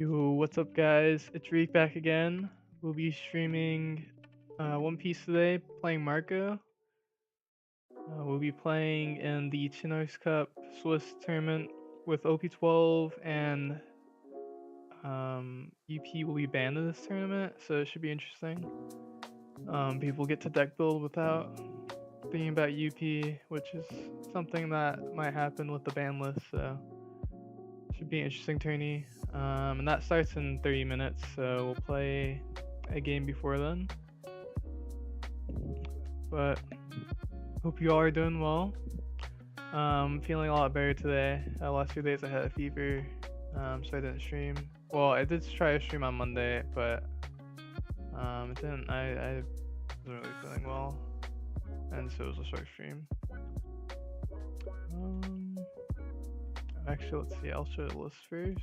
Yo, what's up, guys? It's Reek back again. We'll be streaming One Piece today, playing Marco. We'll be playing in the ChinoizeCup Swiss tournament with OP12, and UP will be banned in this tournament, so it should be interesting. People get to deck build without thinking about UP, which is something that might happen with the ban list, so should be an interesting tourney. And that starts in 30 minutes, so we'll play a game before then. But hope you all are doing well. Feeling a lot better today. Last 2 days I had a fever, so I didn't stream. Well, I did try to stream on Monday, but it didn't. I wasn't really feeling well, and so it was a short stream. Actually, let's see. I'll show the list first.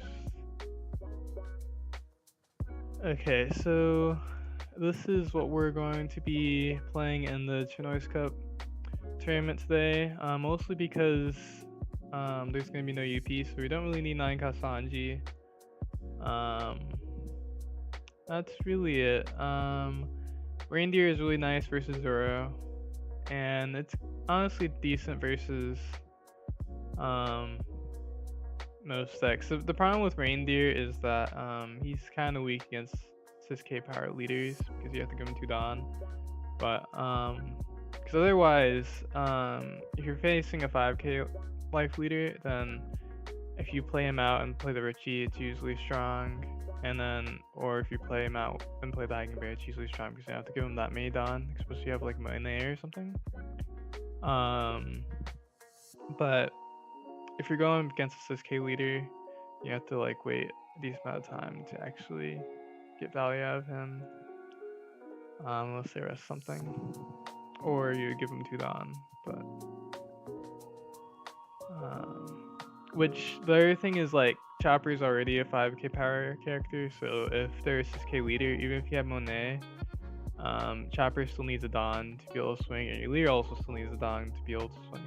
Okay, so this is what we're going to be playing in the ChinoizeCup tournament today, mostly because there's going to be no UP, so we don't really need 9 Kasanji. That's really it. Reindeer is really nice versus Zoro, and it's honestly decent versus most decks. So the problem with Reindeer is that he's kind of weak against 6k power leaders because you have to give him 2 Dawn. But because otherwise, if you're facing a 5k life leader, then if you play him out and play the Richie, it's usually strong. And then, or if you play him out and play the Dragon Bear, it's usually strong because you have to give him that many Dawn, especially if you have like Monet or something. But if you're going against a 6k leader, you have to like wait a decent amount of time to actually get value out of him, unless they rest something, or you give him 2 Dawn. But which the other thing is, like, Chopper's already a 5k power character, so if there's a 6k leader, even if you have Monet, Chopper still needs a Dawn to be able to swing, and your leader also still needs a Dawn to be able to swing.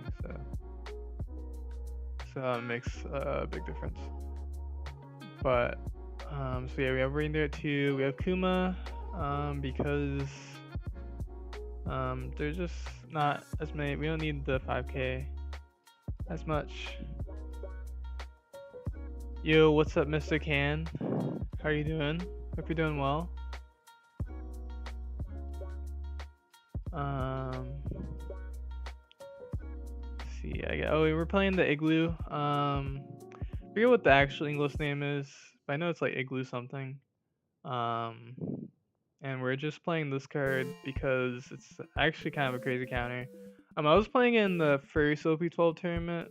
So it makes a big difference. But so yeah, we have Reindeer at 2. We have Kuma, because there's just not as many. We don't need the 5k as much. Yo, what's up, Mr. Can? How are you doing? Hope you're doing well. Let's see. We're playing the Igloo. I forget what the actual English name is, but I know it's like Igloo something. And we're just playing this card because it's actually kind of a crazy counter. I was playing in the first OP12 tournament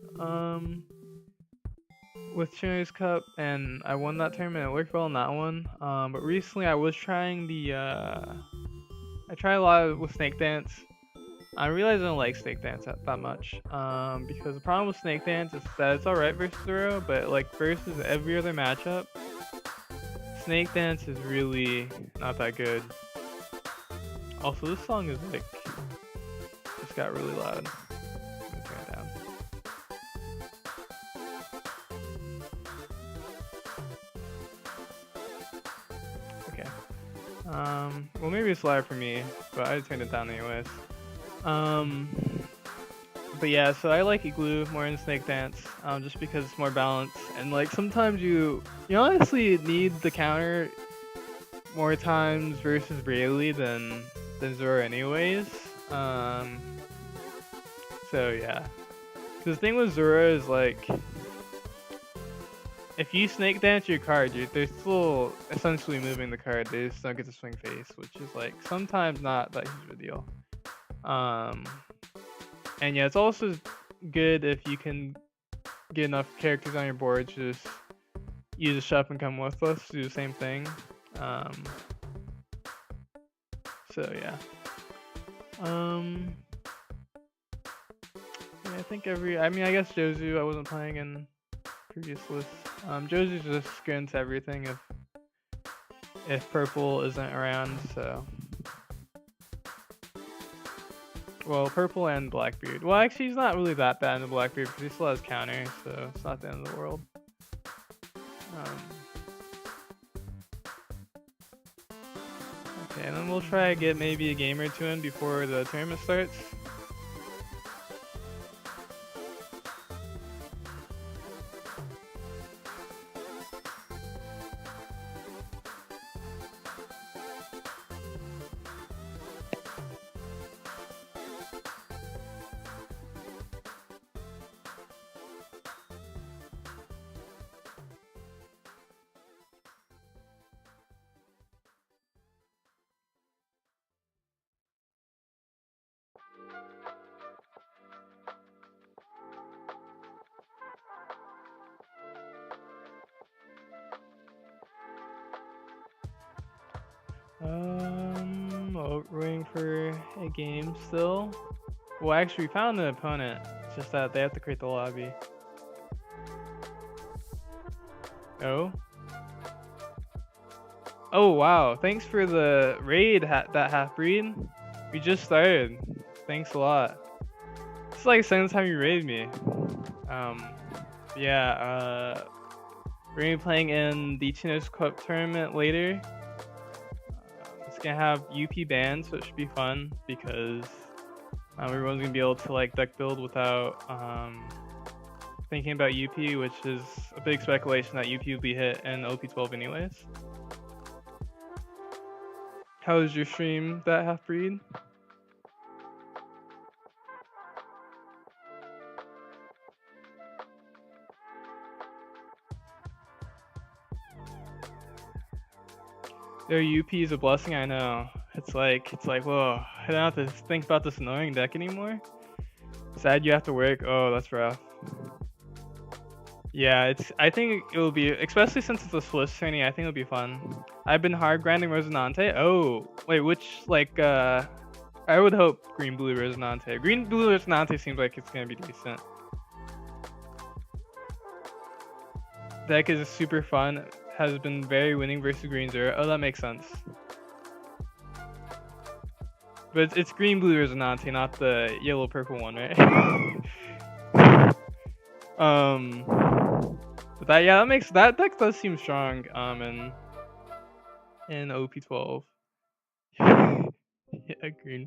with ChinoizeCup, and I won that tournament. It worked well in that one. But recently I was trying the I tried a lot with Snake Dance. I realized I don't like Snake Dance that much, because the problem with Snake Dance is that it's alright versus Zoro, but like versus every other matchup, Snake Dance is really not that good. Also, this song is like, just got really loud. Let me turn it down. Okay. Well, maybe it's loud for me, but I turned it down anyways. But yeah, so I like Igloo more than Snake Dance, just because it's more balanced, and like sometimes you honestly need the counter more times versus Rayleigh than Zoro anyways. So yeah, because the thing with Zoro is like, if you Snake Dance your card, they're still essentially moving the card. They just don't get to swing face, which is like sometimes not that huge of a deal. And yeah, it's also good if you can get enough characters on your board to just use a shop and come with us to do the same thing. So yeah. Yeah, I think I guess Jozu I wasn't playing in previous lists. Jozu's just good into everything if purple isn't around, so. Well, purple and Blackbeard. Well, actually, he's not really that bad in the Blackbeard because he still has counter, so it's not the end of the world. Okay, and then we'll try to get maybe a game or two in before the tournament starts. Waiting for a game still. Well, actually, we found an opponent. It's just that they have to create the lobby. Oh. Oh wow! Thanks for the raid, that half breed. We just started. Thanks a lot. It's like the second time you raided me. Yeah. We're gonna be playing in the ChinoizeCup tournament later. It's gonna have UP banned, so it should be fun because everyone's gonna be able to like deck build without thinking about UP, which is a big speculation that UP will be hit in OP12 anyways. How was your stream, that half breed? Their UP is a blessing, I know. It's like, whoa, I don't have to think about this annoying deck anymore. Sad you have to work. Oh, that's rough. Yeah, I think it will be, especially since it's a Swiss tourney, I think it'll be fun. I've been hard grinding Resonante. Oh, wait, which, like, I would hope green-blue Resonante. Green-blue Resonante seems like it's gonna be decent. Deck is super fun, has been very winning versus green zero. Oh, that makes sense. But it's green-blue Resonante, not the yellow-purple one, right? But that makes that deck does seem strong in OP12. Yeah, green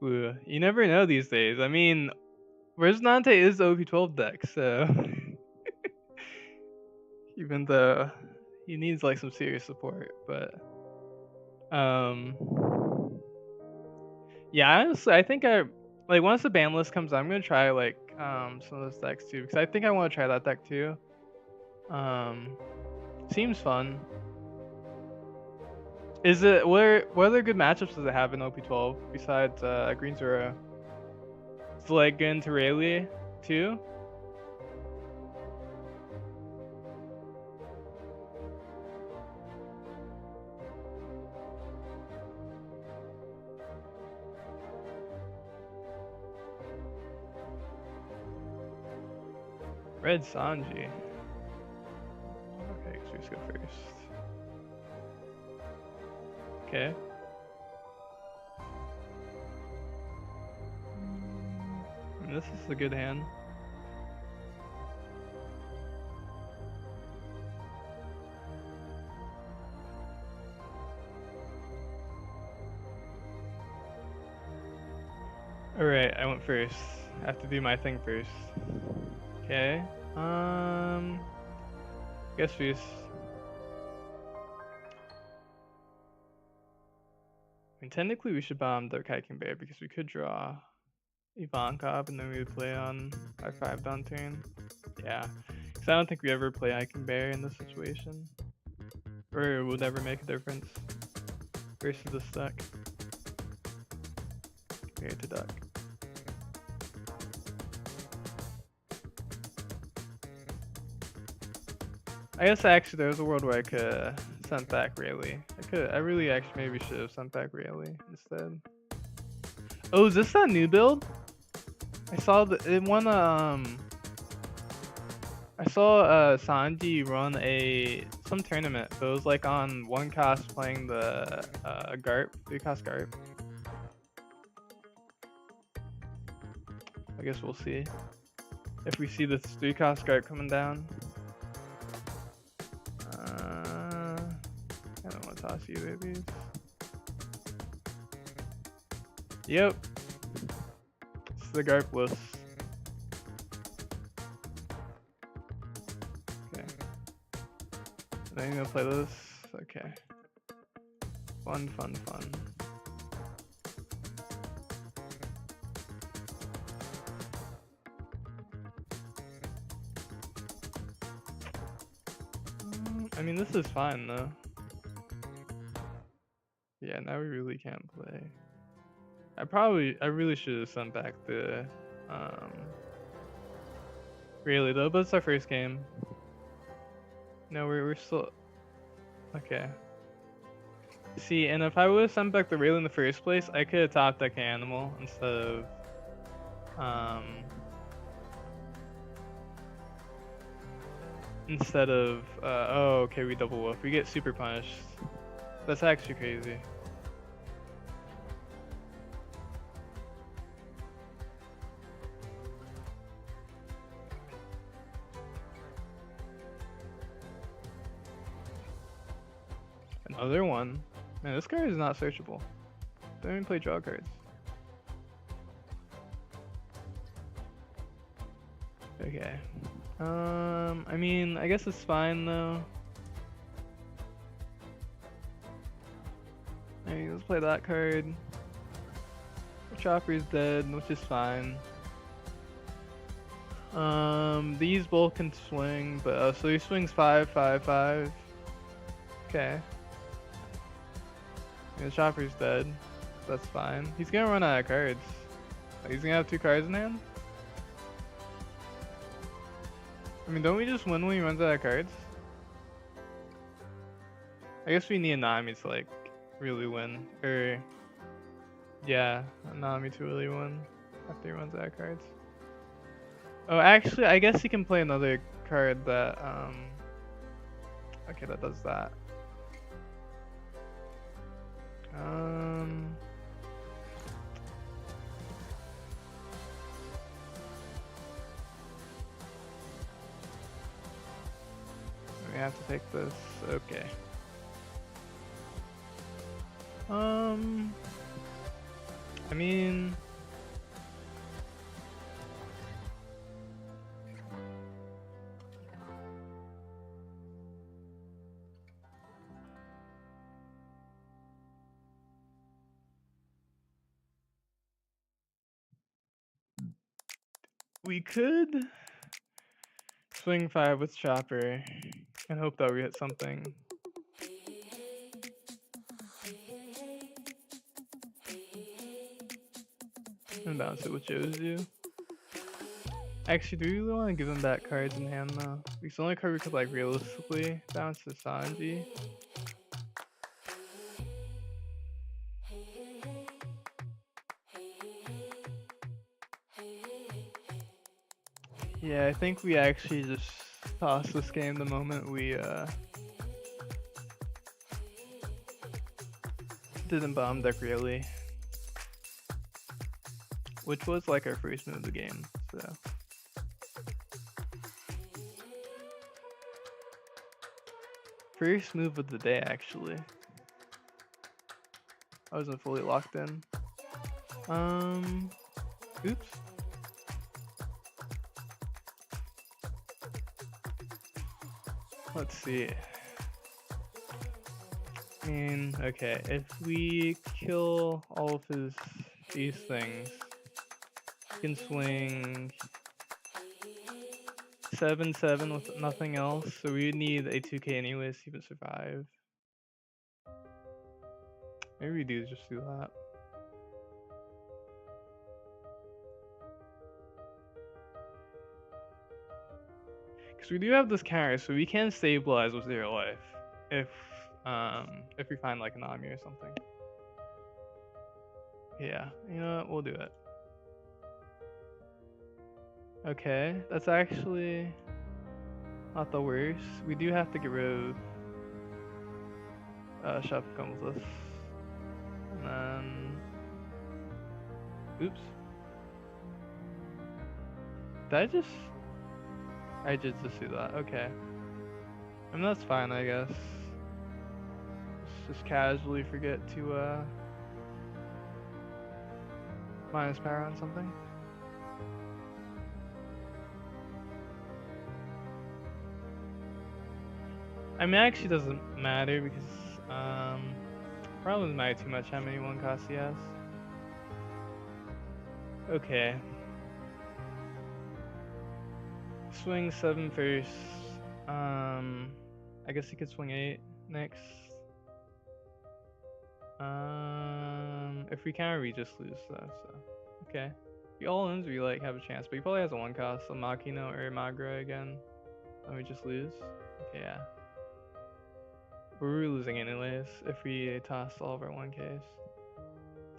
blue. You never know these days. I mean, Resonante is the OP12 deck, so even though he needs like some serious support, but yeah, honestly, I think like once the ban list comes out, I'm gonna try like some of those decks too, because I think I want to try that deck too. Seems fun. Is it what other good matchups does it have in OP12 besides Green Zero? It's like good into Rayleigh too. Red Sanji. Okay, so let's go first. Okay. This is a good hand. Alright, I went first. I have to do my thing first. Okay. Guess we just... I mean, technically we should bomb Dark Hiking Bear because we could draw Ivankov and then we would play on our 5 down turn. Yeah. Because I don't think we ever play Hiking Bear in this situation. Or it would ever make a difference versus this deck. Compared to Duck. I guess actually there was a world where I could sent back Rayleigh. I really actually maybe should have sent back Rayleigh instead. Oh, is this that new build? I saw it won I saw Sanji run some tournament, but it was like on 1 cost playing the Garp, 3 cost Garp. I guess we'll see if we see this 3 cost Garp coming down. I don't want to toss you babies. Yep. It's the Garpless. Okay. Then I'm gonna play this. Okay. Fun, fun, fun. I mean, this is fine though. Yeah, now we really can't play. I really should have sent back the, really though, but it's our first game. No, we're still, okay. See, and if I would have sent back the rail in the first place, I could have top deck animal instead of, oh, okay, we double wolf. We get super punished. That's actually crazy. Another one. Man, this card is not searchable. Don't even play draw cards. Okay. I mean, I guess it's fine though. I mean, let's play that card. The Chopper's dead, which is fine. These both can swing, but so he swings 5, 5, 5. Okay. The Chopper's dead. That's fine. He's gonna run out of cards. He's gonna have 2 cards in hand. I mean, don't we just win when he runs out of cards? I guess we need a Nami to like really win, or yeah, a Nami to really win after he runs out of cards. Oh, actually, I guess he can play another card that okay, that does that. We have to take this. Okay. I mean, we could swing 5 with Chopper and hope that we hit something. And bounce it with Jozu. Actually, do we really want to give him back cards in hand though? Because the only card we could like realistically bounce is Sanji. Yeah, I think we actually just tossed this game the moment we didn't bomb deck really. Which was like our first move of the game, so. First move of the day actually. I wasn't fully locked in. Oops. Let's see. I mean, okay, if we kill all of these things, he can swing 7/7 with nothing else, so we need a 2k anyways to even survive. Maybe we do just do that. Because we do have this counter, so we can stabilize with 0 life if we find like an Ami or something. Yeah, you know what, we'll do it. Okay, that's actually not the worst. We do have to get rid of Chef comes with us. And then oops. I did just do that, okay. I mean that's fine I guess. Let's just casually forget to minus power on something. I mean, it actually doesn't matter because probably doesn't matter too much how many one costs he has. Okay. Swing 7 first. I guess he could swing 8 next. If we counter, we just lose though. So okay. If he all ins, we like have a chance, but he probably has a one cost, a Makino or a Magra again, and we just lose. Okay, yeah. We're losing anyways if we toss all of our 1Ks.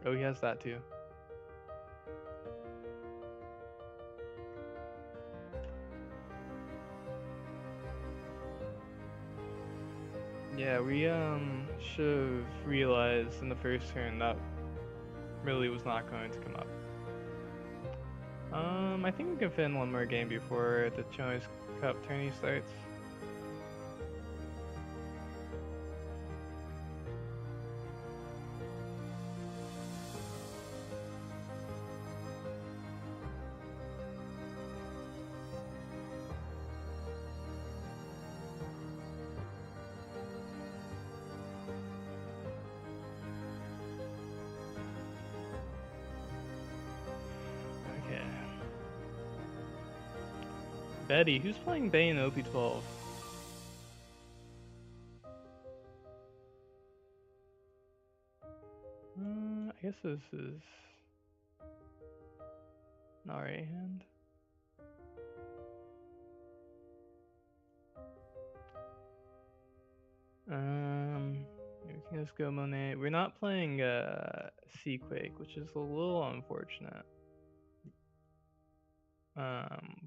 Oh, he has that too. Yeah, we should have realized in the first turn that really was not going to come up. I think we can fit in one more game before the ChinoizeCup tourney starts. Betty, who's playing Bay in OP12? I guess this is not right hand. We can just go Monet. We're not playing Seaquake, which is a little unfortunate.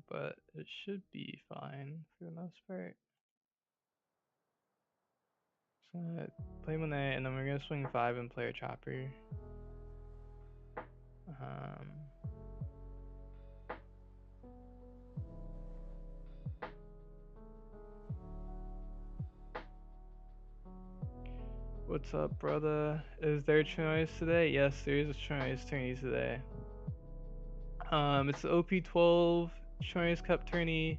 But it should be fine for the most part. So play Monet, and then we're gonna swing 5 and play a chopper. What's up, brother? Is there Chinoise today? Yes, there is a Chinoise tourney today. It's the OP12 ChinoizeCup tourney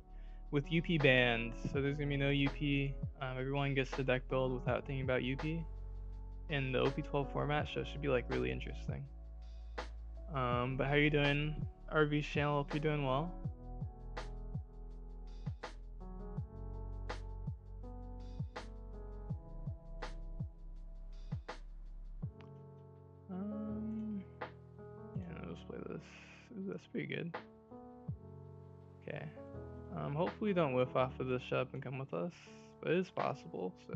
with UP banned, so there's gonna be no UP. Everyone gets to deck build without thinking about UP in the OP12 format, so it should be like really interesting. But how you doing, RV's channel? Hope you're doing well. Yeah, let's play this. Ooh, that's pretty good. Okay. Hopefully don't whiff off of this shove and come with us, but it is possible, so.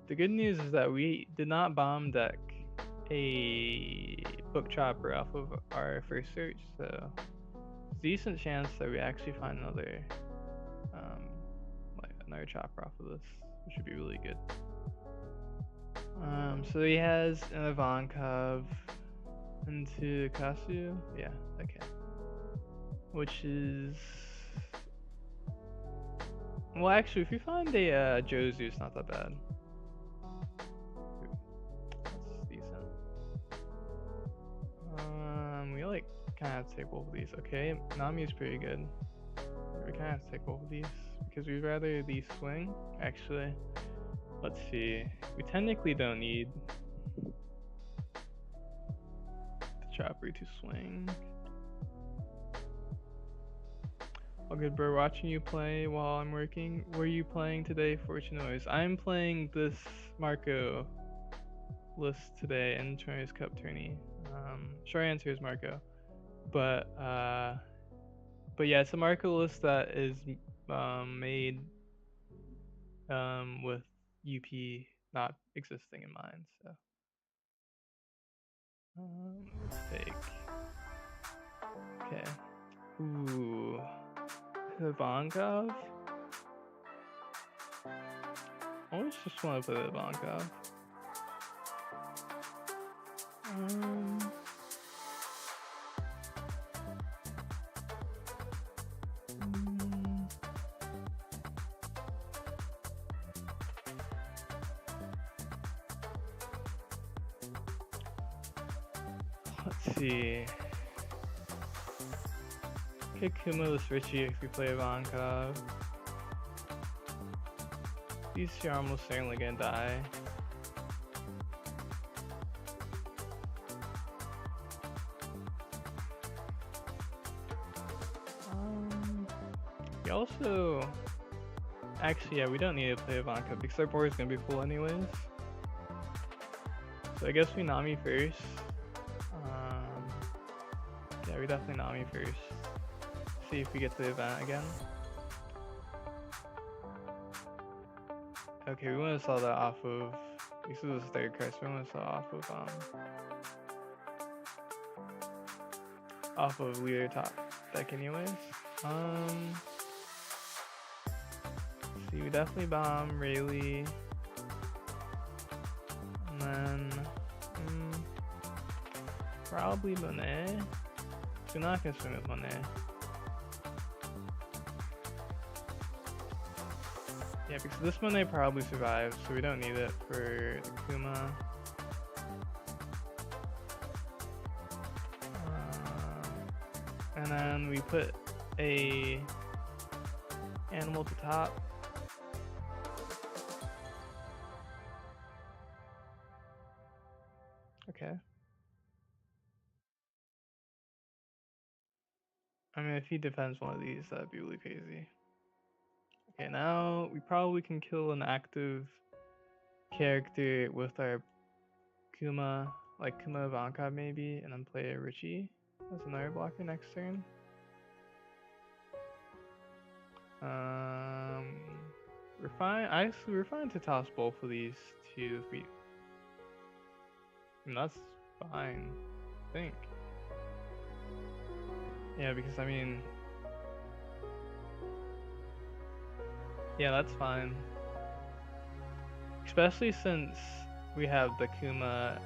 The good news is that we did not bomb deck a book chopper off of our first search, so decent chance that we actually find another another chopper off of this, which would be really good. So he has an Ivankov into Kasu, yeah, okay, which is, well, actually, if you find a Jozu, it's not that bad. That's decent. We like kind of have to take both of these. Okay, Nami is pretty good. We kind of have to take both of these because we'd rather these swing. Actually, let's see. We technically don't need the chopper to swing. All good, bro. Watching you play while I'm working. Were you playing today for Chinoise? I'm playing this Marco list today in ChinoizeCup tourney. Short answer is Marco, but yeah, it's a Marco list that is made with UP not existing in mind. So let's take. Okay. Ooh, Ivankov. I always just want to play the Ivankov. see. Kick Kuma with Richie if we play Ivankov. These two are almost certainly gonna die. We also... Actually, yeah, we don't need to play Ivankov because our board is gonna be full anyways. So I guess we Nami first. Yeah, we definitely Nami first. See if we get to the event again. Okay, we want to sell that off of... This is the third card, so we want to sell off of leader top deck anyways. See, we definitely bomb Rayleigh. And then... probably Monet. We're not gonna swing with Monet. Yeah, because this Monet probably survives, so we don't need it for the Kuma. And then we put a animal to top. Okay. I mean, if he defends one of these, that'd be really crazy. Okay, now we probably can kill an active character with our Kuma, like Kuma Ivankov maybe, and then play a Richie as another blocker next turn. We're fine. Actually, we're fine to toss both of these two if we... I mean, that's fine, I think. Yeah, because I mean... Yeah, that's fine. Especially since we have the Kuma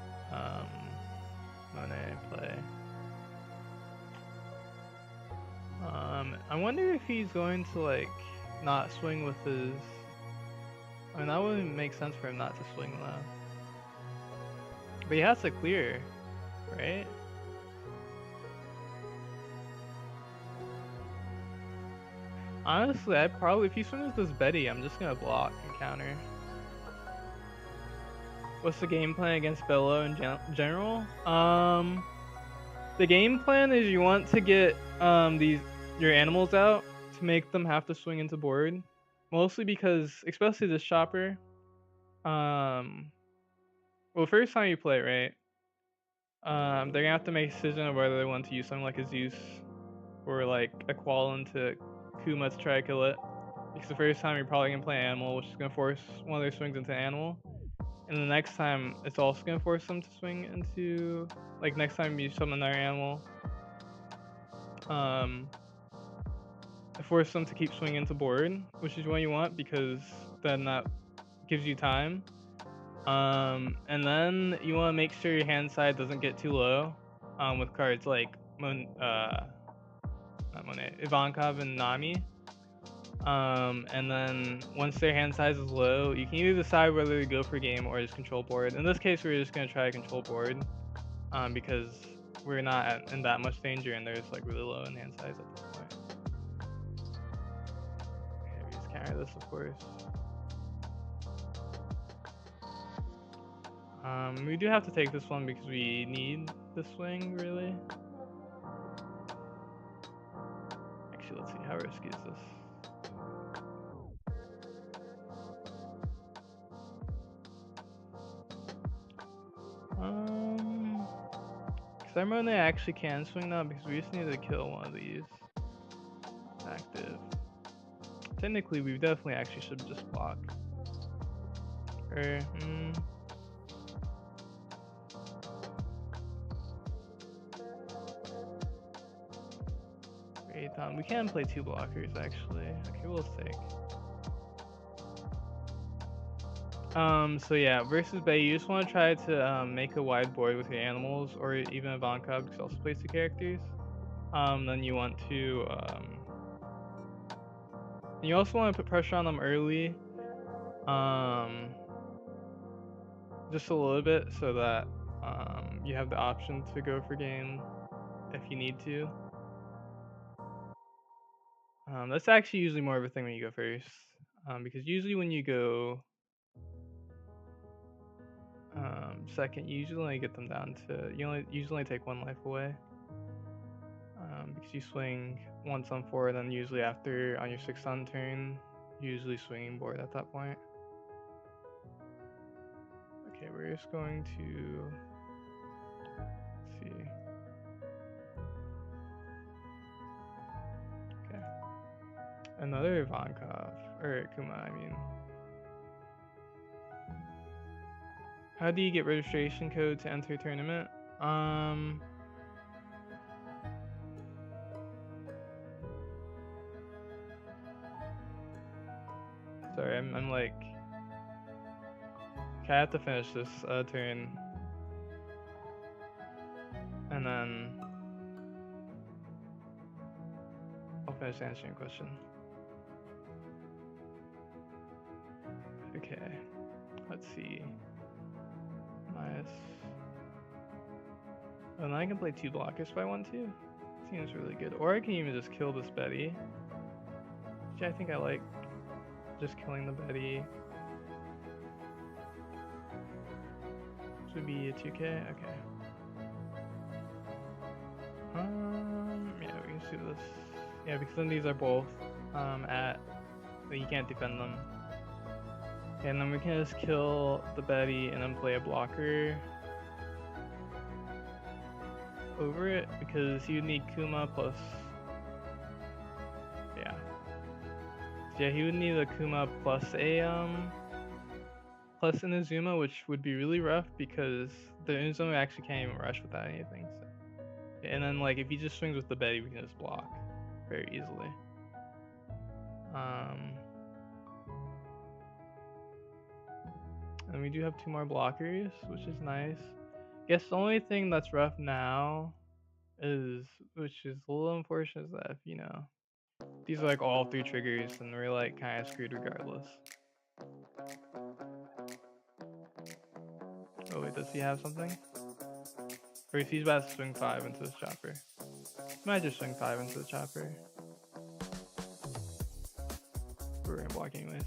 Monet play. I wonder if he's going to like not swing with his... I mean, that wouldn't make sense for him not to swing though. But he has to clear, right? Honestly, I'd probably, if he swings with this Betty, I'm just gonna block and counter. What's the game plan against Bello in general? The game plan is you want to get your animals out to make them have to swing into board. Mostly because, especially this shopper. Well, first time you play, right? They're gonna have to make a decision of whether they want to use something like a Zeus or like a Qual into Kuma to try to kill it. Because the first time you're probably gonna play animal, which is gonna force one of their swings into animal. And the next time, it's also gonna force them to swing into, like next time you summon another animal, force them to keep swinging into board, which is what you want because then that gives you time. And then you want to make sure your hand side doesn't get too low, with cards like not Monet, Ivankov and Nami. And then once their hand size is low, you can either decide whether to go for game or just control board. In this case, we're just gonna try to control board, because we're not in that much danger and there's like really low in hand size at this point. Okay, we just counter this, of course. We do have to take this one because we need the swing, really. Actually, let's see, how risky is this? Monet actually can swing now because we just need to kill one of these. Active. Technically, we definitely actually should just block. Or, Great, we can play two blockers actually. Okay, we'll take. So yeah, versus Bay, you just want to try to make a wide board with your animals, or even Ivankov, because also plays two characters. Then you want to, you also want to put pressure on them early, just a little bit, so that you have the option to go for game if you need to. That's actually usually more of a thing when you go first, because usually when you go second, you usually only get them down to usually only take 1 life away, because you swing once on 4, and then usually after on your 6th on turn, you usually swinging board at that point. Okay, we're just going to see. Okay, another Ivankov or Kuma, I mean. How do you get registration code to enter a tournament? Sorry, I'm like, okay, I have to finish this turn, and then I'll finish answering your question. Okay, let's see. Nice. Oh, and I can play 2 blockers if I want to. Seems really good. Or I can even just kill this Betty. Which I think I like. Just killing the Betty. This would be a 2k? Okay. Yeah, we can just do this. Yeah, because then these are both at, but you can't defend them. Okay, and then we can just kill the Betty and then play a blocker over it, because you need Kuma plus, yeah. So yeah, he would need a Kuma plus a plus an Inazuma, which would be really rough because the Inazuma actually can't even rush without anything. So. And then like if he just swings with the Betty, we can just block very easily. And we do have 2 more blockers, which is nice. Guess the only thing that's rough now is, which is a little unfortunate, is that, you know, these are like all 3 triggers and we're like kind of screwed regardless. Oh wait, does he have something? Or if he's about to swing 5 into this chopper. He might just swing 5 into the chopper. We're gonna block anyways.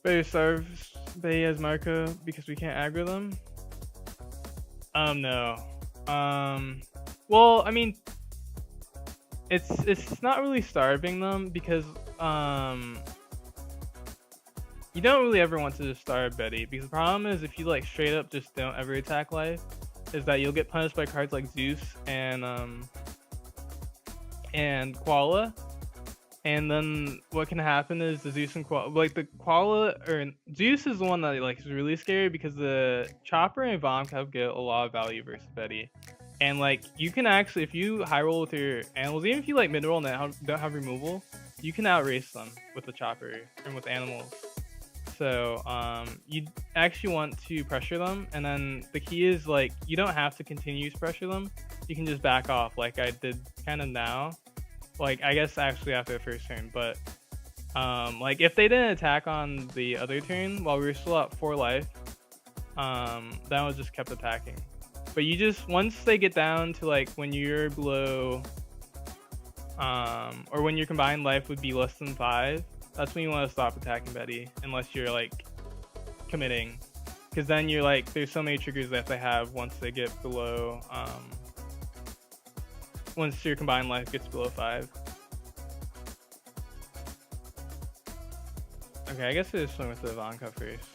Bay serves Bay as Marco because we can't aggro them. No. Well, I mean, it's not really starving them because you don't really ever want to just starve Betty, because the problem is if you like straight up just don't ever attack life, is that you'll get punished by cards like Zeus and Koala. And then what can happen is the Zeus and Koala, like the Koala, or Zeus is the one that like is really scary because the Chopper and Ivankov get a lot of value versus Betty. And like you can actually, if you high roll with your animals, even if you like mid roll and don't have removal, you can outrace them with the Chopper and with animals. So you actually want to pressure them, and then the key is like you don't have to continue to pressure them. You can just back off like I did kind of now. Like, I guess actually after the first turn, but like if they didn't attack on the other turn while we were still at 4 life, that one just kept attacking. But you just, once they get down to like when you're below, or when your combined life would be less than 5, that's when you want to stop attacking Betty, unless you're like committing, because then you're like, there's so many triggers that they have once they get below, once your combined life gets below 5. Okay, I guess we'll just swing with the Ivankov first.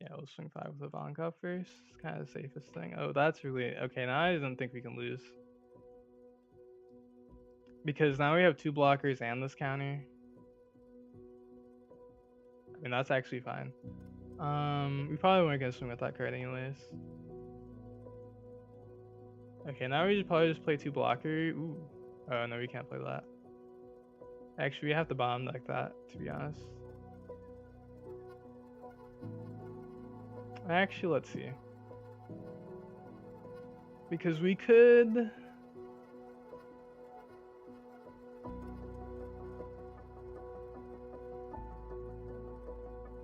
Yeah, we'll swing 5 with the Ivankov first. It's kind of the safest thing. Oh, that's really... Okay, now I don't think we can lose. Because now we have 2 blockers and this counter. I mean, that's actually fine. We probably weren't going to swing with that card anyways. Okay, now we should probably just play 2 blocker. Ooh. Oh, no, we can't play that. Actually, we have to bomb like that, to be honest. Actually, let's see. Because we could...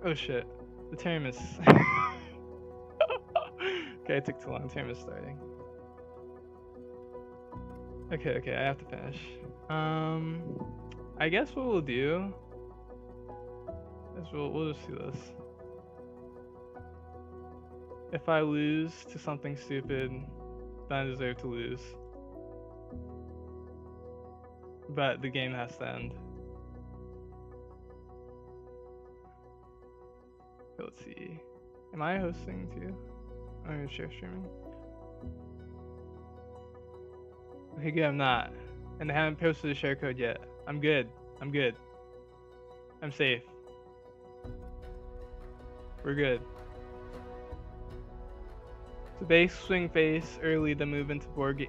Oh, shit. The term is. Okay, it took too long. The term is starting. Okay, I have to finish. I guess what we'll do is we'll just do this. If I lose to something stupid, then I deserve to lose. But the game has to end. Okay, let's see. Am I hosting too? I'm gonna share streaming. Okay, good, I'm not. And I haven't posted the share code yet. I'm good. I'm good. I'm safe. We're good. So base swing face early, then move into board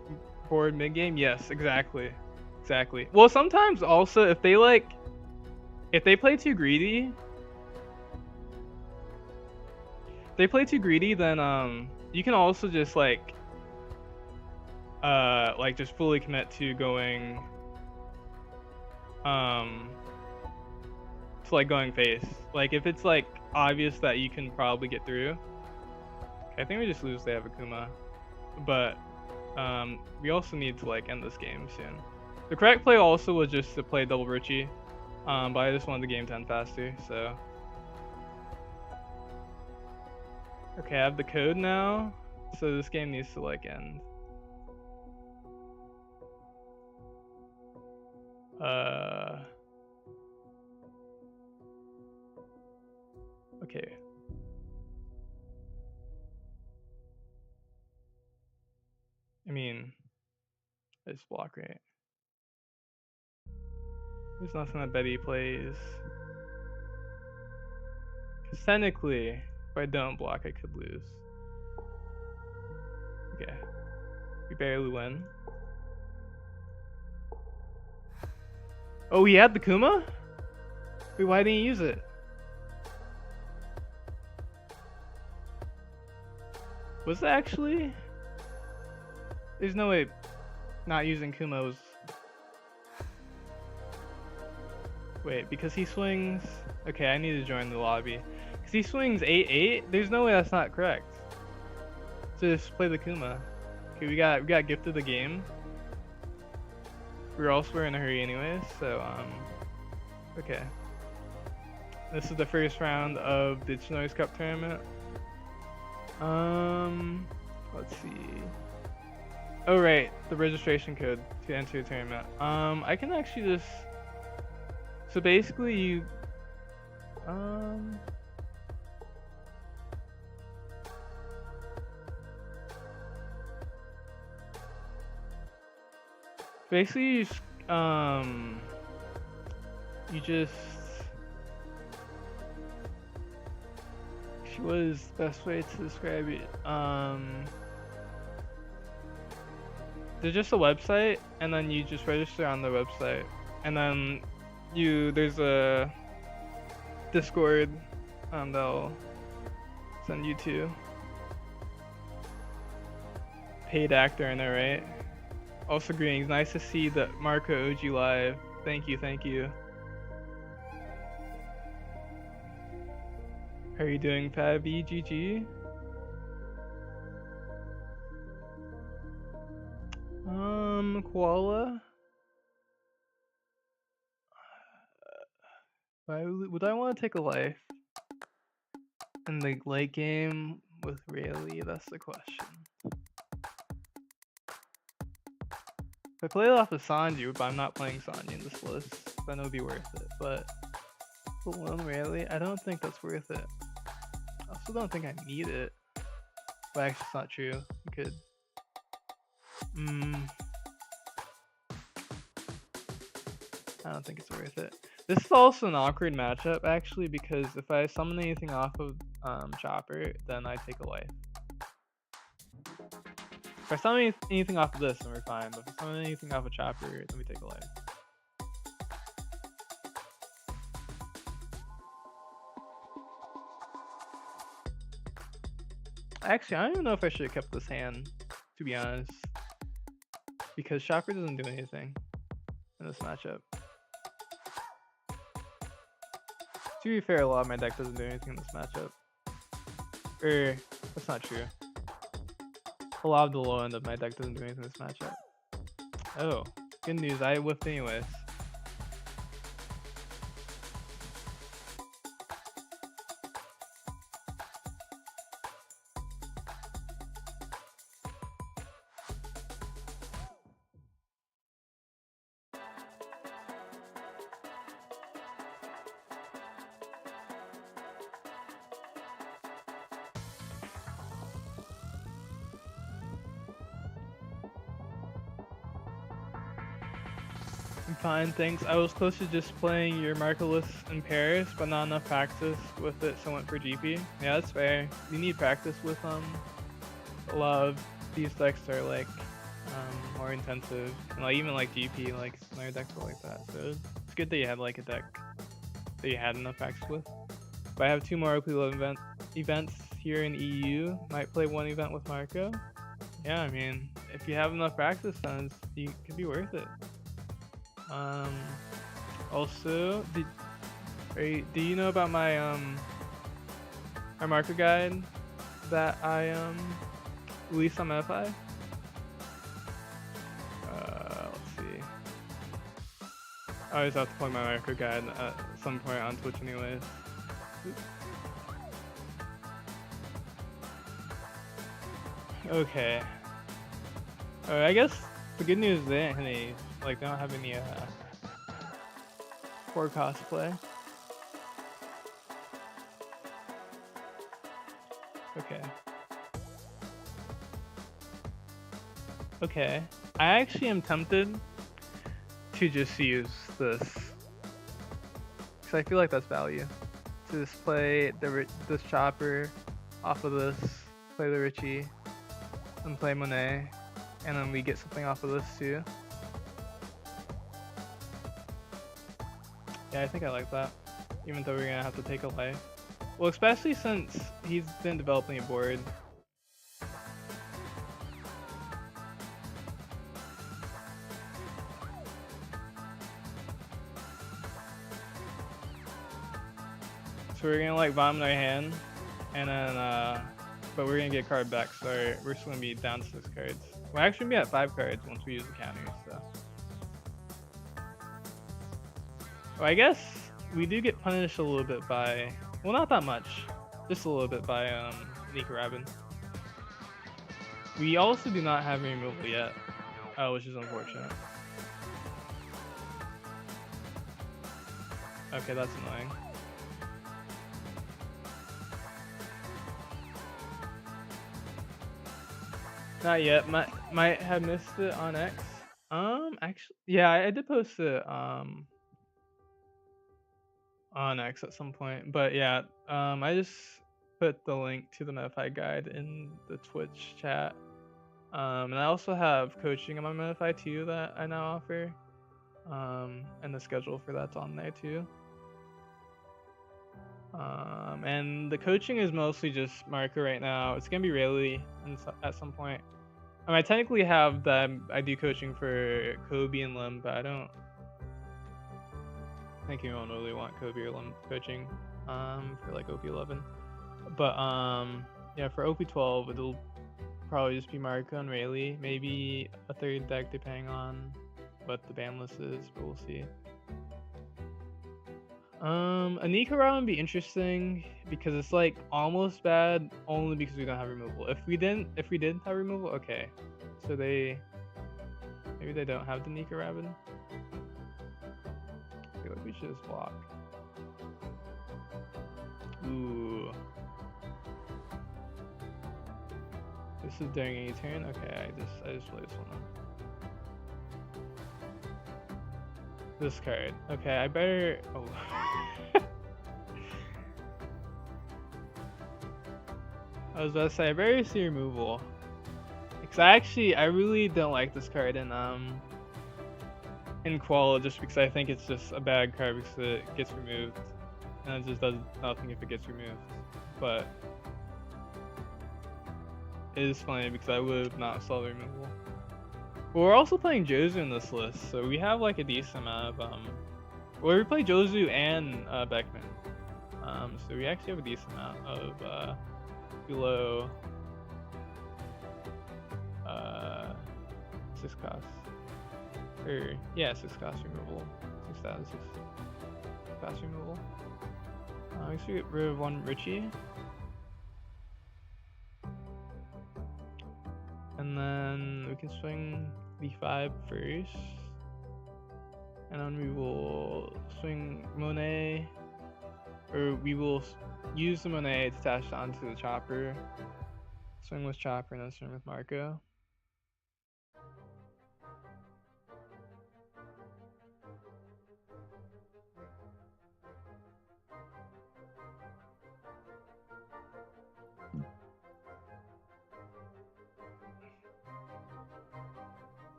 mid game. Yes, exactly. Exactly. Well, sometimes also if they play too greedy, then you can also just like just fully commit to going to like going face. Like if it's like obvious that you can probably get through. Okay, I think we just lose. They have Akuma, but we also need to like end this game soon. The correct play also was just to play double Richie, but I just wanted the game to end faster. So okay, I have the code now, so this game needs to like end. Okay. I mean, it's block, right? There's nothing that Betty plays. Because technically, if I don't block, I could lose. Okay. We barely win. Oh, he had the Kuma? Wait, why didn't he use it? Was it actually? There's no way not using Kuma was... Wait, because he swings... Okay, I need to join the lobby. Because he swings 8-8? There's no way that's not correct. So just play the Kuma. Okay, we got gifted the game. We were in a hurry anyways, so okay. This is the first round of the ChinoizeCup tournament. Let's see. Oh right, the registration code to enter the tournament. I can actually just. So basically, you. Basically, you just. What is the best way to describe it? There's just a website, and then you just register on the website, and then there's a Discord they'll send you to. Paid actor in there, right? Also greetings, nice to see the Marco OG live. Thank you. How are you doing, Fabby? GG? Koala? Would I want to take a life in the late game with Rayleigh? That's the question. If I play it off of Sanji, but I'm not playing Sanji in this list, then it would be worth it. But one Rayleigh, I don't think that's worth it. I also don't think I need it. But actually, it's not true. You could. I don't think it's worth it. This is also an awkward matchup, actually, because if I summon anything off of Chopper, then I take a life. If I summon anything off of this, then we're fine. But if I summon anything off of Chopper, then we take a life. Actually, I don't even know if I should have kept this hand, to be honest. Because Chopper doesn't do anything in this matchup. To be fair, a lot of my deck doesn't do anything in this matchup. That's not true. A lot of the low end of my deck doesn't do anything in this matchup. Oh, good news, I whiffed anyways. I'm fine, thanks. I was close to just playing your Marcolus in Paris, but not enough practice with it, so I went for GP. Yeah, that's fair. You need practice with a lot of these decks are like more intensive, and like even like GP, like smaller decks are like that. So it's good that you had like a deck that you had enough practice with. But I have 2 more OP12 events here in EU. Might play 1 event with Marco. Yeah, I mean, if you have enough practice, then it could be worth it. Also, do you know about my our marker guide that I released on MFI? Let's see. I always have to plug my marker guide at some point on Twitch anyways. Okay. I guess the good news is they didn't have any, like they don't have any poor cosplay. Okay. I actually am tempted to just use this, because I feel like that's value. To just play this chopper off of this, play the Richie, and play Monet, and then we get something off of this too. Yeah, I think I like that, even though we're gonna have to take a life. Well, especially since he's been developing a board. So we're gonna like vomit our hand, and then but we're gonna get a card back, so we're just gonna be down to 6 cards. We're actually gonna be at 5 cards once we use the counters, so. Well, I guess we do get punished a little bit by, well, not that much, just a little bit by Kagara. We also do not have any removal yet, which is unfortunate. Okay, that's annoying. Not yet. Might have missed it on X. Actually, yeah, I did post it on X at some point. But yeah, I just put the link to the MFI guide in the Twitch chat. And I also have coaching on my MFI too that I now offer. And the schedule for that's on there too. And the coaching is mostly just marker right now. It's gonna be Rayleigh at some point. I technically have that. I do coaching for Koby and Lim, but I think you don't really want Koby or Lim coaching for like OP11. But yeah, for OP12 it'll probably just be Marco and Rayleigh, maybe a 3rd deck depending on what the ban list is, but we'll see. A Kagara would be interesting because it's like almost bad only because we don't have removal. If we did have removal, okay. So maybe they don't have the Kagara. I feel like we should just block. Ooh. This is during any turn? Okay, I just play this one on. This card. Okay, I better. Oh. I was about to say I better see removal, because I really don't like this card in Qual, just because I think it's just a bad card because it gets removed, and it just does nothing if it gets removed. But it is funny because I would not solve removal. But we're also playing Jozu in this list, so we have like a decent amount of well, we play Jozu and Beckman, so we actually have a decent amount of below 6 cost. Or yeah, 6 cost removal. 6 status, 6 cost removal. I guess we get rid of 1 Richie. And then we can swing B5 first. And then we will swing Monet. Or we will use the Monet to attach it onto the chopper. Swing with chopper and then swing with Marco.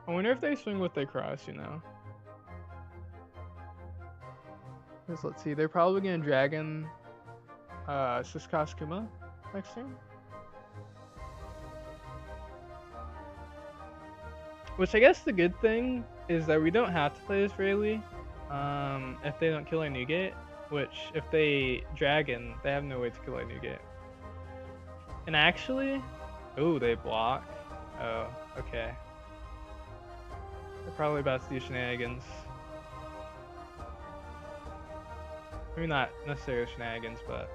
I wonder if they swing with their cross, you know? Because let's see, they're probably gonna dragon Siskas Kuma next turn. Which I guess the good thing is that we don't have to play this Rayleigh if they don't kill our Newgate. Which, if they dragon, they have no way to kill our Newgate. And actually, oh, they block. Oh, okay. They're probably about to do shenanigans. Maybe not necessarily shenanigans, but...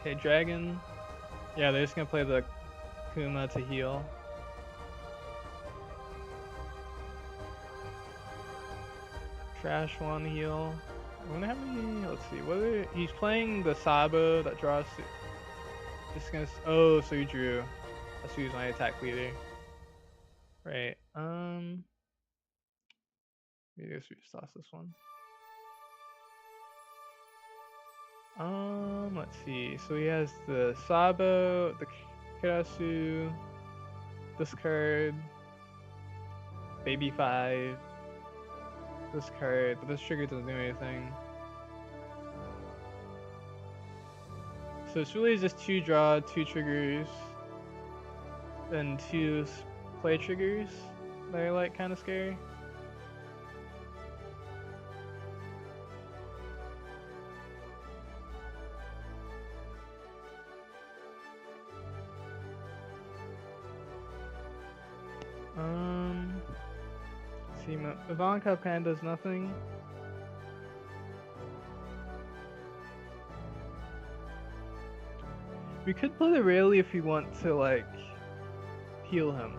Okay, dragon. Yeah, they're just gonna play the Kuma to heal. Trash 1 heal. I wonder how many. Let's see. Whether he's playing the Sabo that draws. Just gonna. Oh, so he drew. Let's use my attack leader. Right. Maybe I should just toss this one. Let's see. So he has the Sabo, the Kirasu, this card, Baby 5, this card, but this trigger doesn't do anything. So it's really just 2 draw, 2 triggers, then 2 play triggers that are like kind of scary. See, Ivanka kind of does nothing. We could play the Rayleigh if we want to, like, heal him.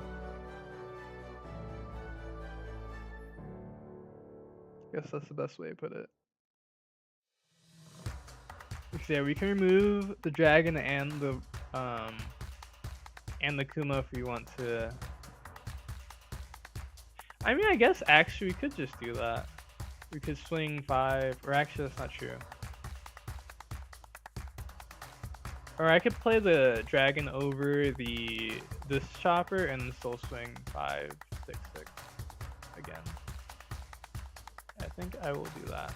Guess that's the best way to put it. Because, yeah, we can remove the dragon and the Kuma if we want to. I mean, I guess actually we could just do that. We could swing 5, or actually that's not true. Or I could play the dragon over this chopper and still swing 5, 6, 6 again. I think I will do that.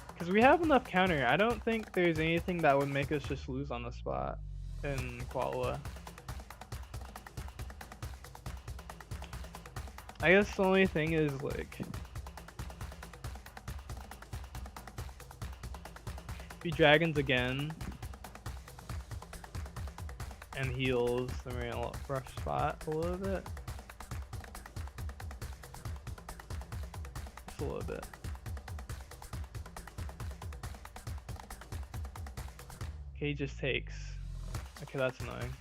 Because we have enough counter. I don't think there's anything that would make us just lose on the spot in Kuala. I guess the only thing is, like, if he dragons again and heals, then we're in a rough spot a little bit. Just a little bit. Okay, he just takes. Okay, that's annoying.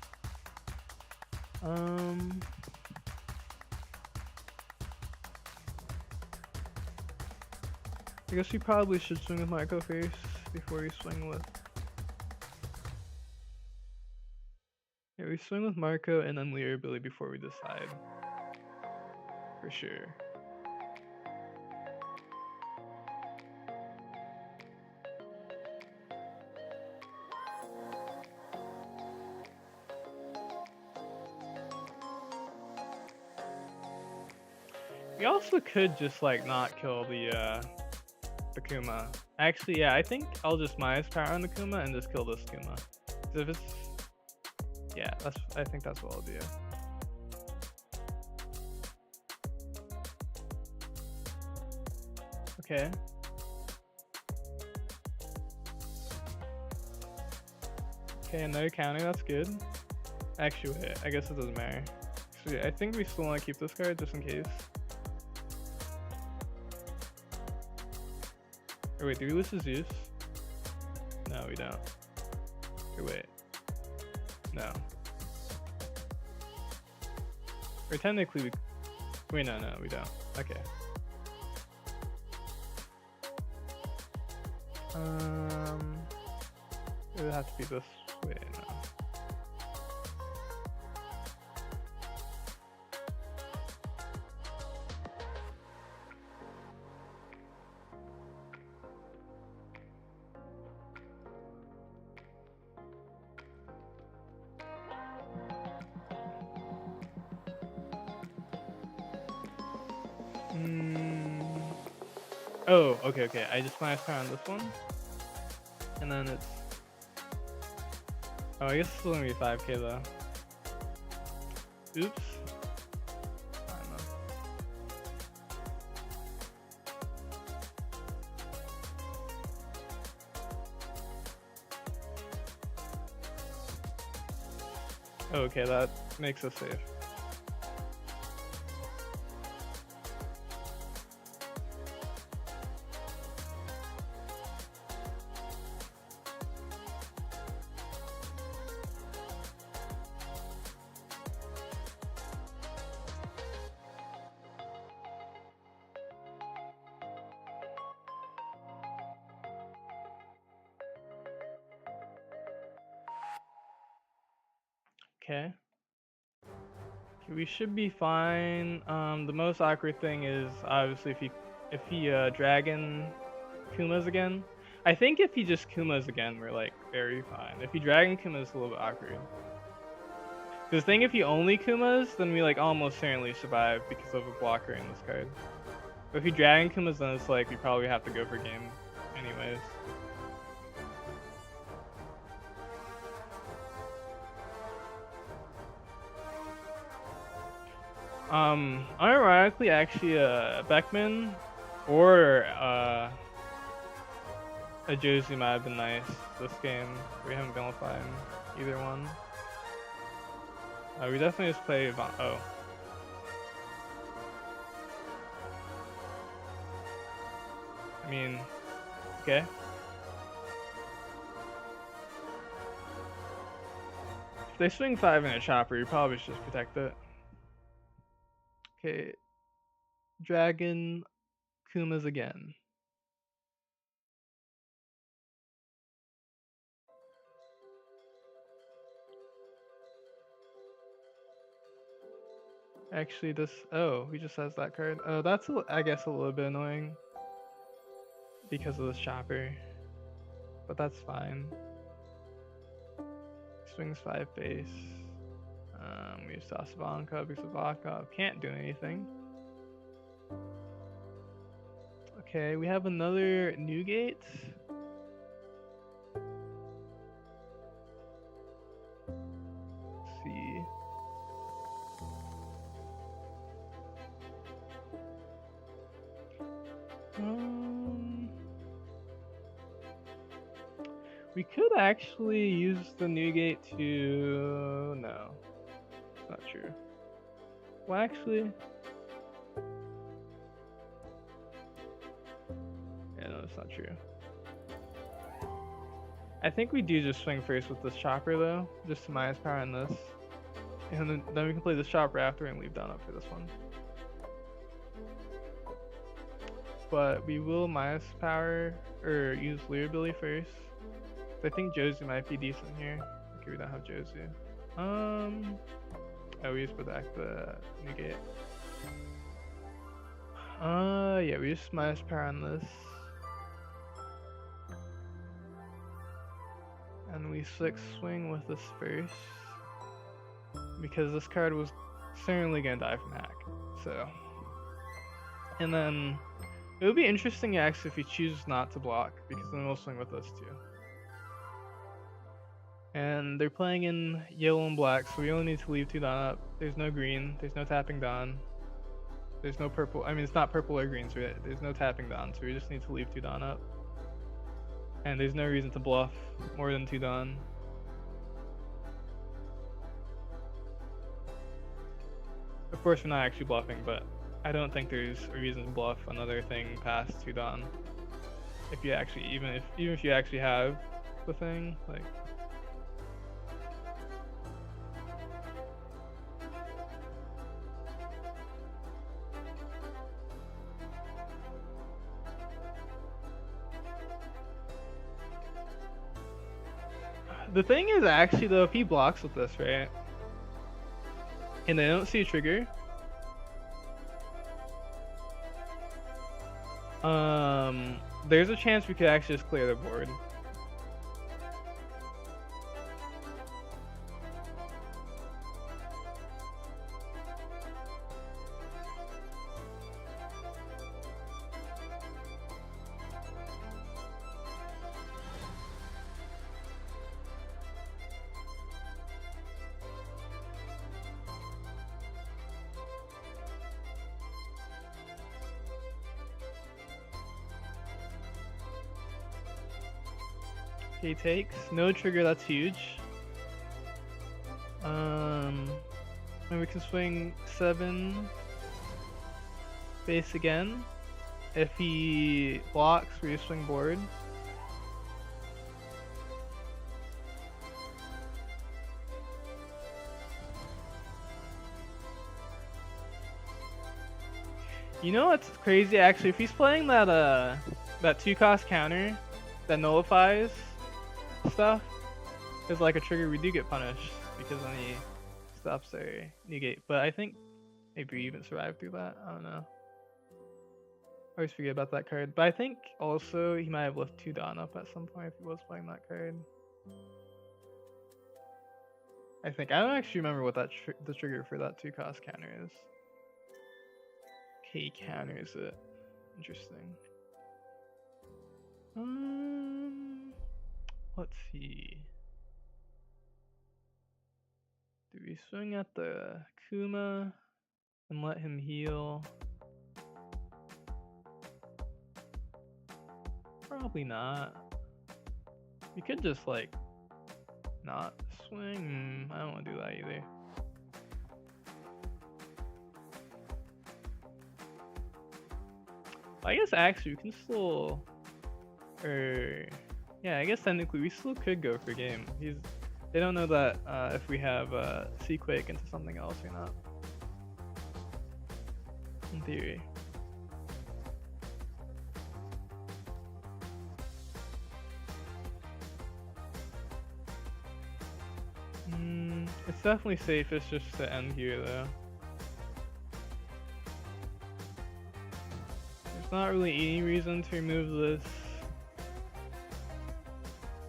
I guess we probably should swing with Marco first before we swing with. Yeah, we swing with Marco and then Lear Billy before we decide. For sure. We also could just, like, not kill the Kuma. Actually, yeah, I think I'll just minus power on the Kuma and just kill this Kuma. If it's, yeah, I think that's what I'll do. Okay. Okay, no counting, that's good. Actually, wait, I guess it doesn't matter. So yeah, I think we still want to keep this card just in case. Or wait, do we lose to Zeus? No, we don't. Or wait. No. Or technically we... Wait, no, we don't. Okay. It would have to be this way now. Oh, okay. I just minus power on this one. And then it's... Oh, I guess it's still gonna be 5k though. Oops. I don't know. Okay, that makes us safe. Okay. We should be fine. The most awkward thing is obviously if he Dragon Kumas again. I think if he just Kumas again, we're like very fine. If he Dragon Kumas, it's a little bit awkward. The thing, if he only Kumas, then we like almost certainly survive because of a blocker in this card. But if he Dragon Kumas, then it's like we probably have to go for game anyways. Unironically, actually, Beckman or a Josie might have been nice this game. We haven't been able to find either one. We definitely just play Oh. I mean, okay. If they swing 5 in a chopper, you probably should just protect it. Okay, Dragon Kumas again. Actually, this... Oh, he just has that card. Oh, that's, I guess, a little bit annoying. Because of this chopper. But that's fine. Swings 5 face. We use Sasabanka, Bisabaka. Can't do anything. Okay, we have another Newgate. Let's see. We could actually use the Newgate to... No. Not true. Well, actually... Yeah, no, that's not true. I think we do just swing first with this chopper, though. Just to minus power on this. And then we can play this chopper after and leave down up for this one. But we will minus power, or use Lear ability first. I think Josie might be decent here. Okay, we don't have Josie. Oh, we just put back the Newgate. Yeah, we just minus power on this. And we swing with this first. Because this card was certainly gonna die from hack. So. And then, it would be interesting actually if he chooses not to block, because then we'll swing with this too. And they're playing in yellow and black, so we only need to leave 2 Dawn up. There's no green, there's no tapping Dawn. There's no purple, I mean it's not purple or green, so there's no tapping Dawn, so we just need to leave 2 Dawn up. And there's no reason to bluff more than 2 Dawn. Of course, we're not actually bluffing, but I don't think there's a reason to bluff another thing past 2 Don. If you actually, even if you actually have the thing, like. The thing is actually though, if he blocks with this, right, and they don't see a trigger, there's a chance we could actually just clear the board. He takes no trigger. That's huge. And we can swing 7 base again. If he blocks, we swing board. You know what's crazy? Actually, if he's playing that 2-cost counter that nullifies stuff, is like a trigger, we do get punished because then he stops their negate. But I think maybe we even survive through that. I don't know. I always forget about that card. But I think also he might have left 2 Don up at some point if he was playing that card. I think. I don't actually remember what that the trigger for that 2-cost counter is. He counters it. Interesting. Let's see. Do we swing at the Kuma and let him heal? Probably not. We could just like not swing. I don't want to do that either. I guess actually we can still, yeah, I guess technically we still could go for game. They don't know that if we have Seaquake into something else or not. In theory. It's definitely safest just to end here though. There's not really any reason to remove this.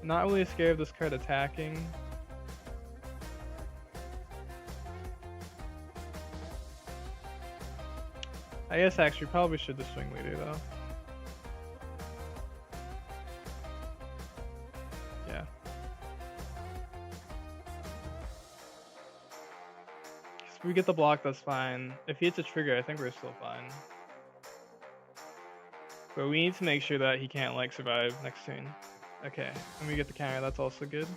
I'm not really scared of this card attacking. I guess actually probably should just swing leader though. Yeah. If we get the block, that's fine. If he hits a trigger, I think we're still fine. But we need to make sure that he can't like survive next turn. Okay, and we get the counter, that's also good.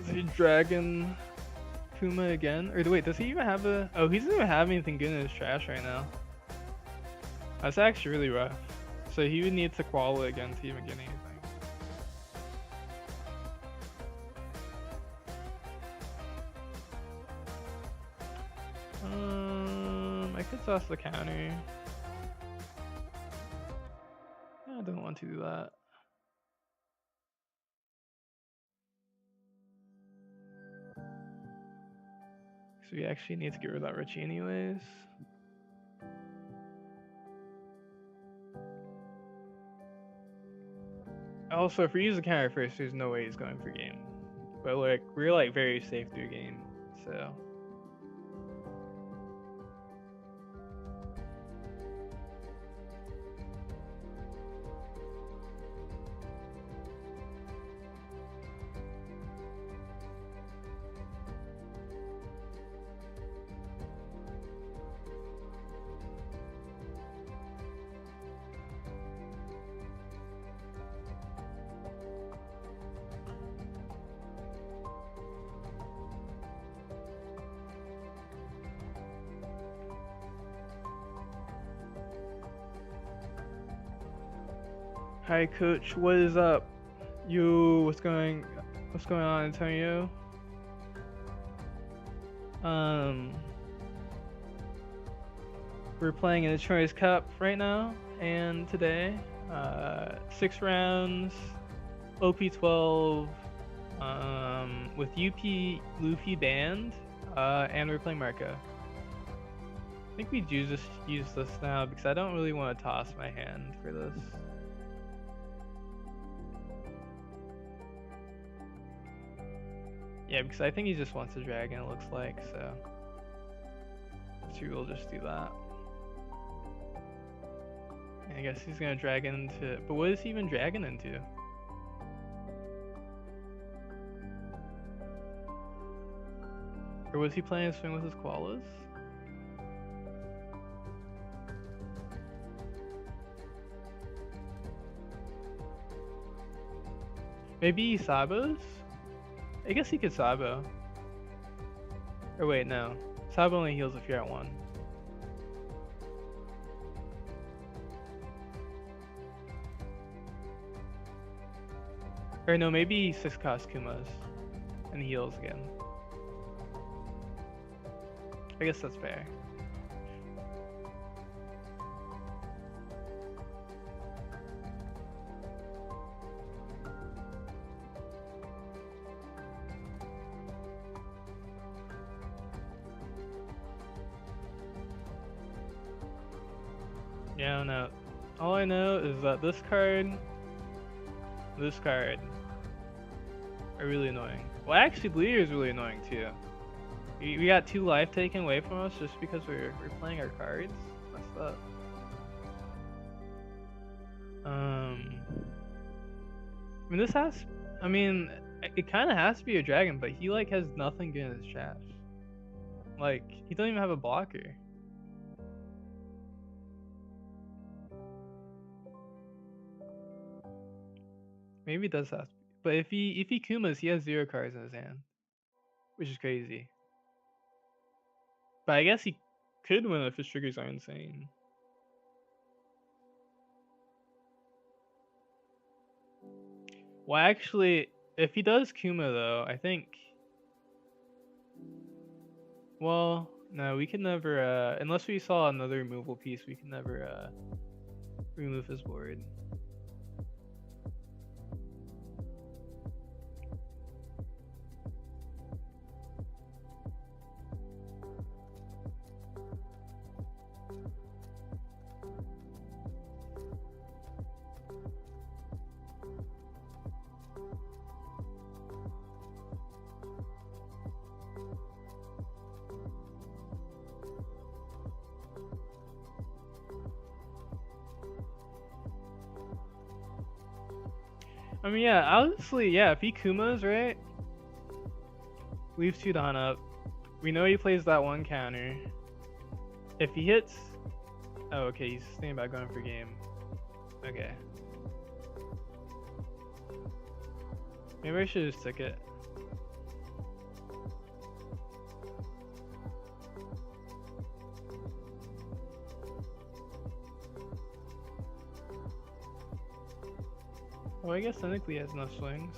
Is he Dragon Kuma again? Or wait, does he even have a... Oh, he doesn't even have anything good in his trash right now. That's actually really rough. So he would need to Koala again to even get anything. I could toss the counter. I don't want to do that. So we actually need to get rid of that Richie anyways. Also, if we use the counter first, there's no way he's going for game. But like, we're like very safe through game, so. Hi, Coach. What is up? What's going on, Antonio? Um, we're playing in the ChinoizeCup right now, and today, 6 rounds, OP12, with UP Luffy banned, and we're playing Marco. I think we do just use this now because I don't really want to toss my hand for this. Yeah, because I think he just wants a dragon, it looks like, so we'll just do that. I guess he's gonna dragon into, but what is he even dragon into? Or was he playing a swing with his koalas? Maybe he sabos? I guess he could sabo. Or wait, no. Sabo only heals if you're at 1. Or no, maybe 6 cost Kumas and heals again. I guess that's fair. Yeah, I don't know. All I know is that this card are really annoying. Well, actually, Bleeder is really annoying too. We got 2 life taken away from us just because we're playing our cards. Messed up. I mean, it kind of has to be a dragon, but he like has nothing good in his trash. Like, he doesn't even have a blocker. Maybe it does have to be. But if he Kumas, he has 0 cards in his hand, which is crazy. But I guess he could win if his triggers are insane. Well, actually, if he does Kuma though, I think. Well, no, we can never. Unless we saw another removal piece, we can never remove his board. I mean, yeah, honestly, yeah, if he Kumas, right? Leaves 2 Don up. We know he plays that 1 counter. If he hits. Oh, okay, he's thinking about going for game. Okay. Maybe I should just took it. Oh, I guess technically he has enough swings.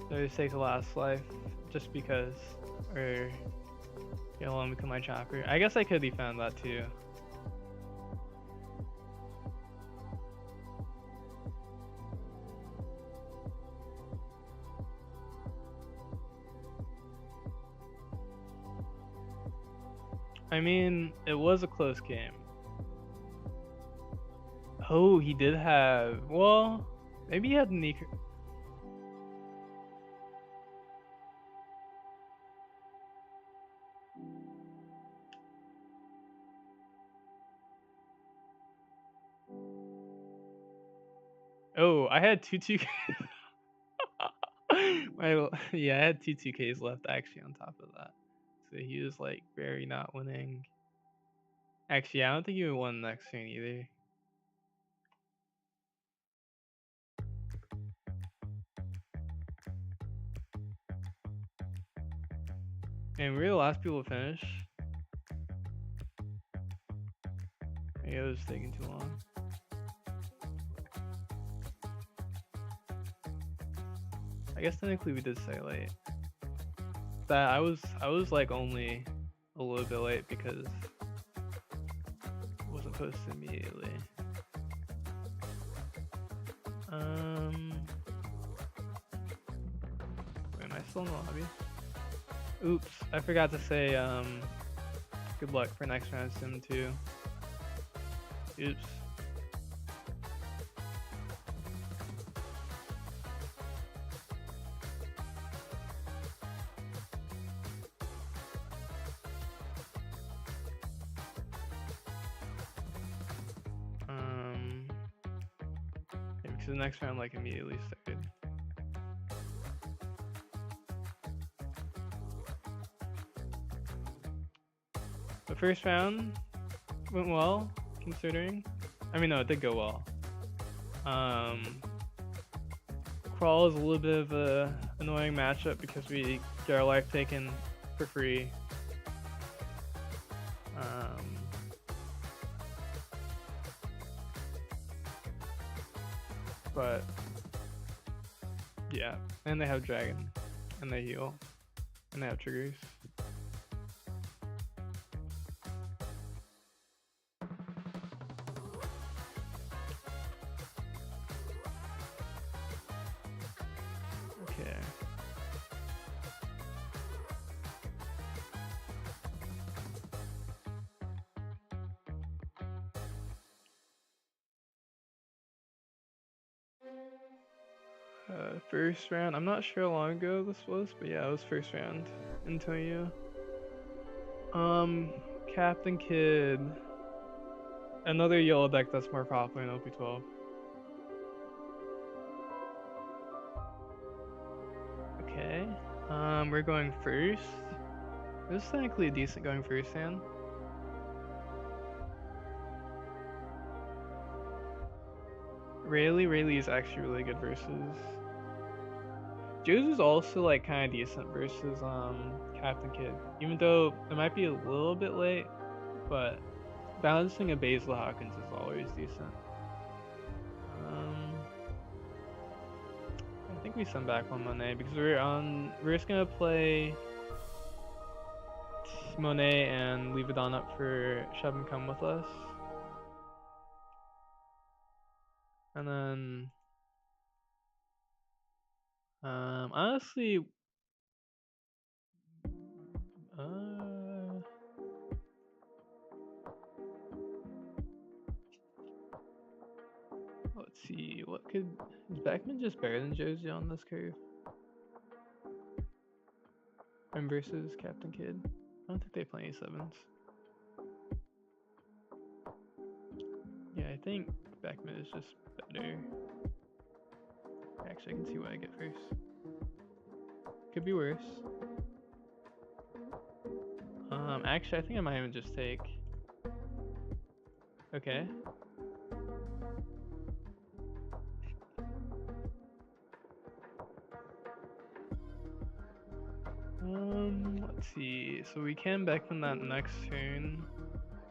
So I just take the last life just because, or you know, let him become my chopper. I guess I could have found that too. I mean, it was a close game. Oh, he did have. Well, maybe he had the Oh, I had two. Yeah, I had two 2Ks left actually on top of that. So he was like very not winning. Actually, I don't think he would win next turn either. And we're the last people to finish. Yeah, it was taking too long. I guess technically we did stay late. That I was like only a little bit late because it wasn't posted immediately. Wait, am I still in the lobby? Oops, I forgot to say good luck for next round sim 2. Oops. Yeah, because the next round like immediately started. The first round went well, considering. I mean, no, it did go well. Crawl is a little bit of a annoying matchup because we get our life taken for free. But yeah, and they have dragon, and they heal, and they have triggers. Okay. First round. I'm not sure how long ago this was, but yeah, it was first round. Antonio. Captain Kid. Another yellow deck that's more popular in OP12. Okay. We're going first. This is technically a decent going first hand. Rayleigh is actually really good versus. Joe's also like kind of decent versus Captain Kid, even though it might be a little bit late, but balancing a Basil Hawkins is always decent. I think we send back one Monet because we're just gonna play Monet and leave it on up for Shove and Come with us. And then honestly let's see, what could is Beckman just better than Josie on this curve? And versus Captain Kid. I don't think they play any sevens. Yeah, I think Beckman is just better. Actually, I can see what I get first. Could be worse. Actually, I think I might even just take. Okay. Let's see. So we can Beckman that next turn,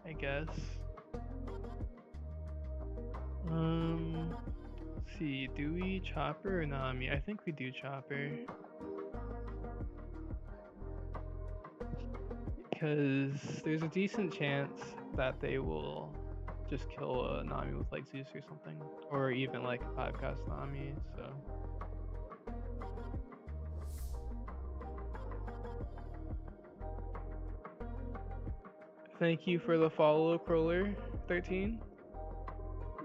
I guess. Let's see. Do we Chopper or Nami? I think we do Chopper. Because there's a decent chance that they will just kill a Nami with like Zeus or something. Or even like a 5-cost Nami, so. Thank you for the follow, Crawler 13.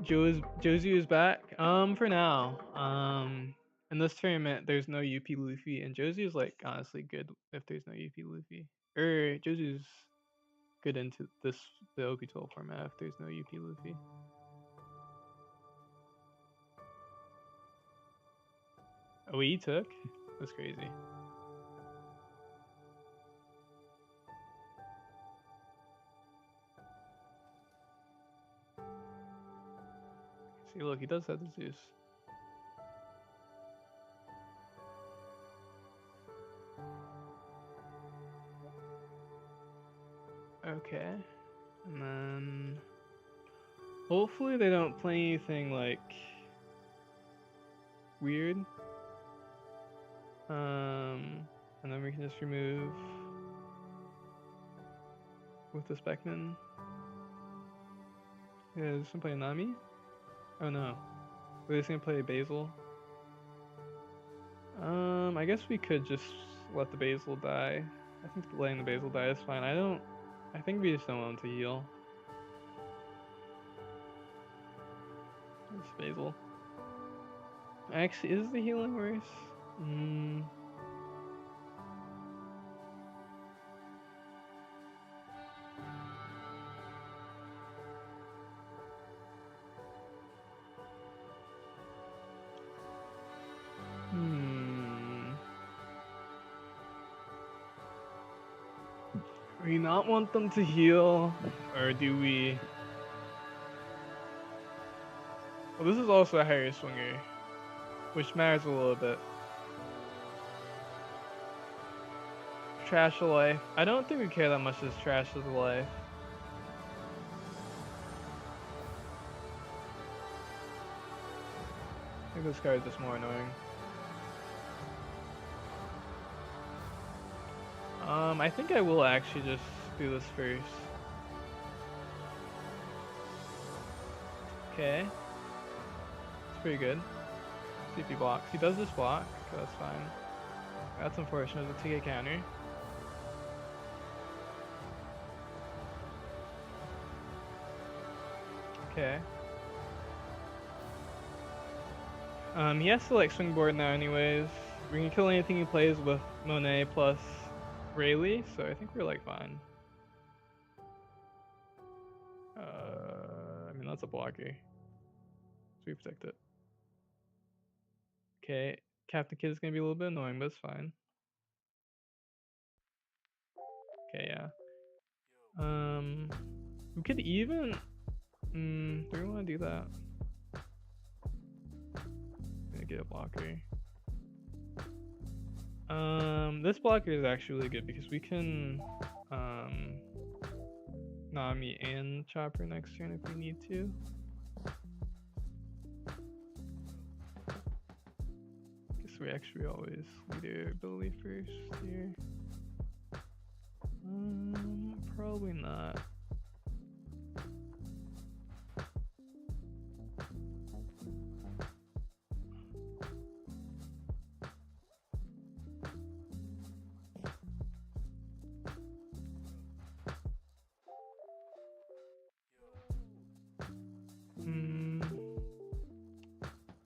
Josie is back. For now. In this tournament, there's no UP Luffy, and Josie is like honestly good if there's no UP Luffy. Josie's good into the OP12 format if there's no UP Luffy. Oh, he took? That's crazy. See, look, he does have the Zeus. Okay. And then hopefully they don't play anything like weird. And then we can just remove with the Speckman. Yeah, is this gonna play Nami? Oh no. We're just gonna play Basil. I guess we could just let the Basil die. I think letting the Basil die is fine. I think we just don't want him to heal. It's Basil. Actually, is the healing worse? Do we not want them to heal, or do we? Well, this is also a higher swinger, which matters a little bit. Trash of life. I don't think we care that much as trash of the life. I think this card is just more annoying. I think I will actually just do this first. Okay. It's pretty good. See if he blocks. He does this block, so that's fine. That's unfortunate. It's a 2K counter. Okay. He has to like swing board now anyways. We can kill anything he plays with Monet plus Rayleigh, so I think we're like fine. I mean that's a blocker. So we protect it. Okay, Captain Kid is gonna be a little bit annoying, but it's fine. Okay, yeah. We could even do we wanna do that? I'm gonna get a blocker. This blocker is actually really good because we can Nami and Chopper next turn if we need to. Guess we actually always lead our ability first here. Probably not.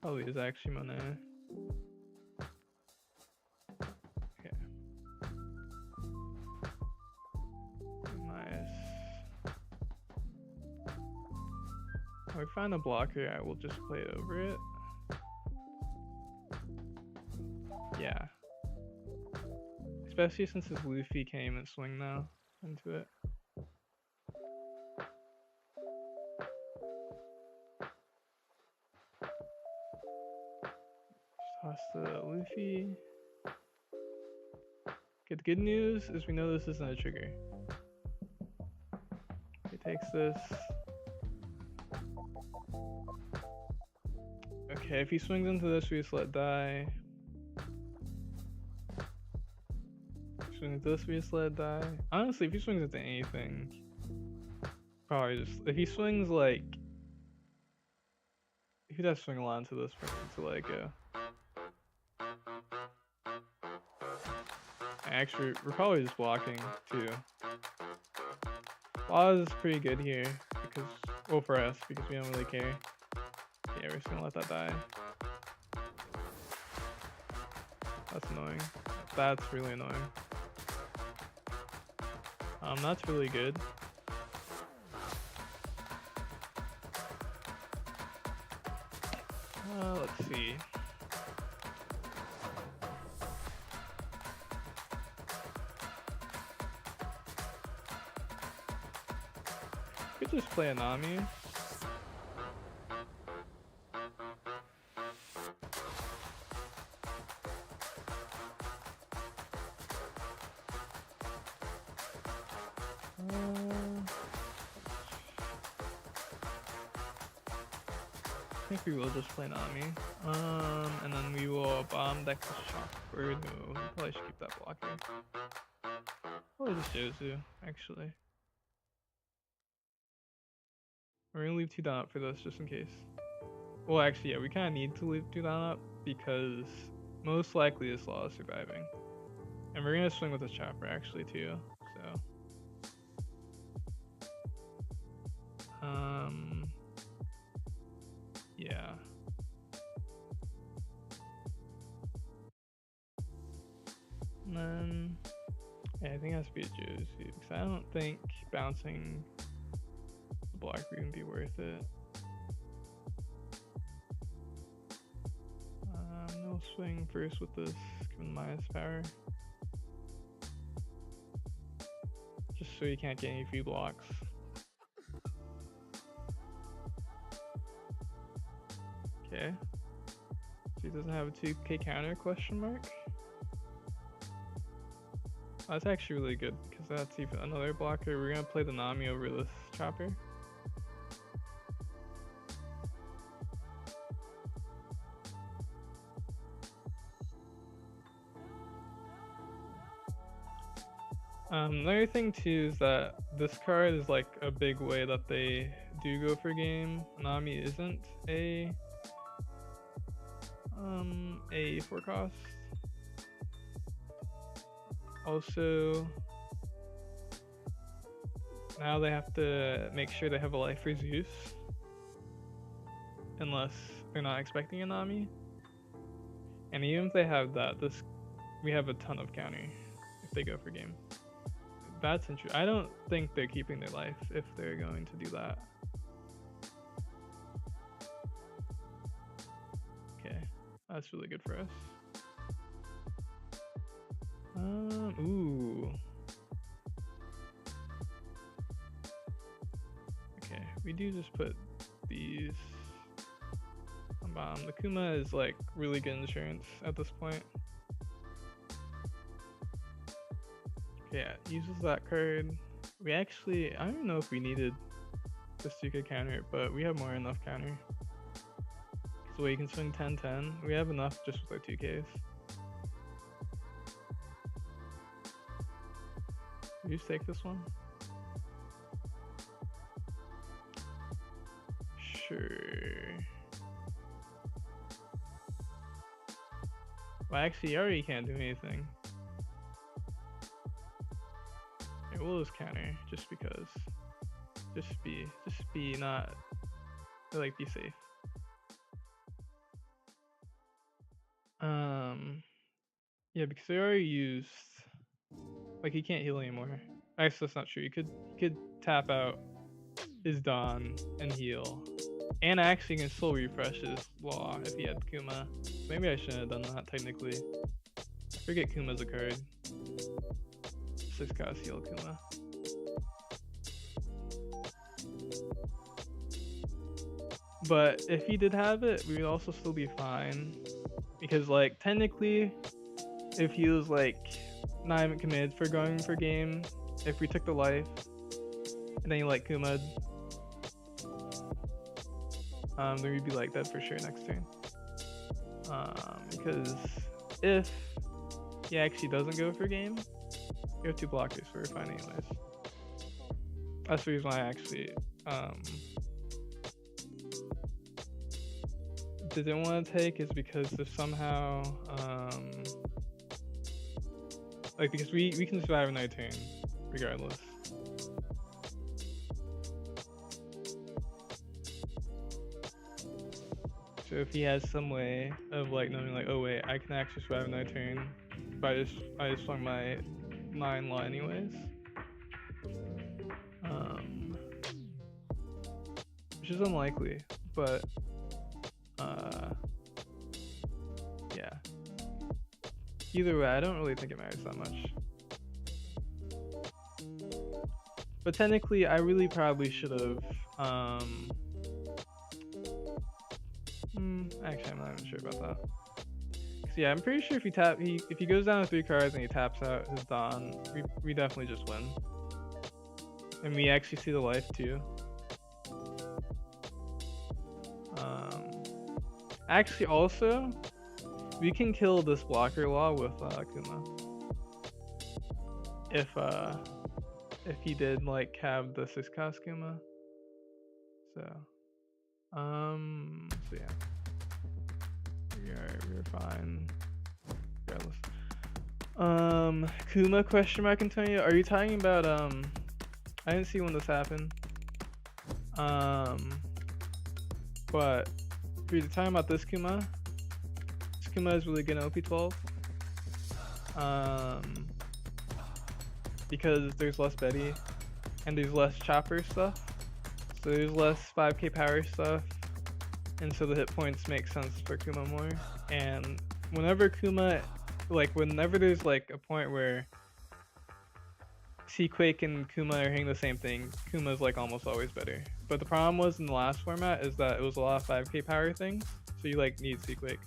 Probably is actually Monet. Okay. Nice. If we find a blocker, I will just play it over it. Yeah. Especially since his Luffy came and swing now into it. Toss the Luffy. Okay, the good news is we know this isn't a trigger. He takes this. Okay, if he swings into this, we just let die. Swings into this, we just let die. Honestly, if he swings into anything, probably just if he swings like if he does swing a lot into this, to let it go. Actually, we're probably just blocking too. Pause is pretty good here because, well, for us because we don't really care. Yeah, we're just gonna let that die. That's annoying. That's really annoying. That's really good. Let's see. We could just play a Nami. think we will just play Nami. And then we will bomb deck the shock. Or no, we probably should keep that blocker. Probably just Yozu, actually. We're gonna leave 2 down up for this just in case. Well, actually, yeah, we kind of need to leave 2 down up because most likely this law is surviving. And we're gonna swing with this chopper actually too, so. Yeah. And then, yeah, I think it has to be a Josie because I don't think bouncing the block would even be worth it. No swing first with this, given minus power. Just so you can't get any free blocks. Okay. So he doesn't have a 2k counter question mark? Oh, that's actually really good because that's even another blocker. We're gonna play the Nami over this chopper. Another thing too is that this card is like a big way that they do go for game. Nami isn't a 4 cost. Also, now they have to make sure they have a life for Zeus, unless they're not expecting a Nami. And even if they have that, we have a ton of counter if they go for game. That's interesting. I don't think they're keeping their life if they're going to do that. Okay, that's really good for us. Ooh. Okay, we do just put these on bottom. The Kuma is like really good insurance at this point. Yeah, uses that card. We actually, I don't know if we needed this 2k counter, but we have more than enough counter. So we can swing 10-10. We have enough just with our 2ks. You just take this one? Sure. Well, actually, you already can't do anything. We'll just counter just because. Just be not like be safe. Yeah, because they already used like he can't heal anymore. Actually, that's not true. You could tap out his Dawn and heal. And actually can still refresh his law if he had Kuma. Maybe I shouldn't have done that technically. I forget Kuma's a card. 6 cost heal Kuma. But if he did have it, we would also still be fine. Because like technically, if he was like not even committed for going for game, if we took the life, and then he like Kuma'd, then we'd be like dead for sure next turn. Because if he actually doesn't go for game, we have 2 blockers, so we're fine anyways. That's the reason why I actually didn't want to take, is because there's somehow like because we can survive another turn regardless. So if he has some way of like knowing like, oh wait, I can actually survive another turn, but I just swung my 9 law anyways. Which is unlikely, but yeah. Either way, I don't really think it matters that much. But technically, I really probably should have. Actually, I'm not even sure about that. Cause yeah, I'm pretty sure if he goes down to 3 cards and he taps out his Dawn, we definitely just win. And we actually see the life too. Actually, also, we can kill this blocker law with Kuma. If he did like have the 6 cost Kuma. So yeah. We're fine. Regardless. Kuma question mark Antonio. Are you talking about I didn't see when this happened. But if you're talking about this Kuma is really good in OP12. Because there's less Betty and there's less chopper stuff. So there's less 5k power stuff. And so the hit points make sense for Kuma more. And whenever there's like a point where Seaquake and Kuma are hitting the same thing, Kuma's like almost always better. But the problem was in the last format is that it was a lot of 5k power things, so you like need Seaquake.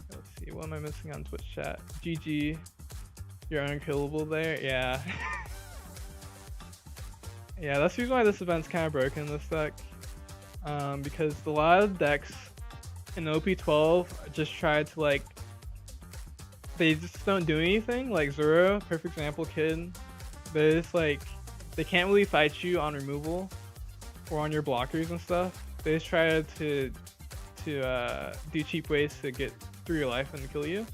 Let's see, what am I missing on Twitch chat? GG, you're unkillable there. Yeah. Yeah, that's the reason why this event's kind of broken, this deck. Because a lot of decks in OP12 just try to like, they just don't do anything. Like Zoro, perfect example, Kid. They just like, they can't really fight you on removal or on your blockers and stuff. They just try to do cheap ways to get through your life and kill you.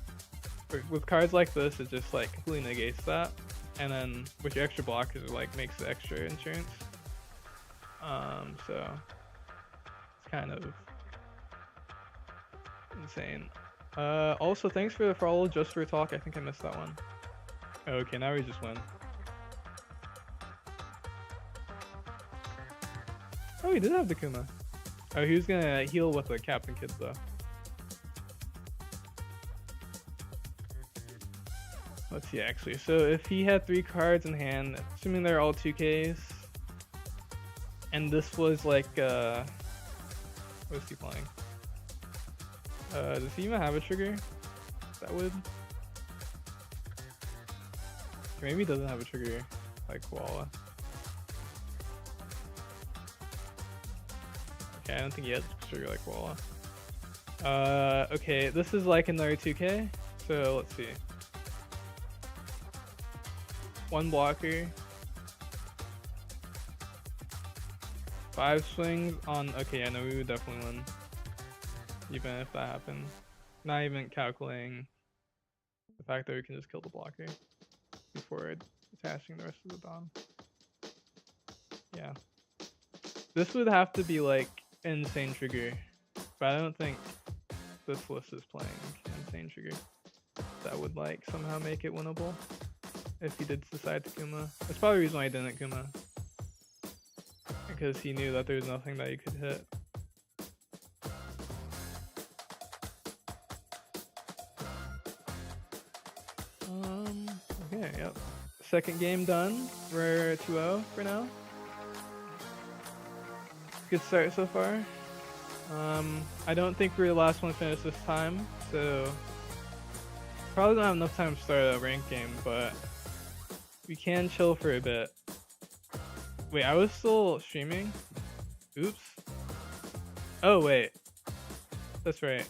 But with cards like this, it just like completely negates that. And then with your extra blockers, it like makes the extra insurance. So it's kind of insane. Also, thanks for the follow just for talk. I think I missed that one. Okay, now we just win. Oh, he did have the Kuma. Oh, he was gonna heal with the Captain Kid though. Let's see actually. So if he had 3 cards in hand, assuming they're all 2Ks, and this was like what is he playing? Does he even have a trigger? That would. Maybe he doesn't have a trigger like Koala. Okay, I don't think he has a trigger like Koala. Okay, this is like another 2K. So let's see. 1 blocker. 5 swings on. Okay, I know we would definitely win. Even if that happened. Not even calculating the fact that we can just kill the blocker before attaching the rest of the Dom. Yeah. This would have to be like insane trigger. But I don't think this list is playing insane trigger. That would like somehow make it winnable. If he did decide to Kuma. That's probably the reason why he didn't Kuma. Because he knew that there was nothing that he could hit. Okay, yep. Second game done. We're 2-0 for now. Good start so far. I don't think we're the last one to finish this time, so probably don't have enough time to start a ranked game, but we can chill for a bit. Wait, I was still streaming? Oops. Oh, wait. That's right.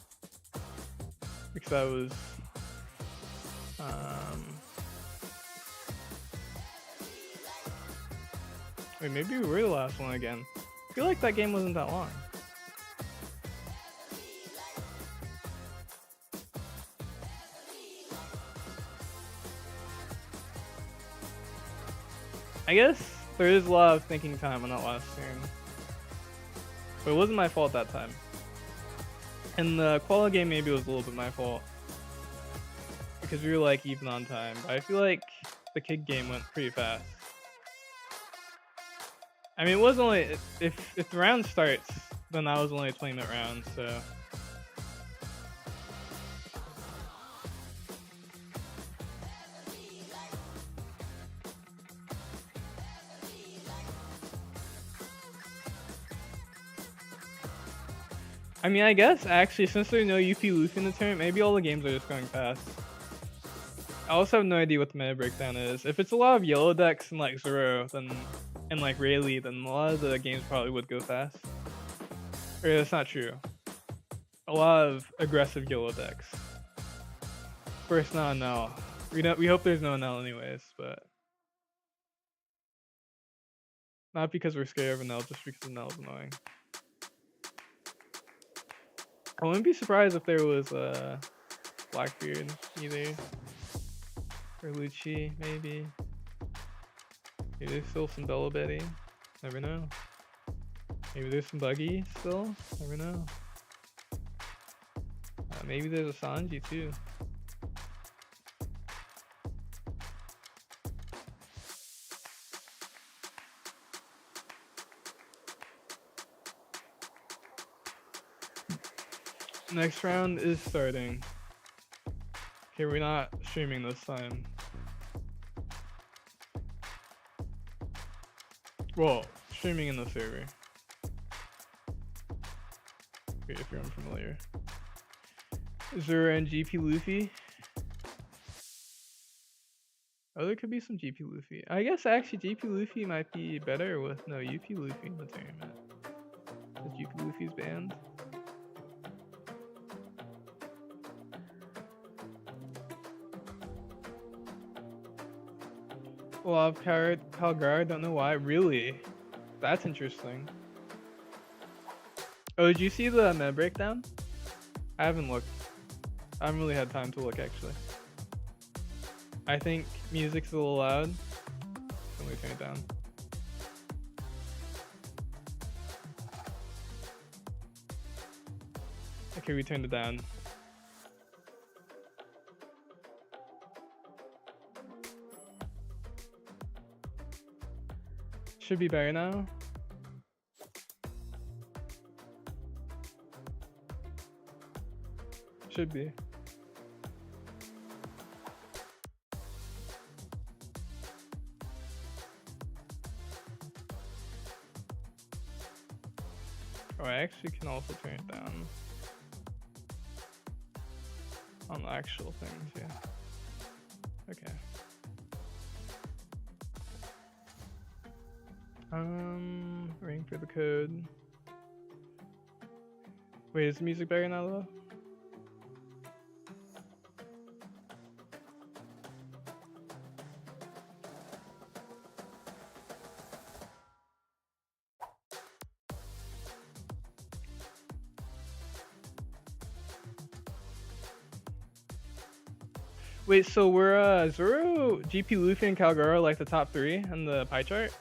Because I was... Wait, maybe we were the last one again. I feel like that game wasn't that long. I guess there is a lot of thinking time on that last turn. But it wasn't my fault that time. In the Koala game, maybe it was a little bit my fault. Because we were like even on time. But I feel like the Kid game went pretty fast. I mean, it was only, if the round starts, then that was only a 20-minute round, so. I mean, I guess actually, since there's no UP Luffy in the tournament, maybe all the games are just going fast. I also have no idea what the meta breakdown is. If it's a lot of yellow decks and like Zoro, then and like Rayleigh, then a lot of the games probably would go fast. Or that's not true. A lot of aggressive Gila decks. First no. We hope there's no Nell anyways, but not because we're scared of a Nell, just because the Nell is annoying. I wouldn't be surprised if there was a Blackbeard either. Or Lucci, maybe. Maybe there's still some Bella Betty. Never know. Maybe there's some Buggy still. Never know. Maybe there's a Sanji too. Next round is starting. Okay, we're not streaming this time. Well, streaming in the server. Okay, if you're unfamiliar. Zura and GP Luffy. Oh, there could be some GP Luffy. I guess actually GP Luffy might be better with no UP Luffy in the tournament. Because GP Luffy's banned. Well, I've Kagara, don't know why. Really? That's interesting. Oh, did you see the meta breakdown? I haven't looked. I haven't really had time to look actually. I think music's a little loud. Let me turn it down. Okay, we turned it down. Should be better now. Should be. Oh, I actually can also turn it down on the actual things, yeah. Okay. Ring for the code. Wait, is the music better now though? Wait, so we're Zoro, GP Luffy, and Kagura like the top 3 in the pie chart?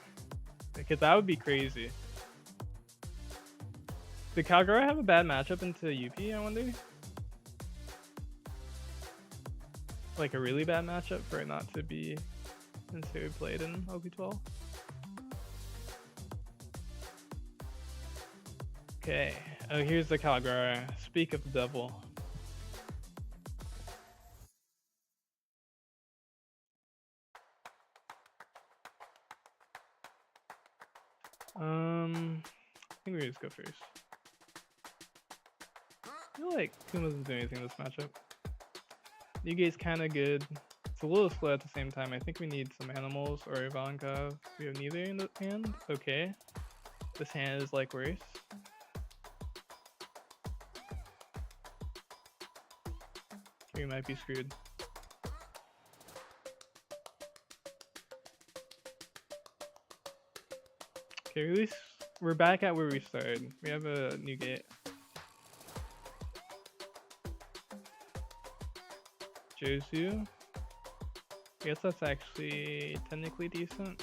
Because that would be crazy. Did Kagura have a bad matchup into UP, I wonder? Like a really bad matchup for it not to be considered played in OP12? Okay, oh here's the Kagura. Speak of the devil. I think we just go first. I feel like Kuma doesn't do anything in this matchup. Yuge's kinda good. It's a little slow at the same time. I think we need some animals or Ivanka. We have neither in the hand. Okay. This hand is like worse. We might be screwed. Okay, at least we're back at where we started. We have a new gate. Josu. I guess that's actually technically decent.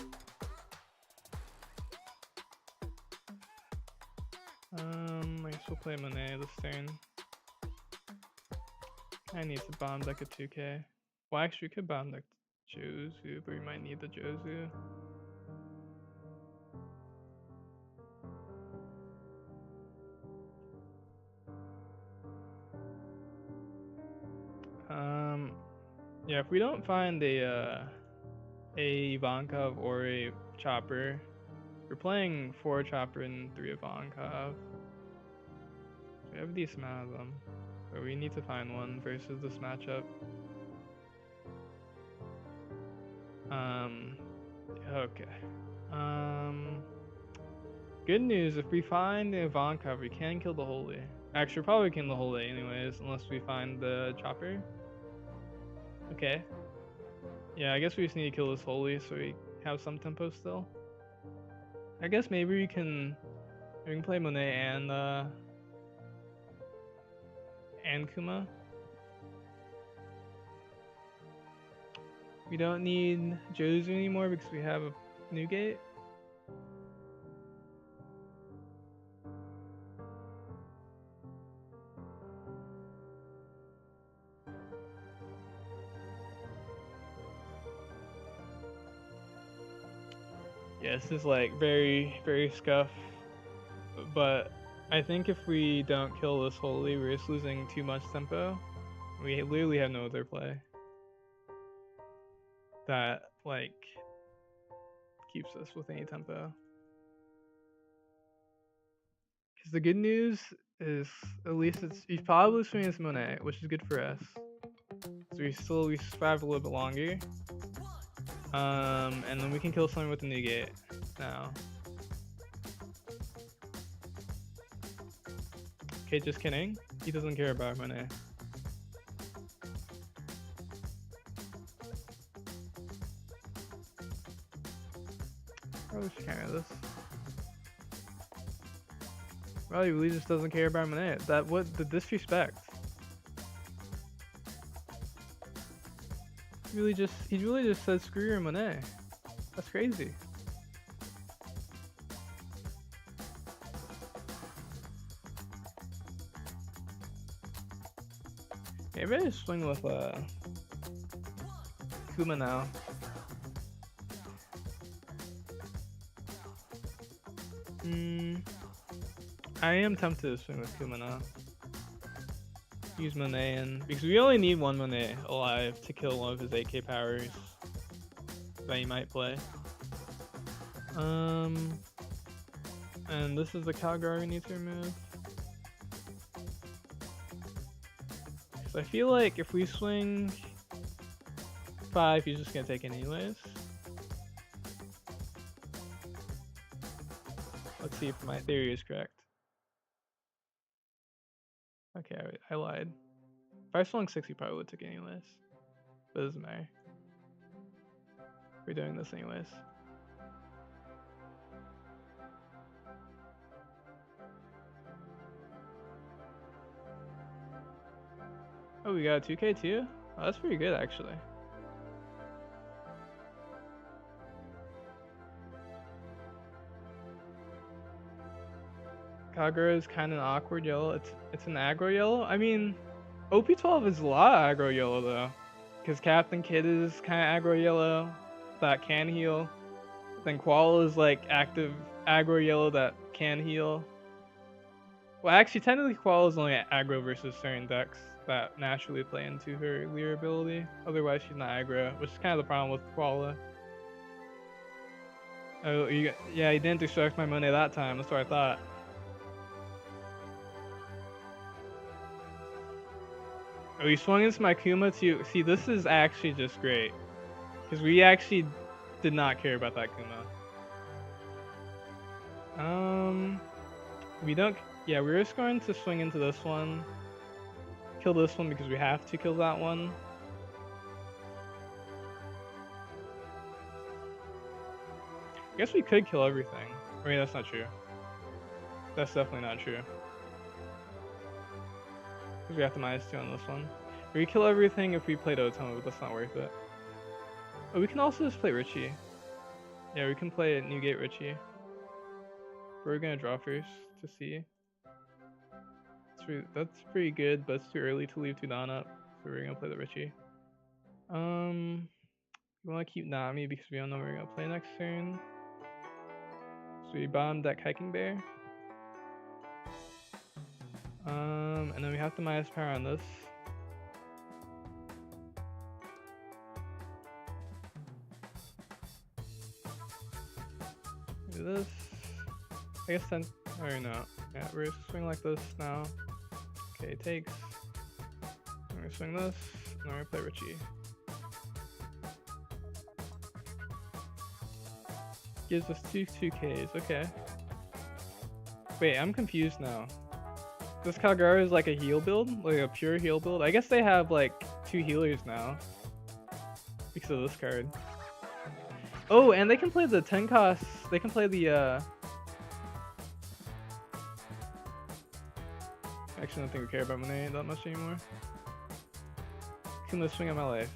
I guess we'll play Monet this turn. I need to bomb deck a 2k. Well, actually, we could bomb deck Josu, but we might need the Josu. Yeah, if we don't find a Ivankov or a Chopper, we're playing 4 Chopper and 3 Ivankov. We have a decent amount of them, but we need to find one versus this matchup. Okay. Good news, if we find the Ivanka, we can kill the Holy. Actually, probably kill the Holy anyways, unless we find the chopper. Okay. Yeah, I guess we just need to kill this Holy so we have some tempo still. I guess maybe we can play Monet and Kuma. We don't need Jozu anymore because we have a new gate. Yeah, this is like very, very scuff. But I think if we don't kill this Holy, we're just losing too much tempo. We literally have no other play that like keeps us with any tempo. Because the good news is at least he's probably swinging his Monet, which is good for us. So we survive a little bit longer. And then we can kill someone with the new gate now. Okay, just kidding. He doesn't care about Monet. Probably should carry this. Well, he really just doesn't care about Monet. What the disrespect? He really just said screw your Monet. That's crazy. Maybe I just swing with Kuma now. I am tempted to swing with Kuma now. Use Monet and because we only need one Monet alive to kill one of his 8k powers that he might play. And this is the Kagara we need to remove. So I feel like if we swing 5, he's just gonna take it anyways. Let's see if my theory is correct. Okay, I lied. If I swung 6, he probably would take it anyways. But it doesn't matter. We're doing this anyways. Oh, we got a 2k too? Oh, that's pretty good actually. Kagura is kind of an awkward yellow. It's an aggro yellow. I mean, OP12 is a lot of aggro yellow though, because Captain Kid is kind of aggro yellow that can heal. Then Koala is like active aggro yellow that can heal. Well, actually, technically Koala is only aggro versus certain decks that naturally play into her Leer ability. Otherwise, she's not aggro, which is kind of the problem with Koala. Oh, yeah, you didn't distract my Monet that time. That's what I thought. Oh, he swung into my Kuma too. See, this is actually just great. Because we actually did not care about that Kuma. We don't... Yeah, we're just going to swing into this one. Kill this one because we have to kill that one. I guess we could kill everything. I mean, that's not true. That's definitely not true. Because we have to -2 on this one. We kill everything if we played Otome, but that's not worth it. Oh, we can also just play Richie. Yeah, we can play Newgate Richie. We're gonna draw first to see. That's pretty good, but it's too early to leave Tudan up, so we're gonna play the Richie. We want to keep Nami because we don't know what we're gonna play next turn. So we bomb that Hiking Bear. And then we have to -power on this. Do this. I guess then, or no. Yeah, we're gonna swing like this now. Okay, takes. I'm gonna swing this, and I'm gonna play Richie. Gives us two 2Ks, okay. Wait, I'm confused now. This Kagara is like a heal build? Like a pure heal build? I guess they have like 2 healers now. Because of this card. Oh, and they can play the 10 costs. They can play the Actually, I don't think we care about Monet that much anymore. Kuma, swing on my life.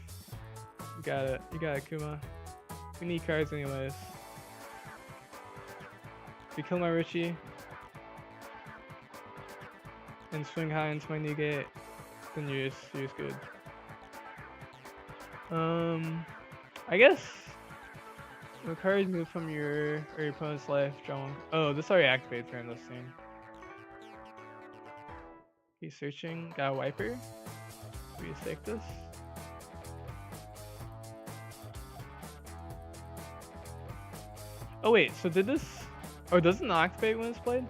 You got it. You got it, Kuma. We need cards anyways. If you kill my Richie and swing high into my new gate, then you're just good. I guess the cards move from your opponent's life, John. Oh, this already activates during this scene. He's searching. Got a wiper. We just take this. Oh wait, so did this? Oh, does it not activate when it's played?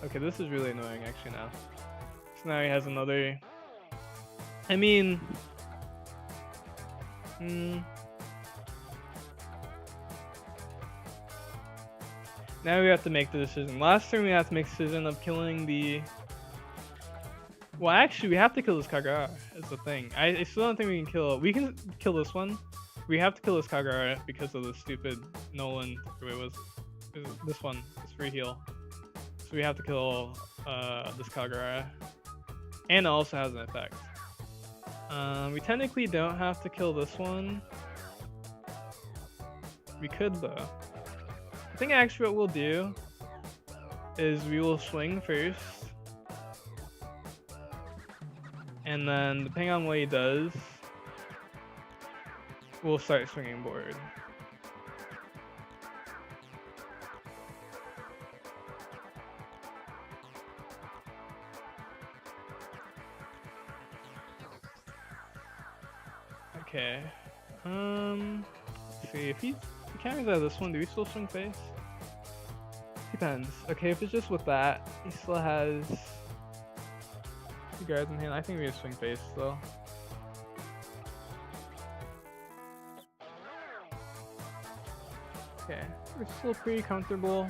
Okay, this is really annoying actually now. So now he has another. I mean, now we have to make the decision. Last turn we have to make the decision of killing the. Well, actually, we have to kill this Kagara. Is the thing. I still don't think we can kill. We can kill this one. We have to kill this Kagara because of the stupid Nolan. Wait, was this one? It's free heal. So we have to kill this Kagara, and it also has an effect. We technically don't have to kill this one. We could though. I think actually what we'll do is we will swing first. And then, depending on what he does, we'll start swinging board. Okay. Let's see, if he counters out this one, do we still swing face? Depends. Okay, if it's just with that, he still has 2 guards in hand. I think we just swing face though. Okay, we're still pretty comfortable.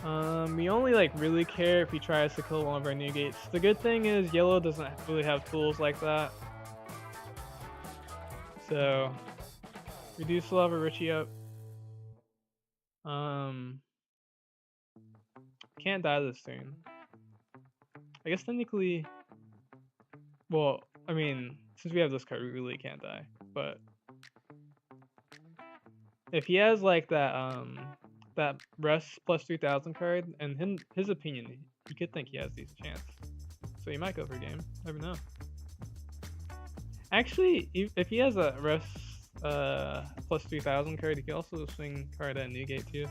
We only like really care if he tries to kill one of our new gates. The good thing is yellow doesn't really have tools like that. So we do still have a Richie up. Can't die this turn. I guess technically, well, I mean, since we have this card, we really can't die. But if he has like that rest plus 3000 card, and his opinion, he could think he has decent chance. So he might go for a game. Never know. Actually, if he has a rest plus 3000 card, he can also swing card at Newgate too.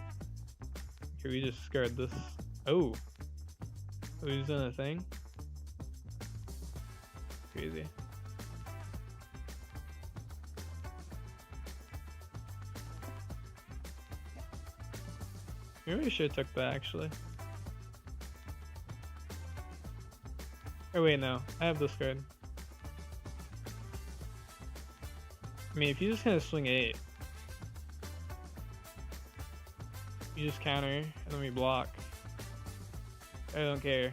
Okay, we just scared this. Oh, he's doing a thing. Crazy. Maybe we should have took that actually. Oh wait, no, I have this card. I mean, if he's just gonna swing 8, you just counter and then we block. I don't care.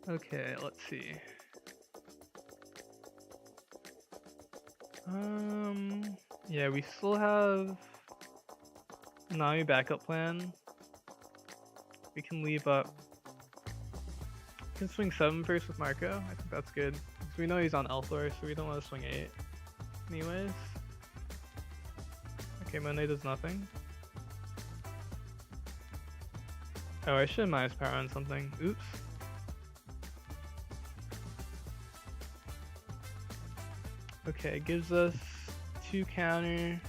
Okay, let's see. Yeah, we still have Nami backup plan. We can leave up. We can swing 7 first with Marco. I think that's good. Because we know he's on Elthor, so we don't want to swing 8. Anyways. Okay, Monet does nothing. Oh, I should have minus power on something. Oops. Okay, it gives us 2 counter.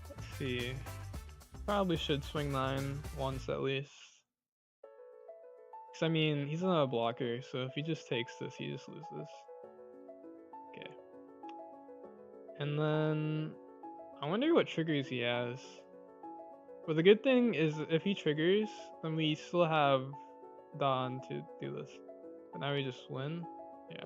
Let's see. Probably should swing 9 once at least. Cause I mean, he's not a blocker, so if he just takes this, he just loses. Okay. And then I wonder what triggers he has. But the good thing is if he triggers, then we still have Dawn to do this. But now we just win. Yeah.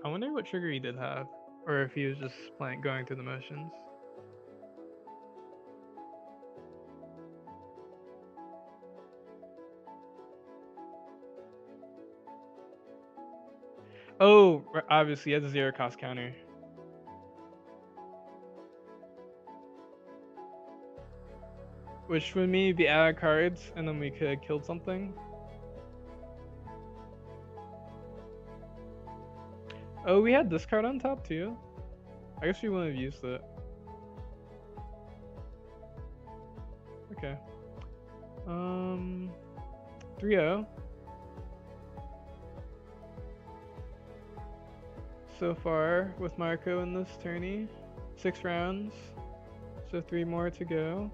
I wonder what trigger he did have. Or if he was just going through the motions. Oh, obviously he has a 0 cost counter. Which would maybe be add cards and then we could have killed something. Oh, we had this card on top too. I guess we wouldn't have used it. Okay. 3-0. So far with Marco in this tourney. 6 rounds. So 3 more to go.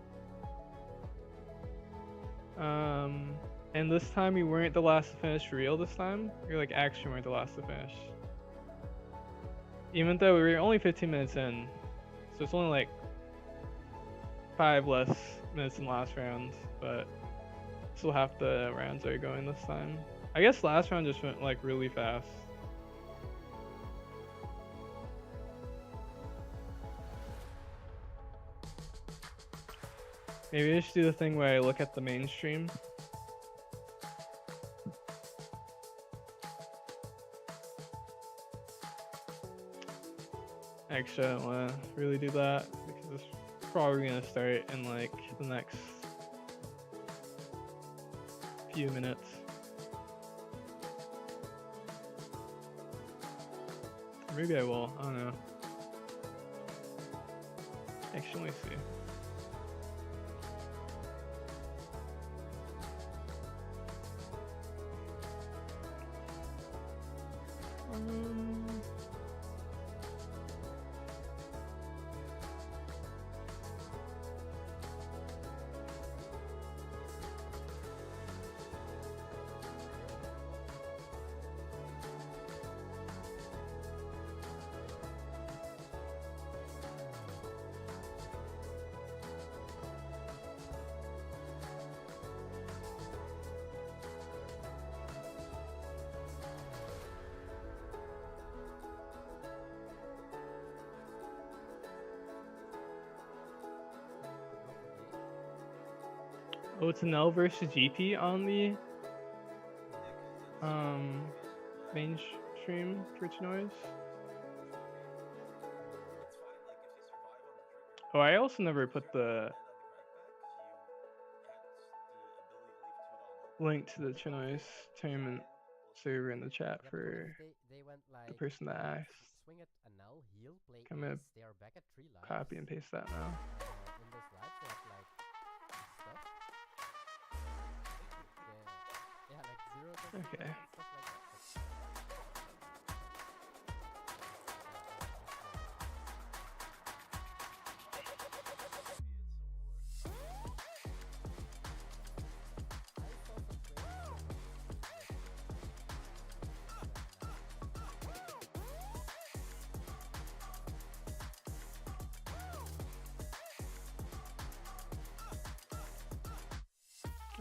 And this time we weren't the last to finish for real this time. We like actually weren't the last to finish. Even though we were only 15 minutes in. So it's only like 5 less minutes than last round, but still half the rounds are going this time. I guess last round just went like really fast. Maybe I should do the thing where I look at the mainstream. Actually, I don't want to really do that because it's probably going to start in like the next few minutes. Maybe I will, I don't know. Actually, let me see. Oh, it's an L versus GP on the mainstream Twitch noise. Oh, I also never put the link to the Chinoise tournament server in the chat for the person that asked. I'm gonna copy and paste that now. Okay.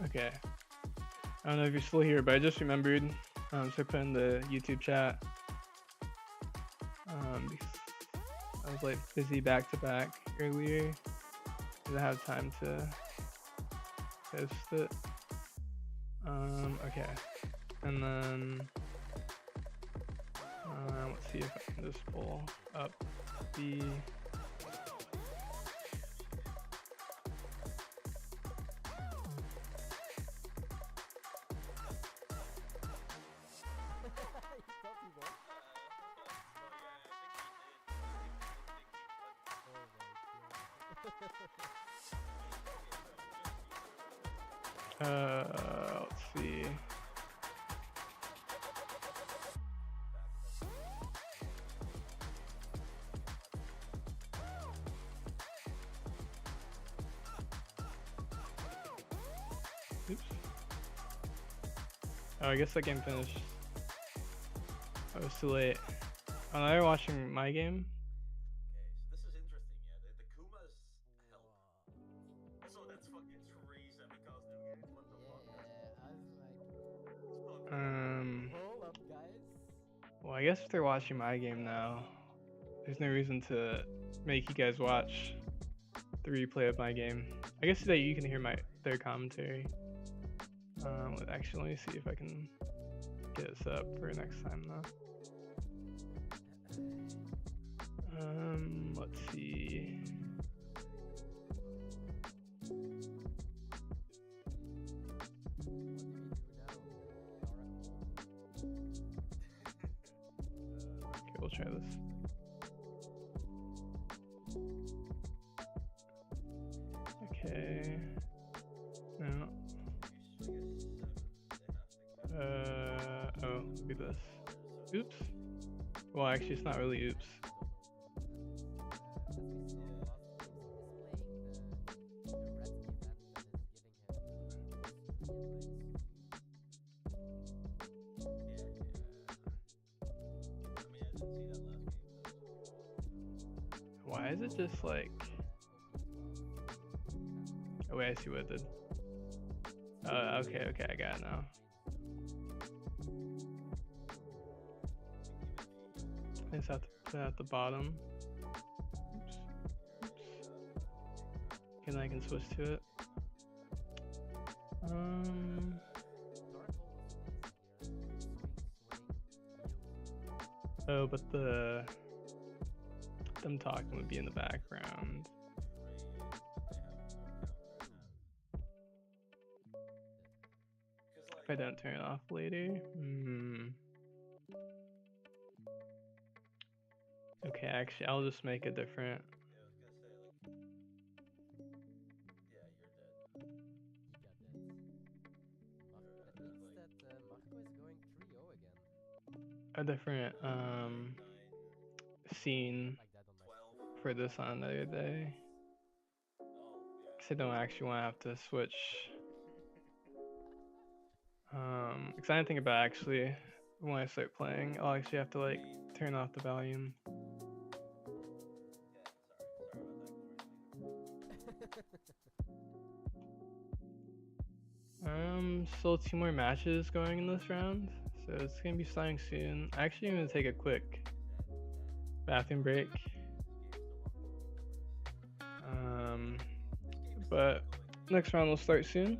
Okay. I don't know if you're still here, but I just remembered, so I put in the YouTube chat. Because I was like busy back to back earlier. I didn't have time to post it. Okay. And then let's see if I can just pull up the let's see. Oops. Oh, I guess that game finished. I was too late. Oh, now you're watching my game? I guess if they're watching my game now, there's no reason to make you guys watch the replay of my game. I guess that you can hear their commentary. Actually, let me see if I can get this up for next time though. Let's see. Okay, we'll try this. Okay. No. Oh, look at this. Oops. Well, actually, it's not really oops. Why is it just like... Oh wait, I see what it did. Okay, I got it now. I just have to put it at the bottom. Oops. Okay, then I can switch to it. Oh, but them talking would be in the background. If I don't turn it off later. Okay, actually, I'll just make a different. A different scene for this on another day. Cause I don't actually want to have to switch. Cause I didn't think about actually when I start playing, I'll actually have to like turn off the volume. Still 2 more matches going in this round, so it's gonna be starting soon. Actually, I'm gonna take a quick bathroom break. But next round will start soon.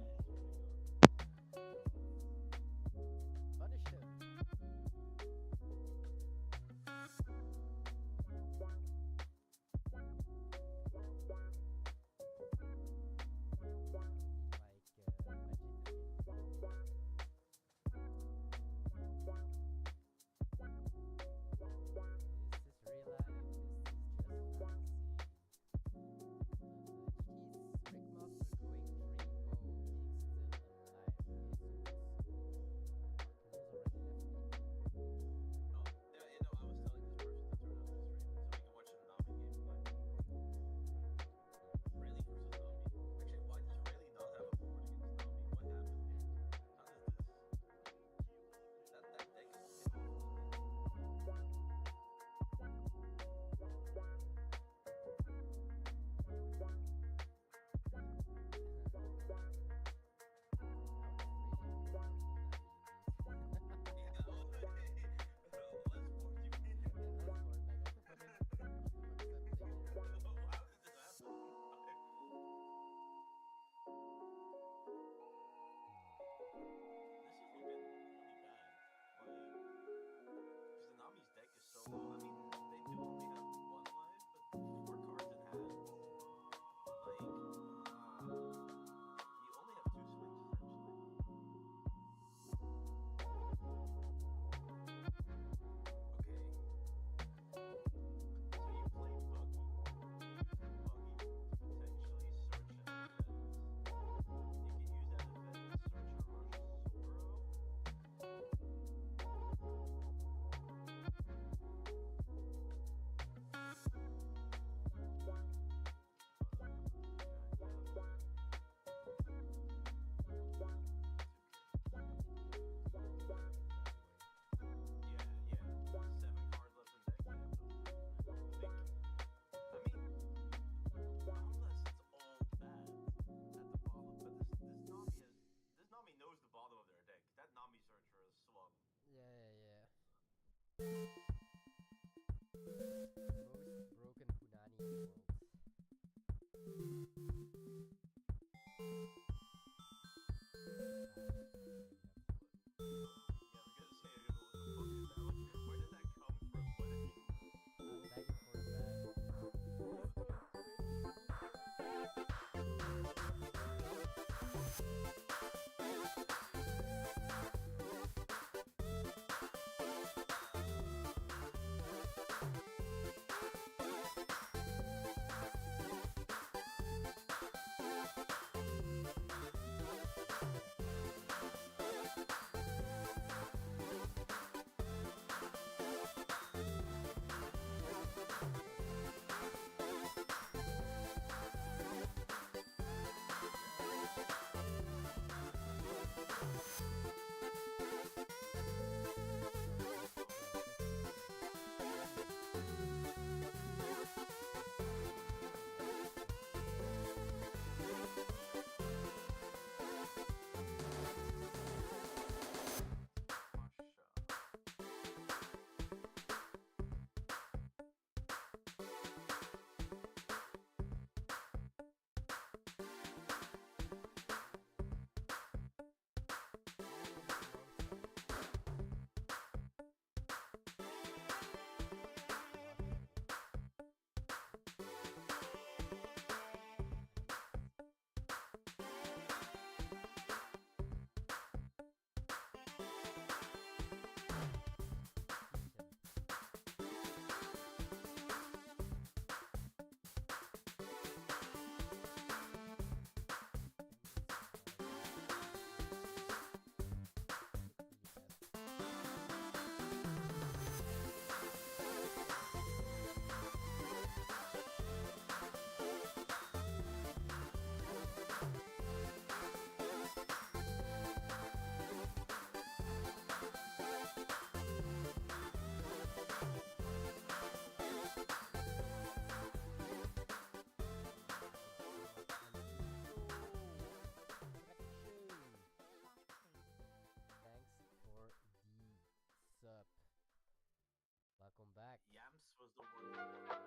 Welcome back. Yams was the one who won.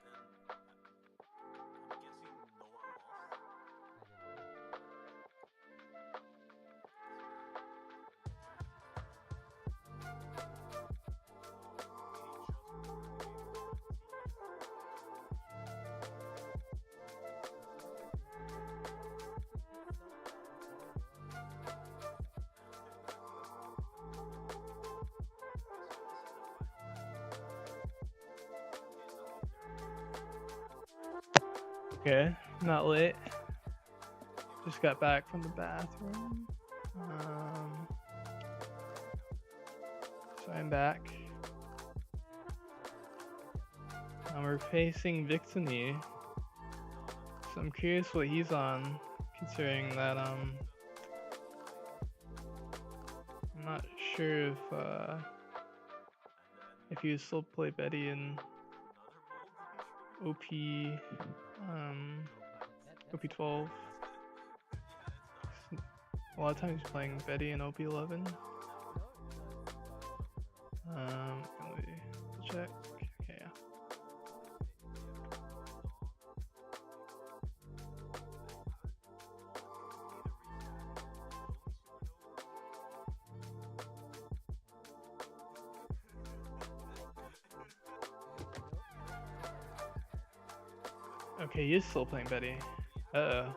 Then I'm guessing Noah lost. I don't know. Okay, not late. Just got back from the bathroom. So I'm back. We're facing Victony. So I'm curious what he's on, considering that I'm not sure if he would still play Betty in OP12. A lot of times he's playing Betty in OP11. Let me check. Okay, yeah. Okay, he is still playing Betty. Uh-oh.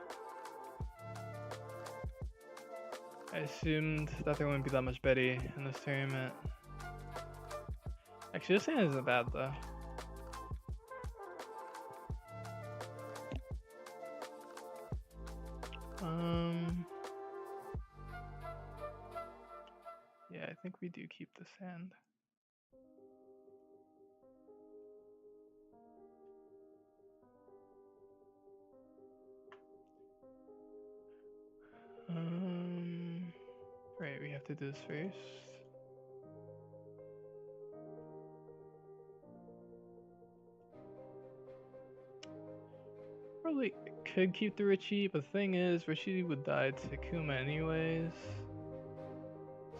I assumed that there wouldn't be that much Betty in this tournament. Actually, this hand isn't bad though. Yeah, I think we do keep this hand. Right, we have to do this first. Probably could keep the Richie, but the thing is, Richie would die to Kuma anyways.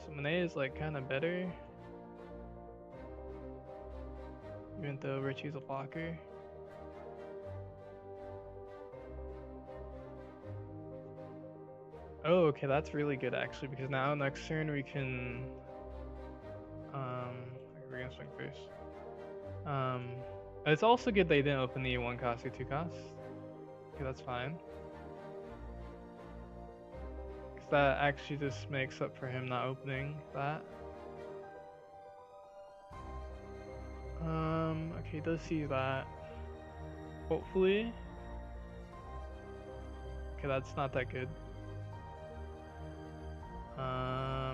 So Monet is like kind of better. Even though Richie's a blocker. Oh, okay, that's really good actually, because now next turn we can we're gonna swing first. It's also good they didn't open the 1 cost or 2 cost. Okay, that's fine. Because that actually just makes up for him not opening that. Okay, he does see that. Hopefully. Okay, that's not that good.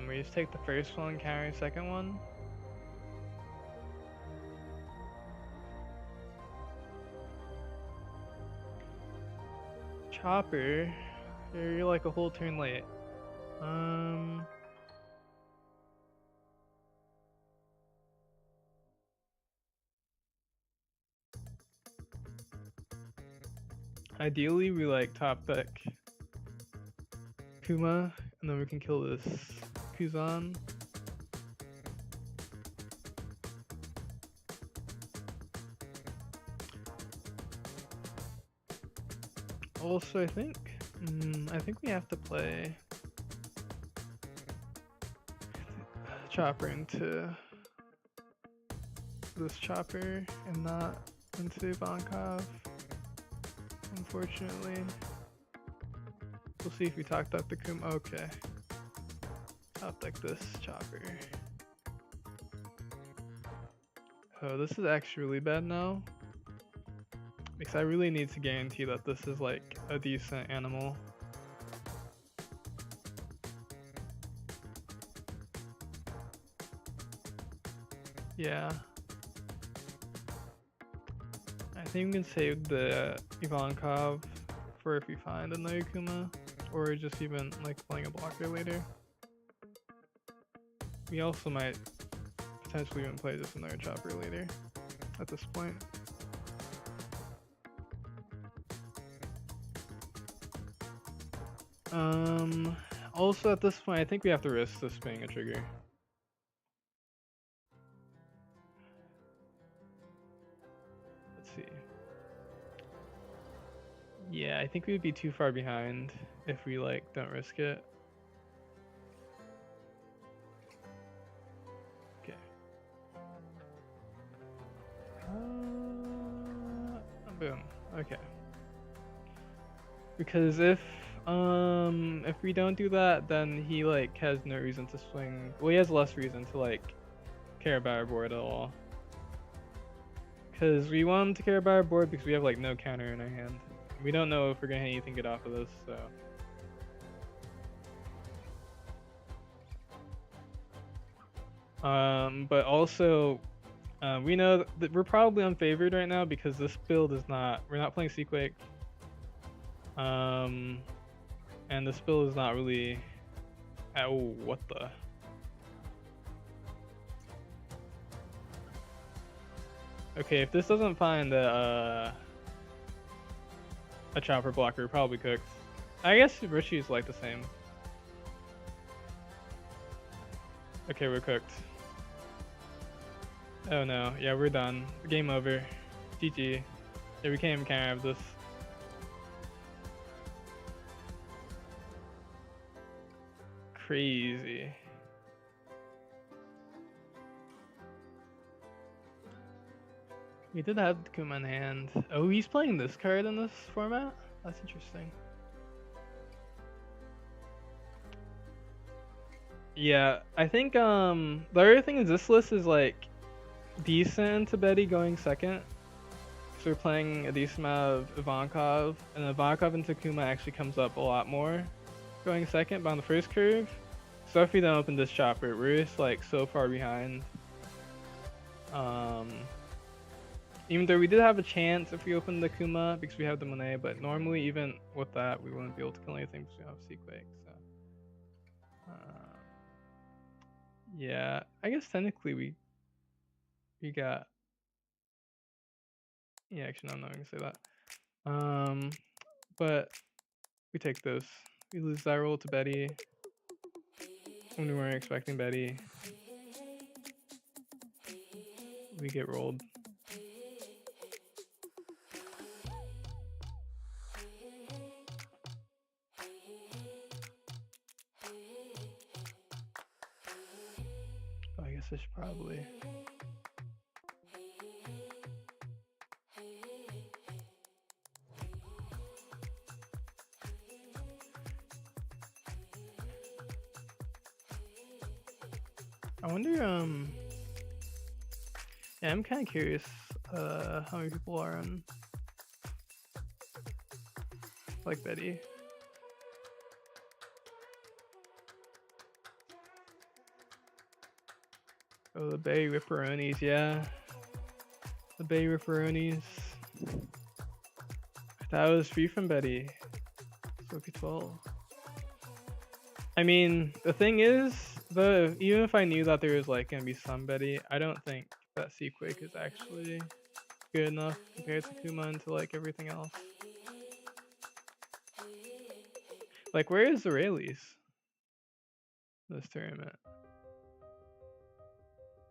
We just take the first one, carry second one. Chopper, you're like a whole turn late. Ideally we like top deck Kuma, and then we can kill this Kuzan. Also, I think we have to play Chopper into this Chopper and not into Ivankov. Unfortunately, we'll see if we talked up the Kuma. Okay, top deck this Chopper. Oh, this is actually really bad now. Because I really need to guarantee that this is like a decent animal. Yeah. I think we can save the Ivankov for if we find another Kuma, or just even like playing a blocker later. We also might potentially even play just another Chopper later at this point. Also at this point, I think we have to risk this being a trigger. Let's see. Yeah, I think we would be too far behind if we like don't risk it. Okay. Boom. Okay. Because if we don't do that, then he like has no reason to swing. Well, he has less reason to like care about our board at all. Because we want him to care about our board because we have like no counter in our hand. We don't know if we're gonna hit anything good off of this, so. But also, we know that we're probably unfavored right now because this build is not. We're not playing Sequake. And this build is not really. Oh, what the? Okay, if this doesn't find a chopper blocker, we're probably cooked. I guess Rishi's like the same. Okay, we're cooked. Oh no, yeah, we're done. Game over. GG. Yeah, we can't even counter have this. Crazy. We did have Kuma in hand. Oh, he's playing this card in this format? That's interesting. Yeah, I think the other thing is this list is like decent to Betty going second. So we're playing a decent amount of Ivankov, and Ivankov into Kuma actually comes up a lot more going second, but on the first curve, so if we don't open this chopper, we're just like so far behind. Even though we did have a chance if we opened the Kuma because we have the Monet, but normally even with that we wouldn't be able to kill anything because we have Sequake. So yeah, I guess technically we got. Yeah, actually no, I'm not gonna say that. But we take this. We lose that roll to Betty when we weren't expecting Betty. We get rolled. probably. I wonder, yeah, I'm kind of curious, how many people are on, like, Betty. Oh, the Bay Ripperonis, yeah. The Bay Ripperonis. That was free from Betty. So OP12. I mean, the thing is, even if I knew that there was like gonna be some Betty, I don't think that Sequake is actually good enough compared to Kuma and to like everything else. Like, where is the Rayleighs this tournament?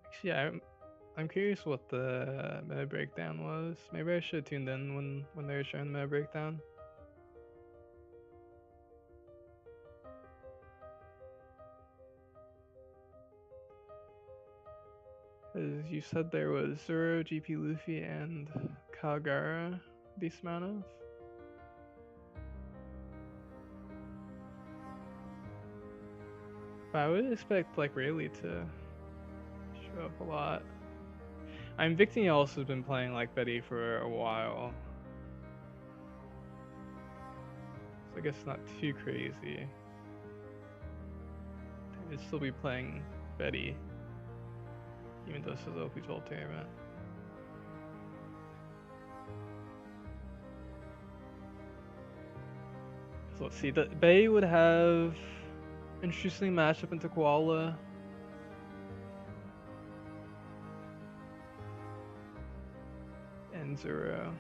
Actually, I'm curious what the meta breakdown was. Maybe I should have tuned in when they were showing the meta breakdown. Because you said there was Zoro, GP Luffy, and Kagara, decent amount of. But I would expect like Rayleigh to show up a lot. I'm Victini also has been playing like Betty for a while. So I guess not too crazy. I'd still be playing Betty, even though this is OP12 tournament. So let's see, the Bay would have interesting matchup into Koala. And Zero.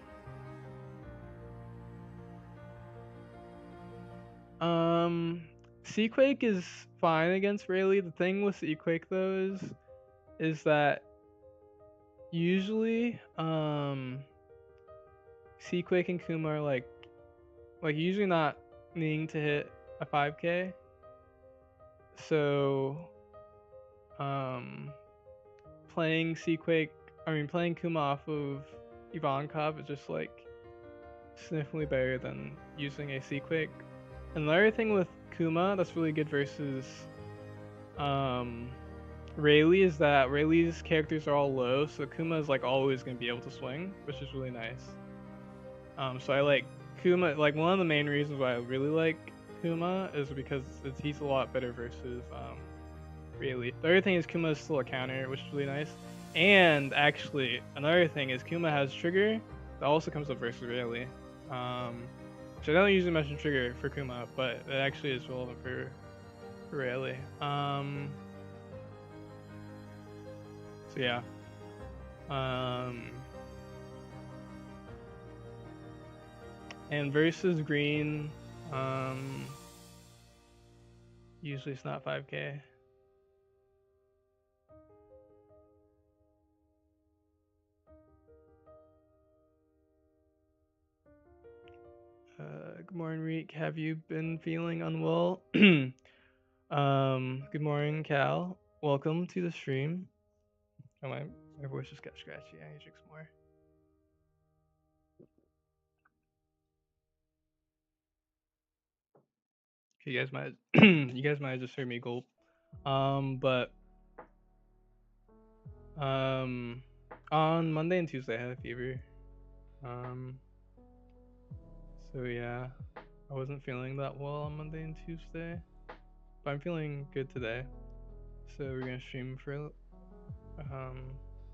Seaquake is fine against Rayleigh. The thing with Seaquake though is that usually Seaquake and Kuma are like usually not needing to hit a 5k. So playing Kuma off of Ivankov is just like significantly better than using a Seaquake. Another thing with Kuma that's really good versus Rayleigh is that Rayleigh's characters are all low, so Kuma is like always gonna be able to swing, which is really nice. So I like Kuma. Like, one of the main reasons why I really like Kuma is because he's a lot better versus Rayleigh. The other thing is Kuma is still a counter, which is really nice. And actually, another thing is Kuma has trigger that also comes up versus Rayleigh. So I don't usually mention trigger for Kuma, but it actually is relevant for Rayleigh. So yeah. And versus green, usually it's not 5k. Good morning, Reek. Have you been feeling unwell? Good morning, Cal. Welcome to the stream. Oh, my voice just got scratchy. I need to drink some more. Okay, you guys might have just heard me gulp. But on Monday and Tuesday I had a fever. So yeah, I wasn't feeling that well on Monday and Tuesday, but I'm feeling good today. So we're gonna stream for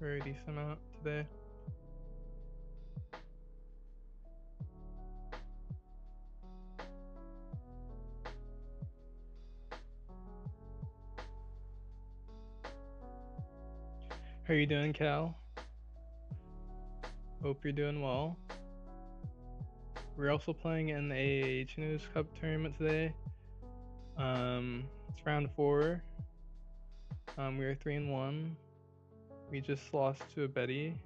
a decent amount today. How are you doing, Cal? Hope you're doing well. We're also playing in a ChinoizeCup tournament today. It's round 4. We are 3-1. We just lost to a Betty.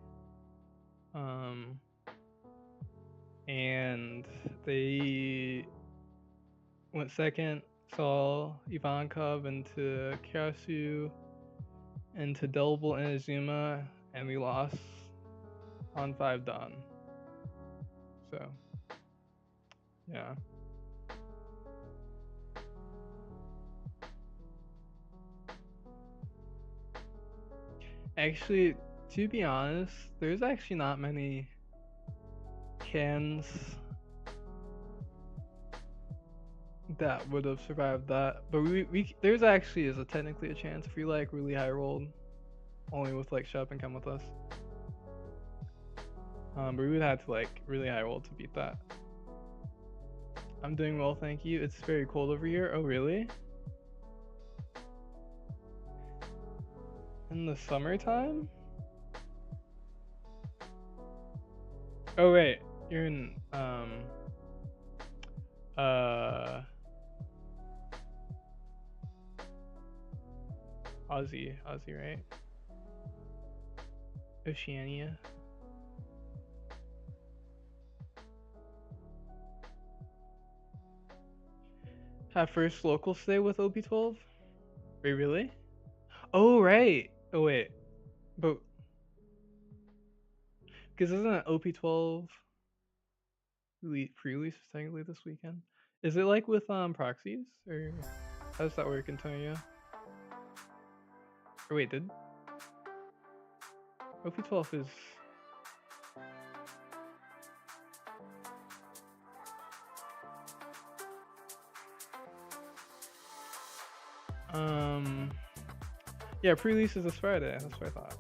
And they went second. Saw Ivankov into Kyasu into Delville Inazuma, and we lost on 5 Dawn. So, yeah. Actually, to be honest, there's actually not many cans that would have survived that. But there's actually is a technically a chance if we like really high rolled, only with like Shep and come with us. But we would have to like really high roll to beat that. I'm doing well, thank you. It's very cold over here. Oh really? In the summertime? Oh wait, you're in Aussie, right? Oceania. Have first local stay with OP12? Wait, really? Oh right. Oh wait, but because isn't it OP12 pre-release technically this weekend? Is it like with proxies or how does that work in Tonya? Or wait, did OP12 is yeah, pre-release is this Friday. That's what I thought.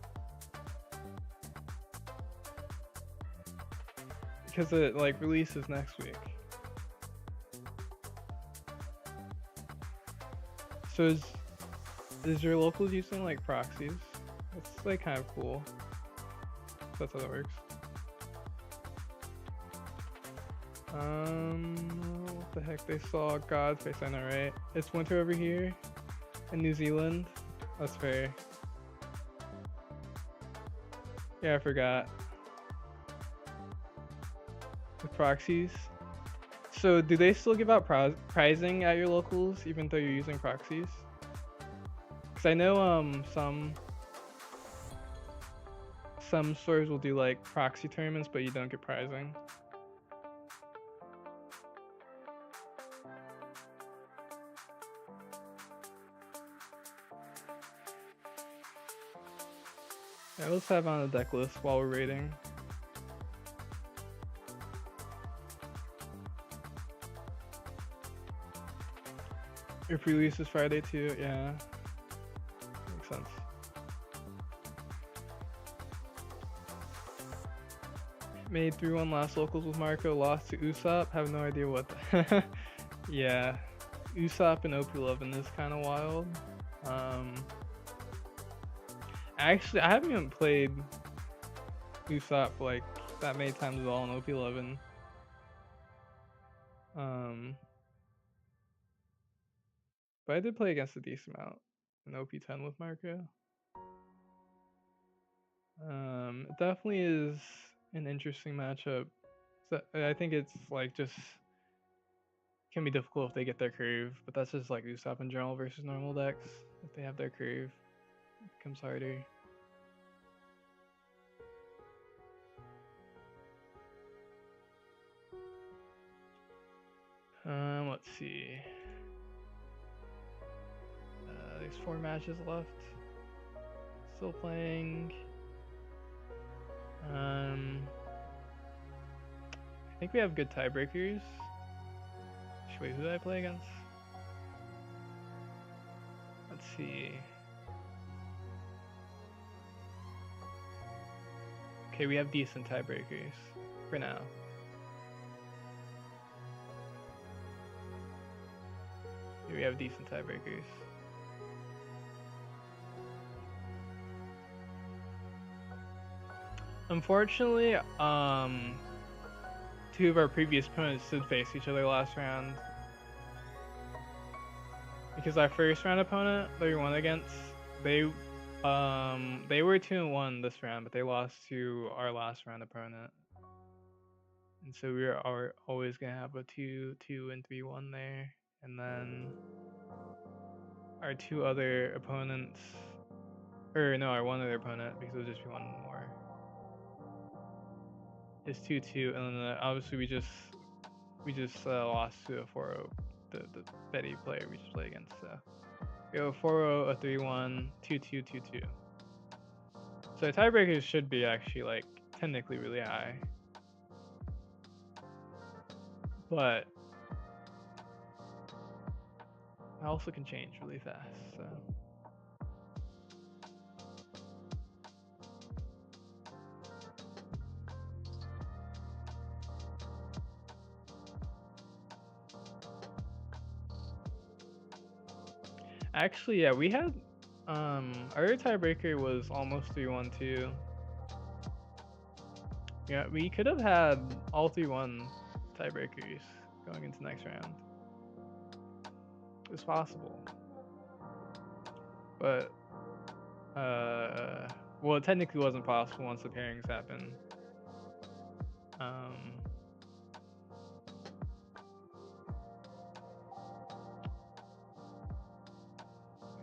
Because it like releases next week. So is your locals using like proxies? That's like kind of cool. That's how that works. What the heck? They saw God's face. I know, right? It's winter over here in New Zealand. That's fair. Yeah, I forgot. The proxies. So do they still give out pricing at your locals even though you're using proxies? Because I know some stores will do like proxy tournaments, but you don't get pricing. Yeah, let's have on the deck list while we're rating. Your pre-release is Friday too, yeah. Makes sense. Made 3-1 last locals with Marco, lost to Usopp, have no idea what the yeah. Usopp and OP11 is kinda wild. Actually I haven't even played Usopp like that many times at all in OP11. But I did play against a decent amount in OP10 with Marco. It definitely is an interesting matchup. So I think it's like just can be difficult if they get their curve, but that's just like Usopp in general versus normal decks. If they have their curve, it becomes harder. Let's see. There's 4 matches left. Still playing. I think we have good tiebreakers. Wait, who did I play against? Let's see. Okay, we have decent tiebreakers for now. Here we have decent tiebreakers. Unfortunately, 2 of our previous opponents did face each other last round. Because our first round opponent that we won against, they were 2-1 this round, but they lost to our last round opponent. And so we are always gonna have a 2-2 and 3-1 there. And then our 2 other opponents Or no, I won their opponent because it would just be one more. It's 2-2, and then obviously we just lost to a 4-0, the Betty player we just played against. So we have a 4-0, a 3-1, 2-2, 2-2. So tiebreakers should be actually like technically really high, but I also can change really fast. So. Actually, yeah, we had our tiebreaker was almost 3-1 too. Yeah, we could have had all 3-1 tiebreakers going into next round. It's possible. But well, it technically wasn't possible once the pairings happened.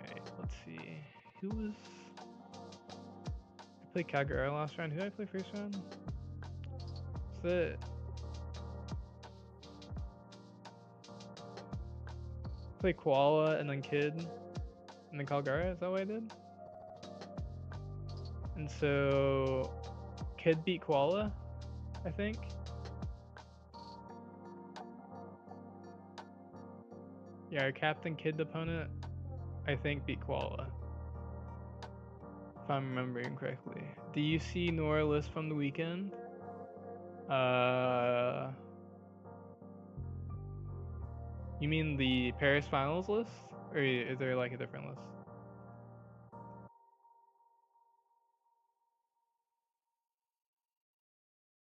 Okay, let's see. Who was I played Kagara last round. Who did I play first round? Is it play Koala and then Kid and then Kagara? Is that what I did? And so Kid beat Koala, I think. Yeah, our Captain Kid opponent, I think, beat Koala. If I'm remembering correctly. Do you see Nora list from the weekend? You mean the Paris finals list? Or is there like a different list?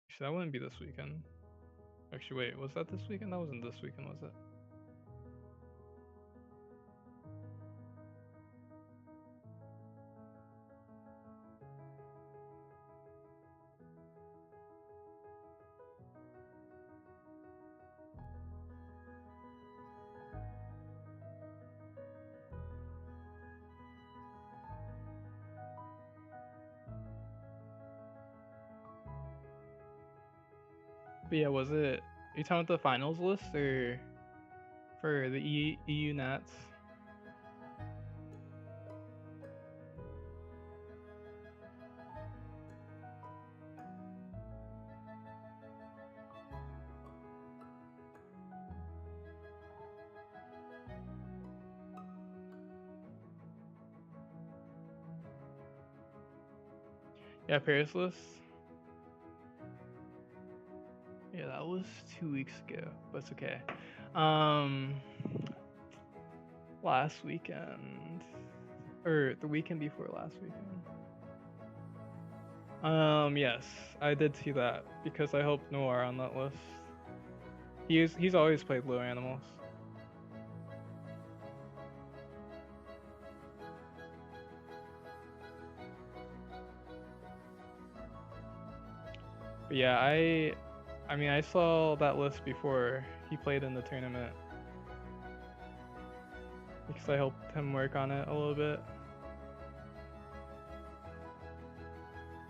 Actually, that wouldn't be this weekend. Actually, wait, was that this weekend? That wasn't this weekend, was it? But yeah, was it? Are you talking about the finals list or for the EU Nats? Yeah, Paris list. Yeah, that was 2 weeks ago, but it's okay. Last weekend, or the weekend before last weekend. Yes, I did see that because I helped Noir on that list. He's always played low animals. But yeah, I mean I saw that list before he played in the tournament because I helped him work on it a little bit.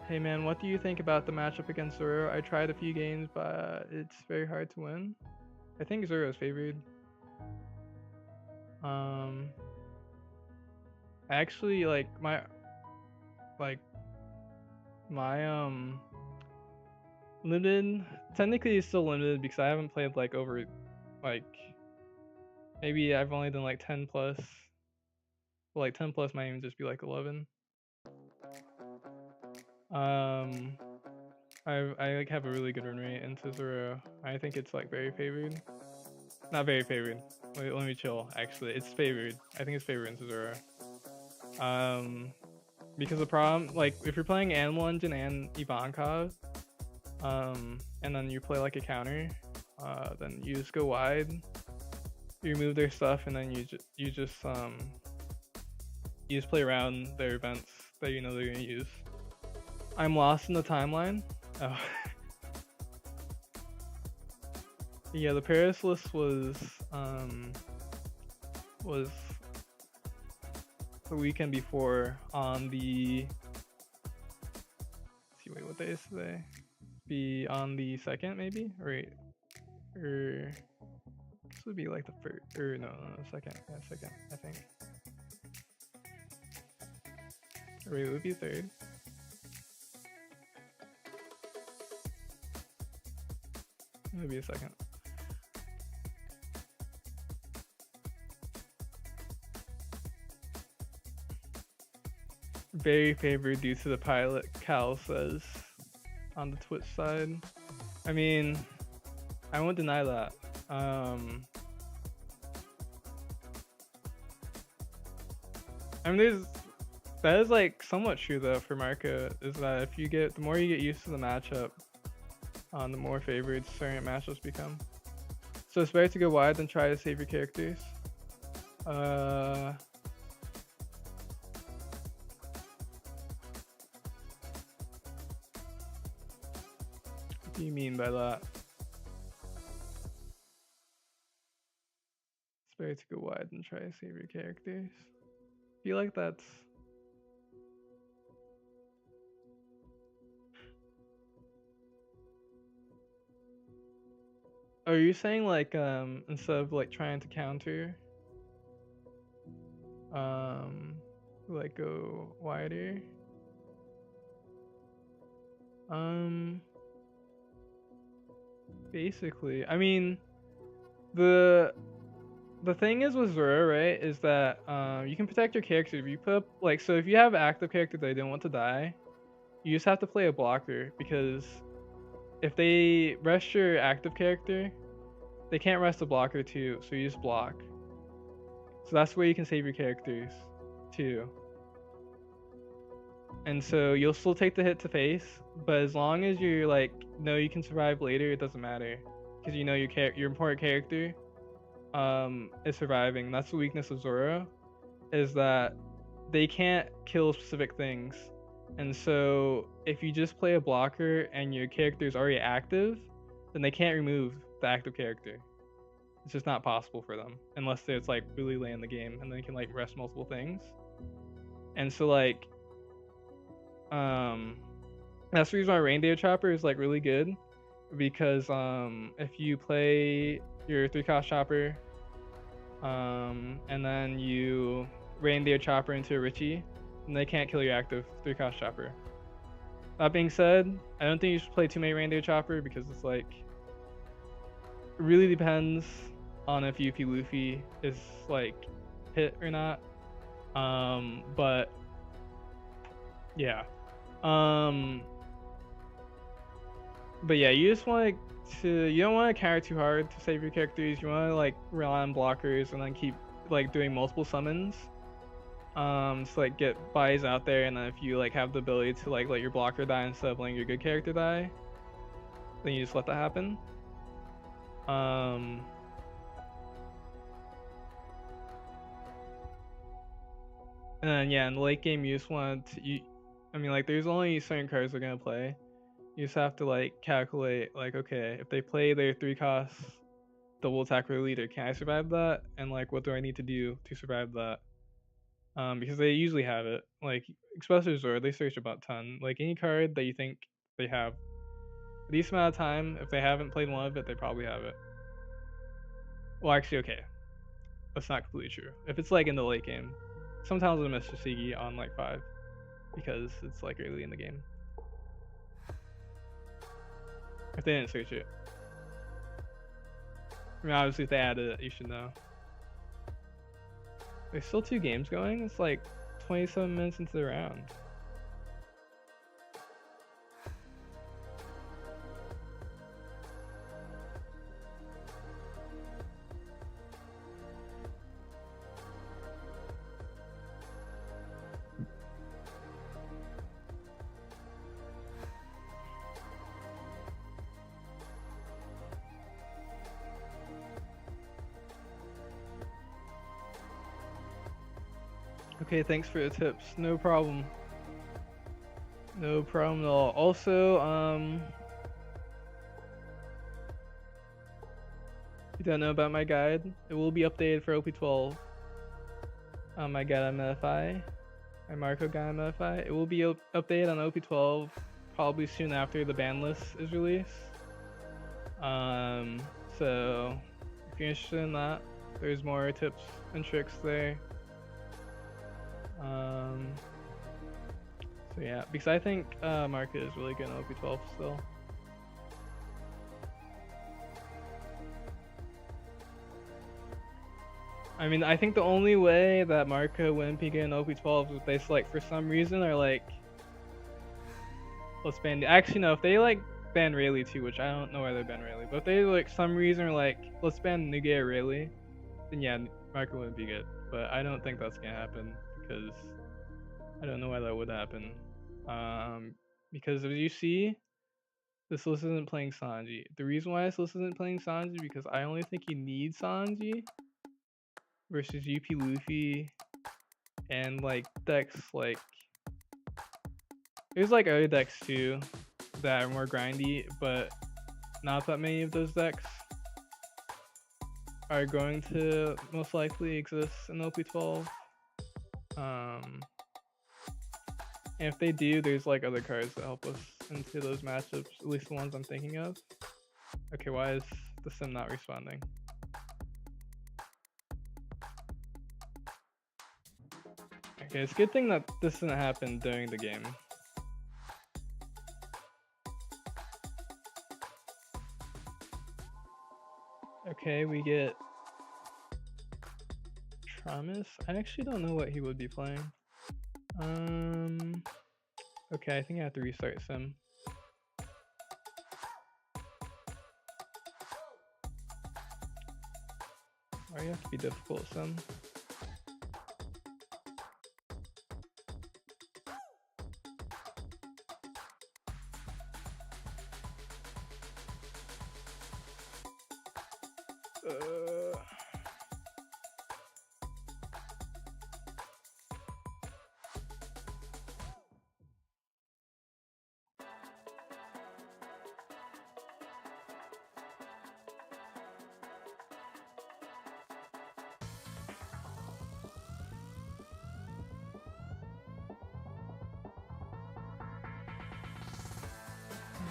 Hey man, what do you think about the matchup against Zoro? I tried a few games, but it's very hard to win. I think Zoro is favored. Actually, like my limited, technically it's still limited because I haven't played like over like maybe I've only done like 10 plus. Well, like 10 plus might even just be like 11. I like have a really good win rate into Zoro. I think it's like very favored. Not very favored. Wait, let me chill. Actually, it's favored. I think it's favored into Zoro. Because the problem, like, if you're playing Animal Engine and Ivankov, and then you play like a counter, then you just go wide, you remove their stuff, and then you just play around their events that you know they're gonna use. I'm lost in the timeline. Oh. Yeah, the Paris list was the weekend before on the. Let's see, wait, what day is today? Be on the 2nd, maybe? Or this would be like the first, or no, 2nd. Yeah, 2nd, I think. Or wait, it would be 3rd. It would be a 2nd. Very favored due to the pilot, Cal says on the Twitch side. I mean, I won't deny that. I mean, that is like somewhat true though for Marco, is that if you get, the more you get used to the matchup, the more favored certain matchups become. So it's better to go wide than try to save your characters. What do you mean by that? It's better to go wide than try to save your characters. I feel like that's... Are you saying like instead of like trying to counter, like go wider? Basically, I mean, the thing is with Zoro, right, is that you can protect your character if you put up, like, so if you have active character that don't want to die, you just have to play a blocker, because if they rest your active character, they can't rest the blocker too, so you just block. So that's where you can save your characters too. And so you'll still take the hit to face, but as long as you're like, know you can survive later, it doesn't matter, because you know your important character is surviving. That's the weakness of Zoro, is that they can't kill specific things. And so if you just play a blocker and your character is already active, then they can't remove the active character. It's just not possible for them unless it's like really late in the game and they can like rest multiple things. And so like that's the reason why Reindeer Chopper is like really good, because if you play your 3-cost chopper and then you Reindeer Chopper into a Richie, and they can't kill your active 3-cost chopper. That being said, I don't think you should play too many Reindeer Chopper, because it's like, it really depends on if UP Luffy is like hit or not. But yeah. But yeah, you just want to, you don't want to counter too hard to save your characters. You want to like rely on blockers and then keep like doing multiple summons. To like get buys out there, and then if you like have the ability to like let your blocker die instead of letting your good character die, then you just let that happen. And then yeah, in the late game you just want to, I mean, like, there's only certain cards they're gonna play. You just have to like calculate, like, okay, if they play their 3-cost double attack for the leader, can I survive that? And like, what do I need to do to survive that? Because they usually have it. Like, especially Zoro, they search about 10. Like, any card that you think they have a decent amount of time, if they haven't played one of it, they probably have it. Well, actually, okay, that's not completely true. If it's like in the late game, sometimes they'll miss Shishigi on like 5 because it's like early in the game. If they didn't search it. I mean, obviously if they added it, you should know. There's still 2 games going. It's like 27 minutes into the round. Okay, thanks for the tips. No problem. No problem at all. Also, if you don't know about my guide, it will be updated for OP12. I got a MFI. My Marco got a MFI. It will be updated on OP12 probably soon after the ban list is released. So if you're interested in that, there's more tips and tricks there. So yeah, because I think Marco is really good in OP12 still. I mean, I think the only way that Marco wouldn't be good in OP12 is if they like for some reason are like, let's ban. Actually, no, if they like ban Rayleigh too, which I don't know why they ban Rayleigh, but if they like some reason are like, let's ban Nugget Rayleigh, then yeah, Marco wouldn't be good. But I don't think that's gonna happen because I don't know why that would happen. Because as you see, this list isn't playing Sanji. The reason why this list isn't playing Sanji because I only think you need Sanji versus UP Luffy and like decks like there's like other decks too that are more grindy, but not that many of those decks are going to most likely exist in OP12. And if they do, there's like other cards that help us into those matchups, at least the ones I'm thinking of. Okay, why is the sim not responding? Okay, it's a good thing that this didn't happen during the game. Okay, we get Travis. I actually don't know what he would be playing. Okay, I think I have to restart sim. Why do you have to be difficult, sim?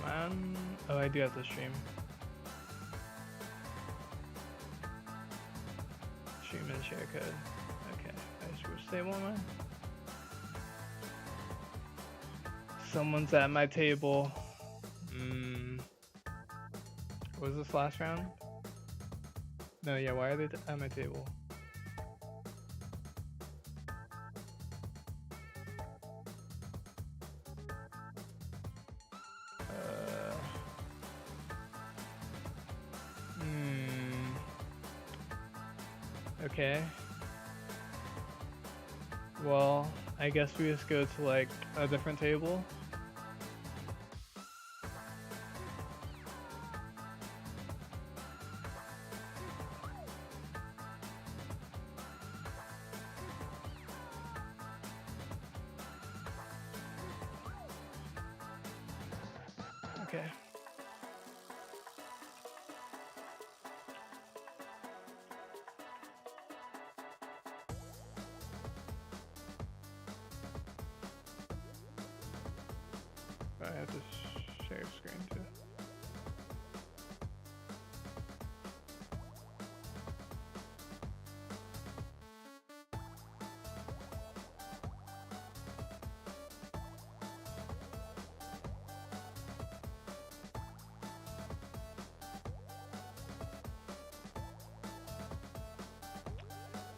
Man. Oh, I do have to stream. Stream and share code. Okay, I just wish they won't. Someone's at my table. Was this last round? No, yeah, why are they at my table? Okay. Well, I guess we just go to like a different table. Okay. I have to share screen too.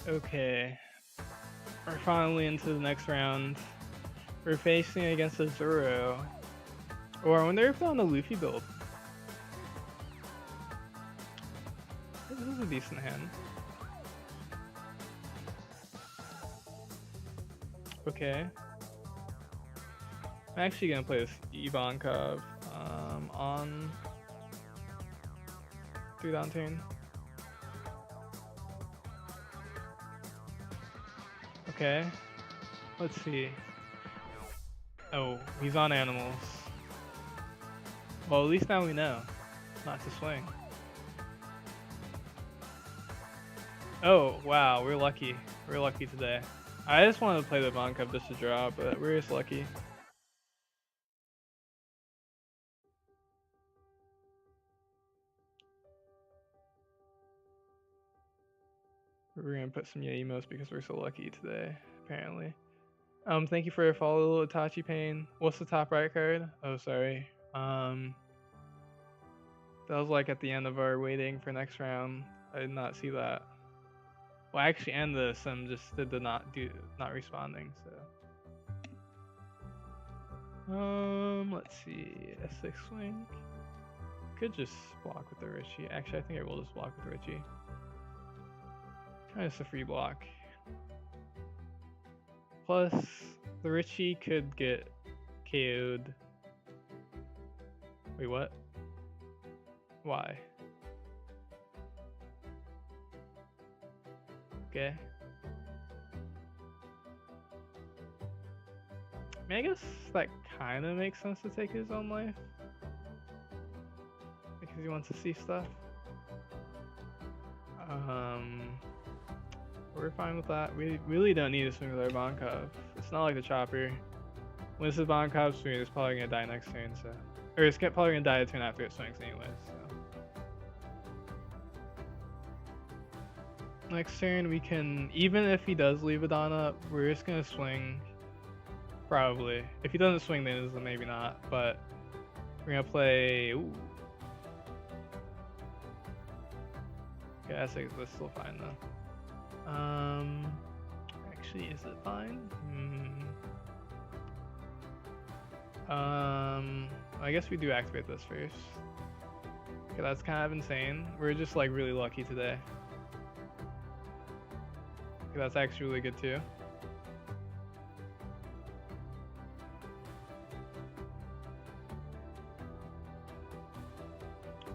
Okay, we're finally into the next round. We're facing against a Zoro. Or I wonder if they're on the Luffy build. This is a decent hand. Okay. I'm actually gonna play this Ivankov on 3 down turn. Okay. Let's see. Oh, he's on animals. Well, at least now we know not to swing. Oh, wow, we're lucky. We're lucky today. I just wanted to play the Bond Cup just to draw, but we're just lucky. We're gonna put some emotes because we're so lucky today, apparently. Thank you for your follow, Itachi Pain. What's the top right card? Oh, sorry. That was like at the end of our waiting for next round. I did not see that. Well, I actually end the sim just did not responding. So, let's see. S6 swing. Could just block with the Richie. Actually, I think I will just block with Richie. Kind of just a free block. Plus, the Richie could get KO'd. Wait, what? Why? Okay. I mean, I guess that kind of makes sense to take his own life. Because he wants to see stuff. We're fine with that. We really don't need to swing with our Bond Cup. It's not like the chopper. When this is Bond Cup swing, it's probably gonna die next turn, so. Or it's probably gonna die a turn after it swings anyways, so. Next turn we can, even if he does leave a Dawn up, we're just gonna swing. Probably. If he doesn't swing then maybe not, but we're gonna play, ooh. Okay, that's still fine though. Actually, is it fine? I guess we do activate this first. Okay, that's kind of insane. We're just like really lucky today. Okay, that's actually really good too.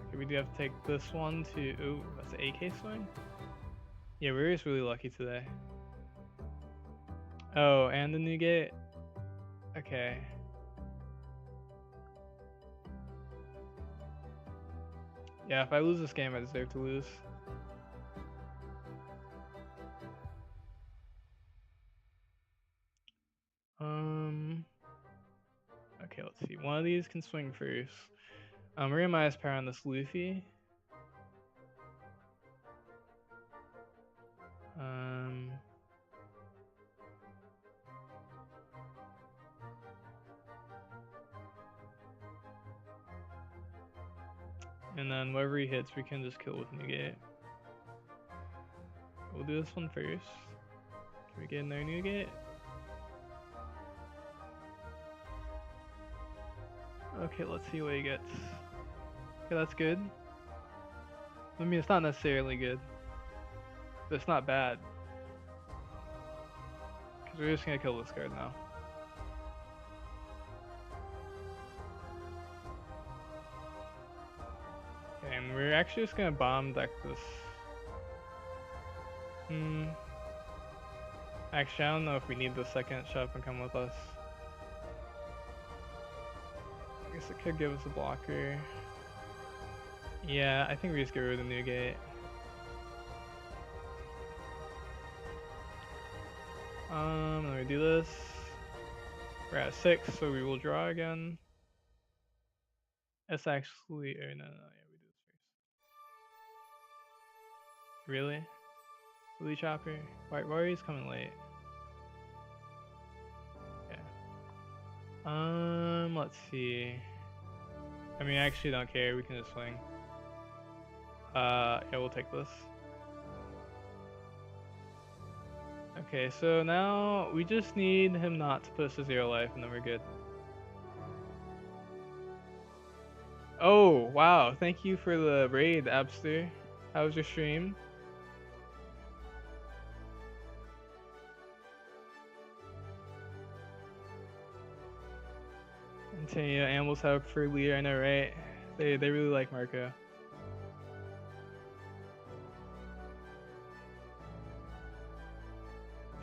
Okay, we do have to take this one to, ooh, that's an AK swing? Yeah, we're just really lucky today. Oh, and the new gate? Okay. Yeah, if I lose this game, I deserve to lose. Okay, let's see. One of these can swing first. We're gonna minus power on this Luffy. And then whatever he hits, we can just kill with negate. We'll do this one first. Can we get in there negate? Okay, let's see what he gets. Okay, that's good. I mean, it's not necessarily good, but it's not bad. Because we're just gonna kill this card now. Okay, and we're actually just gonna bomb deck this. Actually, I don't know if we need the second shove and come with us. I guess it could give us a blocker. Yeah, I think we just get rid of the new gate. Let me do this. We're at 6, so we will draw again. It's actually, or no, yeah, we do this first. Really? Really, Chopper? Why are you coming late? Okay. Let's see. I mean, I actually don't care. We can just swing. Yeah, we'll take this. Okay, so now we just need him not to put us to 0 life, and then we're good. Oh, wow. Thank you for the raid, Abster. How was your stream? Antonio, animals have for leader, I know, right? They really like Marco.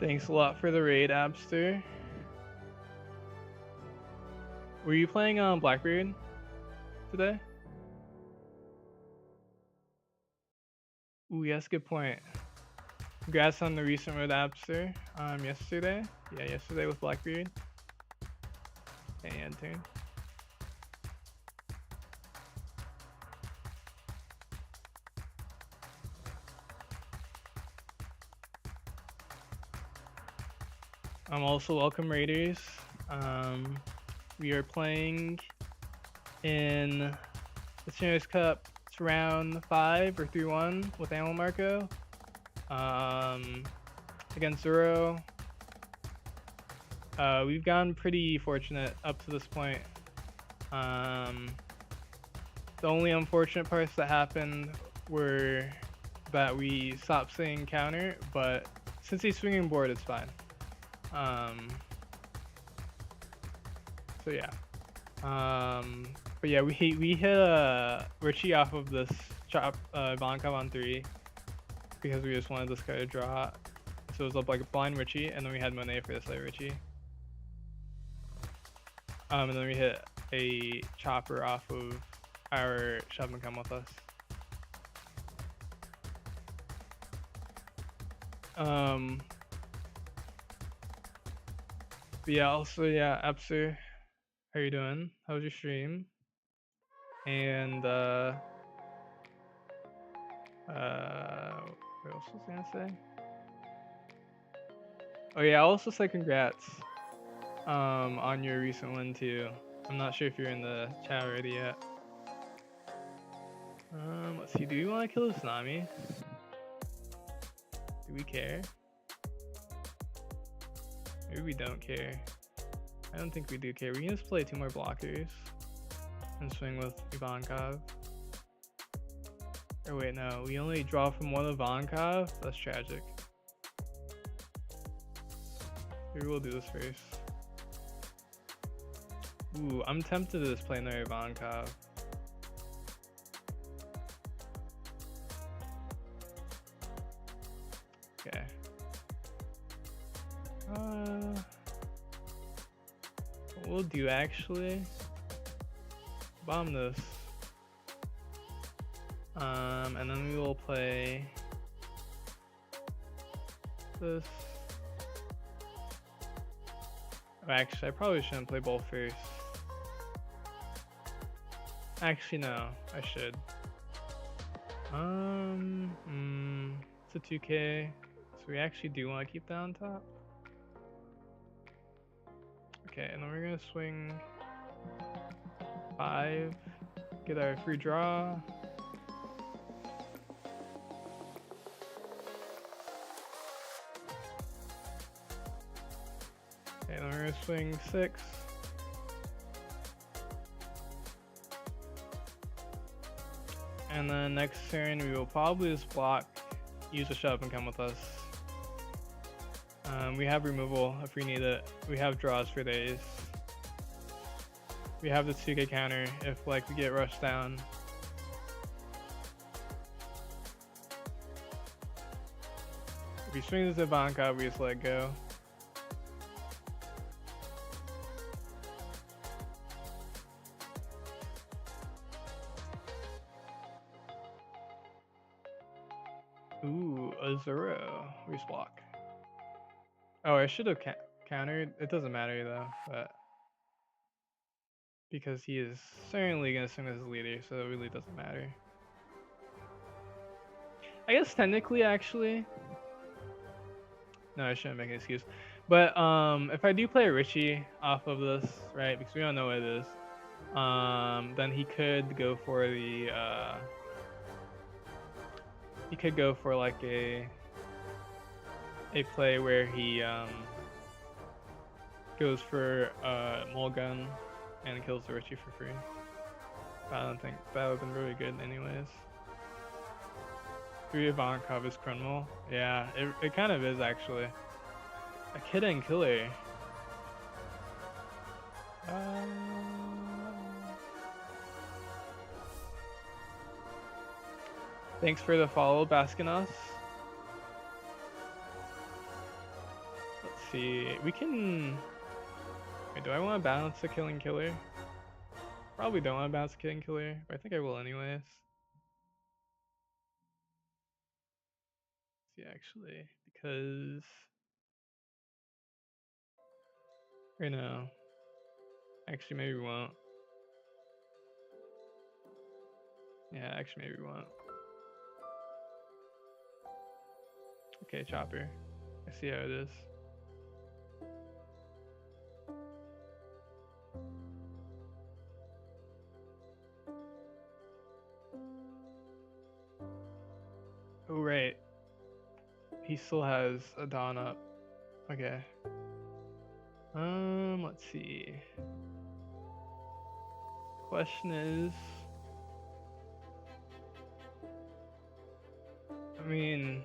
Thanks a lot for the raid, Abster. Were you playing Blackbeard today? Ooh, yes, good point. Congrats on the recent road Abster. Yesterday. Yeah, yesterday with Blackbeard. And turn. Also welcome Raiders. We are playing in the ChinoizeCup. It's round 5 or 3-1 with Animal Marco. Against Zoro. We've gotten pretty fortunate up to this point. The only unfortunate parts that happened were that we stopped seeing counter, but since he's swinging board, it's fine. So yeah. But yeah, we hit Richie off of this chop Ivankov on 3 because we just wanted this guy to draw. So it was up like a blind Richie, and then we had Monet for this late Richie. And then we hit a chopper off of our shove and come with us. But yeah, also yeah, Epser, how you doing? How was your stream? And what else was I gonna say? Oh yeah, I'll also say congrats on your recent win too. I'm not sure if you're in the chat already yet. Let's see, do we want to kill the tsunami? Do we care? Maybe we don't care. I don't think we do care. We can just play 2 more blockers and swing with Ivankov. Or wait, no, we only draw from 1 Ivankov? That's tragic. Maybe we'll do this first. Ooh, I'm tempted to just play another Ivankov. Okay. What we'll do actually, bomb this. And then we will play this. Oh, actually, I probably shouldn't play both first. Actually, no, I should. It's a 2K, so we actually do want to keep that on top. Okay, and then we're gonna swing 5, get our free draw. Okay, then we're gonna swing 6. And then next turn we will probably just block, use a shove and come with us. We have removal if we need it. We have draws for days. We have the 2K counter if like we get rushed down. If he swings the Ivankov, we just let go. Ooh, a Zoro. Block. Oh, I should have countered. It doesn't matter though, but because he is certainly gonna swing as a leader, so it really doesn't matter. I guess technically, actually, no, I shouldn't make an excuse. But if I do play Richie off of this, right, because we don't know what it is, then he could go for the he could go for like a play where he goes for Mulgun and kills the Richie for free. But I don't think that would have been really good anyways. 3 Ivankov is criminal. Yeah, it kind of is actually. A kid and killer. Thanks for the follow, Baskinos. Let's see. We can. Wait, do I want to balance the killing killer? Probably don't want to balance the killing killer, but I think I will anyways. see actually, because right now, actually maybe we won't. Yeah, actually maybe we won't. Okay, chopper. I see how it is. Oh right, he still has a Dawn up. Okay. Let's see. Question is, I mean,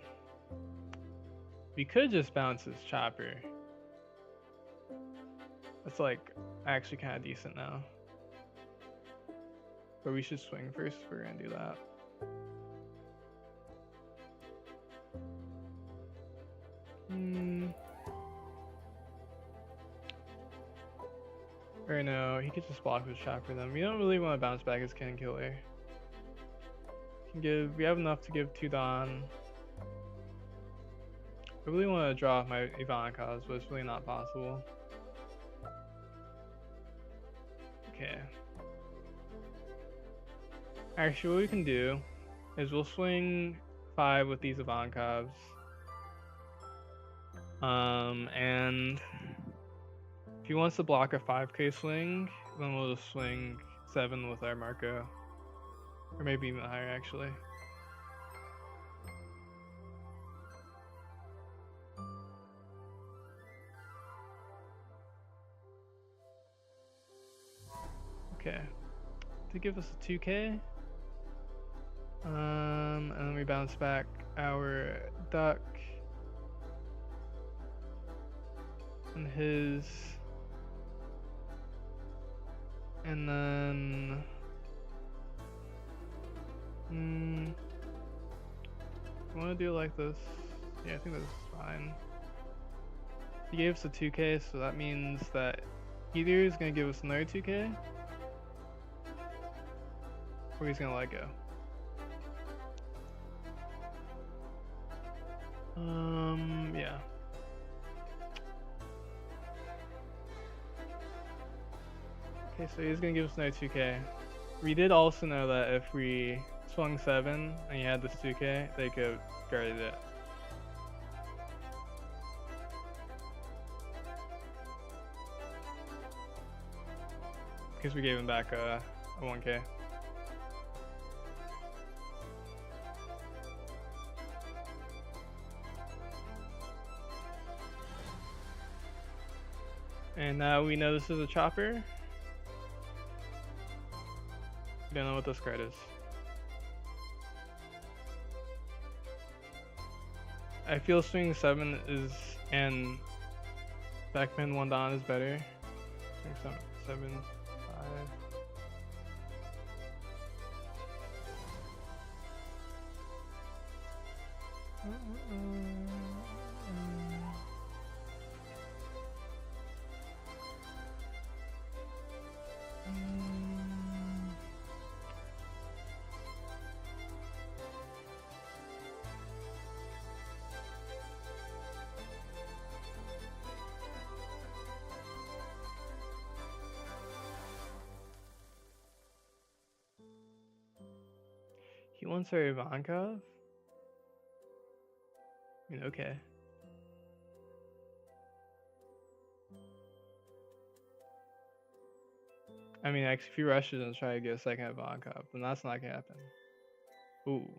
we could just bounce his chopper. That's like actually kind of decent now. But we should swing first if we're gonna do that. Or no, he could just block with chopper then. We don't really want to bounce back his cannon killer. We have enough to give 2 Dawn. I really want to draw off my Ivankov, but it's really not possible. Okay. Actually, what we can do is we'll swing 5 with these Ivankovs. And if he wants to block a 5k swing, then we'll just swing 7 with our Marco. Or maybe even higher, actually. Okay. To give us a 2k. And then we bounce back our duck. And his. And then. I want to do it like this. Yeah, I think that's fine. He gave us a 2k, so that means that either he's going to give us another 2k, or he's going to let go. Yeah. Okay, so he's going to give us another 2k. We did also know that if we swung 7 and he had this 2k, they could guarded it. Because we gave him back a 1k. And now we know this is a chopper. We don't know what this card is. I feel swing 7 is and backman 1 Dawn is better. I think 7, 5. He wants our Ivankov? I mean, okay. I mean, actually, if he rushes and try to get a second Ivankov, then that's not gonna happen. Ooh.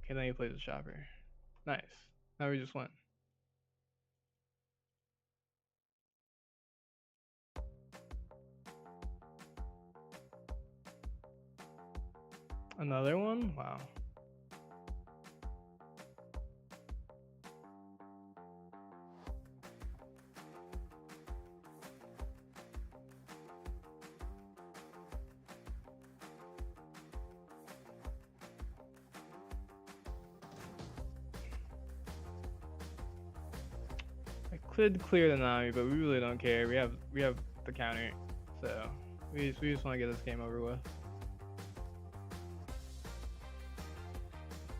Okay, then he plays a chopper. Nice. Now we just win. Another one? Wow. I could clear the Nami, but we really don't care. We have the counter, so we just want to get this game over with.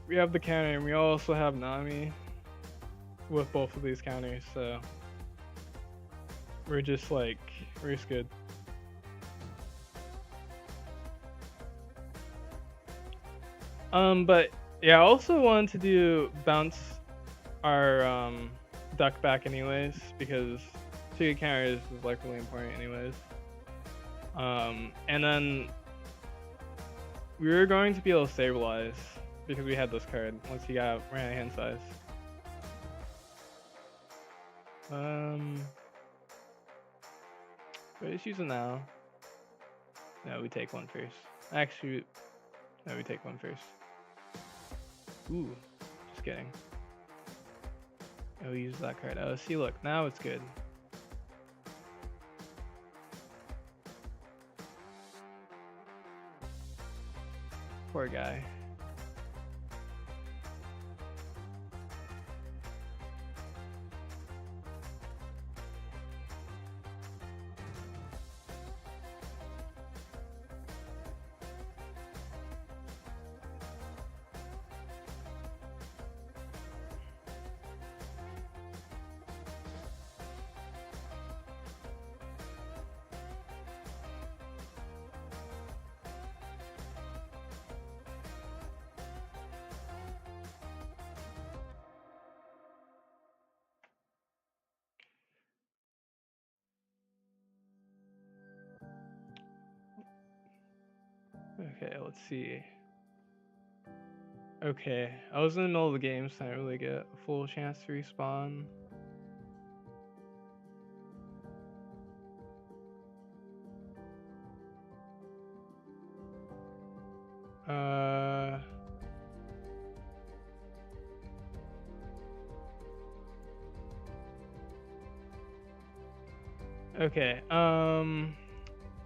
we have the counter, and we also have Nami with both of these counters, so we're just good. But yeah, I also wanted to do bounce our duck back anyways, because 2 counters is like really important anyways. And then we were going to be able to stabilize because we had this card once he ran out of hand size. But let's use it now. No, we take one first. Actually, no, we take one first. Ooh, just kidding. Oh, we use that card. Oh, see, look, now it's good. Poor guy. Okay, let's see. Okay, I was in the middle of the game, so I didn't really get a full chance to respawn. Okay,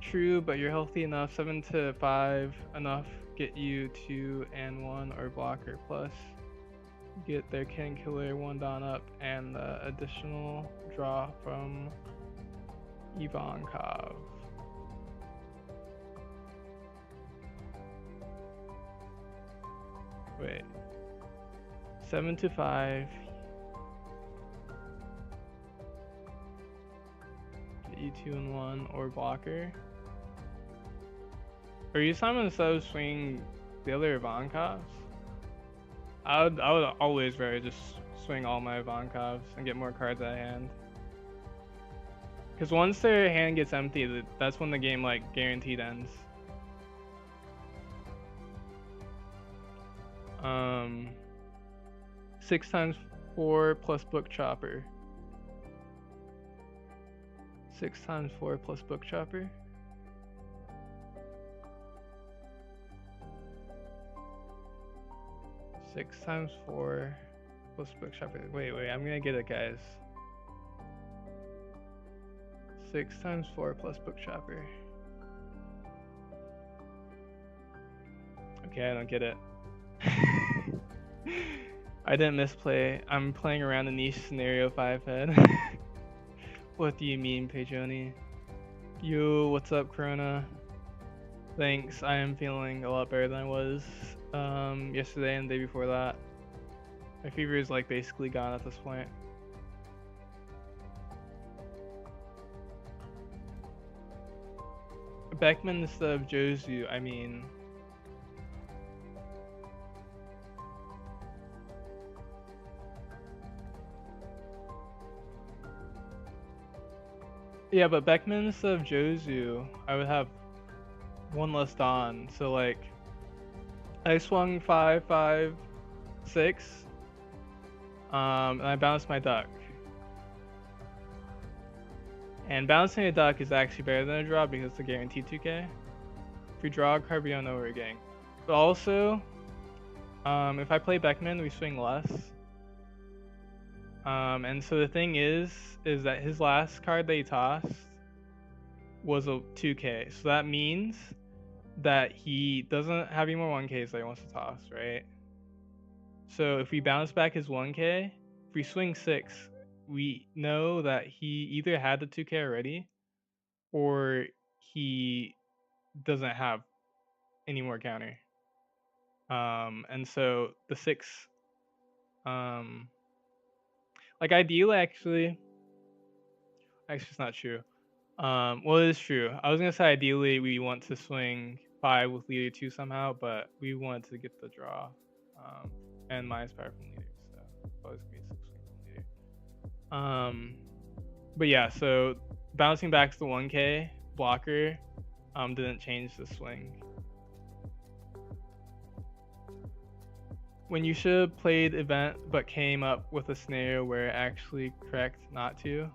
true, but you're healthy enough. 7 to 5 enough. Get you 2 and 1 or blocker plus. Get their King Killer 1 down up and the additional draw from Ivankov. Wait. 7 to 5. Get you 2 and 1 or blocker. Are you Simon instead of swing the other Ivankovs? I would always rather just swing all my Ivankovs and get more cards at hand. Because once their hand gets empty, that's when the game like guaranteed ends. 6 times 4 plus book chopper. 6 times 4 plus book chopper. Six times 4 plus book chopper. Wait, I'm gonna get it, guys. 6 times 4 plus book chopper. Okay, I don't get it. I didn't misplay. I'm playing around the niche scenario 5 head. What do you mean, Pejoni? Yo, what's up, Corona? Thanks, I am feeling a lot better than I was yesterday and the day before that. My fever is like basically gone at this point. Beckman instead of Josu, I mean. Yeah, but Beckman instead of Josu, I would have 1 less Dawn. So like, I swung 5, 5, 6, and I bounced my duck. And bouncing a duck is actually better than a draw because it's a guaranteed 2k. If we draw a card, we don't know what we're getting. But also, if I play Beckman, we swing less. And so the thing is that his last card that he tossed was a 2k. So that means that he doesn't have any more 1ks that he wants to toss, right? So if we bounce back his 1k, if we swing 6, we know that he either had the 2k already or he doesn't have any more counter. And so the 6, like ideally actually it's not true. Well, it is true. I was gonna say ideally we want to swing 5 with leader 2 somehow, but we wanted to get the draw, and minus power from leader, so always gonna be 6 swing from leader. But yeah, so bouncing back to the 1K blocker, didn't change the swing. When you should have played event but came up with a scenario where it actually correct not to.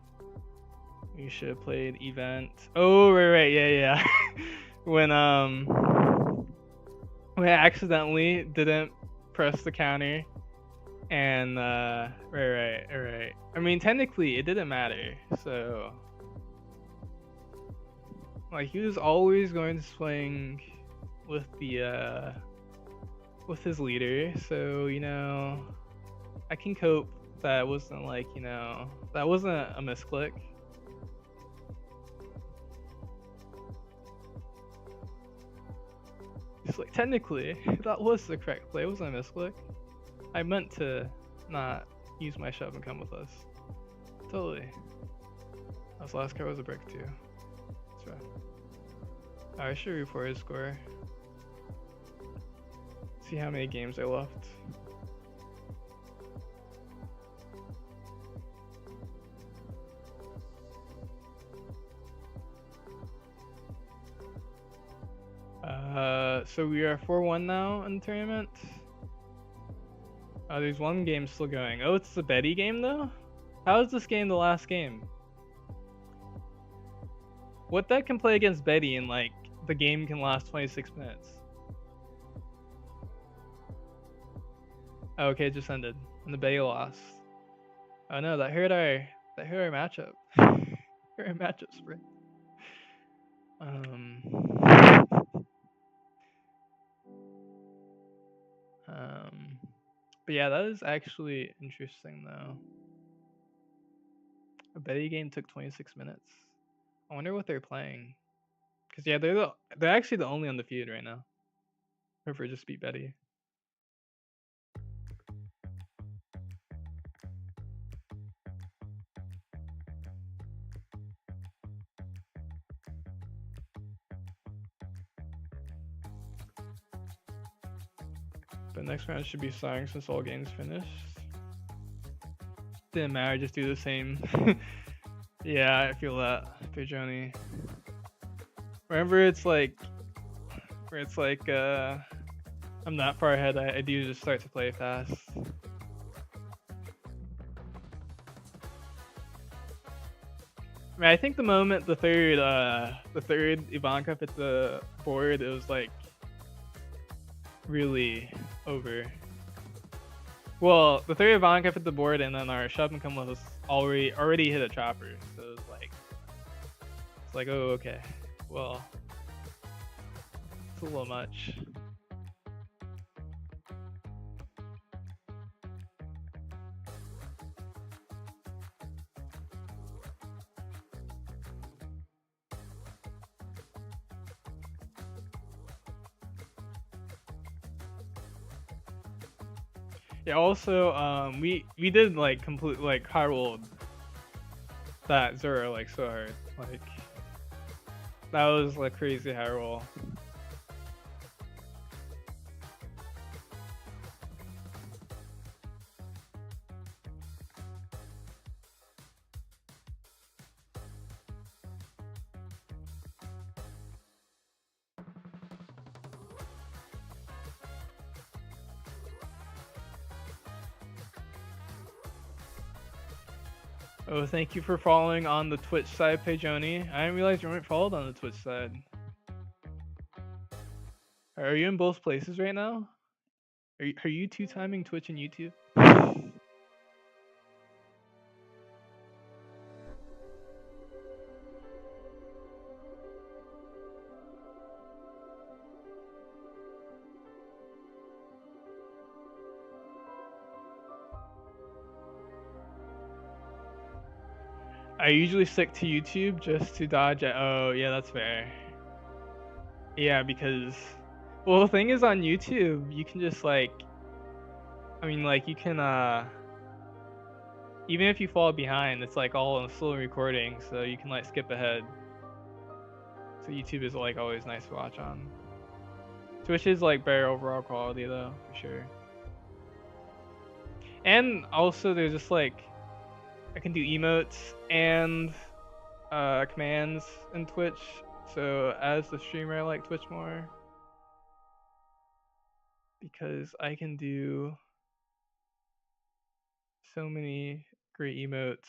You should have played event. Oh right, yeah. when I accidentally didn't press the counter, and right. I mean technically it didn't matter. So like he was always going to swing with the with his leader, so you know I can cope. That wasn't like, you know, that wasn't a misclick. It's like technically that was the correct play. It wasn't a misclick. I meant to not use my shove and come with us. Totally. This last card was a brick too. That's right. I should report his score. See how many games I left. So we are 4-1 now in the tournament. There's one game still going. Oh, it's the Betty game though? How is this game the last game? What deck can play against Betty and like the game can last 26 minutes? Oh, okay, it just ended. And the Betty lost. Oh no, that hurt our matchup. Hurt our matchup spread. But yeah, that is actually interesting though. A Betty game took 26 minutes. I wonder what they're playing. Cause yeah, they're actually the only undefeated right now. Whoever just beat Betty. But next round should be Siren since all games finished. Didn't matter, just do the same. Yeah, I feel that, Pajoni. Remember, it's like, where it's like, I'm that far ahead, I do just start to play fast. I mean, I think the moment the third Ivanka hit the board, it was like really over. Well, the third Ivanka hit the board, and then our shove and come was already hit a chopper, so it was like, oh okay, well, it's a little much. Yeah, also, we did like complete like high rolled that Zora like so hard. Like that was like crazy high roll. Oh, thank you for following on the Twitch side, Pajoni. I didn't realize you weren't followed on the Twitch side. Are you in both places right now? Are you two-timing Twitch and YouTube? I usually stick to YouTube just to dodge it. Oh, yeah, that's fair. Yeah, because Well, the thing is, on YouTube, you can just like, I mean, like you can even if you fall behind, it's like all in slow recording, so you can like skip ahead. So YouTube is like always nice to watch on. Twitch is like better overall quality though, for sure. And also there's just like I can do emotes and commands in Twitch. So as the streamer, I like Twitch more because I can do so many great emotes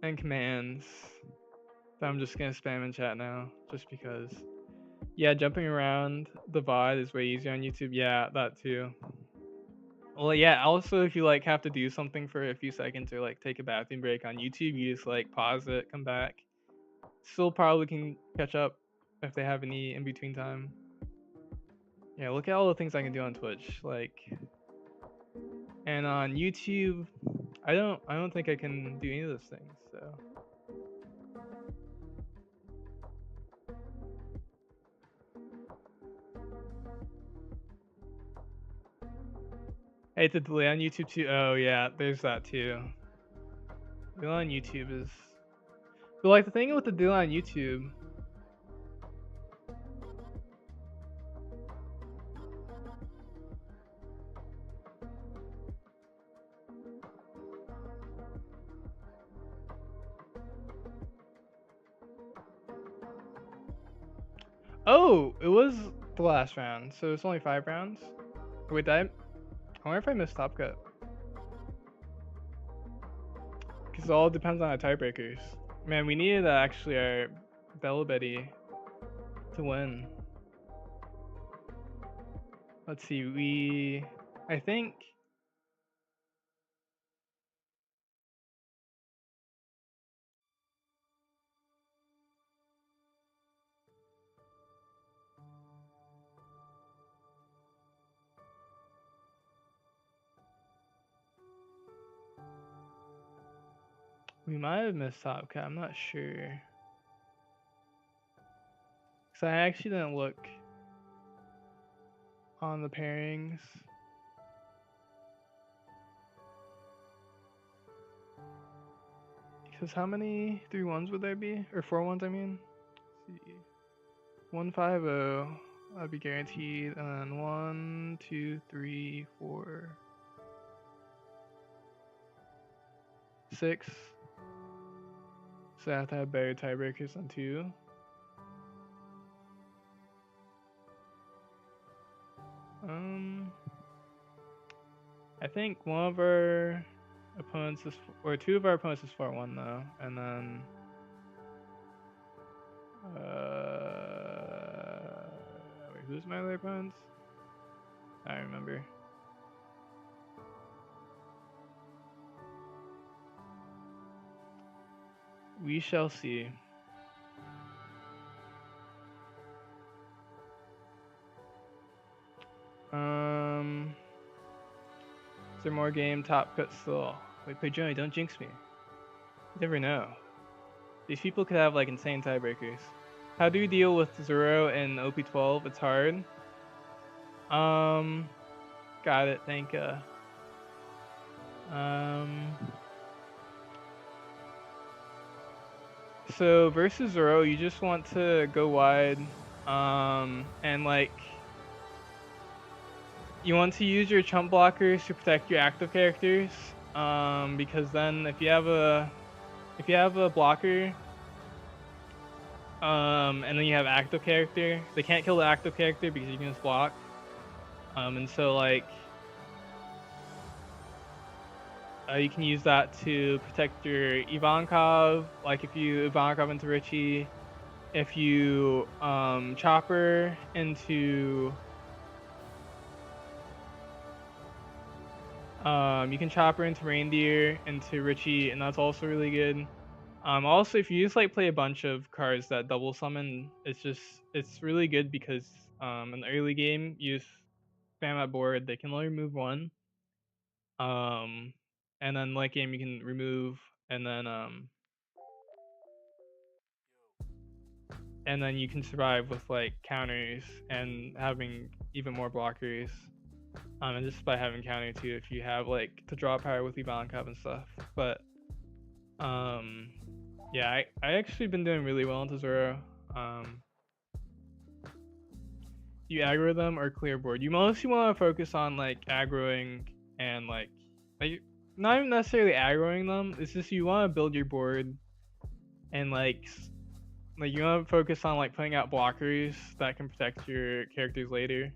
and commands that I'm just gonna spam in chat now, just because. Yeah, jumping around the VOD is way easier on YouTube. Yeah, that too. Well, yeah. Also, if you like have to do something for a few seconds or like take a bathroom break on YouTube, you just like pause it, come back. Still probably can catch up if they have any in between time. Yeah, look at all the things I can do on Twitch, like, and on YouTube, I don't think I can do any of those things. So. Hey, the delay on YouTube too. Oh yeah, there's that too. Delay on YouTube is, but like the thing with the delay on YouTube. Oh, it was the last round, so it's only 5 rounds. Wait, I wonder if I missed Top Cut. Because it all depends on the tiebreakers. Man, we needed actually our Bella Betty to win. Let's see, I think. We might have missed Top Cut, I'm not sure. Because I actually didn't look on the pairings. Because how many 3-1s would there be? Or 4-1s, I mean? Let's see. 150, that'd be guaranteed. And then 1, 2, 3, 4, 6. So I have to have better tiebreakers than 2. I think one of our opponents is, or 2 of our opponents is 4-1 though, and then wait, who's my other opponents? I don't remember. We shall see. Is there more game? Top Cut still. Wait, play Joey, don't jinx me. You never know. These people could have like insane tiebreakers. How do you deal with Zoro and OP12? It's hard. Got it, thank you. So versus Zoro, you just want to go wide, and like you want to use your chump blockers to protect your active characters, because then if you have a blocker, and then you have active character, they can't kill the active character because you can just block, and so like you can use that to protect your Ivankov, like if you Ivankov into Richie, if you chopper into you can chopper into Reindeer into Richie, and that's also really good. Also, if you just like play a bunch of cards that double summon, it's really good because in the early game you just spam at board, they can only remove 1. And then late game you can remove, and then and then you can survive with like counters and having even more blockers. And just by having counter too, if you have like the draw power with Ivan Cup and stuff. But yeah, I actually been doing really well into Zoro. You aggro them or clear board. You mostly want to focus on like aggroing and like not even necessarily aggroing them. It's just you want to build your board and like you want to focus on like putting out blockers that can protect your characters later.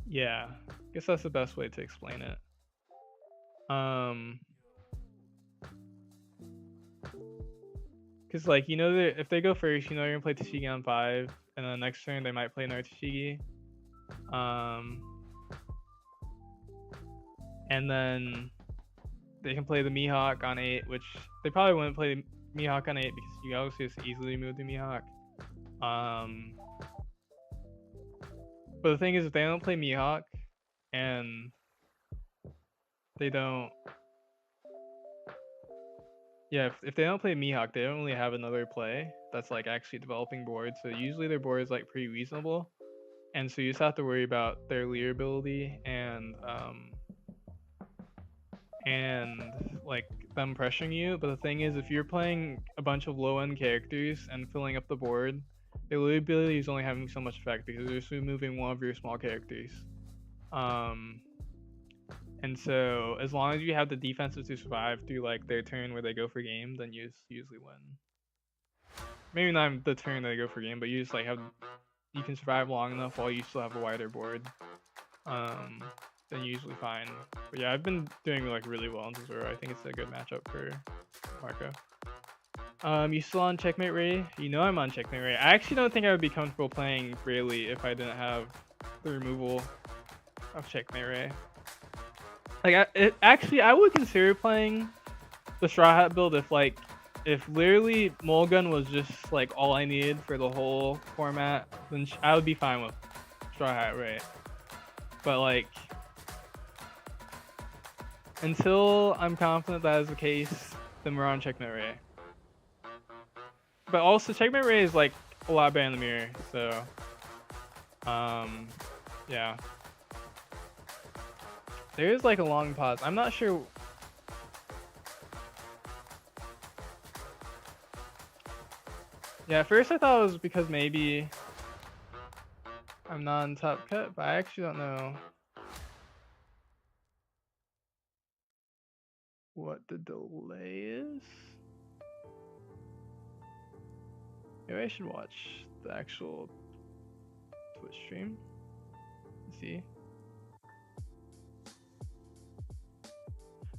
Yeah, I guess that's the best way to explain it. Because like you know that if they go first, you know you're gonna play Tashigi on 5, and then the next turn they might play another Tashigi. And then they can play the Mihawk on 8, which they probably wouldn't play the Mihawk on 8 because you obviously just easily move the Mihawk. But the thing is, if they don't play Mihawk and they don't, yeah, if they don't play Mihawk, they don't really have another play that's like actually developing board. So usually their board is like pretty reasonable, and so you just have to worry about their leer ability and like them pressuring you. But the thing is, if you're playing a bunch of low end characters and filling up the board, their leer ability is only having so much effect because they're just removing one of your small characters. And so as long as you have the defenses to survive through like their turn where they go for game, then you usually win. Maybe not the turn they go for game, but you just like you can survive long enough while you still have a wider board. Then you're usually fine. But yeah, I've been doing like really well in Zoro. I think it's a good matchup for Marco. You still on Checkmate Ray? You know I'm on Checkmate Ray. I actually don't think I would be comfortable playing Rayleigh if I didn't have the removal of Checkmate Ray. Like I would consider playing the Straw Hat build if literally Mulligan was just like all I needed for the whole format, then I would be fine with Straw Hat Ray. But like until I'm confident that is the case, then we're on Checkmate Ray. But also Checkmate Ray is like a lot better in the mirror, so yeah. There is like a long pause. I'm not sure. Yeah, at first I thought it was because maybe I'm not in top cut, but I actually don't know what the delay is. Maybe I should watch the actual Twitch stream. Let's see.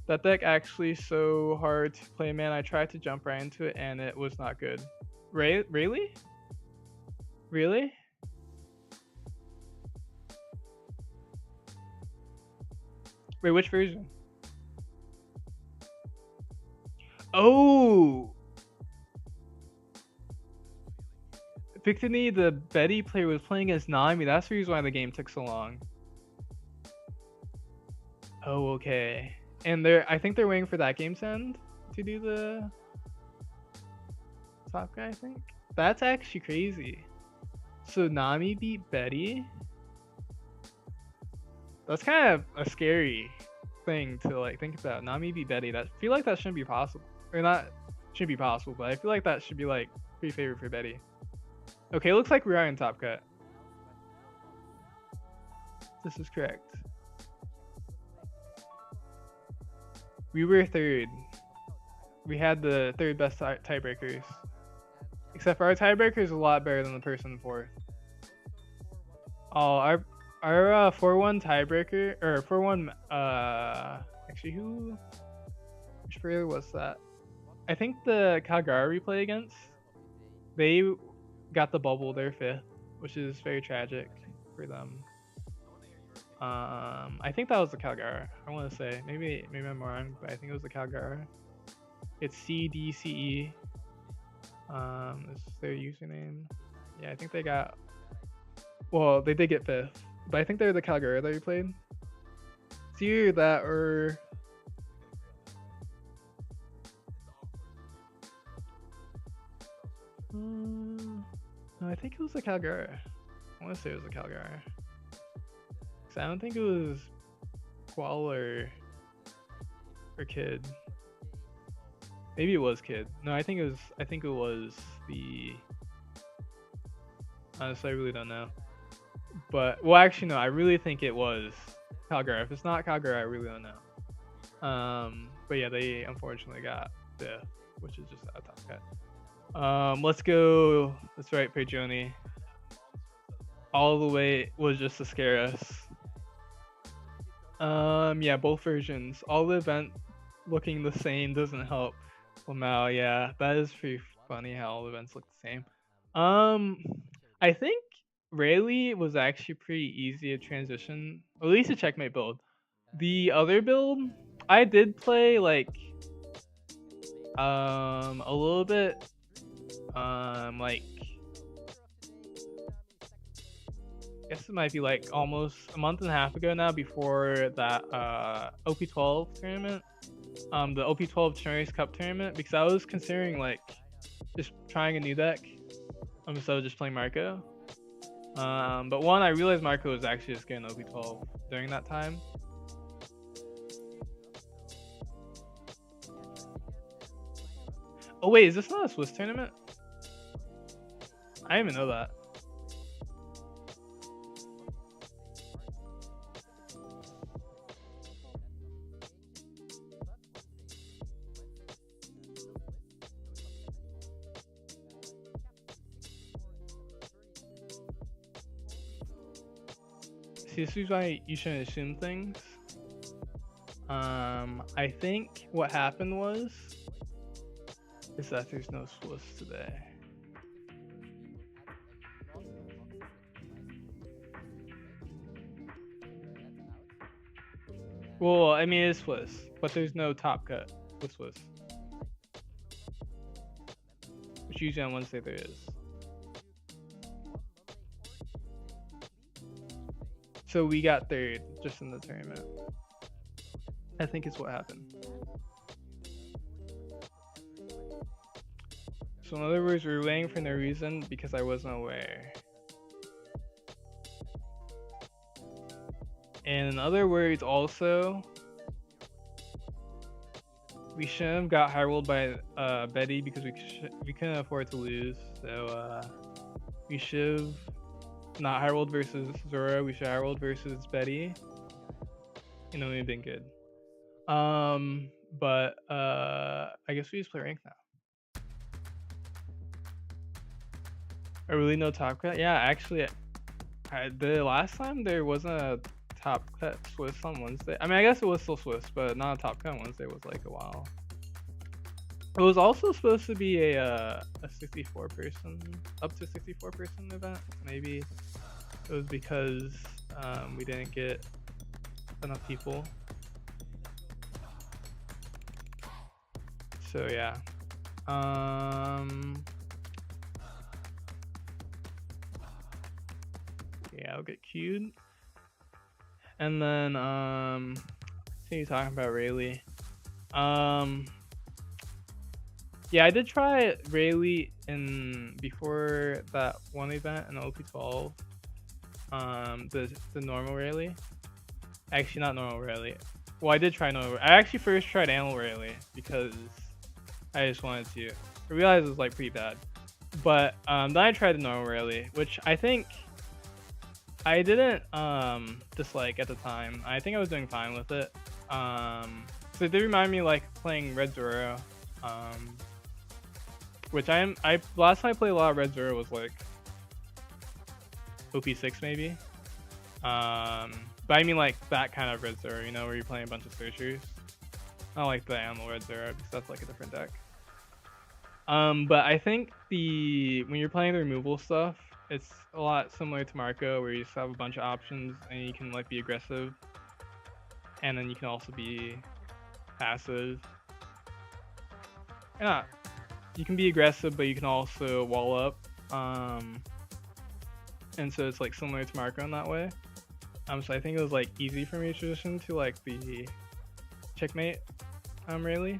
That deck actually so hard to play, man. I tried to jump right into it and it was not good. Really? Really? Wait, which version? Oh! Victini, the Betty player, was playing as Nami. That's the reason why the game took so long. Oh, okay. And I think they're waiting for that game to end to do the top guy, I think. That's actually crazy. So Nami beat Betty? That's kind of a scary thing to like think about. Nami beat Betty. I feel like that shouldn't be possible. Or not shouldn't be possible, but I feel like that should be like pretty favorite for Betty. Okay, looks like we are in top cut. This is correct. We were third. We had the third best tiebreakers. Except for our tiebreaker is a lot better than the person in fourth. Oh, our 4-1 tiebreaker, or 4-1, actually which player was that? I think the Kagara we play against, they got the bubble, they're fifth, which is very tragic for them. I think that was the Kagara. I want to say maybe I'm wrong, but I think it was the Kagara. It's CDCE. Is their username? Yeah, I think they got. Well, they did get fifth, but I think they're the Kagura that we played. It's either that or No, I think it was a Kagara. I want to say it was a Kagara. Cause I don't think it was Qual or Kid. Maybe it was Kid. No, I think it was. I think it was the. Honestly, I really don't know. But well, actually, no. I really think it was Kagara. If it's not Kagara, I really don't know. But yeah, they unfortunately got fifth, which is just a top cut. Let's go. That's right, Pejoni. All the way was just to scare us. Yeah, both versions. All the event looking the same doesn't help. Lamau, yeah, that is pretty funny how all the events look the same. I think Rayleigh was actually pretty easy to transition, or at least a checkmate build. The other build, I did play like a little bit like I guess it might be like almost a month and a half ago now, before that OP12 tournament, the OP12 ChinoizeCup tournament, because I was considering like just trying a new deck instead of just playing Marco. But one, I realized Marco was actually just getting OP12 during that time. Oh wait, is this not a Swiss tournament? I didn't even know that. See, this is why you shouldn't assume things. I think what happened is that there's no Swiss today. Well, I mean, it's Swiss, but there's no top cut with Swiss. Which usually on Wednesday there is. So we got third just in the tournament. I think it's what happened. So in other words, we were waiting for no reason because I wasn't aware. And in other words, also, we shouldn't have got high rolled by Betty because we couldn't afford to lose. So we should have not high rolled versus Zora. We should high rolled versus Betty. And then we've been good. But I guess we just play rank now. I really no top cut. Yeah, actually, the last time there wasn't a top cut Swiss on Wednesday. I mean, I guess it was still Swiss, but not a top cut on Wednesday was like a while. It was also supposed to be a 64 person, up to 64 person event. Maybe it was because we didn't get enough people. So yeah. Yeah, I'll get queued. And then see you talking about Rayleigh. Yeah, I did try Rayleigh before that one event in OP12. The normal Rayleigh. Actually, not normal Rayleigh. Well, I did try normal. I actually first tried animal Rayleigh because I just wanted to. I realized it was like pretty bad. But then I tried the normal Rayleigh, which I think I didn't dislike at the time. I think I was doing fine with it. So it did remind me like playing Red Zoro, which last time I played a lot of Red Zoro was like OP6 maybe. But I mean like that kind of Red Zoro, you know, where you're playing a bunch of searchers. I don't like the animal Red Zoro because that's like a different deck. But I think when you're playing the removal stuff, it's a lot similar to Marco, where you just have a bunch of options and you can like be aggressive, and then you can also be passive. Yeah, you can be aggressive, but you can also wall up. And so it's like similar to Marco in that way. So I think it was like easy for me to transition to like the checkmate Rayleigh.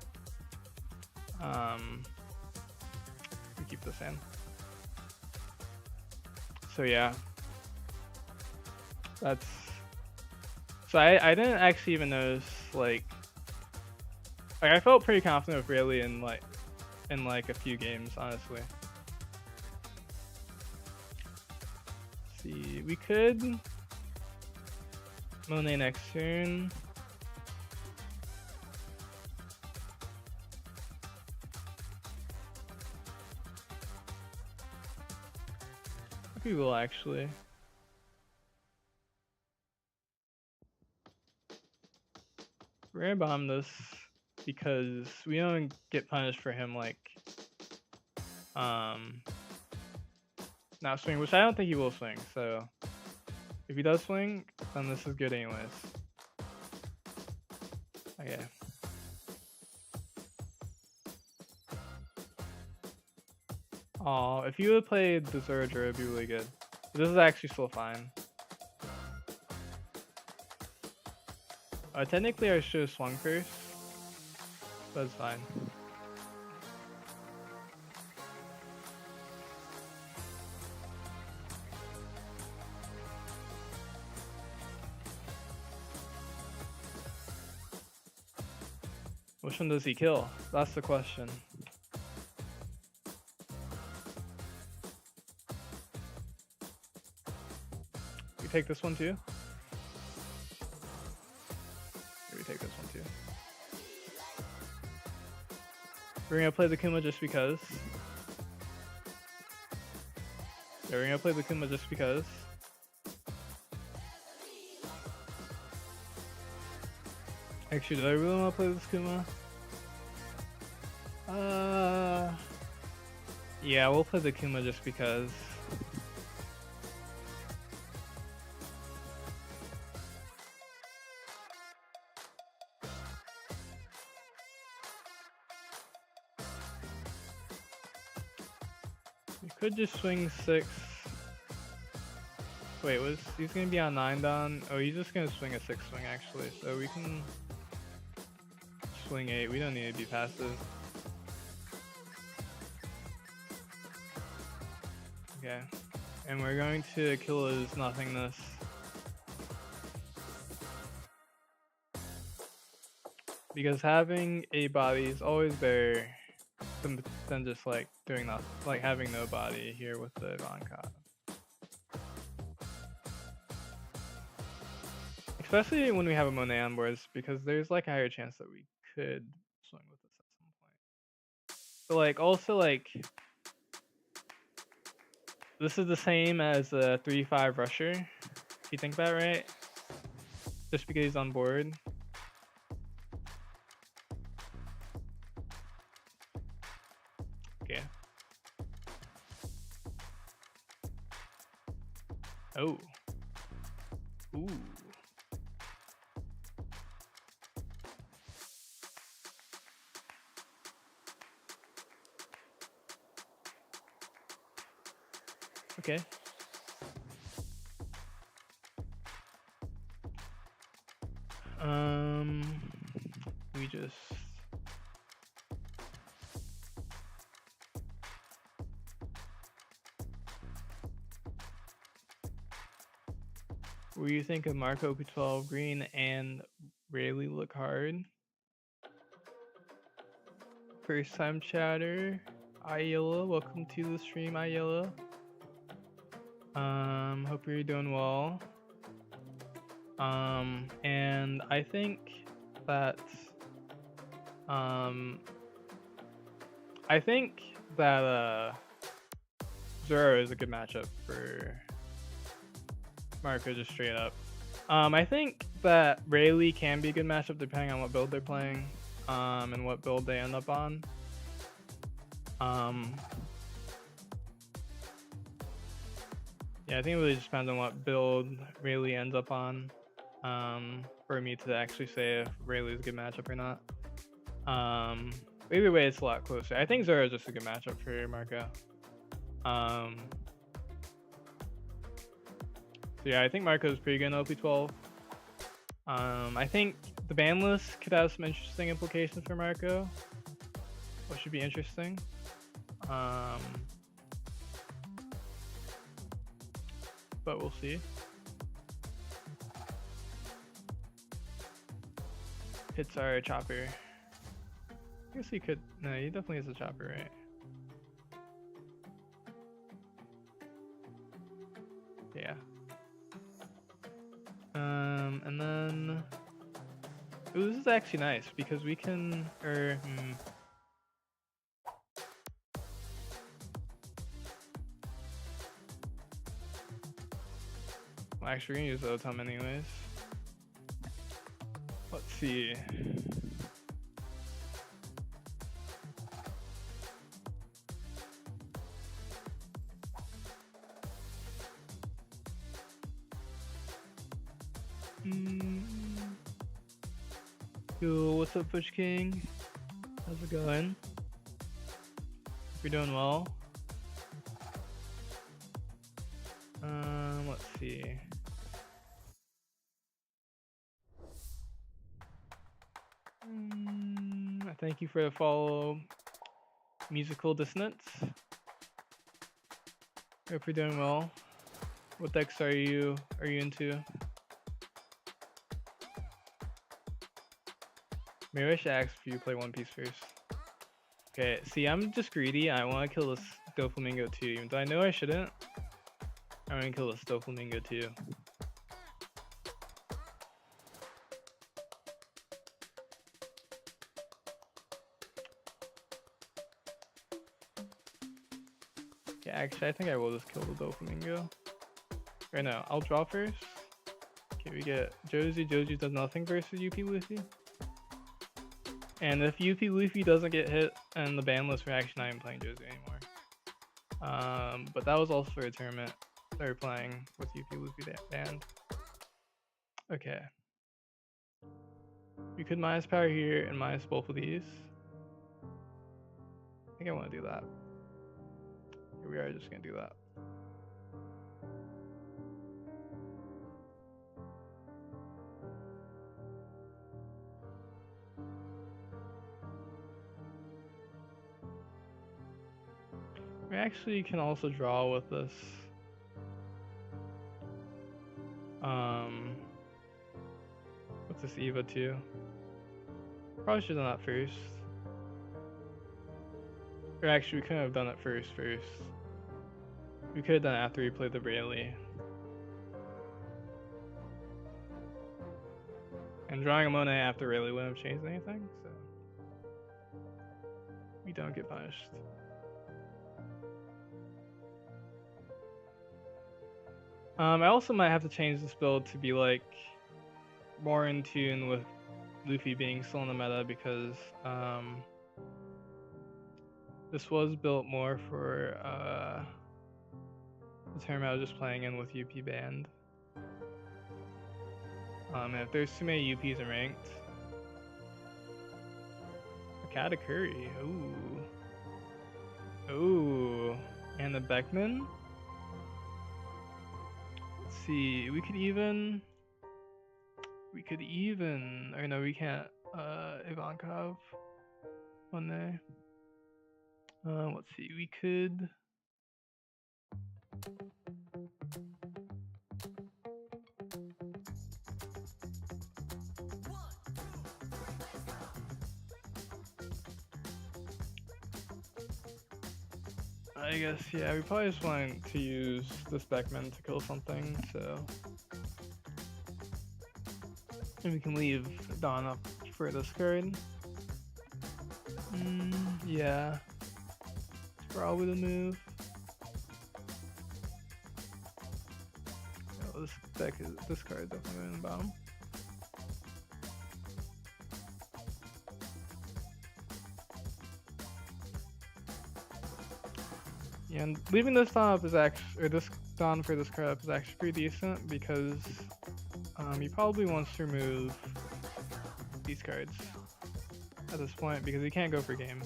Keep this in. So yeah, that's. So I didn't actually even notice like I felt pretty confident with Rayleigh in like a few games, honestly. Let's see, we could Monet next turn. We will actually. We're gonna bomb this because we don't get punished for him like not swing, which I don't think he will swing. So if he does swing, then this is good anyways. Okay. Oh, if you would have played the Zerger, it'd be really good. This is actually still fine. Technically I should have swung first, but it's fine. Which one does he kill? That's the question. We take this one too? We take this one too. We're gonna play the Kuma just because. Yeah, we're gonna play the Kuma just because. Actually, do I really want to play this Kuma? Yeah, we'll play the Kuma just because. We could just swing 6. Wait, he's gonna be on 9 down? Oh, he's just gonna swing a 6 swing actually, so we can swing 8. We don't need to be passive. Okay, and we're going to kill his nothingness. Because having a body is always better than just like doing nothing, like having no body here with the Ivankov. Especially when we have a Monet on boards, because there's like a higher chance that we could swing with this at some point. So like also like this is the same as a 3-5 rusher, if you think that right? Just because he's on board. Okay. Oh. Ooh. Okay. We just what do you think of Marco OP12 green and Rayleigh look hard? First time chatter, Ayala, welcome to the stream, Ayala. Hope you're doing well. And I think that Zoro is a good matchup for Marco, just straight up. I think that Rayleigh can be a good matchup depending on what build they're playing, and what build they end up on. Yeah, I think it really just depends on what build Rayleigh ends up on, for me to actually say if Rayleigh is a good matchup or not. Either way, it's a lot closer. I think Zoro is just a good matchup for Marco. So yeah, I think Marco is pretty good in OP12. I think the ban list could have some interesting implications for Marco, which should be interesting. but we'll see. Hits our chopper. I guess he could. No, he definitely has a chopper, right? Yeah. And then. Ooh, this is actually nice because we can. Well, actually, we're gonna use the Otom anyways. Let's see. Yo, what's up, Push King? How's it going? Hope you're doing well. Let's see. Thank you for the follow, Musical Dissonance. Hope you're doing well. What decks are you into? Maybe I should ask if you play One Piece first. Okay, see, I'm just greedy. I want to kill this Doflamingo too, even though I know I shouldn't. I want to kill this Doflamingo too. Yeah, actually, I think I will just kill the Doflamingo. Or no, I'll draw first. Okay, we get Josie. Josie does nothing versus UP Luffy. And if UP Luffy doesn't get hit and the ban list reaction, I am playing Josie anymore. But that was also for a tournament they were playing with UP Luffy banned. Okay. We could minus power here and minus both of these. I think I want to do that. Here we are, just gonna do that. We actually can also draw with this. With this Eva too. Probably should have done that first. Or actually, we couldn't have done it first. We could have done it after we played the Rayleigh. And drawing a Monet after Rayleigh wouldn't have changed anything, so we don't get punished. I also might have to change this build to be like more in tune with Luffy being still in the meta because this was built more for the tournament I was just playing in with UP banned. And if there's too many UPs in ranked, Akata Curry, ooh, and the Beckman. Let's see, we could even, or no, we can't, Ivankov one day. Let's see, we could, I guess, yeah, we probably just want to use this Beckman to kill something, so. And we can leave Dawn up for this card. Yeah. It's probably the move. Oh, this card is definitely going in the bottom. Yeah, and leaving this Dawn up is actually, or this Dawn for this card up is actually pretty decent because he probably wants to remove these cards at this point because he can't go for game.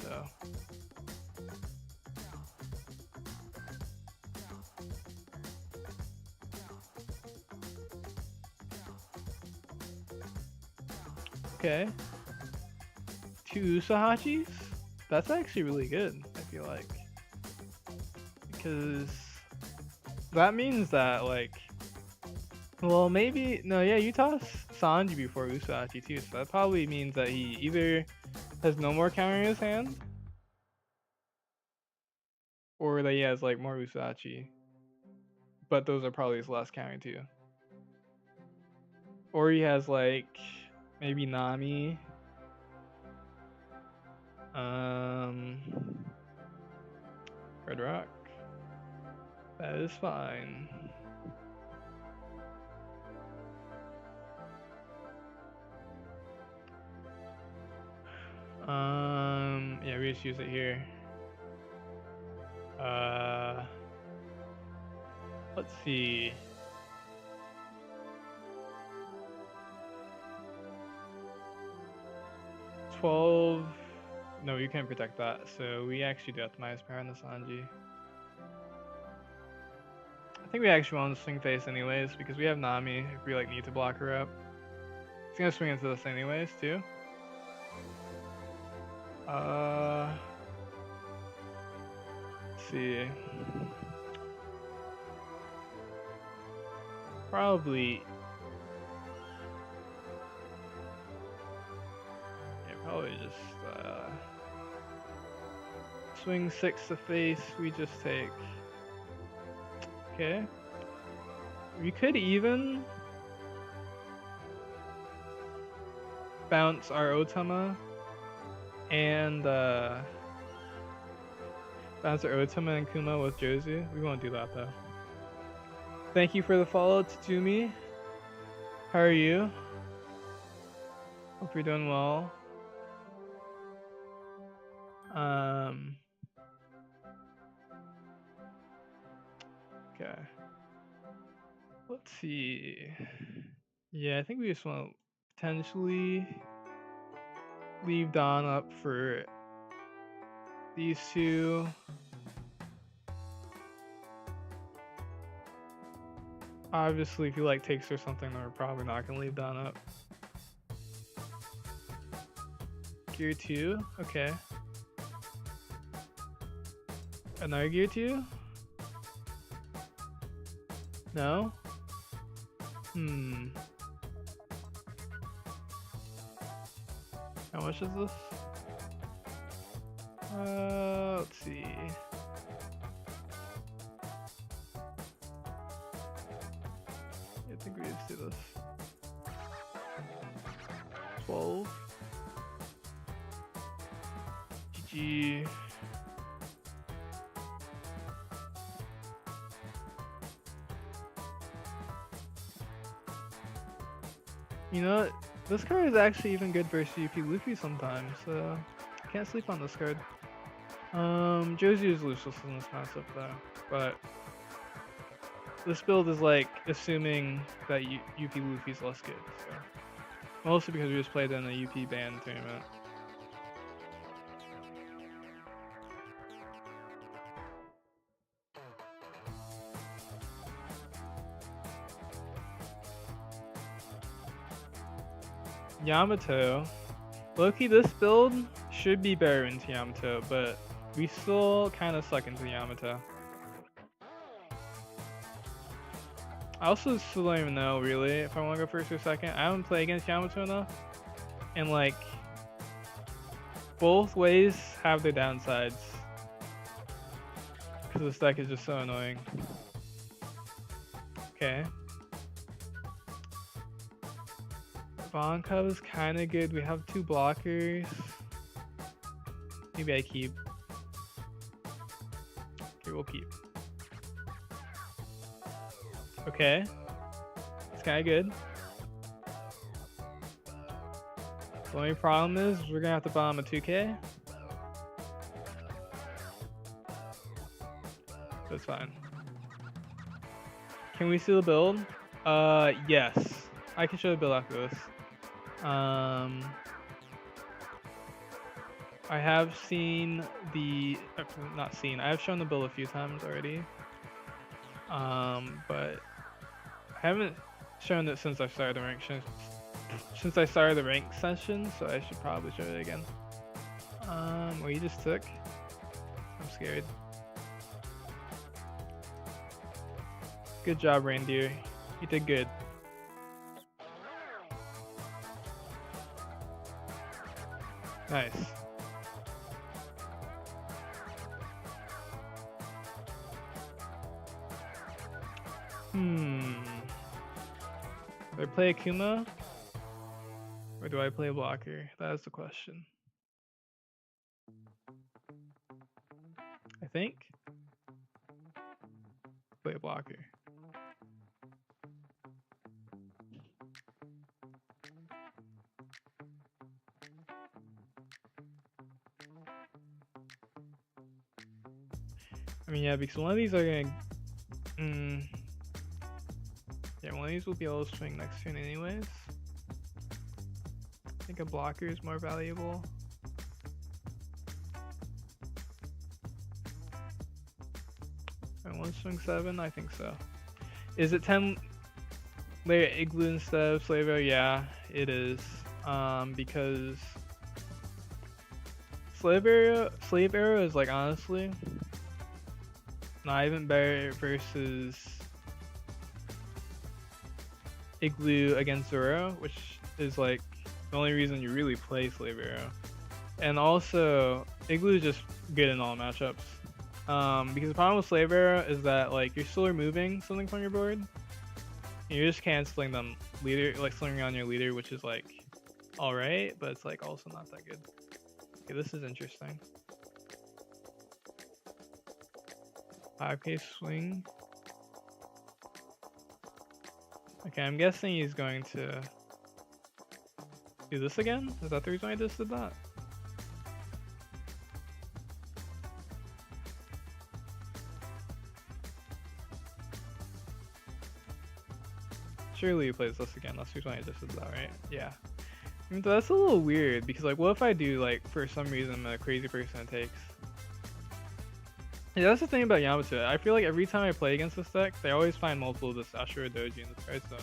So. Okay. 2 Usahachis? That's actually really good, I feel like. Because that means that like, well maybe no, yeah, you toss Sanji before Usachi too, so that probably means that he either has no more counter in his hand, or that he has like more Usachi, but those are probably his last counter too. Or he has like maybe Nami. Red Rock. That is fine. Yeah, we just use it here. Let's see. $12. No, you can't protect that. So we actually do have to minus power on the Sanji. I think we actually want to swing face anyways because we have Nami if we like need to block her up. It's gonna swing into this anyways too. Let's see. Probably. Yeah, probably just swing 6 to face. We just take. Okay. We could even bounce our Otama and bounce our Otama and Kuma with Jozu. We won't do that though. Thank you for the follow, Tatsumi. How are you? Hope you're doing well. Okay. Let's see. Yeah, I think we just want to potentially leave Don up for these two. Obviously, if he like takes or something, then we're probably not gonna leave Don up. Gear 2, okay. Another gear 2? No? How much is this? Let's see. I think we just do this. 12. GG. You know what? This card is actually even good versus UP Luffy sometimes, so I can't sleep on this card. Josie is useless in this matchup though, but this build is like assuming that UP Luffy's less good, so mostly because we just played in a UP band tournament. Yamato. Loki, this build should be better into Yamato, but we still kind of suck into Yamato. I also still don't even know really if I want to go first or second. I haven't played against Yamato enough, and like both ways have their downsides because this deck is just so annoying. Okay. Bonka is kind of good. We have 2 blockers. Maybe I keep. Okay, we'll keep. Okay. It's kind of good. The only problem is we're going to have to bomb a 2K. That's fine. Can we see the build? Yes. I can show the build after this. I have seen the, not seen, I have shown the build a few times already. But I haven't shown it since I started the rank session, so I should probably show it again. What you just took? I'm scared. Good job, reindeer. You did good. Nice. Do I play Akuma? Or do I play a blocker? That is the question. I think play a blocker. I mean, yeah, because one of these are gonna. Yeah, one of these will be able to swing next turn anyways. I think a blocker is more valuable. I want to swing 7? I think so. Is it 10 layer igloo instead of slave arrow? Yeah, it is. Because slave arrow is like honestly not even better versus igloo against Zoro, which is like the only reason you really play slave arrow. And also igloo is just good in all matchups. Because the problem with slave arrow is that like you're still removing something from your board. And you're just canceling them leader, like slinging on your leader, which is like alright, but it's like also not that good. Okay, this is interesting. 5k swing. Okay, I'm guessing he's going to do this again? Is that the reason I just did that? Surely he plays this again. That's the reason I just did that, right? Yeah. I mean, that's a little weird because like what if I do like for some reason a crazy person takes? Yeah, that's the thing about Yamato. I feel like every time I play against this deck, they always find multiple of this Ashura Doji, and this card's so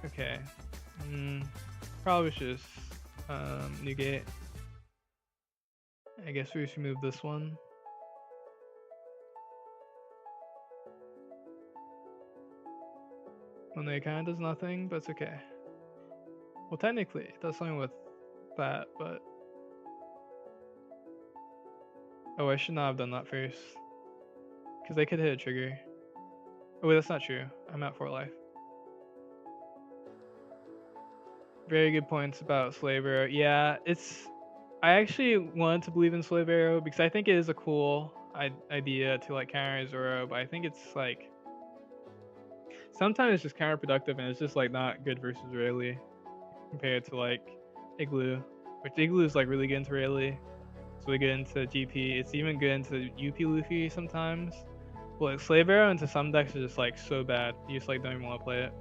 annoying. Okay. Probably should just negate. I guess we should move this one. Well, no, it kind of does nothing, but it's okay. Well, technically, it does something with that, but... Oh, I should not have done that first. Because they could hit a trigger. Oh, wait, that's not true. I'm at 4 life. Very good points about Slave Arrow. Yeah, it's... I actually wanted to believe in Slave Arrow because I think it is a cool idea to like counter Zoro, but I think it's like... Sometimes it's just counterproductive and it's just like not good versus Rayleigh compared to like Igloo. Which Igloo is like really good into Rayleigh. It's really good into GP. It's even good into UP Luffy sometimes. But like Slave Arrow into some decks is just like so bad. You just like don't even want to play it.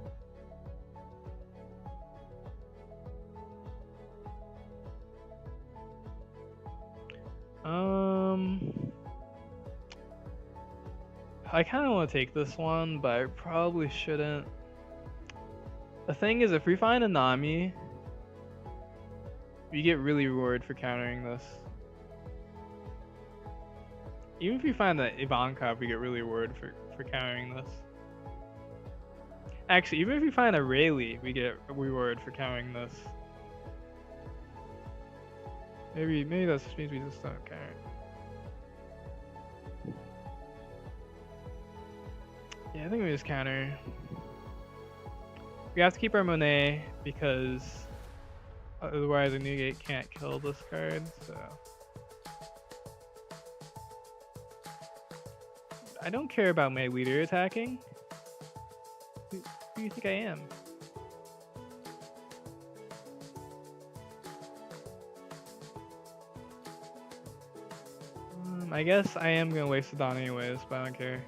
I kind of want to take this one, but I probably shouldn't. The thing is, if we find a Nami, we get really rewarded for countering this. Even if we find that Ivankov, we get really rewarded for countering this. Actually, even if we find a Rayleigh, we get rewarded for countering this. Maybe that just means we just don't counter it. Yeah, I think we just counter. We have to keep our Monet because otherwise a Newgate can't kill this card, so. I don't care about my leader attacking. Who do you think I am? I guess I am gonna waste the Dawn anyways, but I don't care.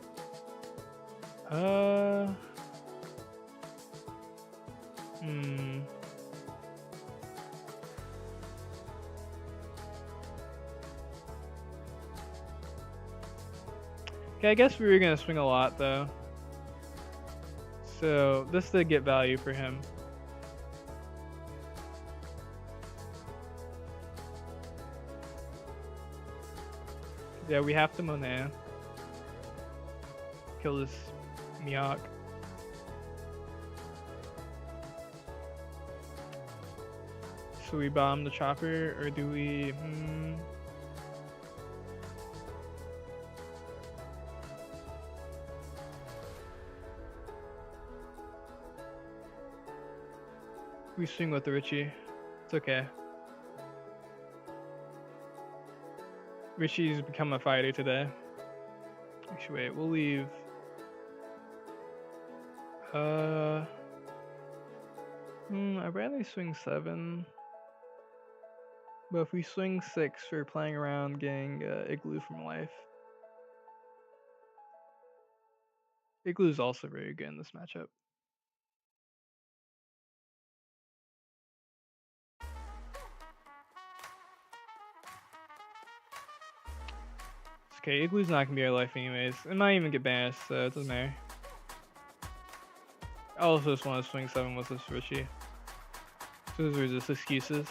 Okay, I guess we were gonna swing a lot though. So this did get value for him. Yeah, we have to Monet. Kill this Mihawk. So we bomb the chopper, or do we? We swing with the Richie. It's okay. Richie's become a fighter today. Actually, wait, we'll leave. I'd rather swing 7. But if we swing 6, we're playing around getting Igloo from life. Igloo's also very good in this matchup. Okay, Igloo's not gonna be our life anyways. It might even get banished, so it doesn't matter. I also just want to swing 7 with this Richie. So those are just excuses.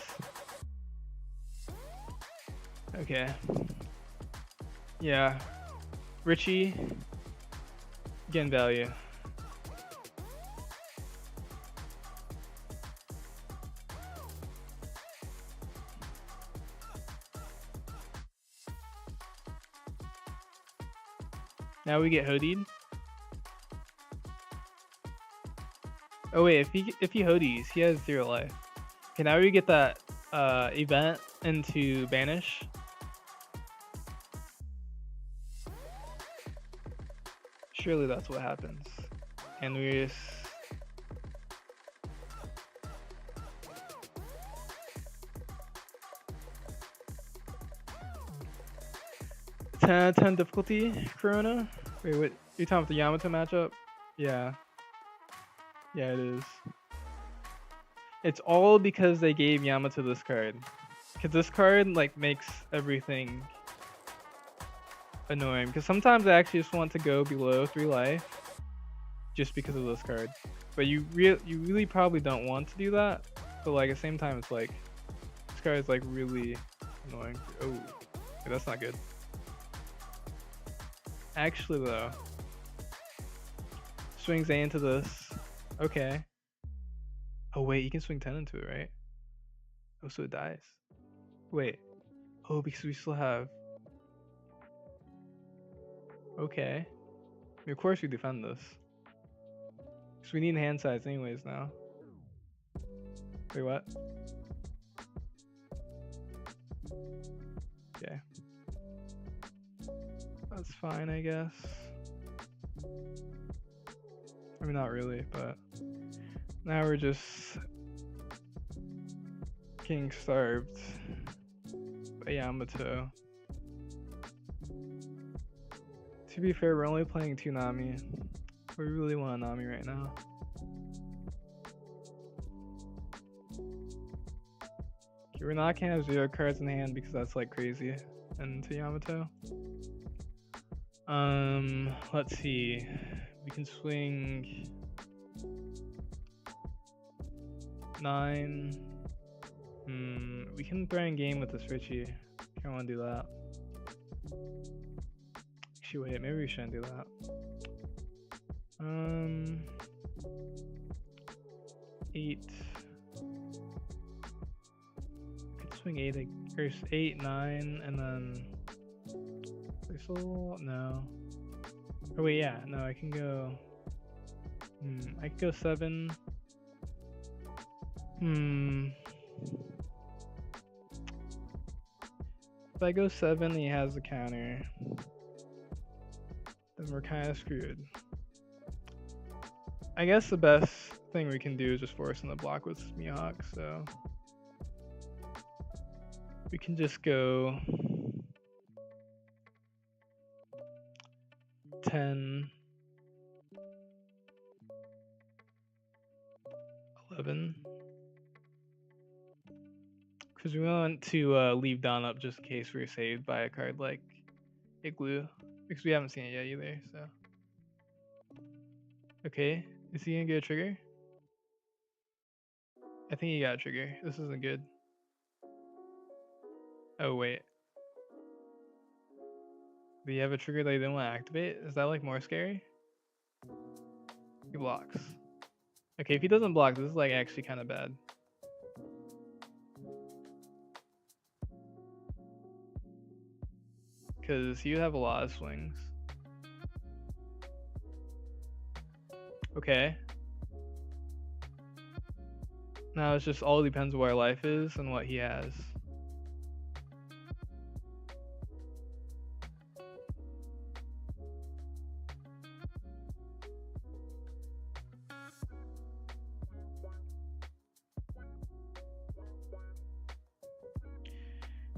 Okay. Yeah. Richie, getting value. Now we get hoodied. Oh wait, if he hoodies, he has 0 life. Okay, now we get that event into banish. Surely that's what happens. And we just 10 out of 10 difficulty, Corona? Wait, what? You're talking about the Yamato matchup? Yeah. Yeah, it is. It's all because they gave Yamato this card. Because this card, like, makes everything annoying. Because sometimes I actually just want to go below 3 life just because of this card. But you really probably don't want to do that. But, like, at the same time, it's like, this card is, like, really annoying. Oh, okay, that's not good. Actually, though, swings A into this. Okay. Oh, wait, you can swing 10 into it, right? Oh, so it dies. Wait. Oh, because we still have. Okay. I mean, of course we defend this. Because we need hand size anyways now. Wait, what? Okay. That's fine, I guess. I mean, not really, but now we're just getting starved by Yamato. To be fair, we're only playing 2 Nami. We really want a Nami right now. Okay, we're not gonna have 0 cards in hand because that's like crazy into Yamato. Let's see. We can swing 9. We can throw in game with this Richie. I don't want to do that. Actually, wait, maybe we shouldn't do that. 8. Could swing 8, or 8, 9, and then. No. Oh wait, yeah, no, I can go. I can go 7. If I go 7, he has the counter. Then we're kind of screwed. I guess the best thing we can do is just force in the block with Mihawk, so we can just go 10, 11. Because we want to leave Don up just in case we're saved by a card like Igloo. Because we haven't seen it yet either, so. Okay, is he gonna get a trigger? I think he got a trigger. This isn't good. Oh, wait. Do you have a trigger that you didn't want to activate? Is that like more scary? He blocks. Okay, if he doesn't block, this is like actually kind of bad. Because you have a lot of swings. Okay. Now it's just all depends where life is and what he has.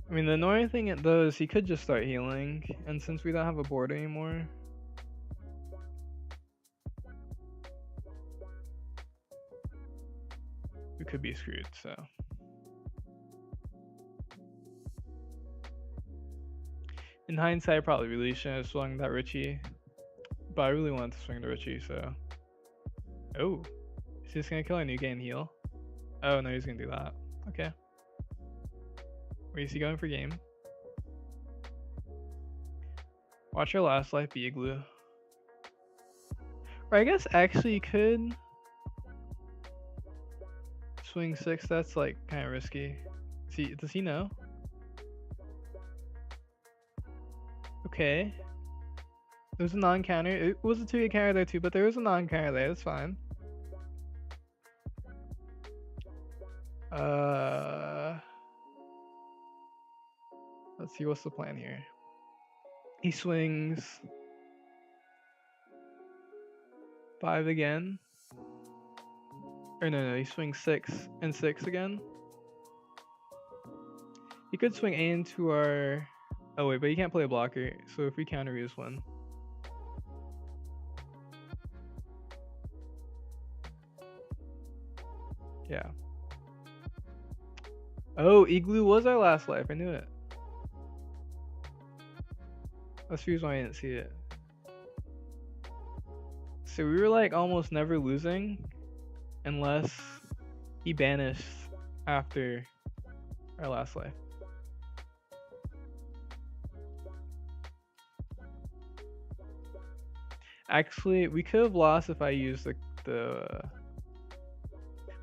I mean, the annoying thing though is he could just start healing, and since we don't have a board anymore, we could be screwed, so. In hindsight, I probably really shouldn't have swung that Richie, but I really wanted to swing the Richie, so. Oh, is he just gonna kill a new game heal? Oh no, he's gonna do that. Okay. Where is he going for game? Watch your last life be Igloo. Or I guess actually you could swing 6. That's like kind of risky. Does he know? Okay. There's a non-counter. It was a 2-hit counter there too, but there was a non-counter there. That's fine. Let's see what's the plan here. He swings 5 again. Or no, he swings 6 and 6 again. He could swing A into our... Oh wait, but he can't play a blocker, so if we counter, we just win. Yeah. Oh, Igloo was our last life, I knew it. That's the reason why I didn't see it. So we were like almost never losing unless he banished after our last life. Actually, we could have lost if I used the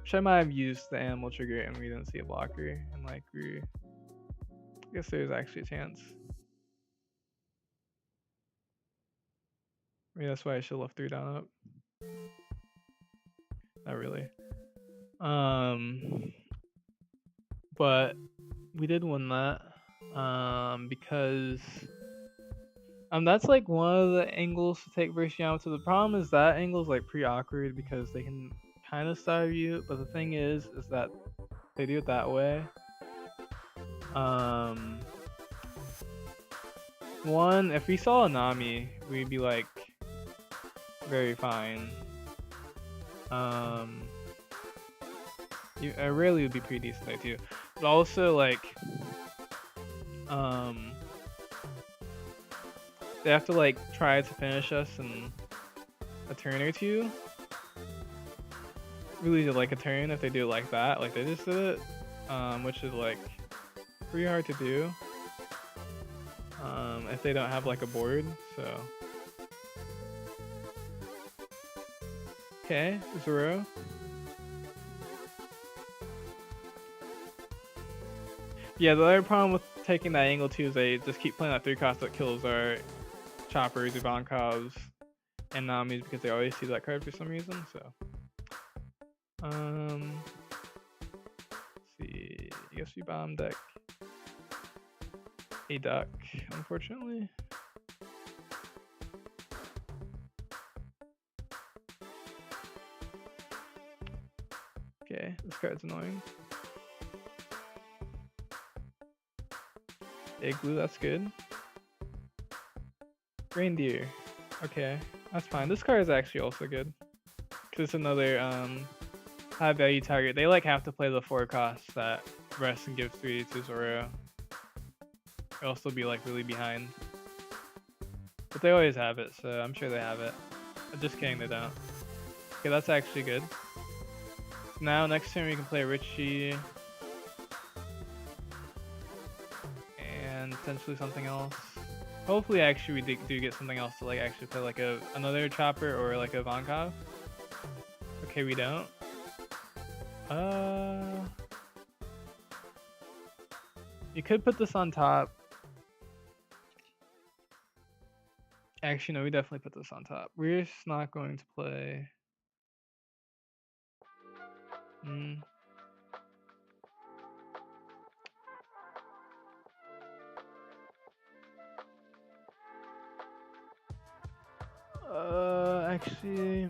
which I might have used the animal trigger and we didn't see a blocker, and like I guess there's actually a chance. Maybe that's why I should have left 3 down up. Not really. But we did win that. Because that's like one of the angles to take versus Yamato. The problem is that angle is like pretty awkward because they can kind of starve you, but the thing is that they do it that way. One, if we saw a Nami, we'd be like very fine. I rarely would be pretty decent there too. But also like they have to like try to finish us in a turn or two. Really do like a turn if they do it like that, like they just did it, which is like pretty hard to do if they don't have like a board. So okay, Zoro. Yeah, the other problem with taking that angle too is they just keep playing that 3-cost that kills our choppers, Ivankovs, and Namis because they always see that card for some reason. So let's see, I guess we bomb deck a duck, unfortunately. Okay, this card's annoying. Igloo, that's good. Reindeer. Okay, that's fine. This card is actually also good. Cause it's another high value target. They like have to play the 4 costs that rest and give 3 to Zoro. Or else they'll be like really behind. But they always have it, so I'm sure they have it. I'm just kidding, they don't. Okay, that's actually good. Now next turn we can play Richie. And potentially something else. Hopefully, actually, we do get something else to like actually play like another chopper or like a Vonkov. Okay, we don't. You could put this on top. Actually, no, we definitely put this on top. We're just not going to play. Actually,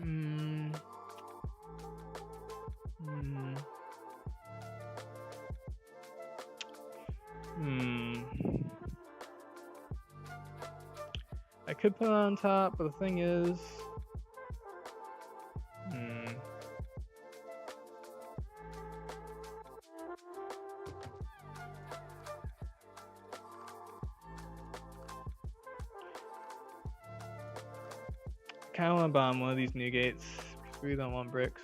I could put it on top, but the thing is, kind of want to bomb one of these new gates because we don't want bricks.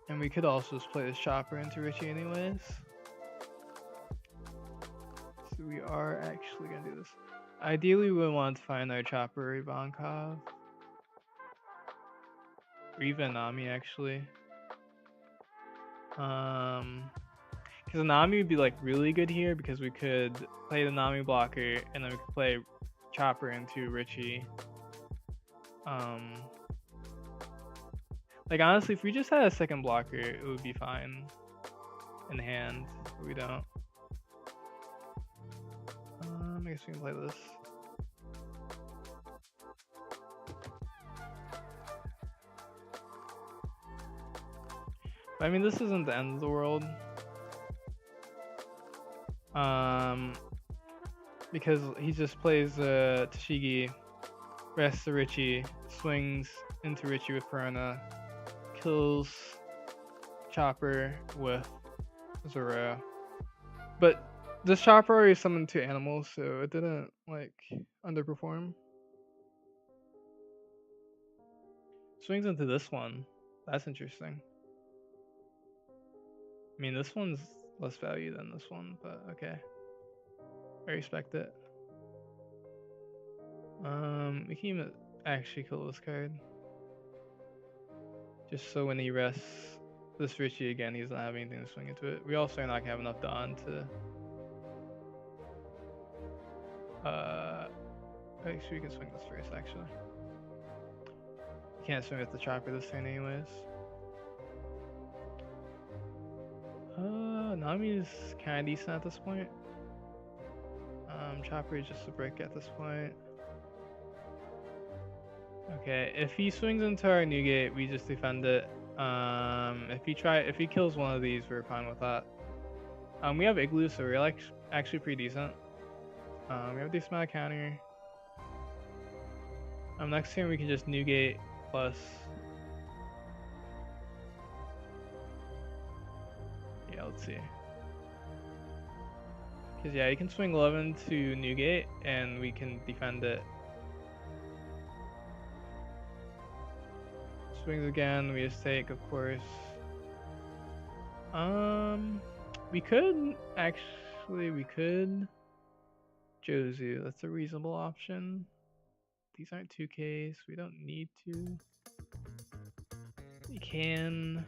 And we could also just play this chopper into Richie anyways. So we are actually going to do this. Ideally, we would want to find our chopper Ivankov. Or even Nami, actually. Because Nami would be like really good here because we could play the Nami blocker and then we could play chopper into Richie. Like honestly, if we just had a second blocker, it would be fine in hand, but we don't. I guess we can play this. But, I mean, this isn't the end of the world. Because he just plays Tashigi, rests the Richie, swings into Richie with Piranha, kills Chopper with Zoro. But this Chopper already summoned 2 animals, so it didn't like underperform. Swings into this one. That's interesting. I mean, this one's less value than this one, but okay. I respect it. We can even actually kill this card. Just so when he rests this Richie again, he doesn't have anything to swing into it. We also are not gonna have enough Dawn to. Actually, we can swing this first, actually. Can't swing with the chopper this turn, anyways. Nami's kind of decent at this point. Chopper is just a brick at this point. Okay, if he swings into our new gate, we just defend it. If he kills one of these, we're fine with that. We have Igloo, so we're like actually pretty decent. We have a decent amount of counter. Next turn we can just new gate plus. Yeah, let's see. Cause yeah, you can swing 11 to new gate, and we can defend it. Swings again, we just take, of course. We could Jozu, that's a reasonable option. These aren't 2Ks, we don't need to. We can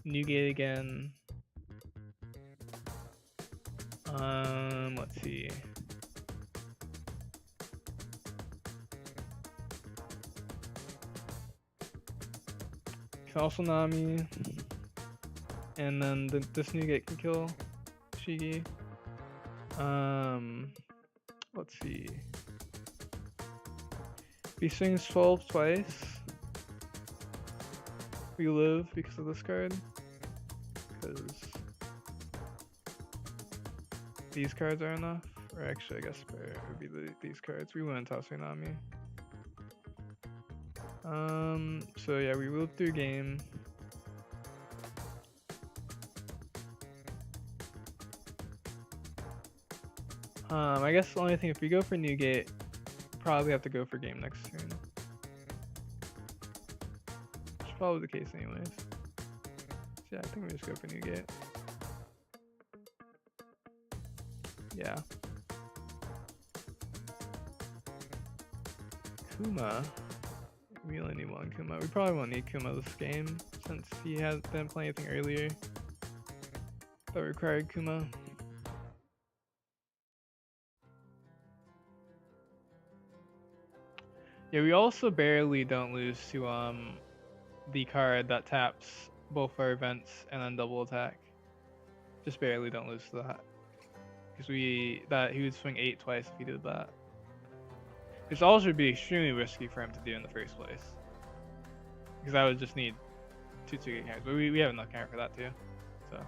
new gate again. Let's see. Also Nami, and then this new gate can kill Shigi. Let's see. If he swings 12 twice, we live because of this card. Because these cards are enough. Or actually, I guess it would be these cards. We wouldn't toss Nami. So yeah, we will through game. I guess the only thing, if we go for new gate, probably have to go for game next turn. It's probably the case anyways. So yeah, I think we just go for new gate. Yeah. Kuma. We only need one Kuma. We probably won't need Kuma this game since he didn't play anything earlier that required Kuma. Yeah, we also barely don't lose to the card that taps both our events and then double attack. Just barely don't lose to that. Because he would swing 8 twice if he did that. Which also would be extremely risky for him to do in the first place. Because I would just need 2 2-gate counters. But we have enough counter for that too. So.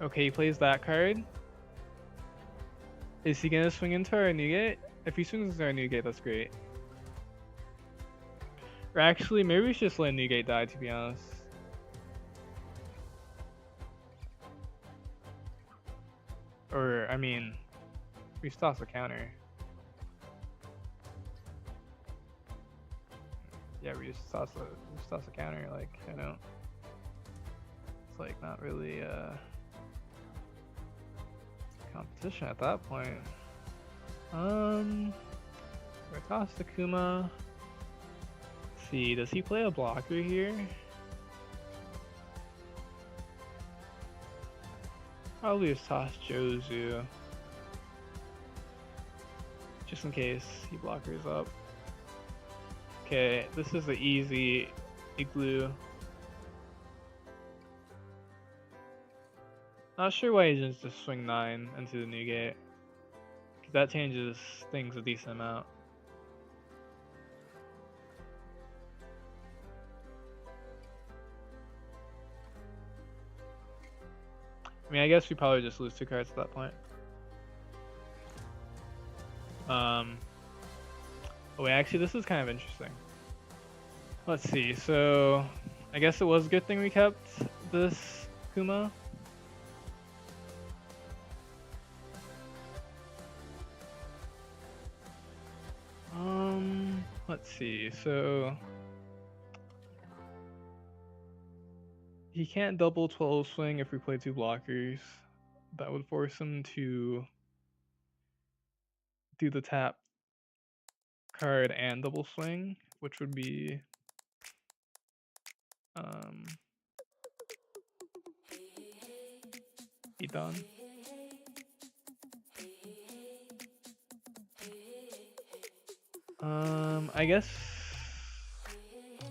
Okay, he plays that card. Is he gonna swing into our new gate? If he swings into our new gate, that's great. Or actually, maybe we should just let new gate die, to be honest. Or, I mean, we just toss a counter. Yeah, we just toss a counter, like, I know. It's like not really competition at that point. We toss the Kuma. Let's see, does he play a blocker here? Probably just toss Jozu. Just in case he blockers up. Okay, this is the easy igloo. Not sure why he didn't just swing 9 into the new gate. Cause that changes things a decent amount. I mean, I guess we probably just lose 2 cards at that point. Oh wait, actually this is kind of interesting. Let's see, so I guess it was a good thing we kept this Kuma. Let's see, so he can't double 12 swing if we play 2 blockers. That would force him to do the tap card and double swing, which would be be done. I guess.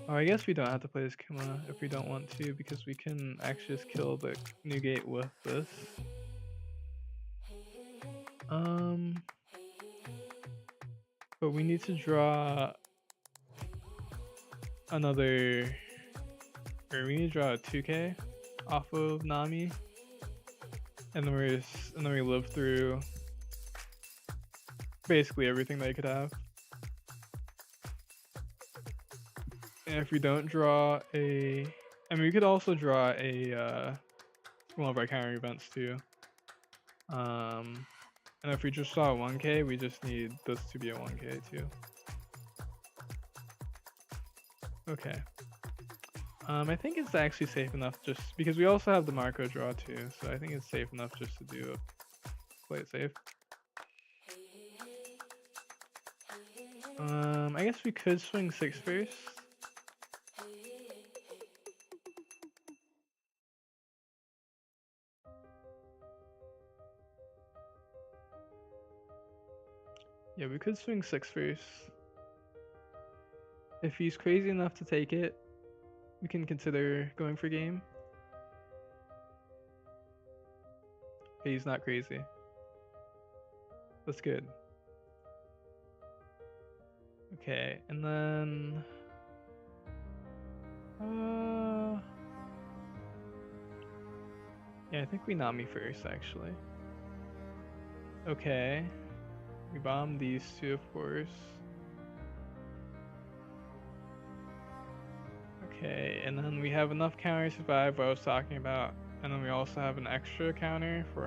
Oh, I guess we don't have to play this Kuma if we don't want to, because we can actually just kill the new gate with this. But we need to draw another, or we need to draw a 2K off of Nami, and then we live through basically everything they could have. And if we don't draw a, I mean, we could also draw a one of our counter events too. And if we just saw a 1K, we just need this to be a 1K too. Okay. I think it's actually safe enough just because we also have the Marco draw too, so I think it's safe enough just to play it safe. I guess we could swing 6 first. Yeah, we could swing 6 first. If he's crazy enough to take it, we can consider going for game. Okay, he's not crazy. That's good. Okay, and then yeah, I think we Nami first actually. Okay. We bomb these 2, of course. Okay, and then we have enough counter to survive what I was talking about. And then we also have an extra counter for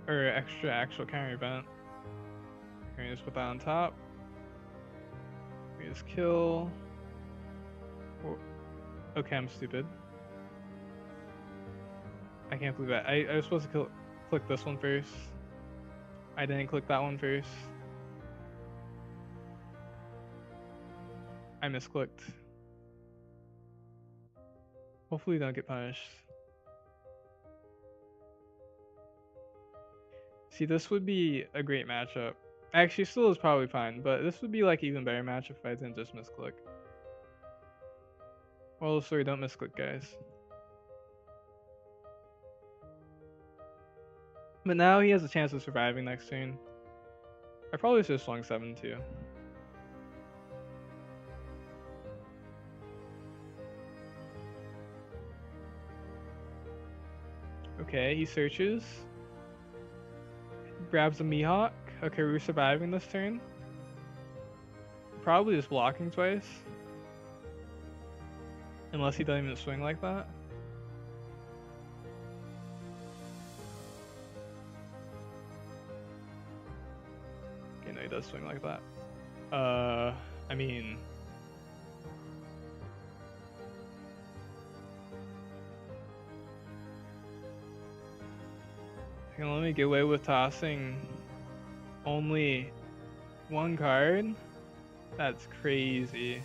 or extra actual counter event. We're gonna just put that on top. We just kill. Okay, I'm stupid. I can't believe that. I was supposed to click this one first. I didn't click that one first. I misclicked. Hopefully don't get punished. See, this would be a great matchup. Actually, still is probably fine, but this would be like even better matchup if I didn't just misclick. Well, sorry, don't misclick, guys. But now he has a chance of surviving next turn. I probably should have swung 7 too. Okay, he searches. Grabs a Mihawk. Okay, we're surviving this turn. Probably just blocking twice. Unless he doesn't even swing like that. Okay, no, he does swing like that. I mean... Can let me get away with tossing only one card? That's crazy.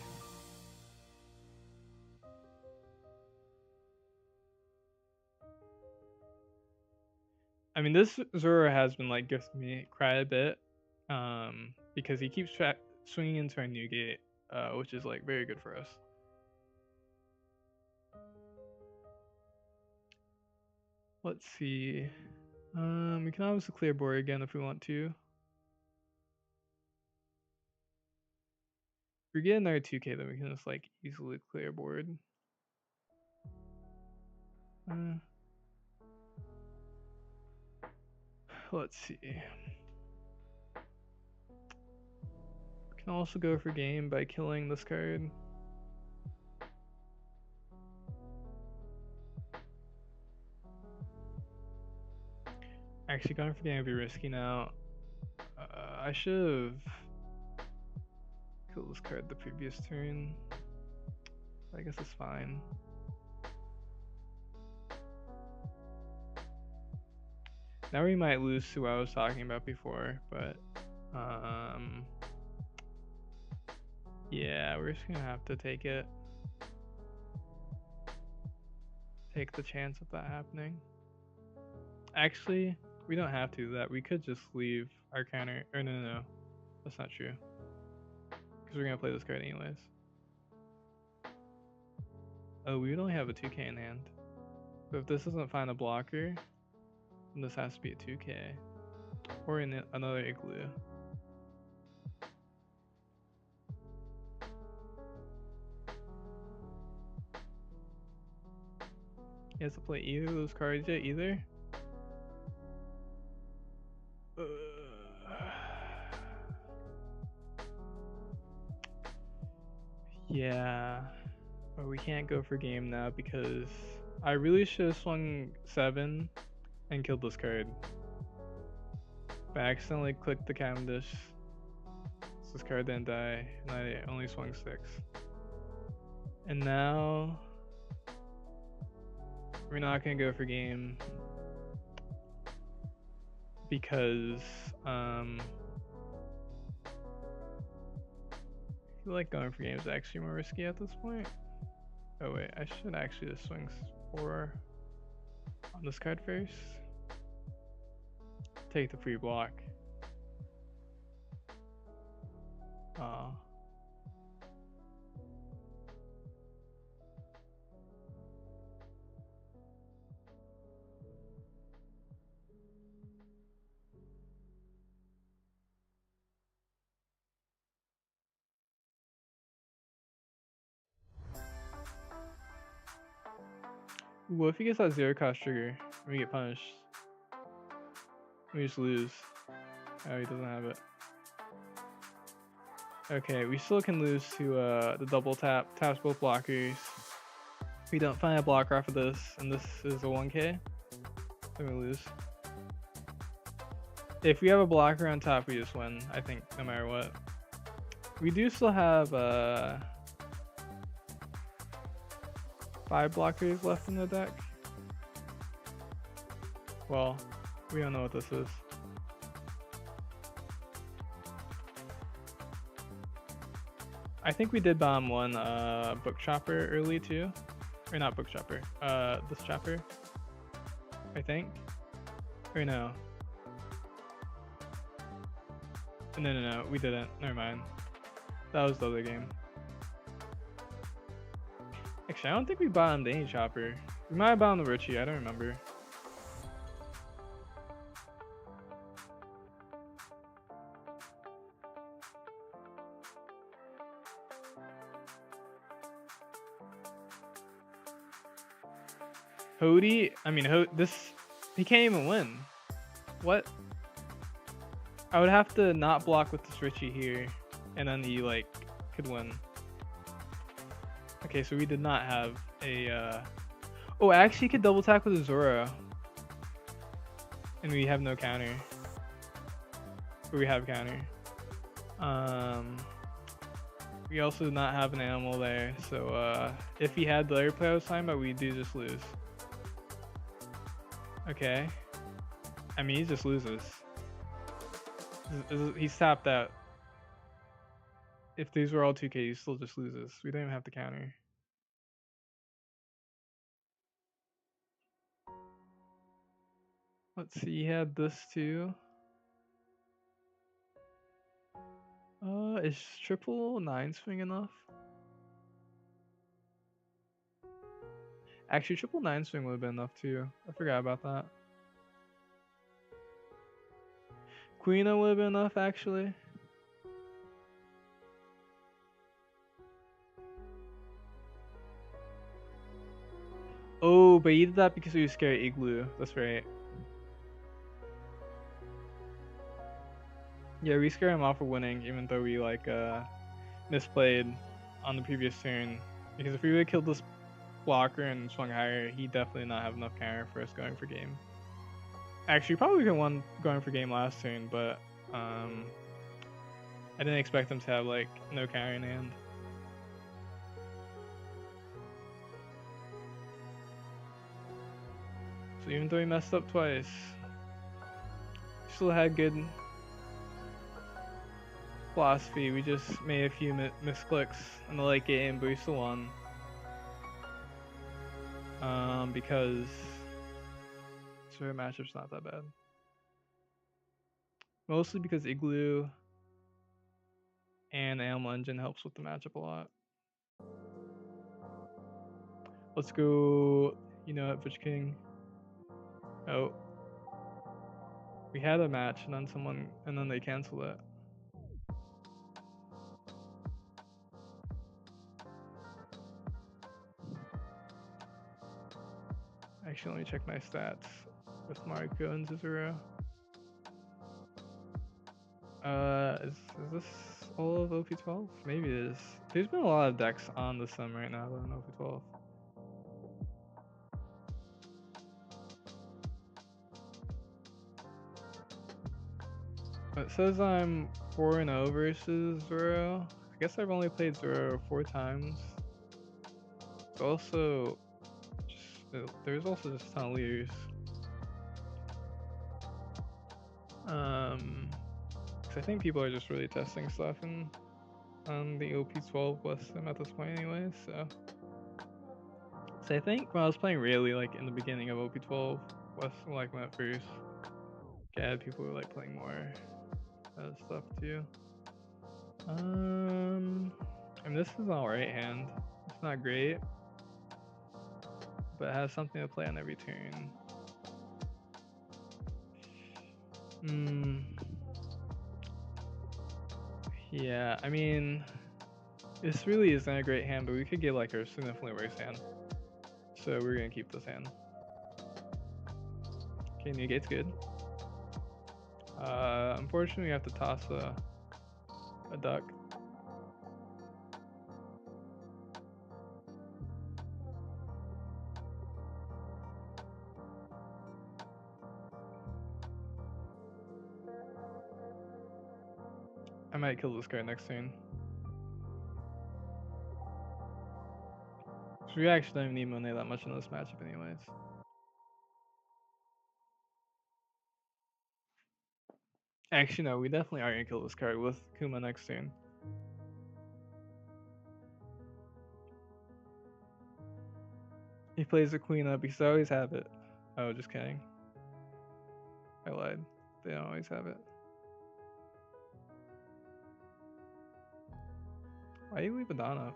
I mean, this Zoro has been like gifting me quite a bit, because he keeps swinging into our new gate, which is like very good for us. Let's see. We can obviously clear board again if we want to. If we get another 2k, then we can just like easily clear board. Let's see. We can also go for game by killing this card. Actually, going for game would be risky now. I should have killed this card the previous turn. I guess it's fine. Now we might lose to what I was talking about before, but yeah, we're just gonna have to take it. Take the chance of that happening. Actually, we don't have to do that. We could just leave our counter. Or no, that's not true. Because we're gonna play this card anyways. Oh, we would only have a 2k in hand. So if this doesn't find a blocker, then this has to be a 2k. Or in another igloo. He has to play either of those cards yet, either. Yeah. But we can't go for game now because I really should have swung 7 and killed this card. But I accidentally clicked the Cavendish. So this card didn't die, and I only swung 6. And now we're not gonna go for game because I feel like going for game is actually more risky at this point. Oh wait, I should actually just swing 4 on this card first. Take the free block. What if he gets that 0 cost trigger and we get punished? We just lose. Oh, he doesn't have it. Okay, we still can lose to the double tap. Taps both blockers. If we don't find a blocker off of this, and this is a 1k, then we lose. If we have a blocker on top, we just win, I think, no matter what. We do still have 5 blockers left in the deck. Well, we don't know what this is. I think we did bomb one book chopper early too. Or not book chopper. This chopper. I think. Or no. No, we didn't. Never mind. That was the other game. Actually, I don't think we bombed any chopper. We might have bombed the Richie, I don't remember. Hody, I mean, he can't even win. What? I would have to not block with this Richie here, and then he like could win. Okay, so we did not have a. Oh, actually, he could double attack with a Zoro, and we have no counter. But we have counter. We also did not have an animal there, so if he had the other play I was talking about, we do just lose. Okay. I mean, he just loses. He's tapped out. If these were all 2K, he still just loses. We don't even have to counter. Let's see, he had this too. Is triple 9 swing enough? Actually, triple 9 swing would have been enough too. I forgot about that. Queen would have been enough actually. Oh, but he did that because he was scared of Igloo. That's right. Yeah, we scared him off of winning, even though we like misplayed on the previous turn. Because if we would have killed this blocker and swung higher, he'd definitely not have enough counter for us going for game. Actually, probably could have won going for game last turn, but I didn't expect him to have like no counter in hand. So even though he messed up twice, he still had good philosophy. We just made a few misclicks in the late game, but we still won. Because the matchup's not that bad. Mostly because Igloo and Animal Engine helps with the matchup a lot. Let's go, you know what, Fish King. Oh. We had a match and then they canceled it. Actually, let me check my stats with Mariko and Zuzuru. Is this all of OP12? Maybe it is. There's been a lot of decks on the sim right now though in OP12. It says I'm 4-0 versus Zoro. I guess I've only played Zoro 4 times. It's also there's also just a ton of leaders. Cause I think people are just really testing stuff on the OP12 West sim at this point anyway, so I think when I was playing really like in the beginning of OP12 West, like when it first got, people were like playing more stuff too. And this is an alright hand. It's not great, but it has something to play on every turn. Yeah, I mean, this really isn't a great hand, but we could get like a significantly worse hand. So we're gonna keep this hand. Okay, negate's good. Unfortunately, we have to toss a duck. I might kill this guy next turn. So we actually don't even need Monet that much in this matchup anyways. Actually, no, we definitely are gonna kill this card with Kuma next turn. He plays the queen up because I always have it. Oh, just kidding. I lied. They don't always have it. Why you leave a Don up?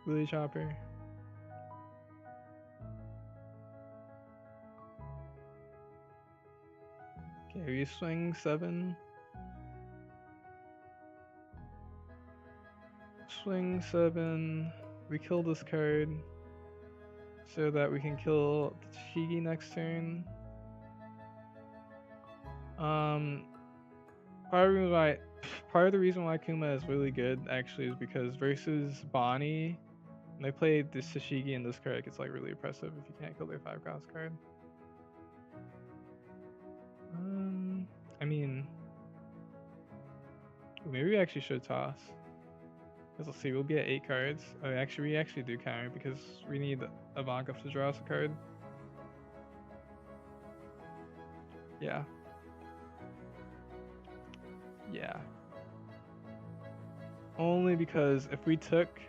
Willy Chopper. Okay, we swing 7. Swing 7. We kill this card so that we can kill the Shigi next turn. Part of the reason why Kuma is really good actually is because versus Bonnie, when they play the Sashigi and this card, it's like really oppressive if you can't kill their 5 cost card. I mean, maybe we actually should toss. Because let's see, we'll be at 8 cards. Oh, actually, we actually do counter because we need Ivankov to draw us a card. Yeah. Yeah. Only because if we took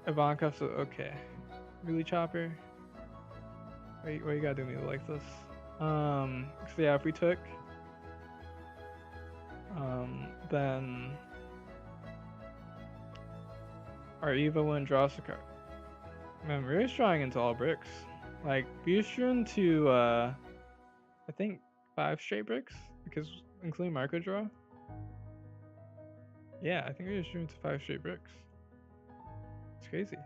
Ivankov's, okay. Really, Chopper? Why you gotta do me like this? So yeah, if we took, then our Eva wouldn't draw us a card. Man, we're just drawing into all bricks. Like, we just drew into, I think 5 straight bricks, because including Marco draw. Yeah, I think we just drew into 5 straight bricks. It's crazy.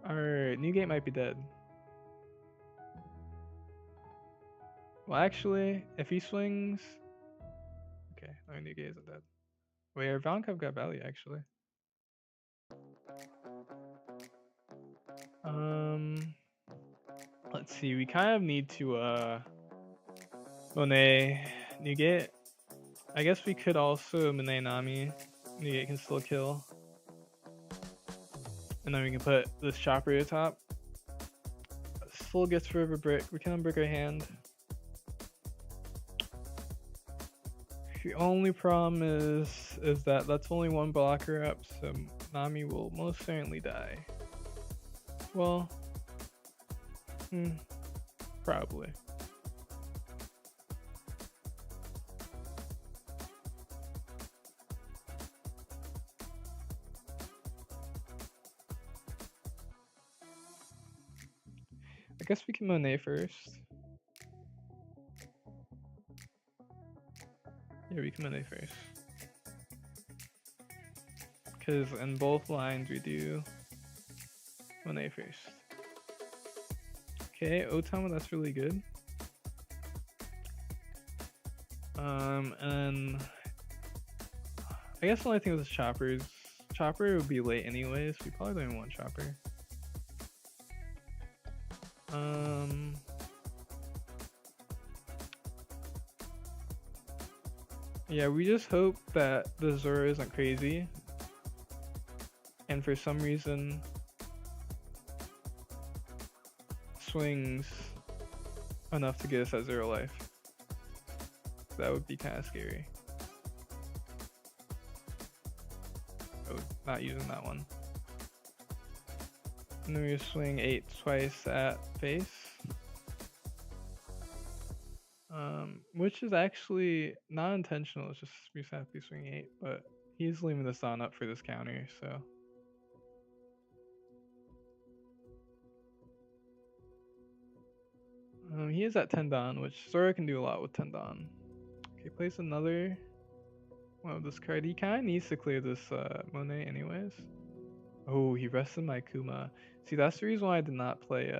Our Newgate might be dead. Well, actually, if he swings... Okay, our Newgate isn't dead. Wait, our Vankov got value, actually. Let's see, we kind of need to, Monet Newgate. I guess we could also Monet Nami. Newgate can still kill. And then we can put this Chopper at the top. Still gets rid of a brick. We can unbrick our hand. The only problem is that that's only 1 blocker up, so Nami will most certainly die. Well, probably. I guess we can Monet first. Yeah, we can Monet first. Because in both lines we do Monet first. Okay, Otama, that's really good. And I guess the only thing with this Chopper is Chopper would be late anyways. We probably don't even want Chopper. Yeah, we just hope that the Zoro isn't crazy. And for some reason swings enough to get us at 0 life. That would be kind of scary. Oh, not using that one. And then we swing 8 twice at face. Which is actually not intentional, it's just we just have to be swinging 8, but he's leaving this on up for this counter, so. He is at 10 Don, which Zoro can do a lot with 10 Don. Okay, place another one of this card. He kind of needs to clear this Monet anyways. Oh, he rested my Kuma. See, that's the reason why I did not play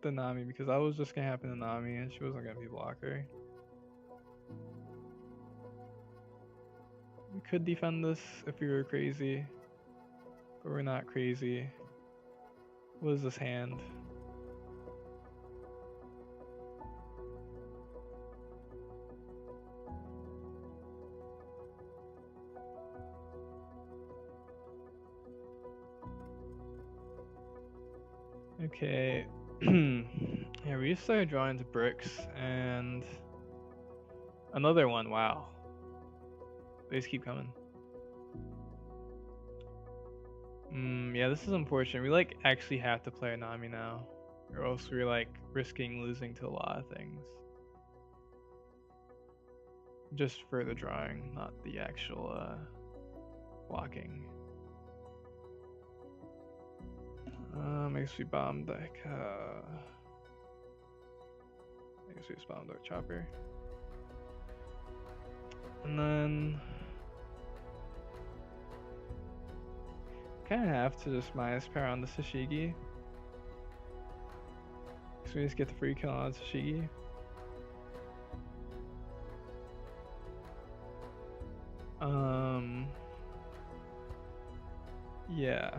the Nami, because that was just going to happen to Nami and she wasn't going to be blocker. We could defend this if we were crazy, but we're not crazy. What is this hand? Okay, Yeah, we started drawing into bricks and another one. Wow, they just keep coming. Yeah, this is unfortunate. We like actually have to play Nami now, or else we're like risking losing to a lot of things. Just for the drawing, not the actual blocking. I guess we bombed like I guess we just bombed our chopper. And then kinda have to just minus power on the Sashigi. So we just get the free kill on Sashigi. Yeah.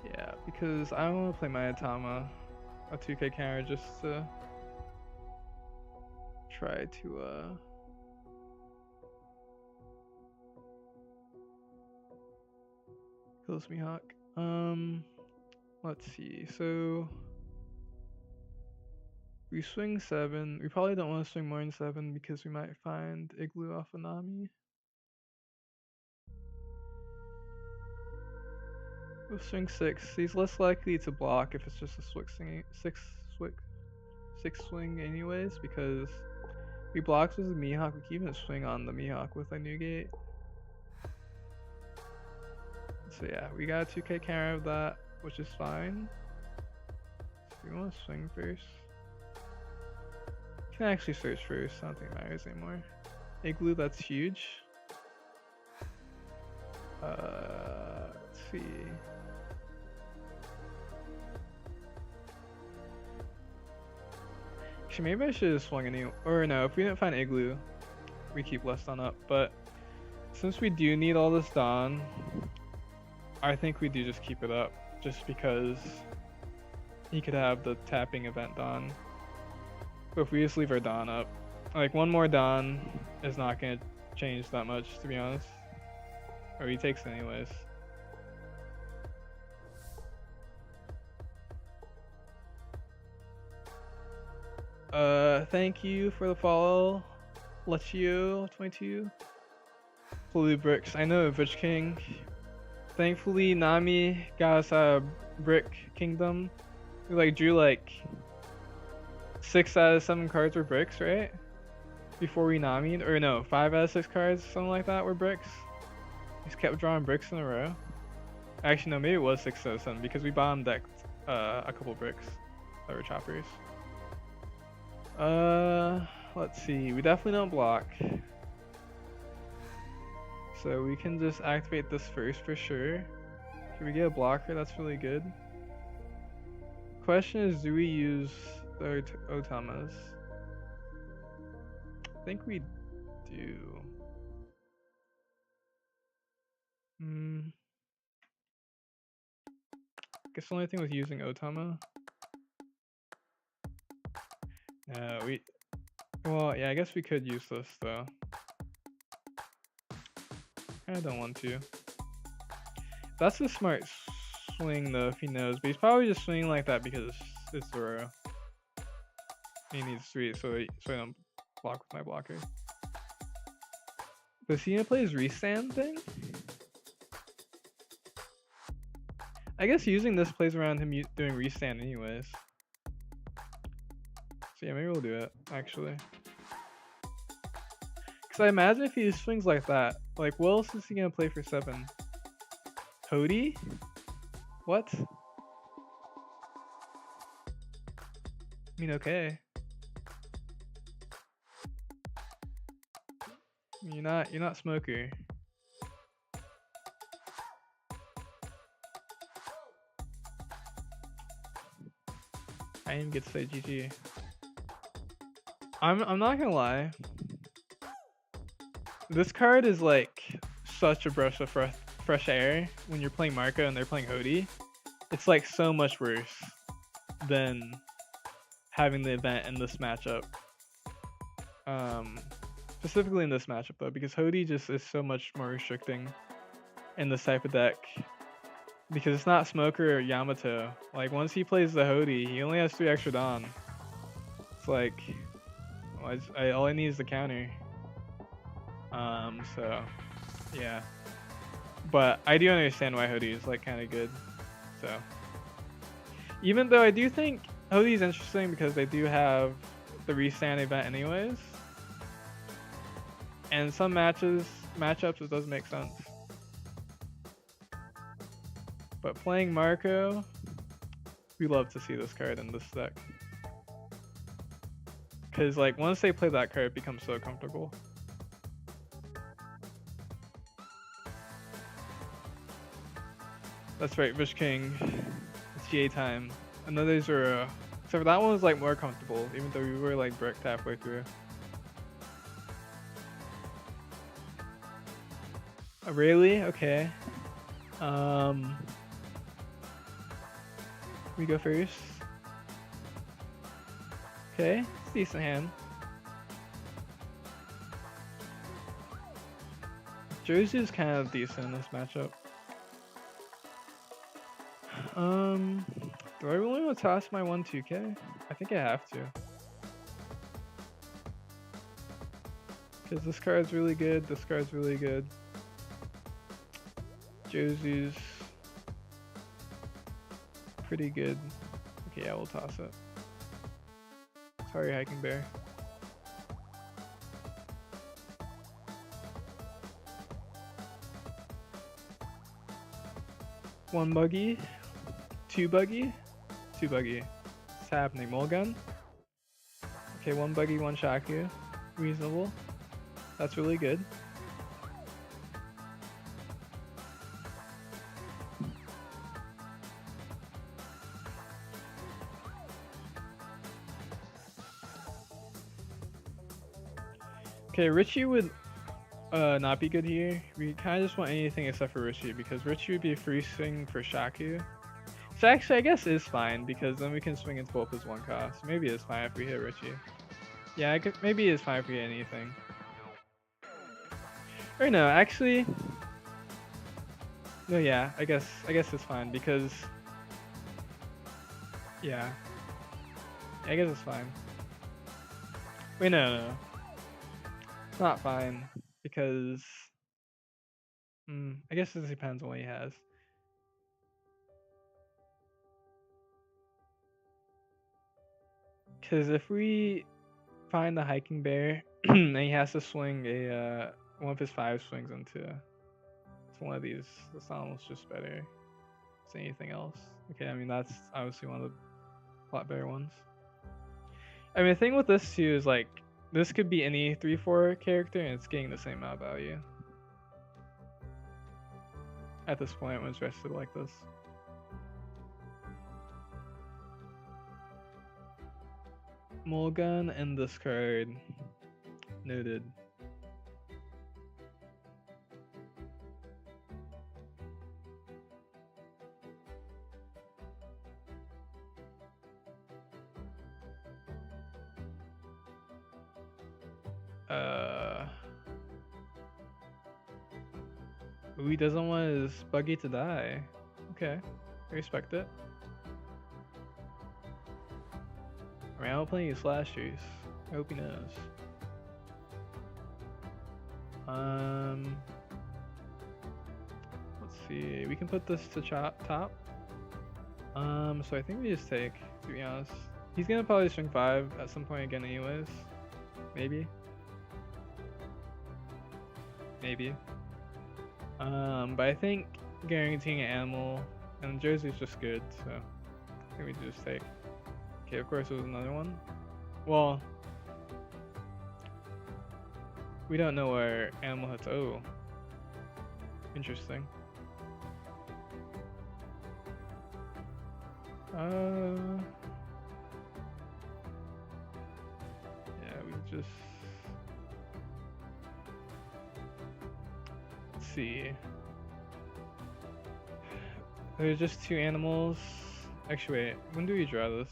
Yeah, because I want to play my Atama, a 2K counter, just to try to kill this Mihawk. Let's see. So we swing 7. We probably don't want to swing more than 7 because we might find Igloo off of Nami. We'll swing 6. He's less likely to block if it's just a six swing anyways, because he blocks with the Mihawk. We can even swing on the Mihawk with a Newgate. So yeah, we got a 2K counter of that, which is fine. So we want to swing first. Can actually search first. I don't think it matters anymore. Igloo, that's huge. Let's see. Actually, maybe I should have swung any. Or no, if we didn't find Igloo, we keep less on up. But since we do need all this Dawn, I think we do just keep it up. Just because he could have the tapping event Dawn. But if we just leave our Dawn up, like one more Dawn is not going to change that much, to be honest. Or he takes it anyways. Thank you for the follow, Lucio22. Blue bricks. I know, Bridge King. Thankfully, Nami got us a brick kingdom. We like drew like 6 out of 7 cards were bricks, right? Before we Nami'd, or no, 5 out of 6 cards, something like that, were bricks. We just kept drawing bricks in a row. Actually, no, maybe it was 6 out of 7 because we bottom decked a couple bricks that were choppers. Let's see. We definitely don't block. So we can just activate this first for sure. Can we get a blocker? That's really good. Question is, do we use the Otamas? I think we do. Guess the only thing with using Otama. No, well, yeah, I guess we could use this though. I don't want to. That's a smart swing though, if he knows. But he's probably just swinging like that because it's Zoro. He needs 3, so I don't block with my blocker. Does he gonna play his restand thing? I guess using this plays around him doing restand anyways. So yeah, maybe we'll do it, actually. Because I imagine if he swings like that, like what else is he gonna play for 7? Cody? What? I mean, okay. You're not Smoker. I didn't get to say GG. I'm not gonna lie. This card is like such a breath of fresh air when you're playing Marco and they're playing Hody. It's like so much worse than having the event in this matchup. Specifically in this matchup though, because Hody just is so much more restricting in this type of deck. Because it's not Smoker or Yamato. Like once he plays the Hody, he only has 3 extra Dawn. It's like, well, all I need is the counter. So yeah. But I do understand why Hody is like kind of good. So even though I do think Hody is interesting because they do have the restand event anyways. And some matchups it does make sense. But playing Marco, we love to see this card in this deck. Cause like once they play that card, it becomes so comfortable. That's right, Vish King. It's GA time. Another Zero. Except for that one was like more comfortable, even though we were like bricked halfway through. Really? Okay. We go first. Okay, it's a decent hand. Jersey is kind of decent in this matchup. Do I really want to toss my 1-2K? I think I have to. Because this card's really good, this card's really good. Josie's pretty good. Okay, yeah, we'll toss it. Sorry, Hiking Bear. One buggy, two buggy, two buggy. What's happening? Mulligan? Okay, one buggy, one Shaku. Reasonable. That's really good. Okay, Richie would not be good here. We kind of just want anything except for Richie because Richie would be free swing for Shaku. So actually, I guess is fine because then we can swing into both as 1 cost. Maybe it's fine if we hit Richie. Yeah, maybe it's fine if we hit anything. Or no, actually, no. Yeah, I guess it's fine because yeah, I guess it's fine. Wait, no. It's not fine because I guess it depends on what he has. Because if we find the Hiking Bear and he has to swing a one of his 5 swings into one of these, it's almost just better than anything else. Okay, I mean that's obviously one of the lot better ones. I mean the thing with this too is like this could be any 3/4 character and it's getting the same amount of value. At this point when it's rested like this. Mulligan and this card. Noted. He doesn't want his buggy to die. Okay, I respect it. I mean, I don't play any slashers. I hope he knows. Let's see. We can put this to top. So I think we just take, to be honest. He's gonna probably swing 5 at some point again anyways. Maybe. But I think guaranteeing an animal and Jersey's just good, so I think we just take. Okay, of course there was another one. Well, we don't know where animal hits. Oh, interesting. Yeah, we just. Let's see. There's just 2 animals. Actually, wait. When do we draw this?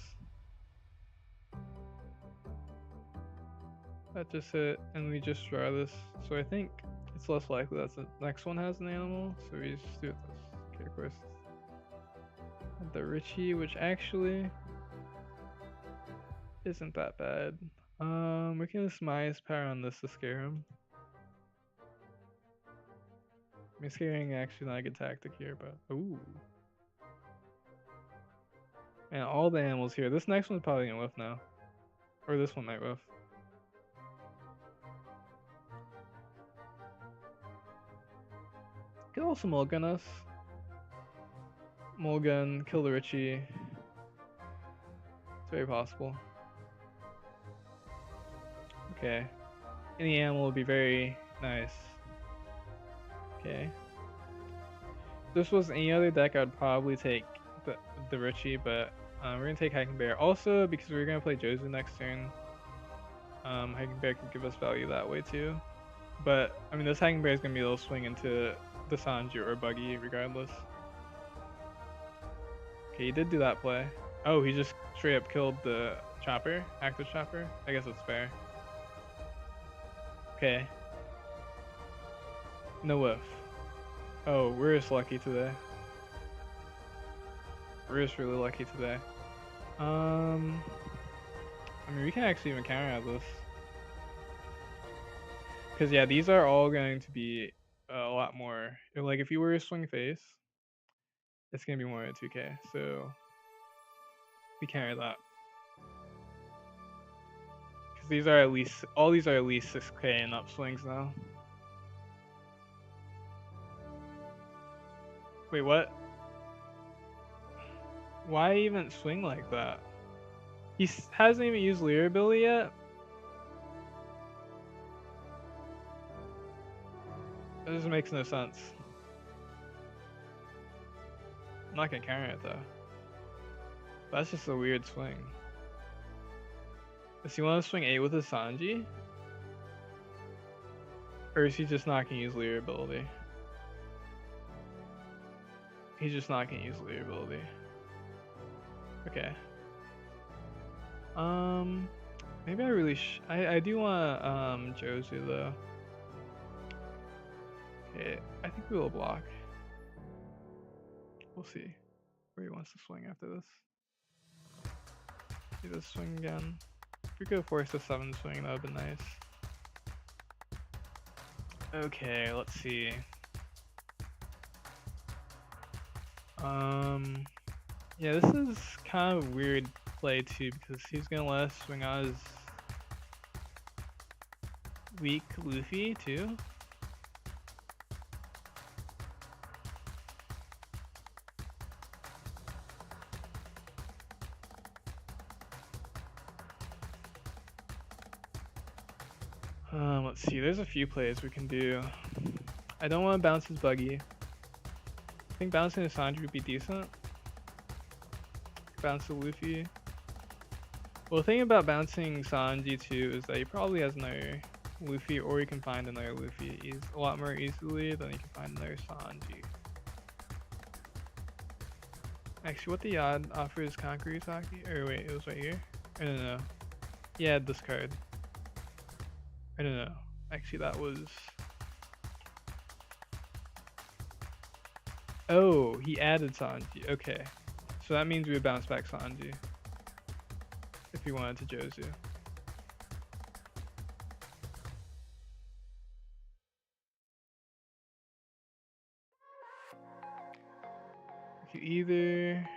That just hit, and we just draw this. So I think it's less likely that the next one has an animal. So we just do it this. Okay, of course. The Richie, which actually isn't that bad. We can use Maya's power on this to scare him. I mean, scaring actually not a good tactic here, but ooh. And all the animals here. This next one's probably gonna whiff now. Or this one might whiff. Could also mulligan us. Mulligan, kill the Richie. It's very possible. Okay. Any animal would be very nice. Okay. If this was any other deck, I'd probably take the Richie, but we're gonna take Hiking Bear. Also, because we're gonna play Jozu next turn, Hiking Bear can give us value that way too. But I mean, this Hiking Bear is gonna be able to swing into the Sanji or Buggy regardless. Okay, he did do that play. Oh, he just straight up killed the Chopper, active Chopper. I guess that's fair. Okay. No whiff. Oh, we're just lucky today. We're just really lucky today. I mean, we can actually even counter out this. Because, yeah, these are all going to be a lot more. Like, if you were to swing face, it's going to be more than 2k. So, we counter that. Because these are at least, all these are at least 6k and upswings now. Wait, what? Why even swing like that? He hasn't even used Leer ability yet? That just makes no sense. I'm not gonna counter it though. That's just a weird swing. Does he want to swing 8 with his Sanji? Or is he just not gonna use Leer ability? He's just not gonna use Leer ability. Okay. Maybe I really I do want Jozu though. Okay, I think we will block. We'll see where he wants to swing after this. He does swing again. If we could force a 7 swing, that would be nice. Okay, let's see. Yeah, this is kind of weird play too because he's gonna let us swing on his weak Luffy too. Let's see, there's a few plays we can do. I don't want to bounce his Buggy. I think bouncing his Sanji would be decent. Bounce the Luffy. Well, the thing about bouncing Sanji too is that he probably has another Luffy, or he can find another Luffy a lot more easily than he can find another Sanji. Actually, what the odd offers Conqueror Saki? Or wait, it was right here? I don't know. Yeah, this card. I don't know. Actually, that was... Oh, he added Sanji. Okay. So that means we would bounce back Sanji. If he wanted to Jozu. You either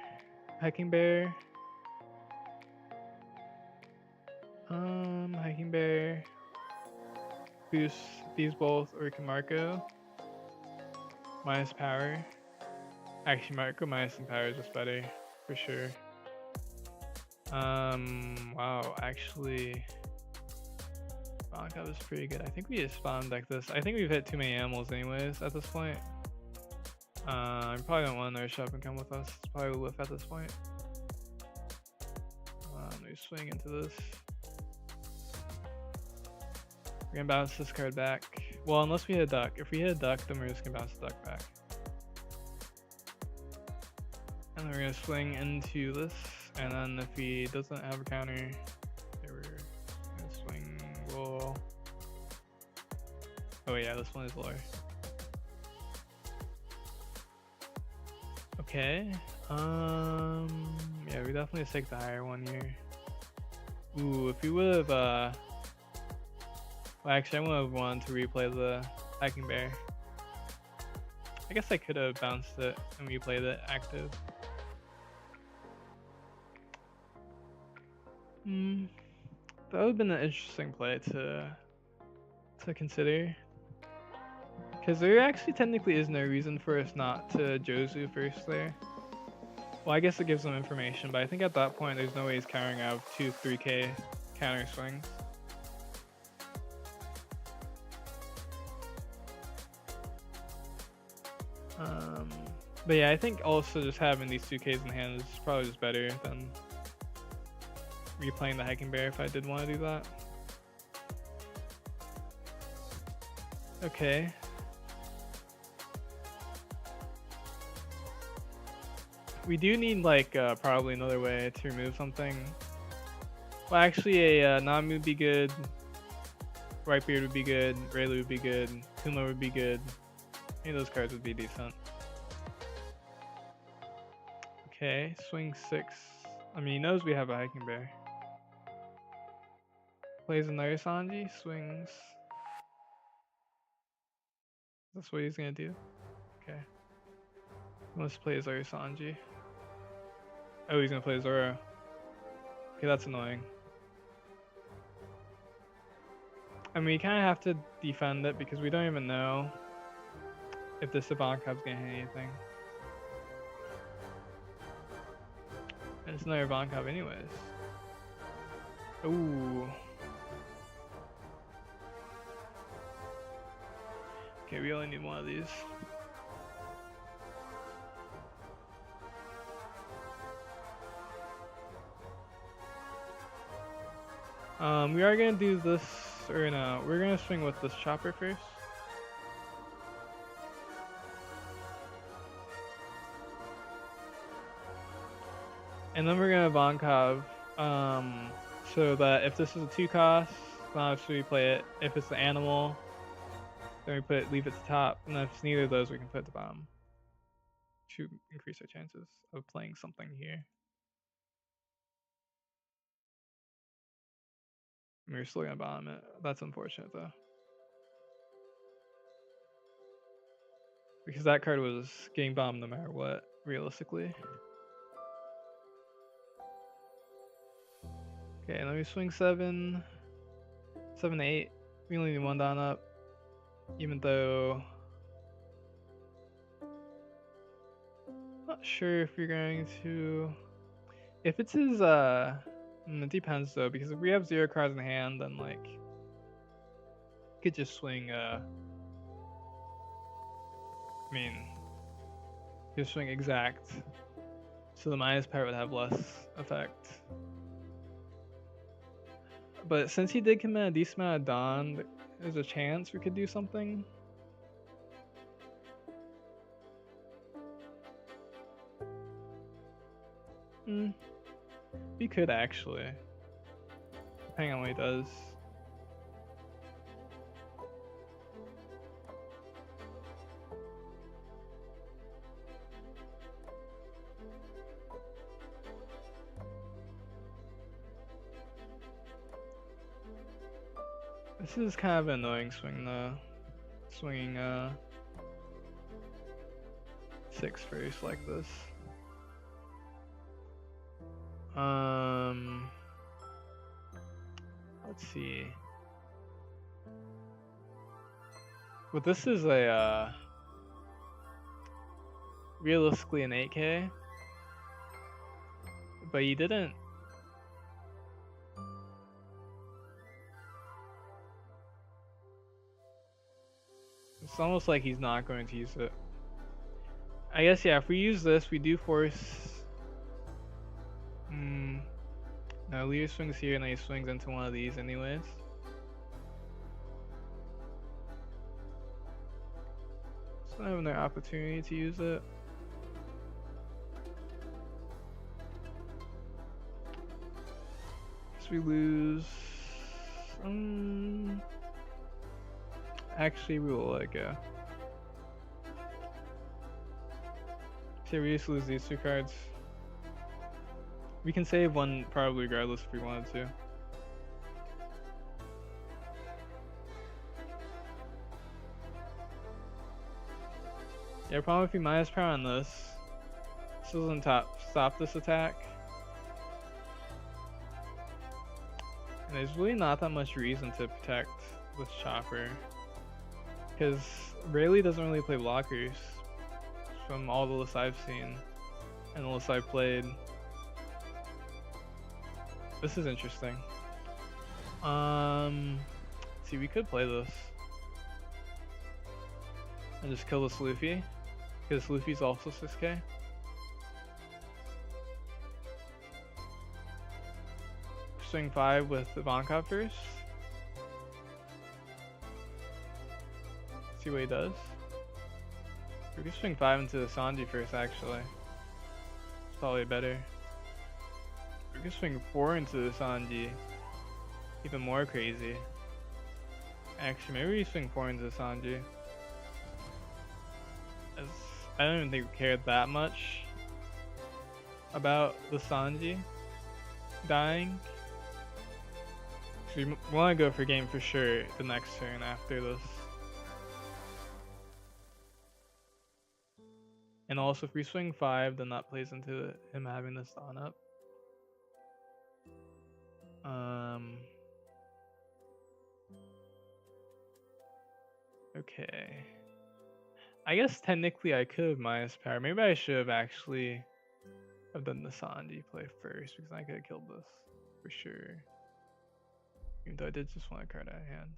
Hiking Bear. Hiking Bear. Boost these both, or we can Marco. Minus power. Actually, Marco minus some power is just better, for sure. Wow, actually, that was pretty good. I think we just spawn deck this. I think we've hit too many animals anyways at this point. We probably don't want another shop and come with us. It's probably a whiff at this point. We swing into this. We're gonna bounce this card back. Well, unless we hit a duck. If we hit a duck, then we're just gonna bounce the duck back. And then we're gonna swing into this, and then if he doesn't have a counter, okay, we're gonna swing. We'll. Oh yeah, this one is lower. Okay. Yeah, we definitely take the higher one here. Ooh, if we would have, well, actually, I would have wanted to replay the hiking bear. I guess I could have bounced it and replayed it active. That would have been an interesting play to consider. Because there actually technically is no reason for us not to Jozu first there. Well, I guess it gives them information, but I think at that point there's no way he's countering out 2-3k counter swings. But yeah, I think also just having these 2Ks in hand is probably just better than replaying the hiking bear if I did want to do that. Okay. We do need like probably another way to remove something. Well, actually a Namu would be good, Whitebeard would be good, Rayleigh would be good, Kuma would be good. Any of those cards would be decent. Okay, swing 6. I mean, he knows we have a hiking bear. Plays another Sanji, swings. That's what he's gonna do? Okay. Let's play Zoro Sanji. Oh, he's gonna play Zoro. Okay, that's annoying. I mean, we kind of have to defend it because we don't even know if this Ivankhov's gonna hit anything. And it's another Ivankov anyways. Ooh. Okay, we only need one of these. We are gonna do this, or no, we're gonna swing with this chopper first. And then we're gonna Ivankov, so that if this is a 2 cost, then obviously we play it. If it's the animal, then we leave it to top, and if it's neither of those, we can put it to bottom to increase our chances of playing something here. We're still gonna bottom it. That's unfortunate though, because that card was getting bombed no matter what, realistically. Okay, let me swing 7, 7, 8. We only need 1 down up, even though I'm not sure if you're going to. If it's his, it depends though, because if we have 0 cards in hand, then like, you could just swing, I mean, you could swing exact, so the minus part would have less effect. But since he did commit a decent amount of Dawn, there's a chance we could do something. We could actually, depending on what he does. This is kind of an annoying swing though. Swinging 6 first like this. Let's see. But this is a realistically an 8K, but he didn't. It's almost like he's not going to use it. I guess, yeah, if we use this, we do force. No, Leo swings here and then he swings into one of these anyways. don't have another opportunity to use it. Guess we lose. Actually, we will let it go. Okay, we just lose these two cards. We can save one probably regardless if we wanted to. Yeah, problem if we minus power on this. This doesn't stop this attack. And there's really not that much reason to protect this chopper. Because Rayleigh doesn't really play blockers from all the lists I've seen and the lists I've played. This is interesting. See, we could play this and just kill this Luffy, because Luffy's also 6k. Swing 5 with Ivankov first. See what he does. We can swing 5 into the Sanji first, actually. It's probably better. We can swing 4 into the Sanji. Even more crazy. Actually, maybe we swing 4 into the Sanji. As I don't even think we cared that much about the Sanji dying. So we want to go for game for sure the next turn after this. And also if we swing 5, then that plays into him having this on up. Okay. I guess technically I could have minus power. Maybe I should have actually have done the Sanji play first, because I could have killed this for sure. Even though I did just want a card out of hand.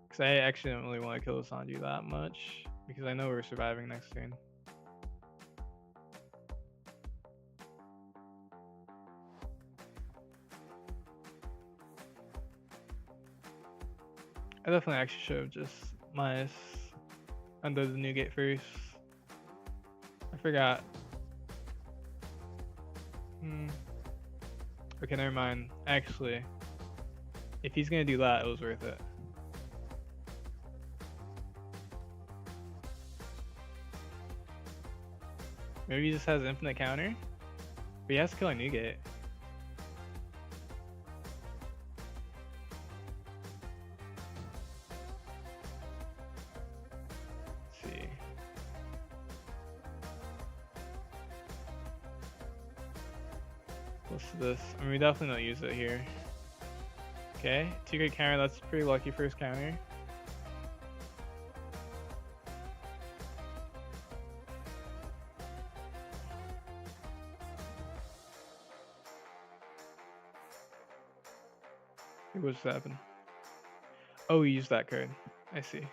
Because I actually don't really want to kill the Sanji that much, because I know we're surviving next turn. I definitely actually should have just minus under the new gate first. I forgot. Okay, never mind. Actually, if he's gonna do that, it was worth it. Maybe he just has infinite counter, but he has to kill a new gate. This. I mean, we definitely don't use it here. Okay, 2 great counter. That's pretty lucky first counter. What just happened? Oh, we used that card. I see.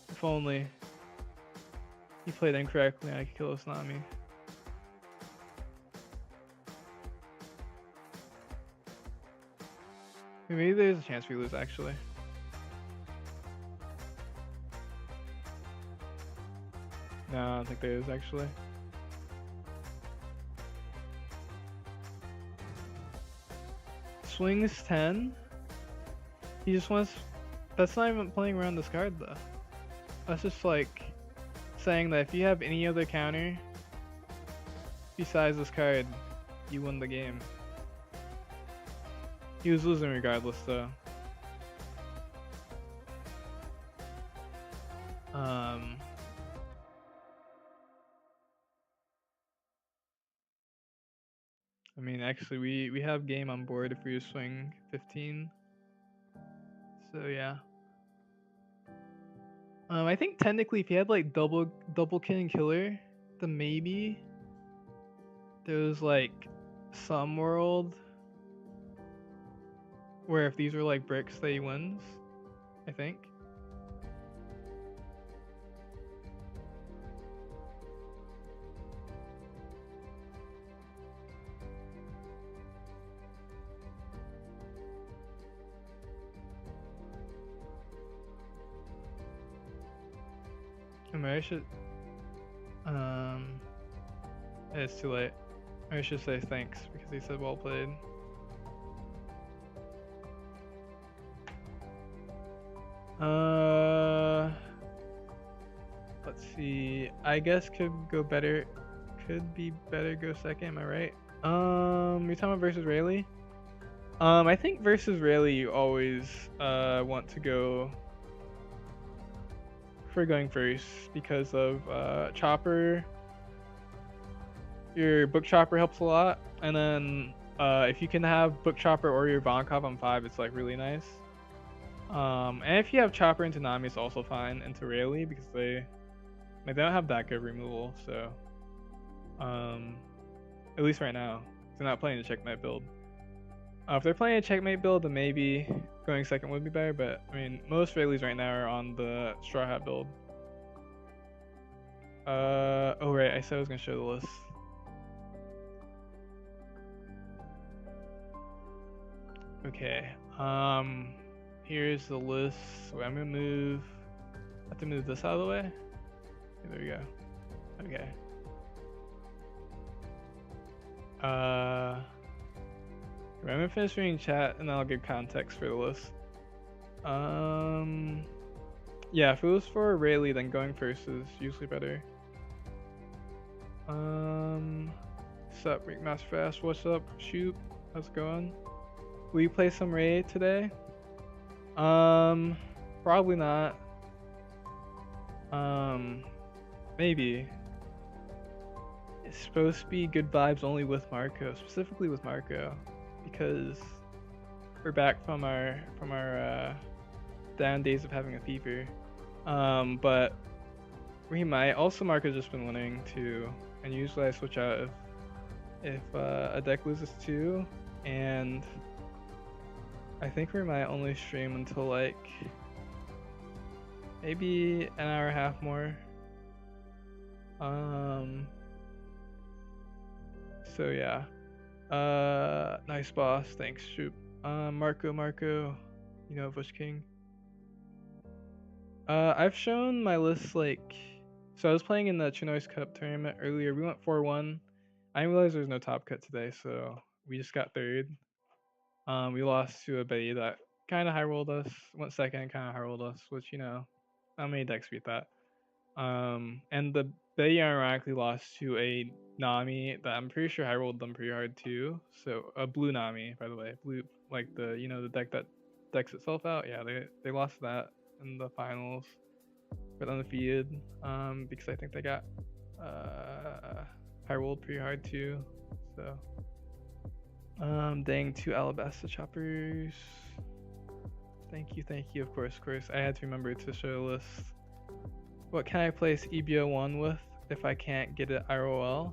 If only he played incorrectly, I could kill Tsunami. Maybe there's a chance we lose, actually. No, I don't think there is, actually. Swings 10. He just wants... That's not even playing around this card, though. That's just like saying that if you have any other counter besides this card, you win the game. He was losing regardless, though. I mean, actually, we have game on board if we swing 15. So yeah. I think technically, if you had like double killing killer, then maybe there was like some world where if these were like bricks, that he wins. I think. Maybe I should. It's too late. I should say thanks because he said well played. Let's see. I guess could go better. Could be better go second. Am I right? You're talking about versus Rayleigh? I think versus Rayleigh you always want to go for going first because of chopper. Your book chopper helps a lot, and then if you can have book chopper or your Bonkov on 5, it's like really nice. And if you have chopper into Nami, it's also fine into Rayleigh because they don't have that good removal. So at least right now, they're not playing a checkmate build. If they're playing a checkmate build, then maybe going second would be better. But I mean, most Rayleighs right now are on the straw hat build. Oh right, I said I was gonna show the list. Okay. Here's the list. So I'm gonna move. I have to move this out of the way. Okay, there we go. Okay. I'm gonna finish reading chat and then I'll give context for the list. Yeah, if it was for Rayleigh, then going first is usually better. Sup, Rick Master Fast? What's up? Shoot, how's it going? Will you play some Ray today? Probably not. Maybe. It's supposed to be good vibes only with Marco, specifically with Marco, because we're back from our down days of having a fever. But we might. Also, Marco's just been winning too, and usually I switch out if a deck loses too, and I think we might only stream until like maybe an hour and a half more. So yeah. Nice boss. Thanks, Shoop. Marco, you know Bush King. I've shown my list like, so I was playing in the ChinoizeCup tournament earlier. We went 4-1. I didn't realize there was no top cut today, so we just got third. We lost to a Betty that kind of high rolled us. Went second, kind of high rolled us, which you know, not many decks beat that. And the Betty ironically lost to a Nami that I'm pretty sure high rolled them pretty hard too. So a blue Nami, by the way, blue like the the deck that decks itself out. Yeah, they lost that in the finals, but undefeated. Because I think they got high rolled pretty hard too. So dang, 2 Alabasta choppers. Thank you. Of course. I had to remember to show a list. What can I place EBO1 with if I can't get it IRL?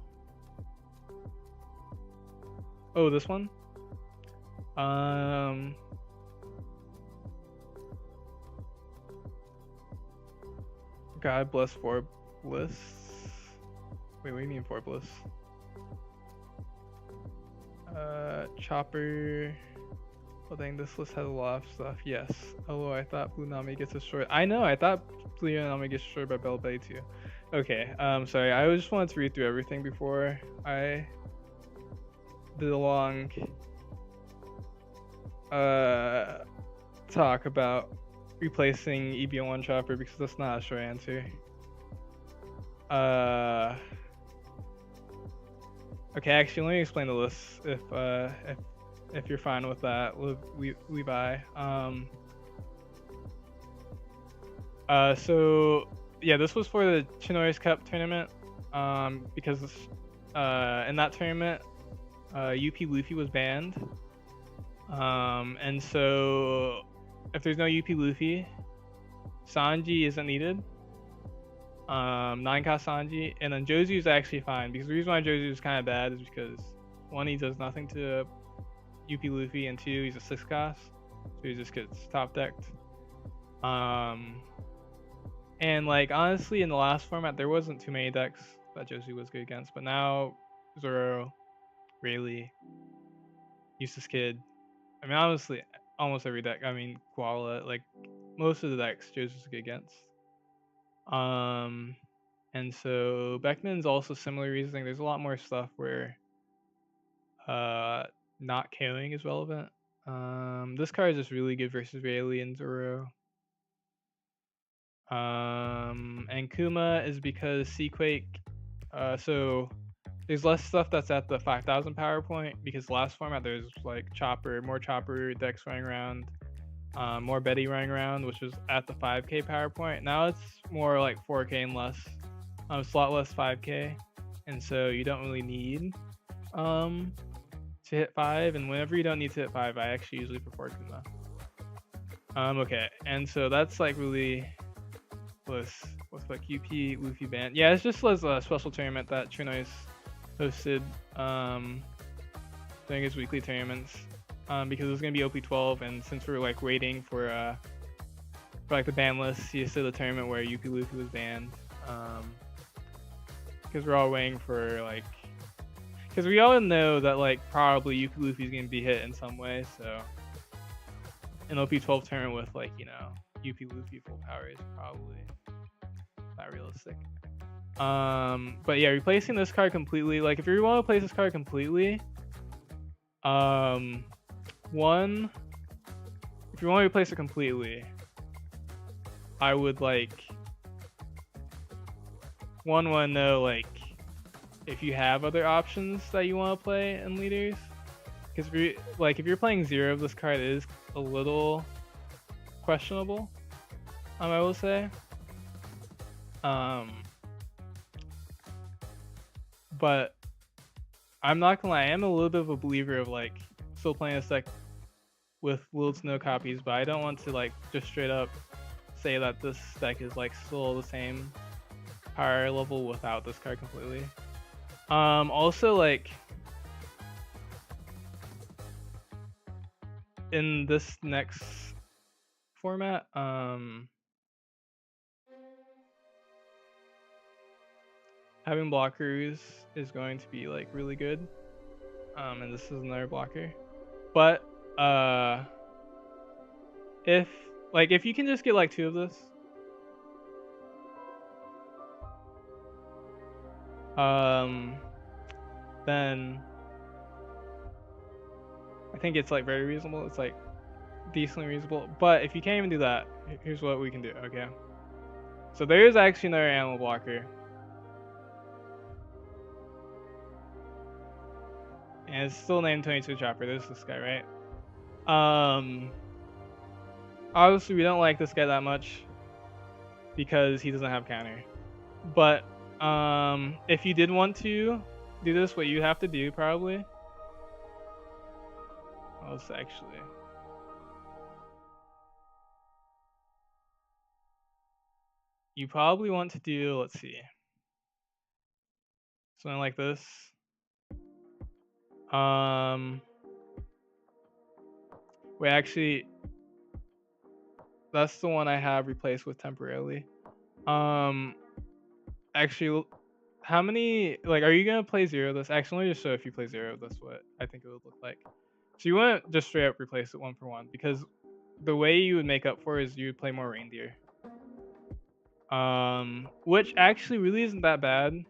Oh, this one? God bless for bliss. Wait, what do you mean for bliss? Chopper. Oh dang, this list has a lot of stuff. Yes. Oh, I thought Blue Nami gets destroyed. I know, I thought Blue Nami gets destroyed by Bell Bay too. Okay, sorry, I just wanted to read through everything before I did a long talk about replacing EBO1 Chopper because that's not a short answer. Okay, actually, let me explain the list if you're fine with that, Levi. So yeah, this was for the ChinoizeCup tournament. Because in that tournament, UP Luffy was banned. And so if there's no UP Luffy, Sanji isn't needed. 9-cost Sanji, and then Jozu is actually fine because the reason why Jozu is kind of bad is because one, he does nothing to UP Luffy, and two, he's a 6-cost, so he just gets top decked. And like honestly, in the last format, there wasn't too many decks that Jozu was good against, but now Zoro, Rayleigh, Eustace Kid. I mean, honestly, almost every deck. I mean, Koala, like most of the decks Jozu's good against. And so Beckman's also similar reasoning. There's a lot more stuff where not KOing is relevant. This card is just really good versus Rayleigh and Zoro. And Kuma is because Seaquake. So there's less stuff that's at the 5,000 power point because last format there's like more chopper decks running around, more Betty running around, which was at the 5K power point. Now it's more like 4K and less, slot less 5K, and so you don't really need to hit 5. And whenever you don't need to hit 5, I actually usually prefer Kuma. Okay, and so that's like really what's like UP Luffy band. Yeah, it's just was a special tournament that Chinoise hosted during his weekly tournaments because it was gonna be OP12, and since we were like waiting for like the ban list, he just did a tournament where UP Luffy was banned because we're all waiting for like because we all know that like probably UP Luffy's gonna be hit in some way, so an OP12 tournament with like UP Luffy full power is probably not realistic. But yeah, replacing this card completely, like if you want to replace this card completely, one, if you want to replace it completely, I would like want to know like if you have other options that you want to play in leaders, because if you're playing zero, this card is a little questionable. I will say. But I'm not gonna lie, I am a little bit of a believer of like still playing this deck with little to no copies, but I don't want to like just straight up say that this deck is like still the same power level without this card completely. Also like in this next format, having blockers is going to be like really good. And this is another blocker. But if you can just get like 2 of this, then I think it's like very reasonable. It's like decently reasonable. But if you can't even do that, here's what we can do. Okay. So there is actually another animal blocker. And it's still named 22 Chopper. There's this guy, right? Obviously we don't like this guy that much because he doesn't have counter. But if you did want to do this, what you have to do probably. Well, it's actually. You probably want to do, let's see, something like this. Wait, actually, that's the one I have replaced with temporarily. Actually, how many, like, are you gonna play zero this? Actually, let me just show if you play zero this what I think it would look like. So you want to just straight up replace it 1 for 1 because the way you would make up for it is you would play more reindeer. Which actually really isn't that bad.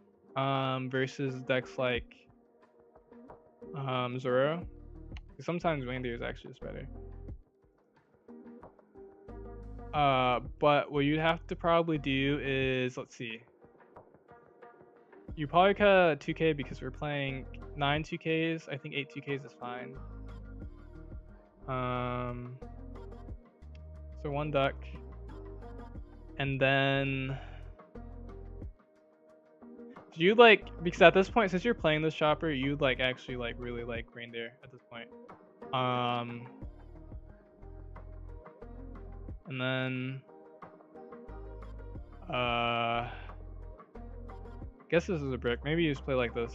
Versus decks like Zoro. Sometimes reindeer is actually just better. But what you'd have to probably do is, let's see. You probably cut 2K because we're playing 9 2Ks. I think 8 2Ks is fine. So 1 duck. And then do you like, because at this point, since you're playing this chopper, you'd like actually like really like reindeer at this point. And then I guess this is a brick. Maybe you just play like this.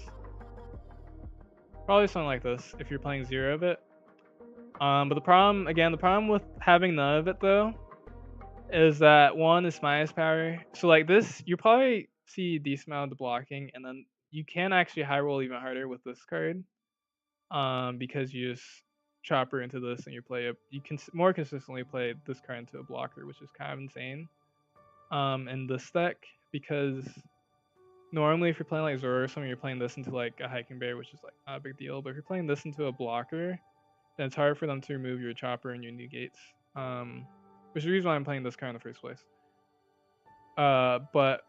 Probably something like this if you're playing 0 of it. But the problem with having none of it though is that 1 is minus power. So like this, you probably see a decent amount of the blocking, and then you can actually high roll even harder with this card. Because you just chopper into this and you can more consistently play this card into a blocker, which is kind of insane. in this deck, because normally if you're playing like Zoro or something, you're playing this into like a hiking bear, which is like not a big deal. But if you're playing this into a blocker, then it's hard for them to remove your chopper and your negates. Which is the reason why I'm playing this card in the first place. But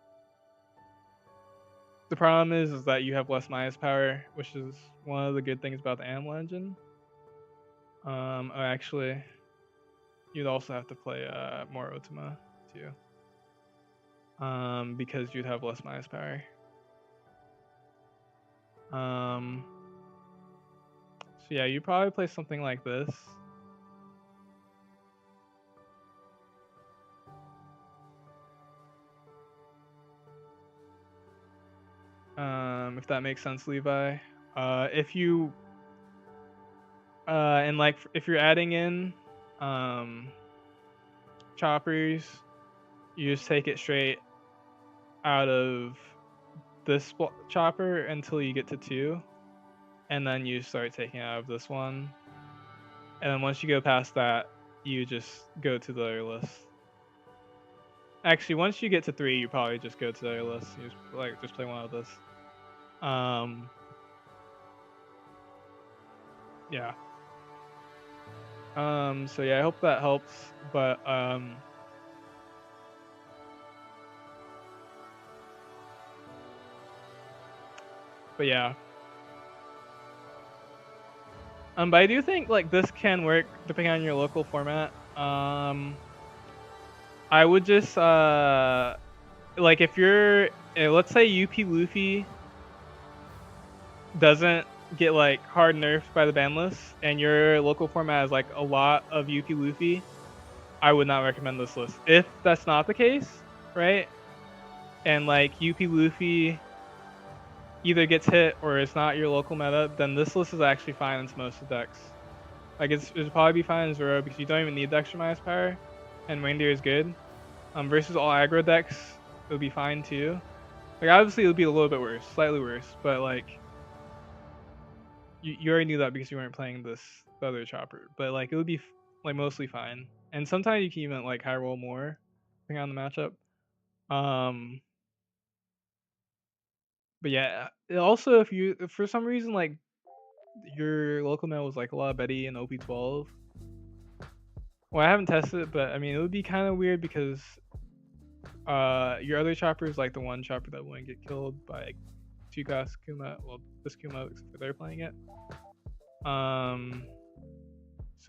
the problem is that you have less minus power, which is one of the good things about the animal engine. Actually, you'd also have to play more Ultima too, because you'd have less minus power. So yeah, you'd probably play something like this. If that makes sense, Levi. If you and like if you're adding in choppers, you just take it straight out of this chopper until you get to 2, and then you start taking out of this one, and then once you go past that, you just go to the other list. Actually, once you get to 3, you probably just go to the other list. You just play one of this. Yeah. So yeah, I hope that helps. But yeah. But I do think like this can work depending on your local format. I would just like if you're let's say UP Luffy doesn't get like hard nerfed by the ban list, and your local format has like a lot of UP Luffy, I would not recommend this list. If that's not the case, right? And like UP Luffy either gets hit or it's not your local meta, then this list is actually fine into most of the decks. Like it'll probably be fine in Zoro because you don't even need the extra minus power, and Reindeer is good. Versus all aggro decks, it'll be fine too. Like obviously it'll be a little bit worse, slightly worse, but like you already knew that because you weren't playing the other chopper. But like it would be like mostly fine, and sometimes you can even like high roll more, depending on the matchup. But yeah, also if for some reason like your local meta was like a lot of Betty and OP12. Well, I haven't tested it, but I mean it would be kind of weird because your other chopper is like the one chopper that wouldn't get killed by like 2-cost Kuma. Well, this Kuma, except for they're playing it. So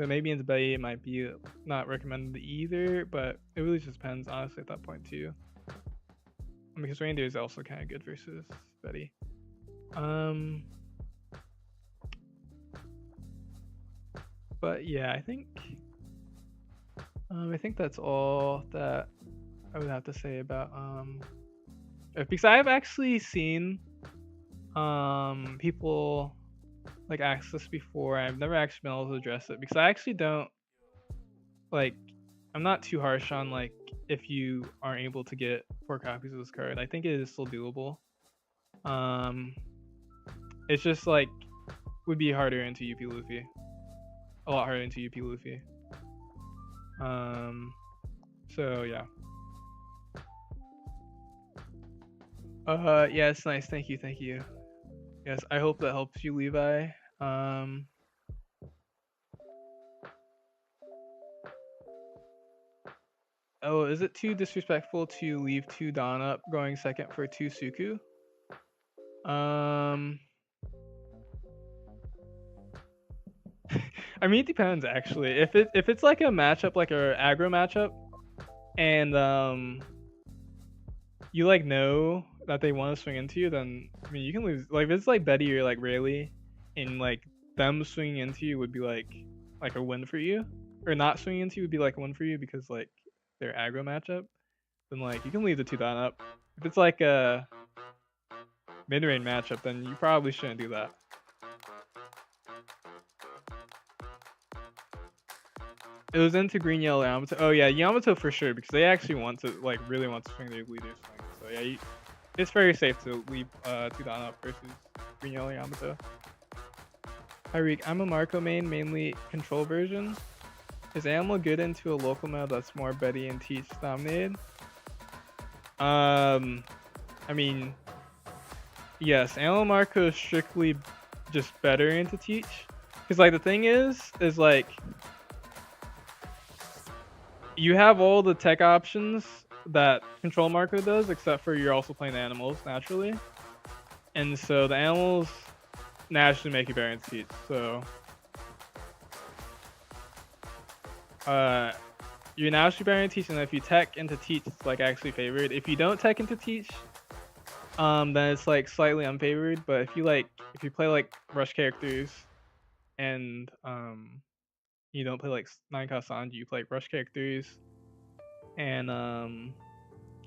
maybe into Betty it might be not recommended either, but it really just depends honestly at that point too. Because Reindeer is also kind of good versus Betty. But yeah, I think that's all that I would have to say about because I've actually seen people like ask this before. I've never actually been able to address it because I actually don't like. I'm not too harsh on like if you aren't able to get 4 copies of this card. I think it is still doable. It's just like would be harder into UP Luffy. A lot harder into UP Luffy. So yeah. Yeah, it's nice. Thank you. Yes, I hope that helps you, Levi. Oh, is it too disrespectful to leave 2 Dawn up going second for 2 Suku? I mean, it depends actually. If it's like a matchup, like a aggro matchup, and you like know that they want to swing into you, then I mean you can lose. Like if it's like Betty or like Rayleigh, and like them swinging into you would be like a win for you, or not swinging into you would be like a win for you because like their aggro matchup. Then like you can leave the 2 Dawn up. If it's like a mid-range matchup, then you probably shouldn't do that. It was into green yellow Yamato. Oh yeah, Yamato for sure because they actually want to like really want to swing their leader swing. So yeah, it's very safe to leave 2 Dawn up versus green yellow Yamato. Hi Reek, I'm a Marco main, mainly control version. Is Animal good into a local meta that's more Betty and Teach dominated? I mean, yes, Animal Marco is strictly just better into teach. Because like the thing is like you have all the tech options that Control Marco does, except for you're also playing the animals naturally. And so the animals naturally make you better into teach. So you're naturally better into teach, and if you tech into teach, it's like actually favored. If you don't tech into teach, then it's like slightly unfavored. But if you play like rush characters and you don't play like 9-cost Sanji, you play like rush characters and I mean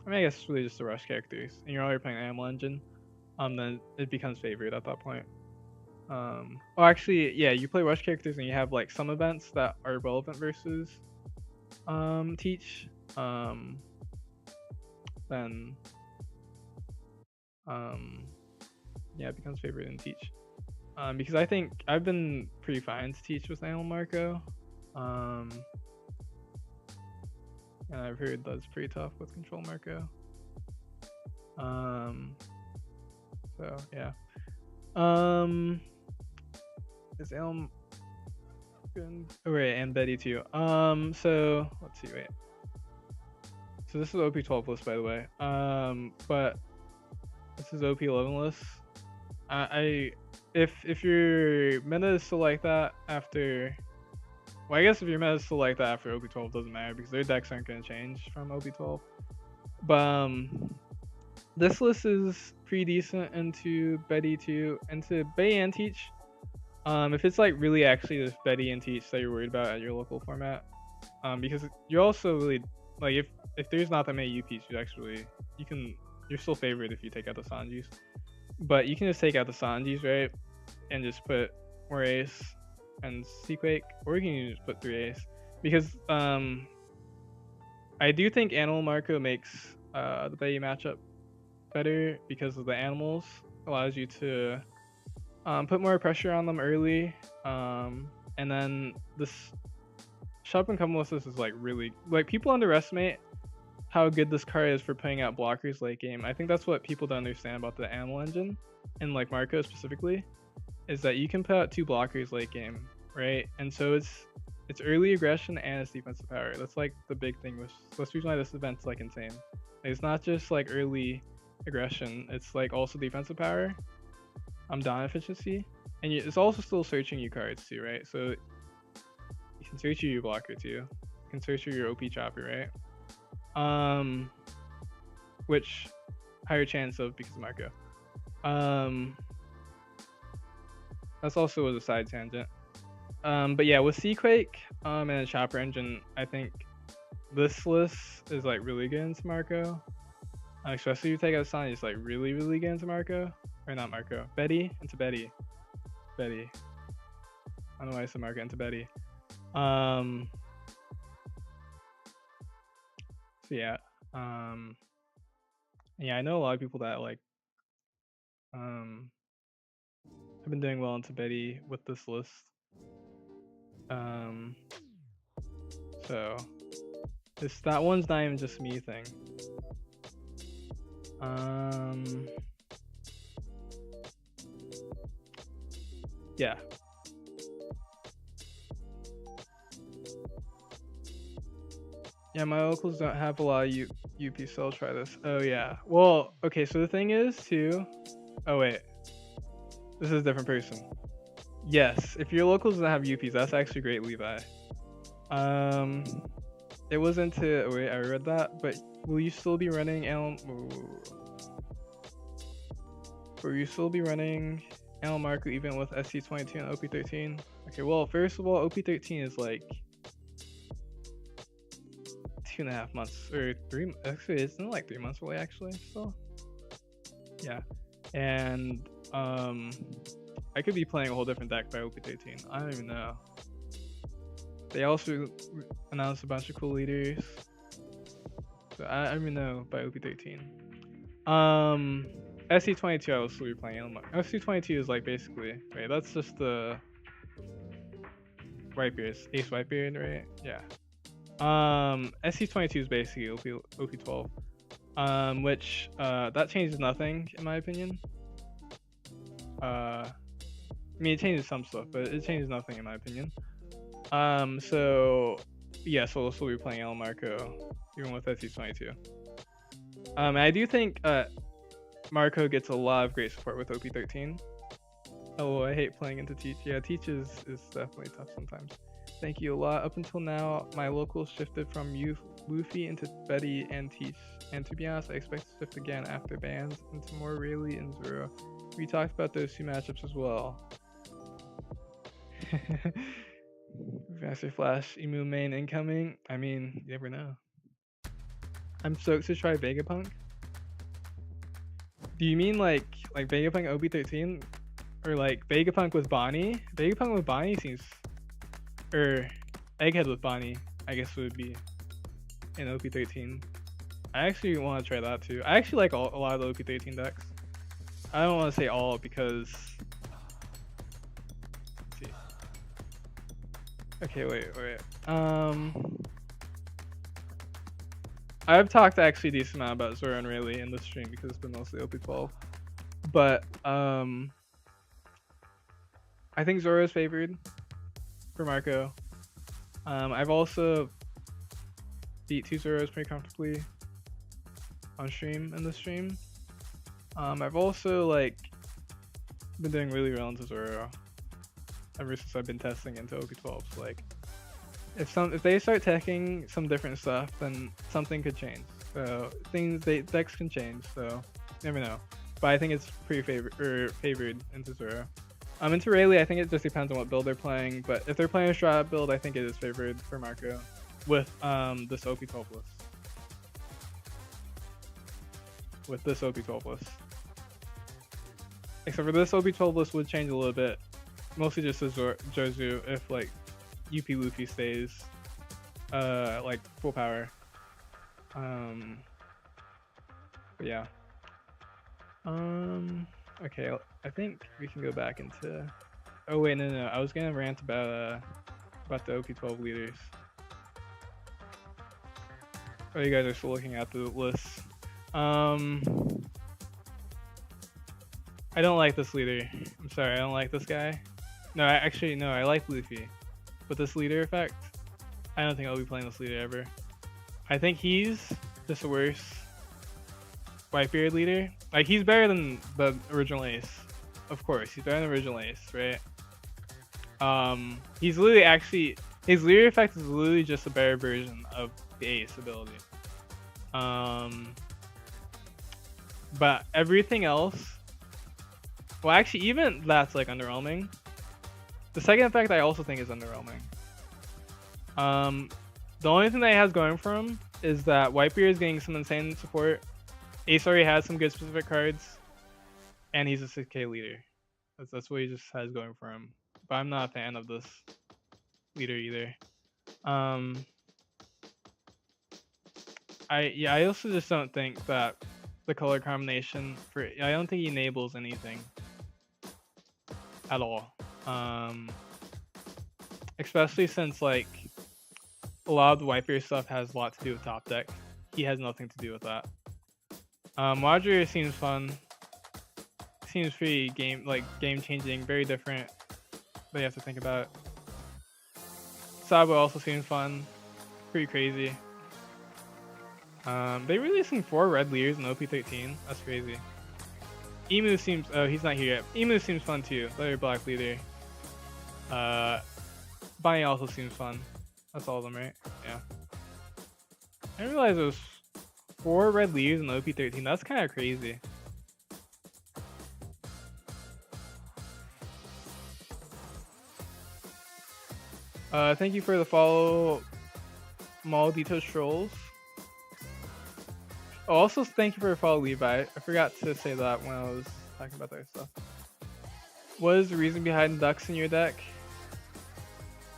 I guess it's really just the rush characters and you're already playing Animal Engine, then it becomes favored at that point. Well actually yeah, you play rush characters and you have like some events that are relevant versus teach, then yeah, it becomes favored in teach. Because I think I've been pretty fine to teach with Animal Marco. And I've heard that's pretty tough with Control Marco. So yeah. Is Elm good? Oh wait, and Betty too. So let's see, wait. So this is OP12 list by the way. But this is OP11 list. If your meta is still like that after, well I guess if your meta is still like that after OP12 doesn't matter because their decks aren't gonna change from OP12. But this list is pretty decent into Betty too, into Bay and Teach. If it's like really actually just Betty and Teach that you're worried about at your local format, because you're also really like if there's not that many UPs, you're still favored if you take out the Sanjis. But you can just take out the Sanjis, right? And just put more Ace and Seaquake, or you can just put 3 Ace. Because I do think Animal Marco makes the Betty matchup better because of the animals. Allows you to put more pressure on them early. And then this Shop and Come List is like really, like people underestimate how good this card is for putting out blockers late game. I think that's what people don't understand about the Animal Engine and like Marco specifically, is that you can put out 2 blockers late game, right? And so it's early aggression and it's defensive power. That's like the big thing. That's the reason why this event's like insane. Like, it's not just like early aggression. It's like also defensive power, down efficiency, and it's also still searching you cards too, right? So you can search your blocker too. You can search your OP chopper, right? Which higher chance of because of Marco. That's also was a side tangent. But yeah, with Seaquake and a Chopper Engine, I think this list is like really good into Marco. Especially if you take out Sonny, it's like really, really good into Marco. Or not Marco. Betty into Betty. Betty. I don't know why I said Marco into Betty. So yeah. Yeah, I know a lot of people that like have been doing well into Betty with this list. So that one's not even just me thing. Yeah. Yeah, my locals don't have a lot of UP, so I'll try this. Oh yeah. Well, okay, so the thing is too. Oh wait. This is a different person. Yes, if your locals don't have UPs, that's actually great, Levi. It wasn't to wait, I read that, but will you still be running Will you still be running Animal Marco even with SC22 and OP13? Okay, well, first of all, OP13 is like 2.5 months or 3. Actually, it's not like 3 months away. Actually, still. Yeah, and I could be playing a whole different deck by OP13. I don't even know. They also announced a bunch of cool leaders. So I don't even know by OP13. SC22 I will still be playing. SC22 is like basically, right, that's just the Whitebeard, Ace Whitebeard, right? Yeah. SC22 is basically OP12. which that changes nothing in my opinion. I mean, it changes some stuff, but it changes nothing in my opinion. So yeah, so we'll still be playing El Marco even with SC22. I do think Marco gets a lot of great support with OP13. Oh, I hate playing into Teach. Yeah, Teach is definitely tough sometimes. Thank you a lot. Up until now, my locals shifted from Luffy into Betty and Teach. And to be honest, I expect to shift again after bans into more Rayleigh and Zoro. We talked about those two matchups as well. Master Flash, Emu main incoming. I mean, you never know. I'm stoked to try Vegapunk. Do you mean like Vegapunk OP13? Or like Vegapunk with Bonnie? Vegapunk with Bonnie seems... Or Egghead with Bonnie, I guess would be in OP13. I actually want to try that too. I actually like a lot of the OP13 decks. I don't want to say all because... Let's see. Okay, wait. I've talked actually a decent amount about Zoro and Rayleigh in this stream because it's been mostly OP12. But I think Zoro is favored for Marco. I've also beat 2 Zoros pretty comfortably on stream in this stream. I've also been doing really well into Zoro ever since I've been testing into OP12. So like, if they start teching some different stuff, then something could change. So decks can change. So you never know. But I think it's pretty favored into Zoro. Into Rayleigh, I think it just depends on what build they're playing. But if they're playing a Strat build, I think it is favored for Marco with this OP12 list. With this OP12 list. Except for this OP12 list would change a little bit. Mostly just as Jozu if like UP Luffy stays like full power. But yeah. Okay, I think we can go back into... Oh wait, no. I was gonna rant about the OP12 leaders. Oh, you guys are still looking at the list. I don't like this leader. I'm sorry, I don't like this guy. No, I like Luffy. But this leader effect, I don't think I'll be playing this leader ever. I think he's just the worst Whitebeard leader. Like, he's better than the original Ace. Of course, he's better than the original Ace, right? He's literally actually... His leader effect is literally just a better version of the Ace ability. But everything else... Well, actually, even that's like underwhelming. The second effect I also think is underwhelming. The only thing that he has going for him is that Whitebeard is getting some insane support. Ace already has some good specific cards, and he's a 6k leader. That's what he just has going for him. But I'm not a fan of this leader either. I also just don't think that the color combination I don't think he enables anything at all. Especially since like a lot of the Whitebeard stuff has a lot to do with top deck. He has nothing to do with that. Roger seems fun. Seems pretty game changing, very different. But you have to think about it. Sabo also seems fun, pretty crazy. They releasing 4 red leaders in OP13. That's crazy. Emu seems... Oh, he's not here yet. Emu seems fun too. Another black leader. Bonnie also seems fun. That's all of them, right? Yeah. I didn't realize there was 4 red leaders in OP13. That's kind of crazy. Thank you for the follow, Maldito Trolls. Oh, also thank you for the follow, Levi. I forgot to say that when I was talking about that stuff. What is the reason behind ducks in your deck?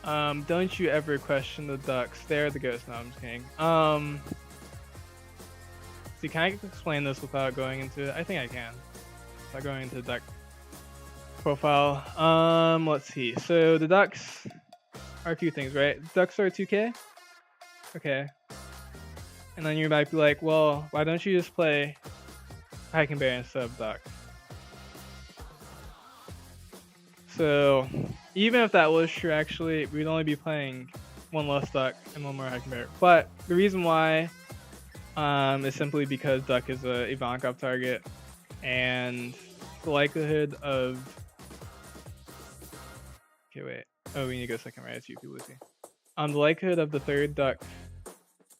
Don't you ever question the ducks. They're the ghosts. No, I'm just kidding. See, can I explain this without going into it? I think I can. Without going into the deck profile. Let's see. So the ducks are a few things, right? Ducks are 2k. Okay. And then you might be like, well, why don't you just play Hiking Bear instead of Duck? So even if that was true, actually, we'd only be playing one less Duck and one more Hiking Bear. But the reason why is simply because Duck is a OP12 target, and the likelihood of... Okay, wait. Oh, we need to go second right. It's UP Lucy. The likelihood of the third Duck,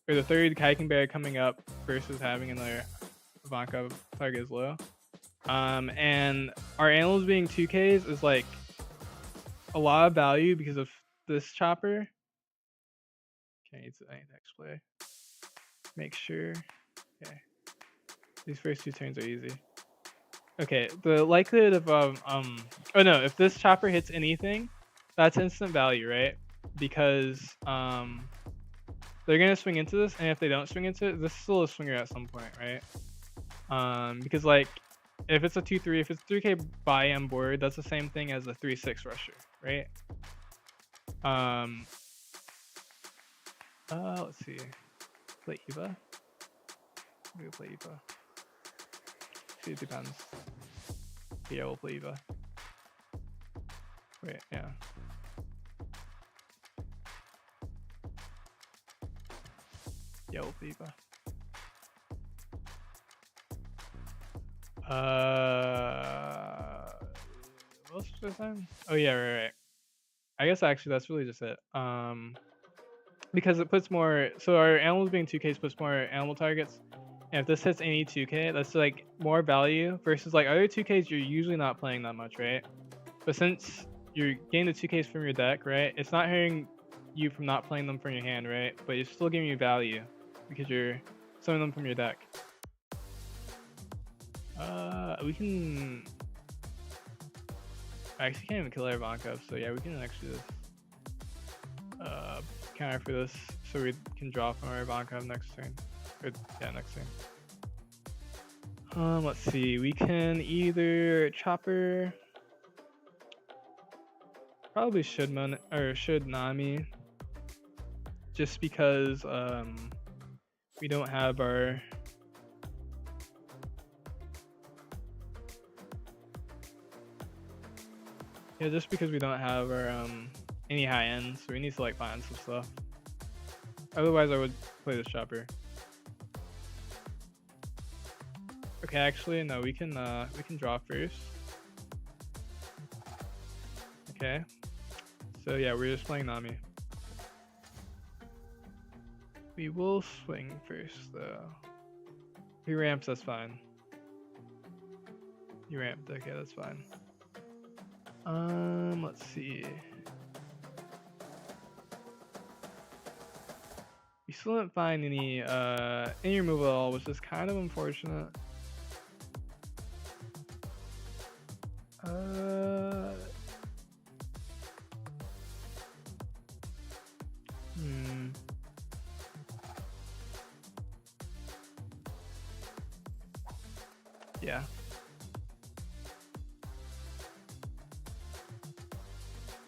or the third Hiking Bear coming up versus having another OP12 target is low. And our animals being 2Ks is like a lot of value because of this chopper. Okay, I need to X-play. Make sure. Okay. These first two turns are easy. Okay, the likelihood of oh no, if this chopper hits anything, that's instant value, right? Because they're gonna swing into this, and if they don't swing into it, this is still a swinger at some point, right? Because like if it's a 2-3, if it's 3K buy on board, that's the same thing as a 3-6 rusher, right? Let's see. Play Eva. We'll play Eva. See, it depends. Yeah, we'll play Eva. Wait, yeah. Yeah, we'll play Eva. What else was I saying? Oh yeah, right. I guess actually that's really just it. Because it puts more. So our animals being 2Ks puts more animal targets. And if this hits any 2K, that's like more value versus like other 2Ks you're usually not playing that much, right? But since you're getting the 2Ks from your deck, right? It's not hurting you from not playing them from your hand, right? But it's still giving you value because you're summoning them from your deck. We can... I actually can't even kill our OP12, so yeah, we can actually just counter for this so we can draw from our OP12 next turn. Or, yeah, next turn. Let's see, we can either chopper... Probably should Nami, just because we don't have our... Yeah, just because we don't have our any high ends, so we need to like find some stuff. Otherwise, I would play this chopper. Okay, actually, no, we can draw first. Okay. So yeah, we're just playing Nami. We will swing first though. He ramps, that's fine. He ramped, okay, that's fine. Let's see. We still didn't find any removal at all, which is kind of unfortunate. Yeah.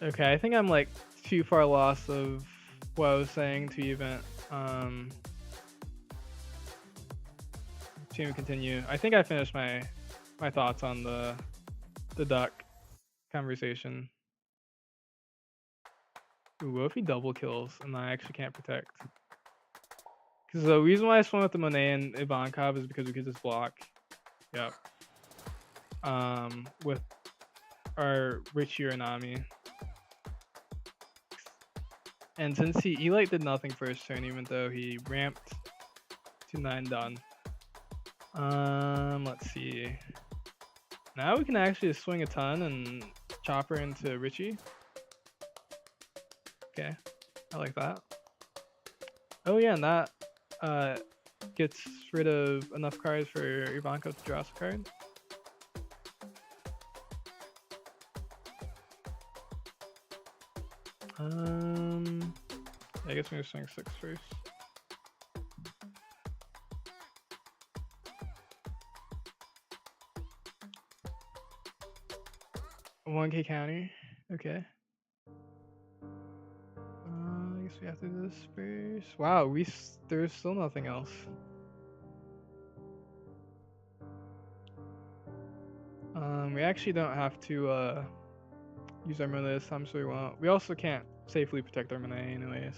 Okay, I think I'm like too far lost of what I was saying to even to even continue. I think I finished my thoughts on the duck conversation. Ooh, what if he double kills and I actually can't protect? Because the reason why I swung with the Monet and OP12 is because we could just block. Yep. With our Richie or Nami. And since he like did nothing first turn, even though he ramped to 9 done. Let's see. Now we can actually swing a ton and chopper into Richie. Okay, I like that. Oh yeah, and that gets rid of enough cards for Ivanko to draw a card. I guess we're swing 6 first. A 1K counter. Okay. I guess we have to do this first. Wow, there's still nothing else. We actually don't have to use our mana this time, so we won't. We also can't safely protect our mana anyways.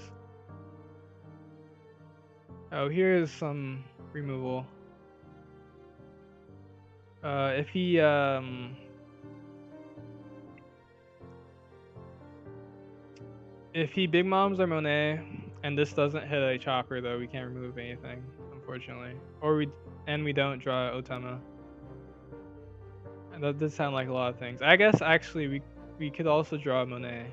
Oh, here's some removal. If he big moms our Monet and this doesn't hit a chopper though, we can't remove anything, unfortunately. Or we don't draw Otama. And that did sound like a lot of things. I guess actually we could also draw Monet.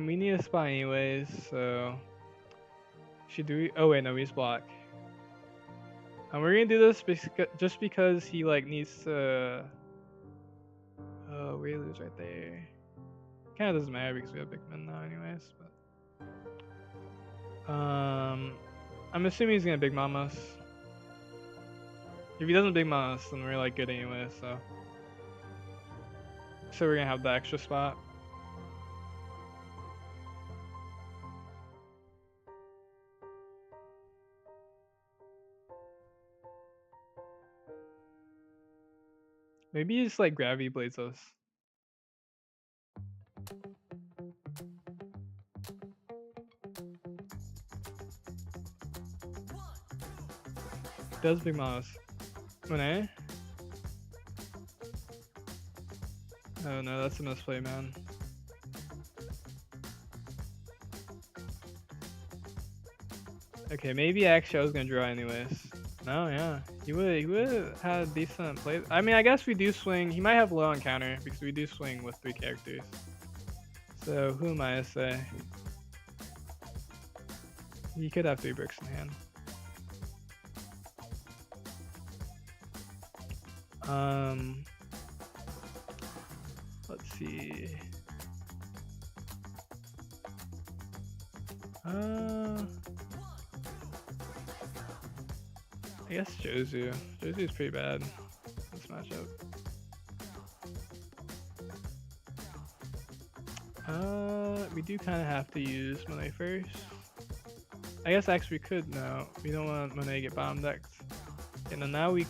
We need a spot anyways, so should we? Oh wait, no, we just block. And we're gonna do this just because he like needs to. Oh, we lose right there. Kind of doesn't matter because we have big men now, anyways. But I'm assuming he's gonna big mom us. If he doesn't big mom us, then we're like good anyway. So we're gonna have the extra spot. Maybe he just like gravity blades us. Does big mom us. Monet? Oh no, that's a misplay, man. Okay, maybe actually I was gonna draw anyways. No, yeah, he would had decent plays. I mean, I guess we do swing. He might have low on counter because we do swing with 3 characters. So who am I to say? He could have 3 bricks in hand. Let's see. I guess Jozu. Jozu's pretty bad this matchup. We do kind of have to use Monet first. I guess actually we could. No, we don't want Monet to get bomb decked. And then now we.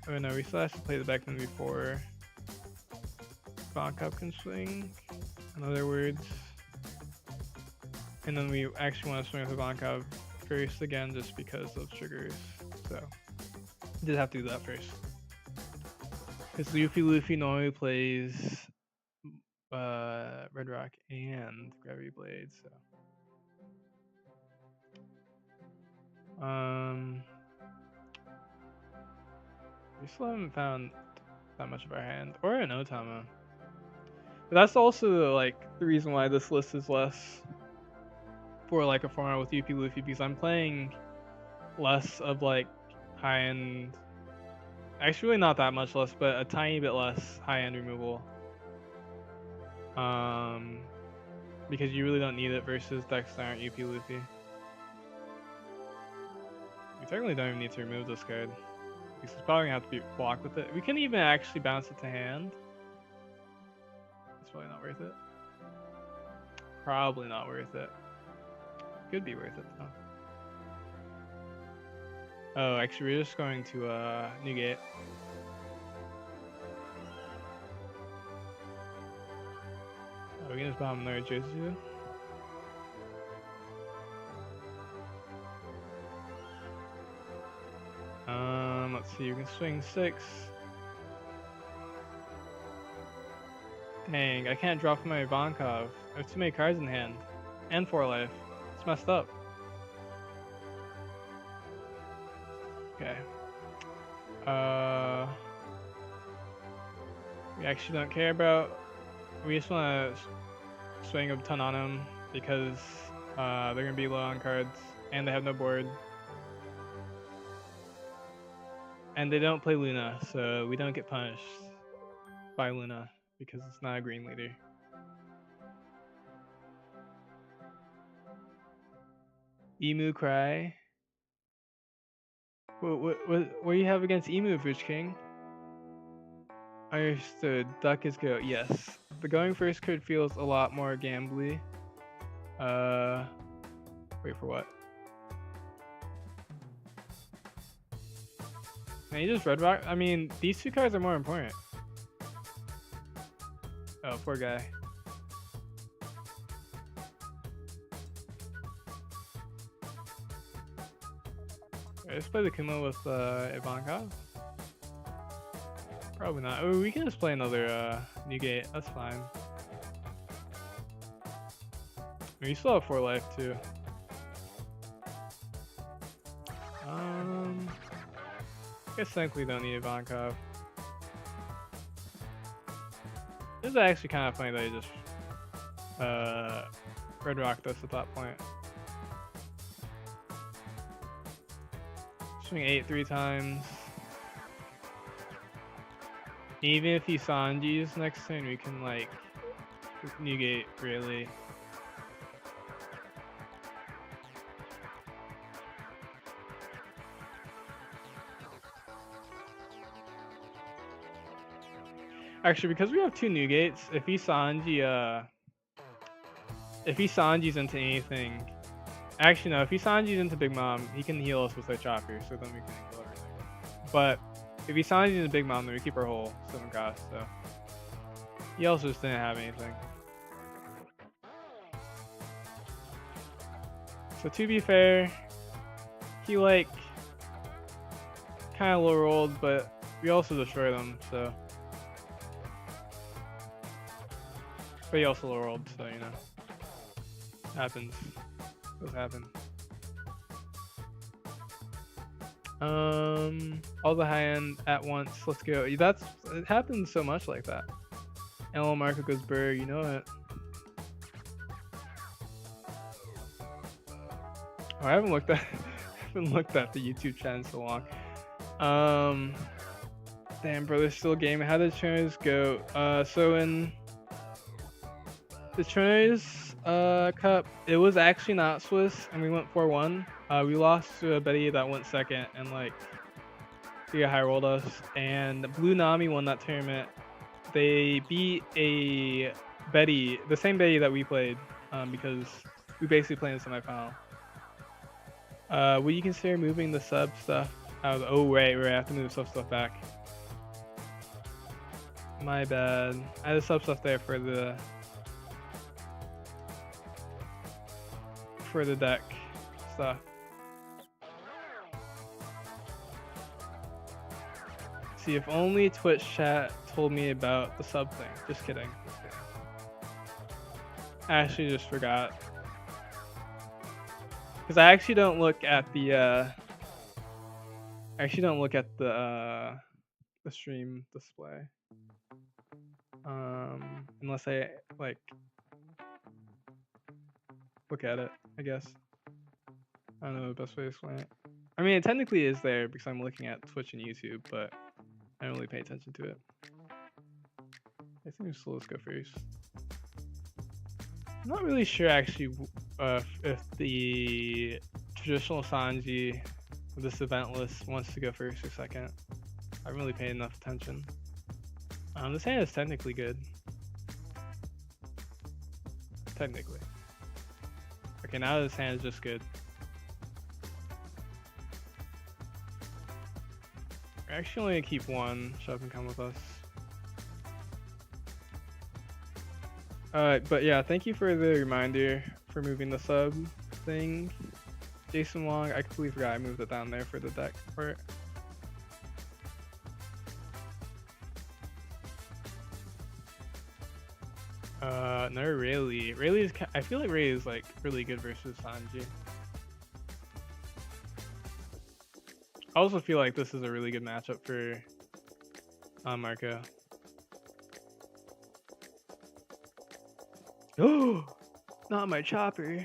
Oh no, we still have to play the backman before Cup can swing. In other words. And then we actually want to swing with the Cup first again just because of triggers. So did have to do that first. Because Luffy normally plays Red Rock and Gravity Blade, so we still haven't found that much of our hand. Or an Otama. But that's also like the reason why this list is less for like a format with UP Luffy, because I'm playing less of like high end, actually really not that much less, but a tiny bit less high end removal. Because you really don't need it versus decks that aren't UP Luffy. We technically don't even need to remove this card, because it's probably gonna have to be blocked with it. We can even actually bounce it to hand. It's probably not worth it. Probably not worth it. Could be worth it though. Oh, actually, we're just going to negate. Oh, we can just bomb another Jozu. Let's see, you can swing 6. Dang, I can't draw from my Ivankov. I have too many cards in hand. And 4 life. It's messed up. Okay. We actually don't care about. We just want to swing a ton on them because they're gonna be low on cards and they have no board. And they don't play Luna, so we don't get punished by Luna because it's not a green leader. Emu Cry. What do you have against Emu, Fish King? Understood. Duck is go. Yes. The going first card feels a lot more gambly. Wait for what? Man, you just red rock. I mean, these two cards are more important. Oh, poor guy. Alright, let's play the Kuma with Ivankov. Probably not. Oh, we can just play another Newgate. That's fine. I mean, you still have 4 life too. I guess technically don't need Ivankov. This is actually kind of funny that he just red rocked us at that point. Swing 8 3 times. Even if he Sanji's next turn, we can like Newgate really. Actually, because we have 2 Newgates, if he Sanji's into anything, actually no, if he Sanji's into Big Mom, he can heal us with our chopper, so then we can heal everything. But if he Sanji's into Big Mom, then we keep our whole 7 cost. So he also just didn't have anything. So to be fair, he like kind of low rolled, but we also destroyed him. So. But he also low rolled, so you know. Happens. Those happen. All the high end at once. Let's go. It happens so much like that. And Marco goes burr, you know it. Oh, I haven't looked at the YouTube chat in so long. Damn, bro, there's still a game. How did Chinoize go? So in the ChinoizeCup, it was actually not Swiss, and we went 4-1. We lost to a Betty that went second, and like he high rolled us. And Blue Nami won that tournament. They beat a Betty, the same Betty that we played, because we basically played in the semifinal. Would you consider moving the sub stuff out? Oh right, I have to move the sub stuff back. My bad. I had the sub stuff there for the deck stuff. See, if only Twitch chat told me about the sub thing. Just kidding. I actually just forgot. Because I actually don't look at the stream display. Unless I like look at it, I guess. I don't know the best way to explain it. I mean, it technically is there because I'm looking at Twitch and YouTube, but I don't really pay attention to it. I think let's go first. I'm not really sure actually if the traditional Sanji of this event list wants to go first or second. I haven't really paid enough attention. This hand is technically good. Technically. Okay, now this hand is just good. We're actually only gonna keep 1. Shut up and come with us. But yeah, thank you for the reminder for moving the sub thing. Jason Wong, I completely forgot I moved it down there for the deck part. No, Rayleigh. I feel like Ray is like really good versus Sanji. I also feel like this is a really good matchup for Marco. Oh, not my chopper.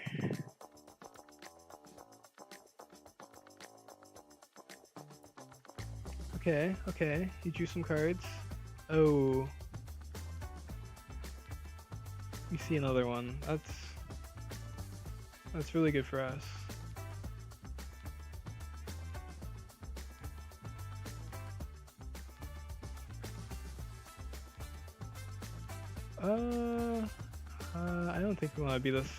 Okay. You drew some cards. Oh. You see another one. That's really good for us. I don't think we want to be this.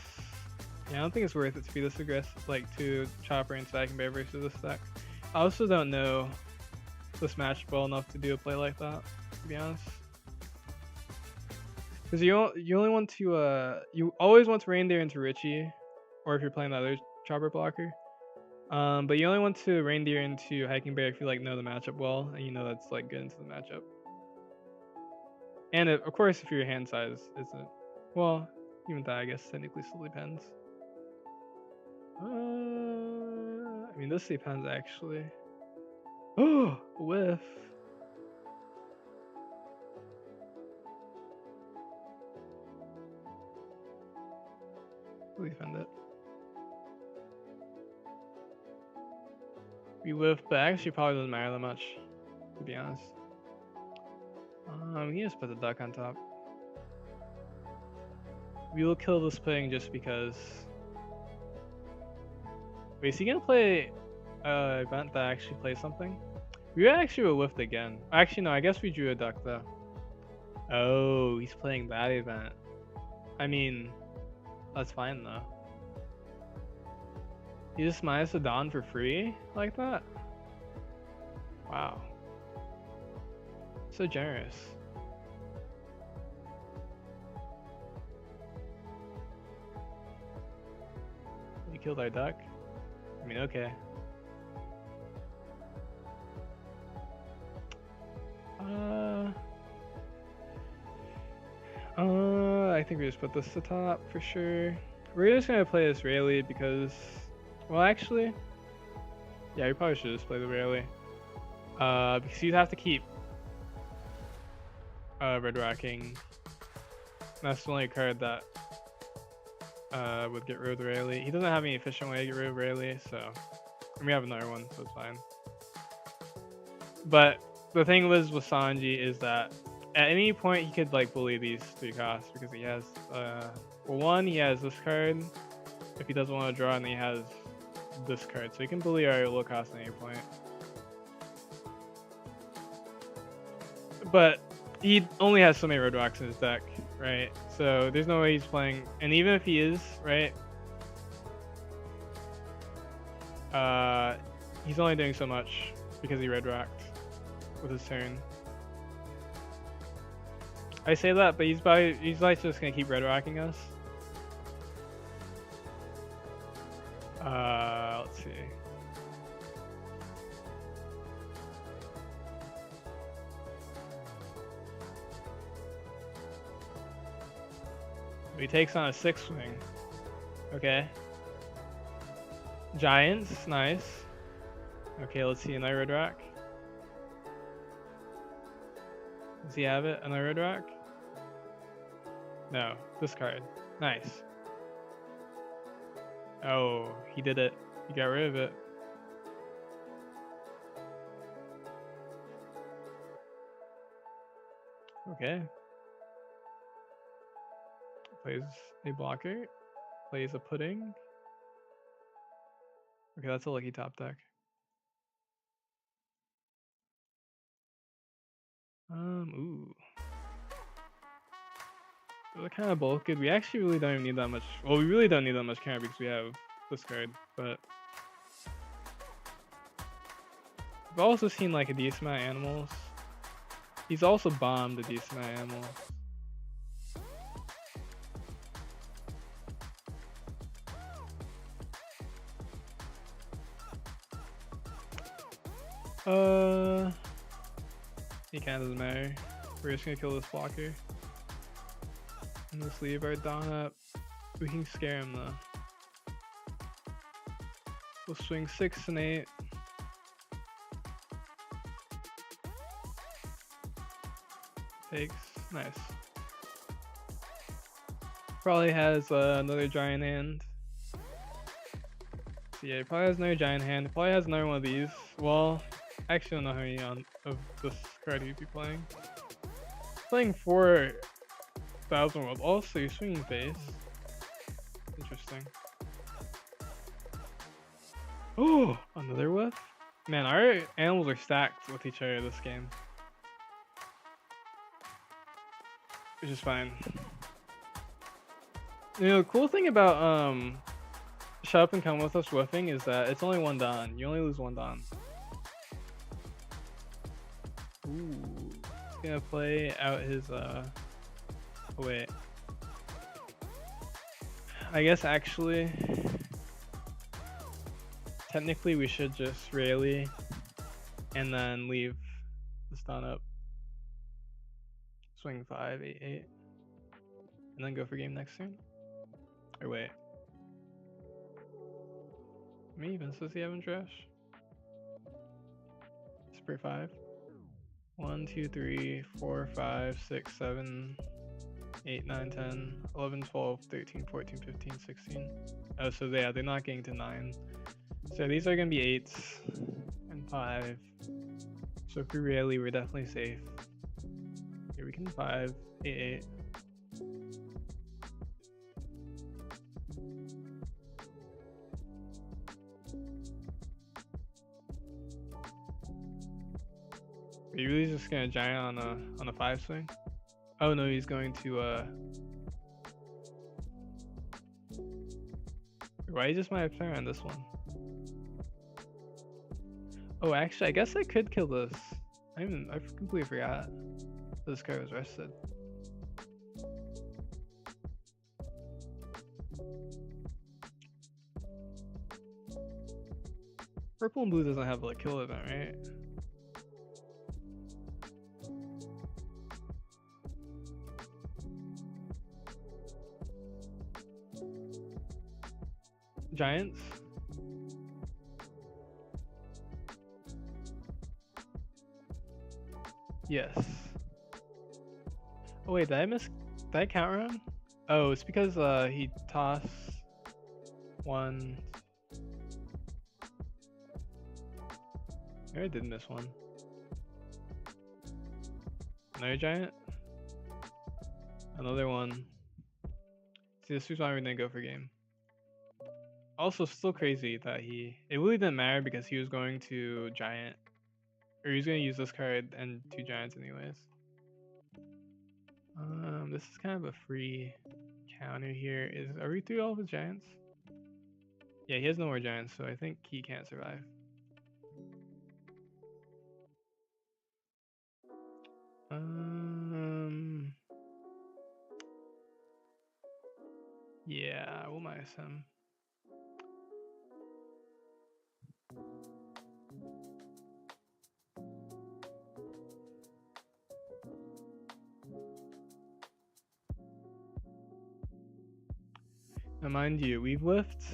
Yeah, I don't think it's worth it to be this aggressive, like to chopper and stacking bear versus this deck. I also don't know this match well enough to do a play like that, to be honest. Because you only want to you always want to reindeer into Richie, or if you're playing the other chopper blocker. But you only want to reindeer into hiking bear if you like know the matchup well and you know that's like good into the matchup. And of course, if your hand size isn't, well, even that I guess technically still depends. I mean, this depends actually. Oh, whiff. We'll defend it. We whiff, but actually probably doesn't matter that much, to be honest. We can just put the duck on top. We will kill this pudding just because. Wait, is he gonna play event that actually plays something? We actually will whiffed again. Actually, no, I guess we drew a duck though. Oh, he's playing that event. I mean, that's fine though. He just minus a Dawn for free like that? Wow. So generous. You killed our duck? I mean, okay. I think we just put this to top for sure. We're just gonna play this Rayleigh because, well, actually, yeah, we probably should just play the Rayleigh. Because you'd have to keep red rocking. That's the only card that would get rid of the Rayleigh. He doesn't have any efficient way to get rid of Rayleigh, so and we have another one, so it's fine. But the thing with Sanji is that at any point he could like bully these 3 costs because he has well, one, he has this card if he doesn't want to draw, and then he has this card, so he can bully our low cost at any point. But he only has so many red rocks in his deck, right? So there's no way he's playing, and even if he is, right, he's only doing so much because he red rocked with his turn. I say that, but he's like just gonna keep red rocking us. Let's see. He takes on a 6-wing. Okay. Giants, nice. Okay, let's see another red rock. Does he have it? Another red rock? No, this card. Nice. Oh, he did it. He got rid of it. Okay. Plays a blocker. Plays a pudding. Okay, that's a lucky top deck. Ooh. They're kind of both good. We actually really don't even need that much. Well, we really don't need that much camera because we have this card, but I've also seen like a decent amount of animals. He's also bombed a decent amount of animals. He kind of doesn't matter. We're just gonna kill this blocker. And just leave our Dawn up. We can scare him though. We'll swing 6 and 8. Takes. Nice. Probably has another giant hand. So yeah, he probably has another giant hand. He probably has another one of these. Well, I actually don't know how many of this card he'd be playing. Playing 4,000 world. Also, you're swinging face. Interesting. Oh, another whiff? Man, our animals are stacked with each other this game. which is fine. You know, the cool thing about Shut Up and Come With Us whiffing is that it's only one don. You only lose one don. Ooh, he's gonna play out his oh wait. I guess actually, technically we should just rally and then leave the stun up. Swing 5, 8, 8. And then go for game next turn. Or wait. Me even says he having trash. Spray 5. 1, 2, 3, 4, 5, 6, 7, 8, 9, 10, 11, 12, 13, 14, 15, 16. Oh, so yeah, they're not getting to 9. So these are going to be 8s and 5. So if we rally, we're definitely safe. Here we can 5, 8, 8. Are you really just gonna giant on a 5 swing? Oh no, he's going to why just my player on this one? Oh, actually, I guess I could kill this. I completely forgot this card was rested. Purple and blue doesn't have like kill event, right? Giants? Yes. Oh wait, did I count round? Oh, it's because he tossed one. Maybe I did miss one. Another giant? Another one. See, this is why we didn't go for game. Also, still crazy that it really didn't matter because he was going to giant, or he was going to use this card and 2 giants anyways. This is kind of a free counter here. Are we through all of his giants? Yeah, he has no more giants, so I think he can't survive. Yeah, we'll minus him. Now, mind you, we've whiffed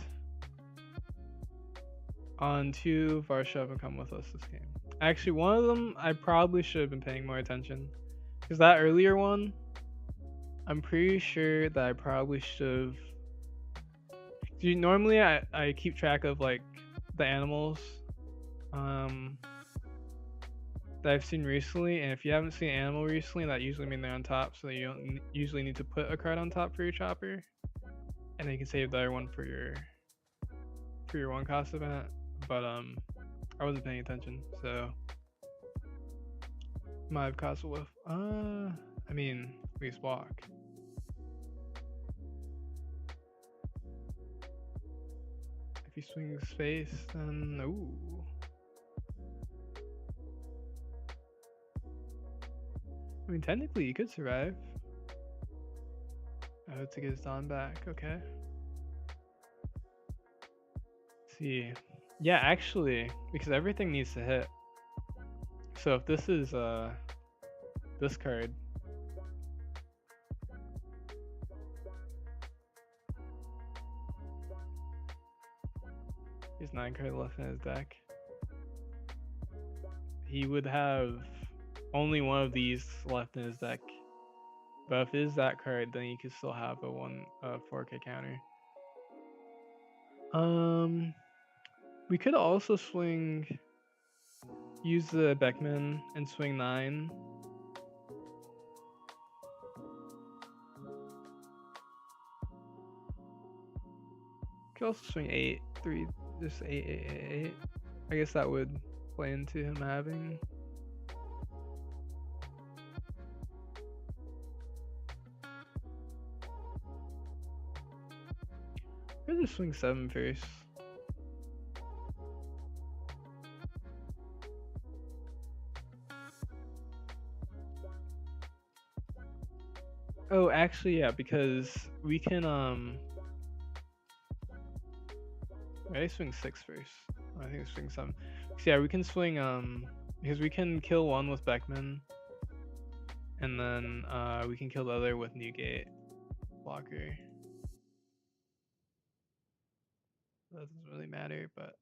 on 2 Varshav and Come With Us this game. Actually, one of them I probably should have been paying more attention. Because that earlier one, I'm pretty sure that I probably should have. Normally, I keep track of like the animals that I've seen recently, and if you haven't seen an animal recently, that usually means they're on top, so you don't usually need to put a card on top for your chopper, and then you can save the other one for your 1 cost event. But I wasn't paying attention, so might have cost a whiff. I mean, at least walk. If he swings face, then ooh. I mean, technically, he could survive. Oh, to get his Dawn back. Okay. Let's see. Yeah, actually, because everything needs to hit. So if this is this card, he's 9 cards left in his deck. He would have only one of these left in his deck. But if it is that card, then he could still have a 4K counter. We could also use the Beckman and swing 9. Could also swing 8, 3, just 8, 8, 8, 8. I guess that would play into him having. Or just swing 7 first. Oh, actually, yeah, because we can I swing 6 first. I think it's swing 7. So yeah, we can swing because we can kill one with Beckman, and then we can kill the other with Newgate blocker. That doesn't really matter, but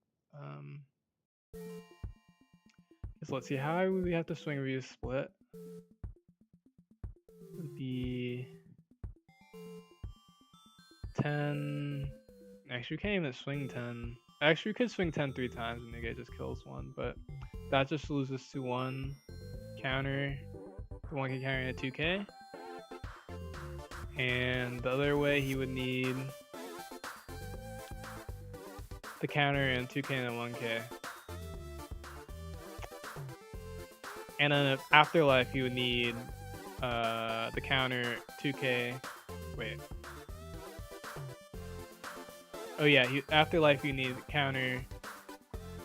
so let's see, how would we have to swing via split? Would be 10. Actually, we can't even swing 10. Actually, we could swing 10 3 times and Newgate just kills one, but that just loses to 1 counter. The 1K counter at 2K. And the other way, he would need the counter and 2K and 1K. And then afterlife, he would need the counter 2K. Wait. Oh yeah, afterlife you need counter,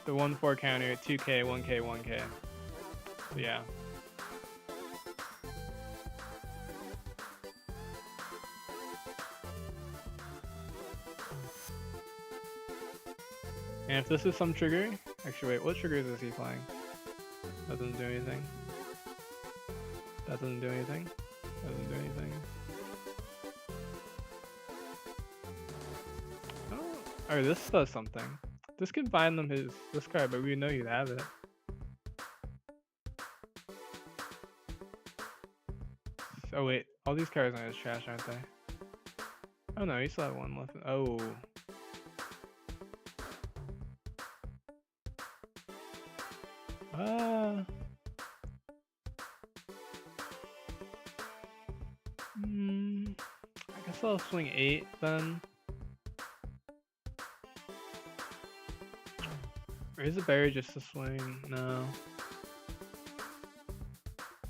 the 1-4 counter 2K 1K 1K. So yeah. And if this is some trigger, actually wait, what triggers is he playing? That doesn't do anything. That doesn't do anything. That doesn't do anything. Oh, this does something. This could bind them this card, but we know you'd have it. Oh wait, all these cards are his trash, aren't they? Oh no, he still have one left. Oh. I guess I'll swing 8 then. Or is it better just to swing? No.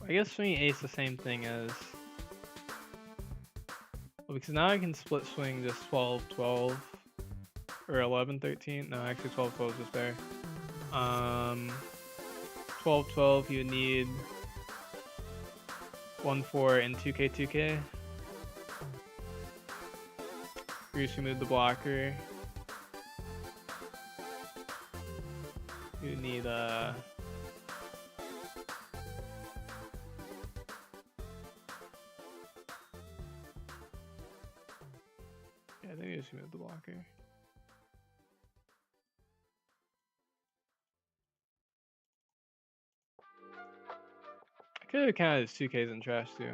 I guess swinging 8's the same thing as... Well, because now I can split swing just 12, 12. Or 11, 13. No, actually 12, 12 is just better. 12, 12, you would need 1, 4, and 2K, 2K. First, remove the blocker. You need yeah, I think you just remove the blocker. I could have counted his 2Ks in trash too.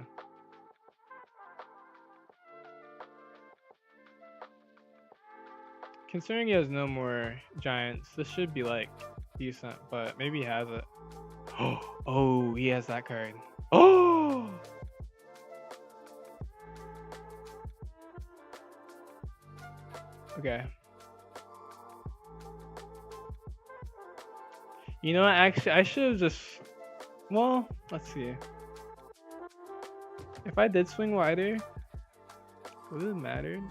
Considering he has no more giants, this should be like decent, but maybe he has it. Oh, he has that card. Oh! Okay. You know what? Actually, I should have just... Well, let's see. If I did swing wider, would it have mattered?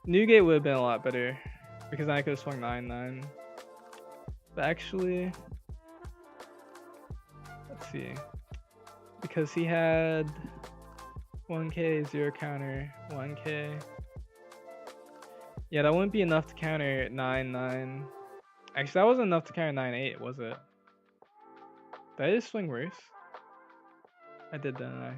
Newgate would have been a lot better because then I could have swung 9-9. But actually, let's see. Because he had 1K, 0 counter, 1K. Yeah, that wouldn't be enough to counter 9-9. Actually, that wasn't enough to counter 9-8, was it? Did I just swing worse? I did, didn't I?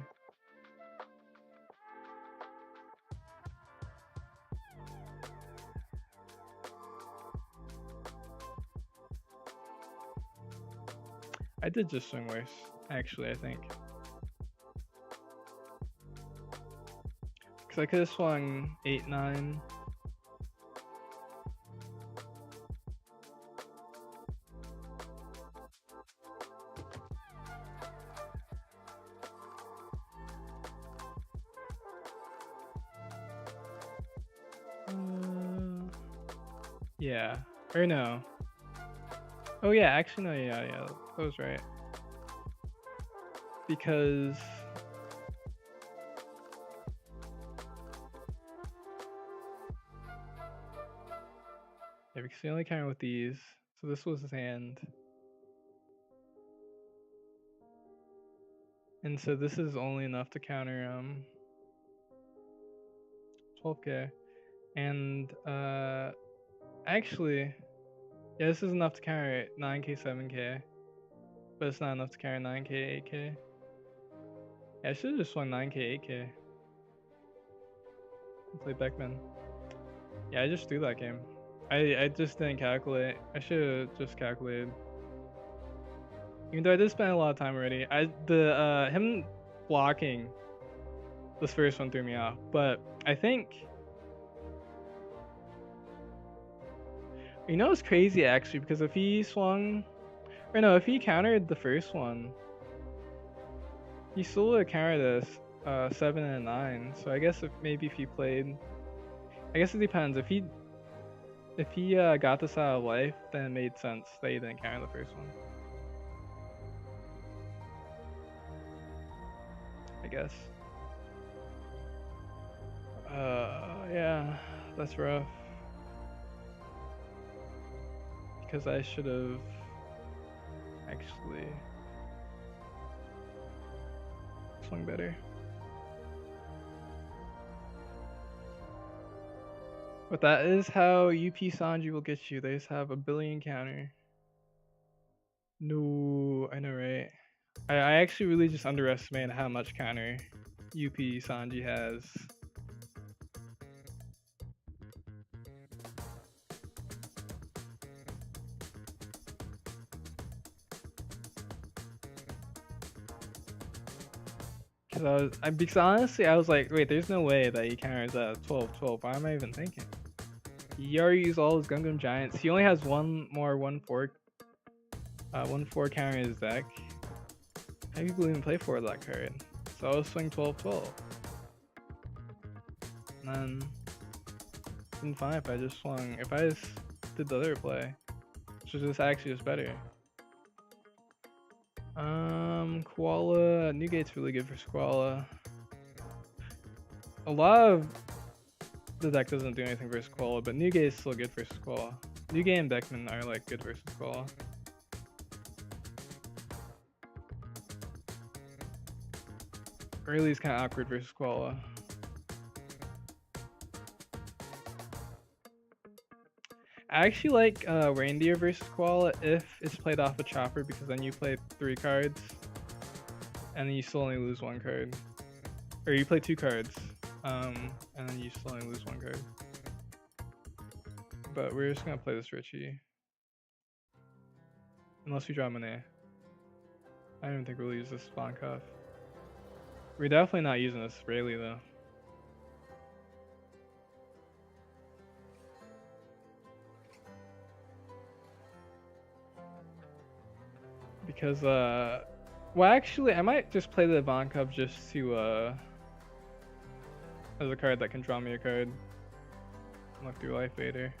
I did just swing worse, actually, I think. Because I could have swung 8-9. Yeah, or no. Oh yeah, actually no, yeah, that was right. Because Yeah, because we only counter with these. So this was his hand. And so this is only enough to counter 12k. And actually, yeah, this is enough to counter 9k, 7k. But it's not enough to counter 9k, 8k. Yeah, I should have just swung 9k, 8k. And played Beckman. Yeah, I just threw that game. I just didn't calculate. I should have just calculated. Even though I did spend a lot of time already. Him blocking this first one threw me off. But I think, you know, it's crazy actually, because if he swung, or no, if he countered the first one, he still would have countered this 7 and 9. So I guess maybe if he played, I guess it depends. If he got this out of life, then it made sense that he didn't counter the first one. I guess. Yeah, that's rough. Because I should have actually swung better. But that is how UP Sanji will get you. They just have a billion counter. No, I know, right? I actually really just underestimated how much counter UP Sanji has. Because honestly, I was like, wait, there's no way that he counters at 12-12. Why am I even thinking? He already used all his Gungam Giants. He only has one more 1-4 counter in his deck. How do people even play for that card? So I was swing 12-12. And then it's been fine if I just swung. If I just did the other play, which is just actually just better. Koala. Newgate's really good for Squala. A lot of the deck doesn't do anything versus Koala, but Newgate is still good versus Koala. Newgate and Beckman are like good versus Koala. Early's kind of awkward versus Koala. I actually like Reindeer versus Koala if it's played off a Chopper, because then you play 3 cards and then you still only lose 1 card. Or you play 2 cards and then you still only lose 1 card. But we're just gonna play this Richie. Unless we draw Monet. I don't even think we'll use this Spawn Cuff. We're definitely not using this Rayleigh though. Because well actually I might just play the Von Cup just to as a card that can draw me a card. Look through Life Vader.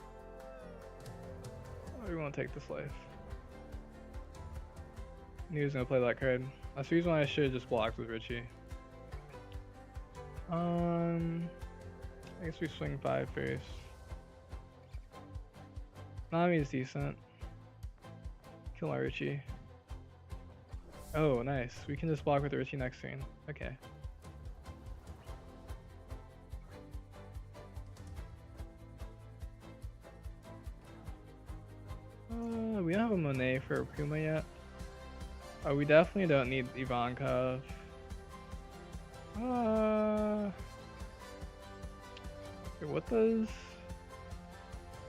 Oh, we won't take this life. I knew he was gonna play that card. That's the reason why I should have just blocked with Richie. I guess we swing 5 first. Nami is decent. Kill my Richie. Oh, nice. We can just block with the Richie next turn. Okay. We don't have a Monet for Puma yet. Oh, we definitely don't need Ivankov. Wait, what does...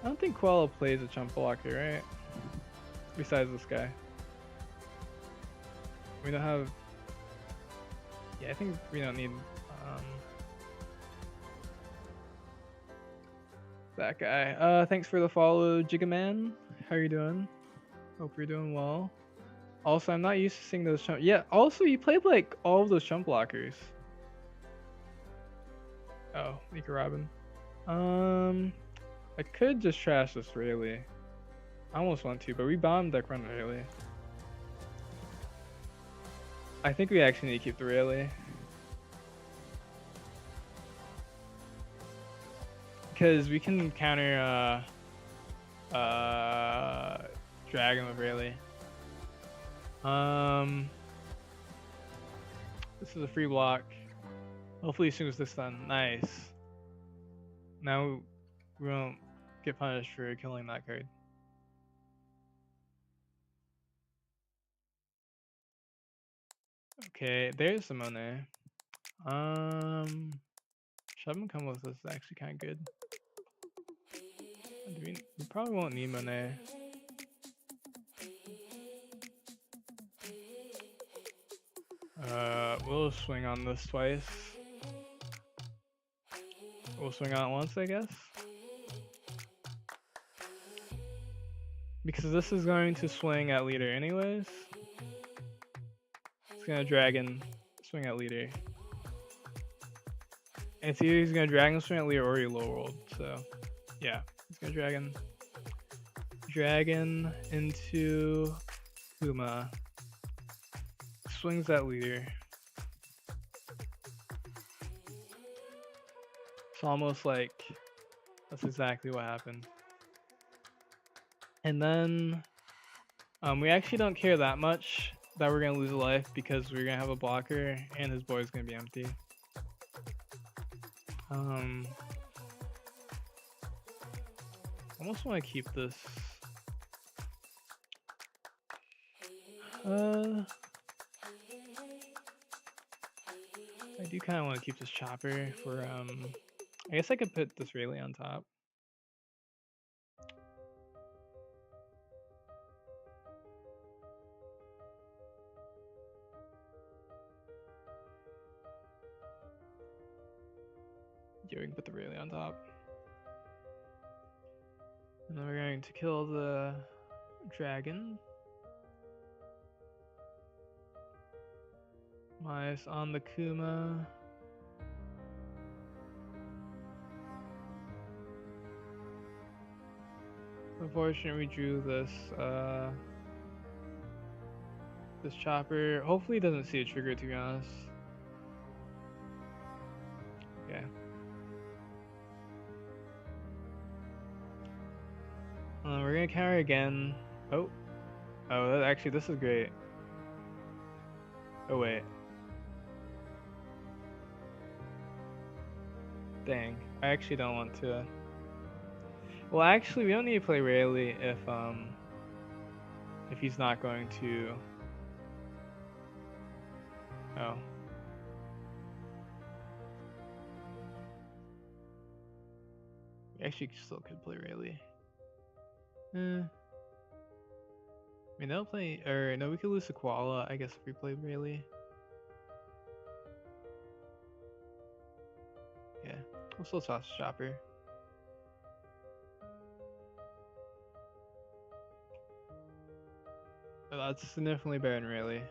I don't think Koala plays a chump blocker, right? Besides this guy. We don't have... Yeah, I think we don't need that guy. Thanks for the follow, Jigaman. How are you doing? Hope you're doing well. Also, I'm not used to seeing those chump... Yeah, also, you played like all of those chump blockers. Oh, Nika Robin. I could just trash this Rayleigh. I almost want to, but we bombed deck run Rayleigh. I think we actually need to keep the Rayleigh. Because we can counter Dragon with Rayleigh. This is a free block. Hopefully he swings this then. Nice. Now we won't get punished for killing that card. Okay, there's the Monet. Shove him come with us is actually kind of good. We probably won't need Monet. We'll swing on this twice. We'll swing on it once, I guess. Because this is going to swing at leader anyways. It's gonna dragon swing at leader. And it's either he's gonna dragon swing at leader or he low rolled. So yeah, he's gonna dragon. Dragon into Kuma. Swings at leader. It's almost like that's exactly what happened. And then we actually don't care that much that we're gonna lose a life because we're gonna have a blocker and his board's gonna be empty. Almost want to keep this. I do kind of want to keep this chopper for I guess I could put this Rayleigh on top. Yeah, we can put the Rayleigh on top. And then we're going to kill the dragon. Minus on the Kuma. Unfortunately, we drew this this chopper. Hopefully, he doesn't see a trigger. To be honest. Yeah. We're gonna counter again. Oh, actually, this is great. Oh wait. Dang, I actually don't want to. Well, actually, we don't need to play Rayleigh if he's not going to. Oh. We actually still could play Rayleigh. I mean, they'll play, or no, we could lose to Koala, I guess, if we played Rayleigh. Yeah, we'll still toss Chopper. But that's significantly better than Rayleigh.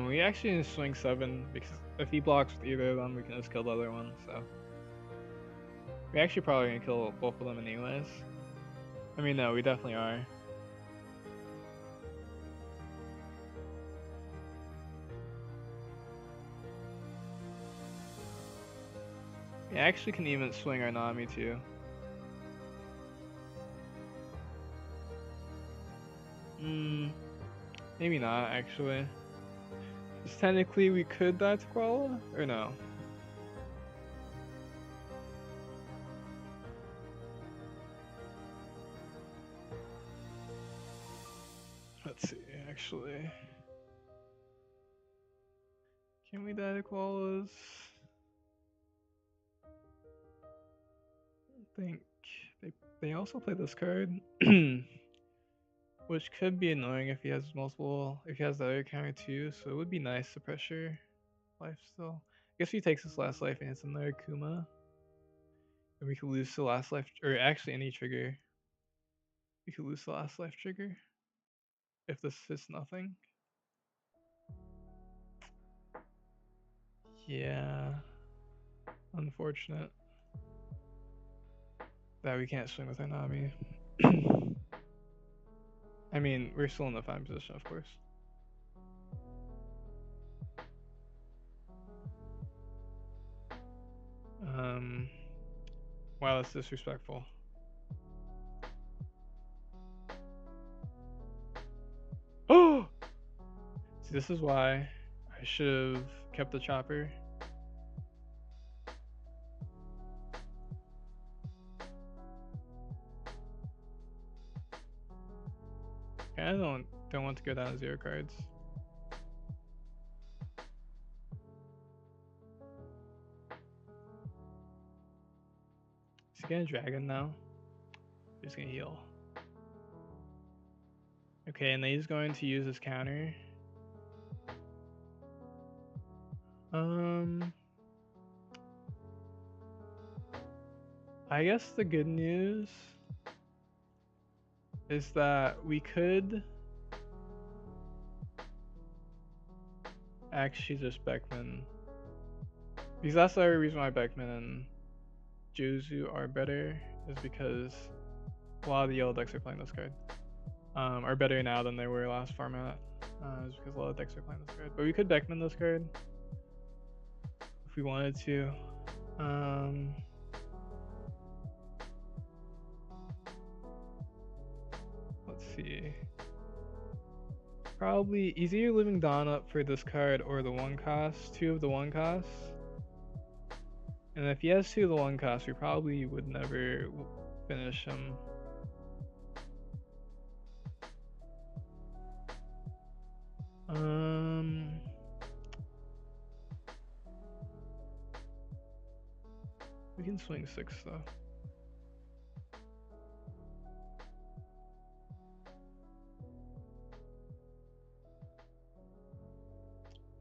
We actually need to swing 7 because if he blocks with either of them, we can just kill the other one. So we actually probably gonna kill both of them anyways. I mean, no, we definitely are. We actually can even swing our Nami too. Maybe not actually. Because technically we could die to Koala, or no? Let's see, actually. Can we die to Koalas? I think they also play this card. Which could be annoying if he has if he has the other counter too, so it would be nice to pressure life still. I guess if he takes his last life and it's another Kuma, then we could lose the last life, or actually any trigger. We could lose the last life trigger if this hits nothing. Yeah, unfortunate that we can't swing with our Nami. I mean, we're still in the fine position, of course. Wow, that's disrespectful. Oh! See, this is why I should have kept the chopper. I don't want to go down to 0 cards. Is he gonna dragon now? He's gonna heal. Okay, and then he's going to use his counter. I guess the good news is that we could actually just Beckman. Because that's the only reason why Beckman and Jozu are better, is because a lot of the yellow decks are playing this card. Are better now than they were last format. Is because a lot of decks are playing this card. But we could Beckman this card if we wanted to. Let's see. Probably he's either Living Dawn up for this card or the 1 cost, 2 of the 1 cost. And if he has 2 of the 1 cost, we probably would never finish him. We can swing 6 though.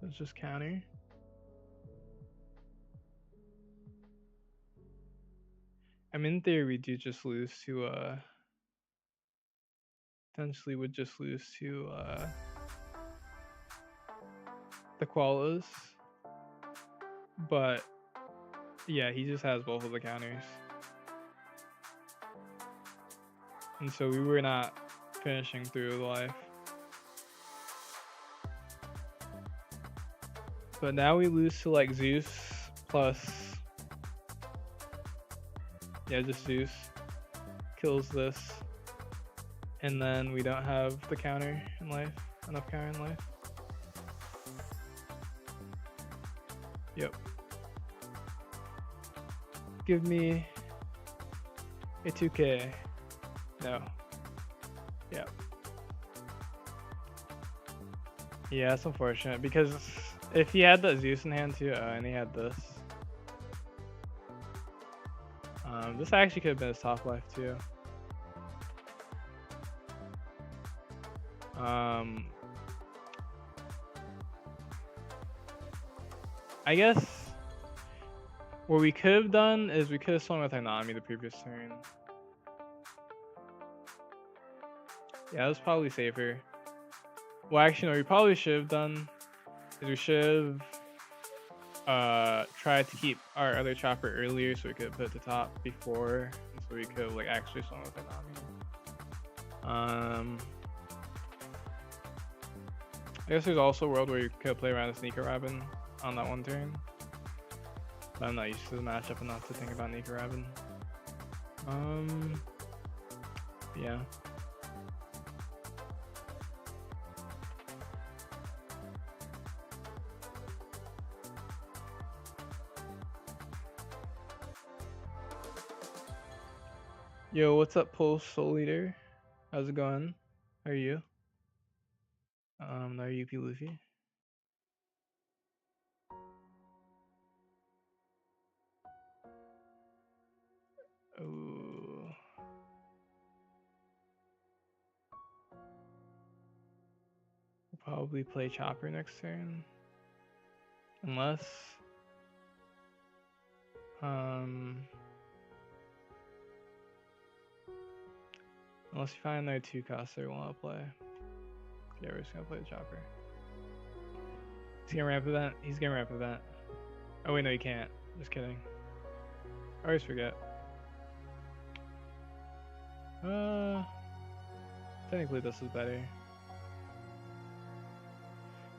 Let's just counter. I mean, in theory, we do just lose to, potentially would just lose to, the Koalas. But, yeah, he just has both of the counters. And so we were not finishing through the life. But now we lose to, like, Zeus plus... Yeah, just Zeus kills this. And then we don't have the counter in life. Enough counter in life. Yep. Give me a 2K. No. Yep. Yeah, that's unfortunate because if he had that Zeus in hand too, and he had this. This actually could have been his top life too. I guess what we could have done is we could have swung with Hanami the previous turn. Yeah, that was probably safer. Well, actually, no, we probably should have done is we should have tried to keep our other chopper earlier so we could put it at the top before, and so we could like actually swung with Hanami. I guess there's also a world where you could play around a Sneaker Robin on that 1 turn. But I'm not used to the matchup enough to think about Nika Robin. Yeah. Yo, what's up, Pulse Soul Leader? How's it going? How are you? No, UP Luffy. Oh. We'll probably play Chopper next turn. Unless unless you find another 2 costs they want to play. Yeah, we're just gonna play the Chopper. He's gonna ramp event. He's gonna ramp event. Oh wait, no, he can't. Just kidding. I always forget. Technically this is better.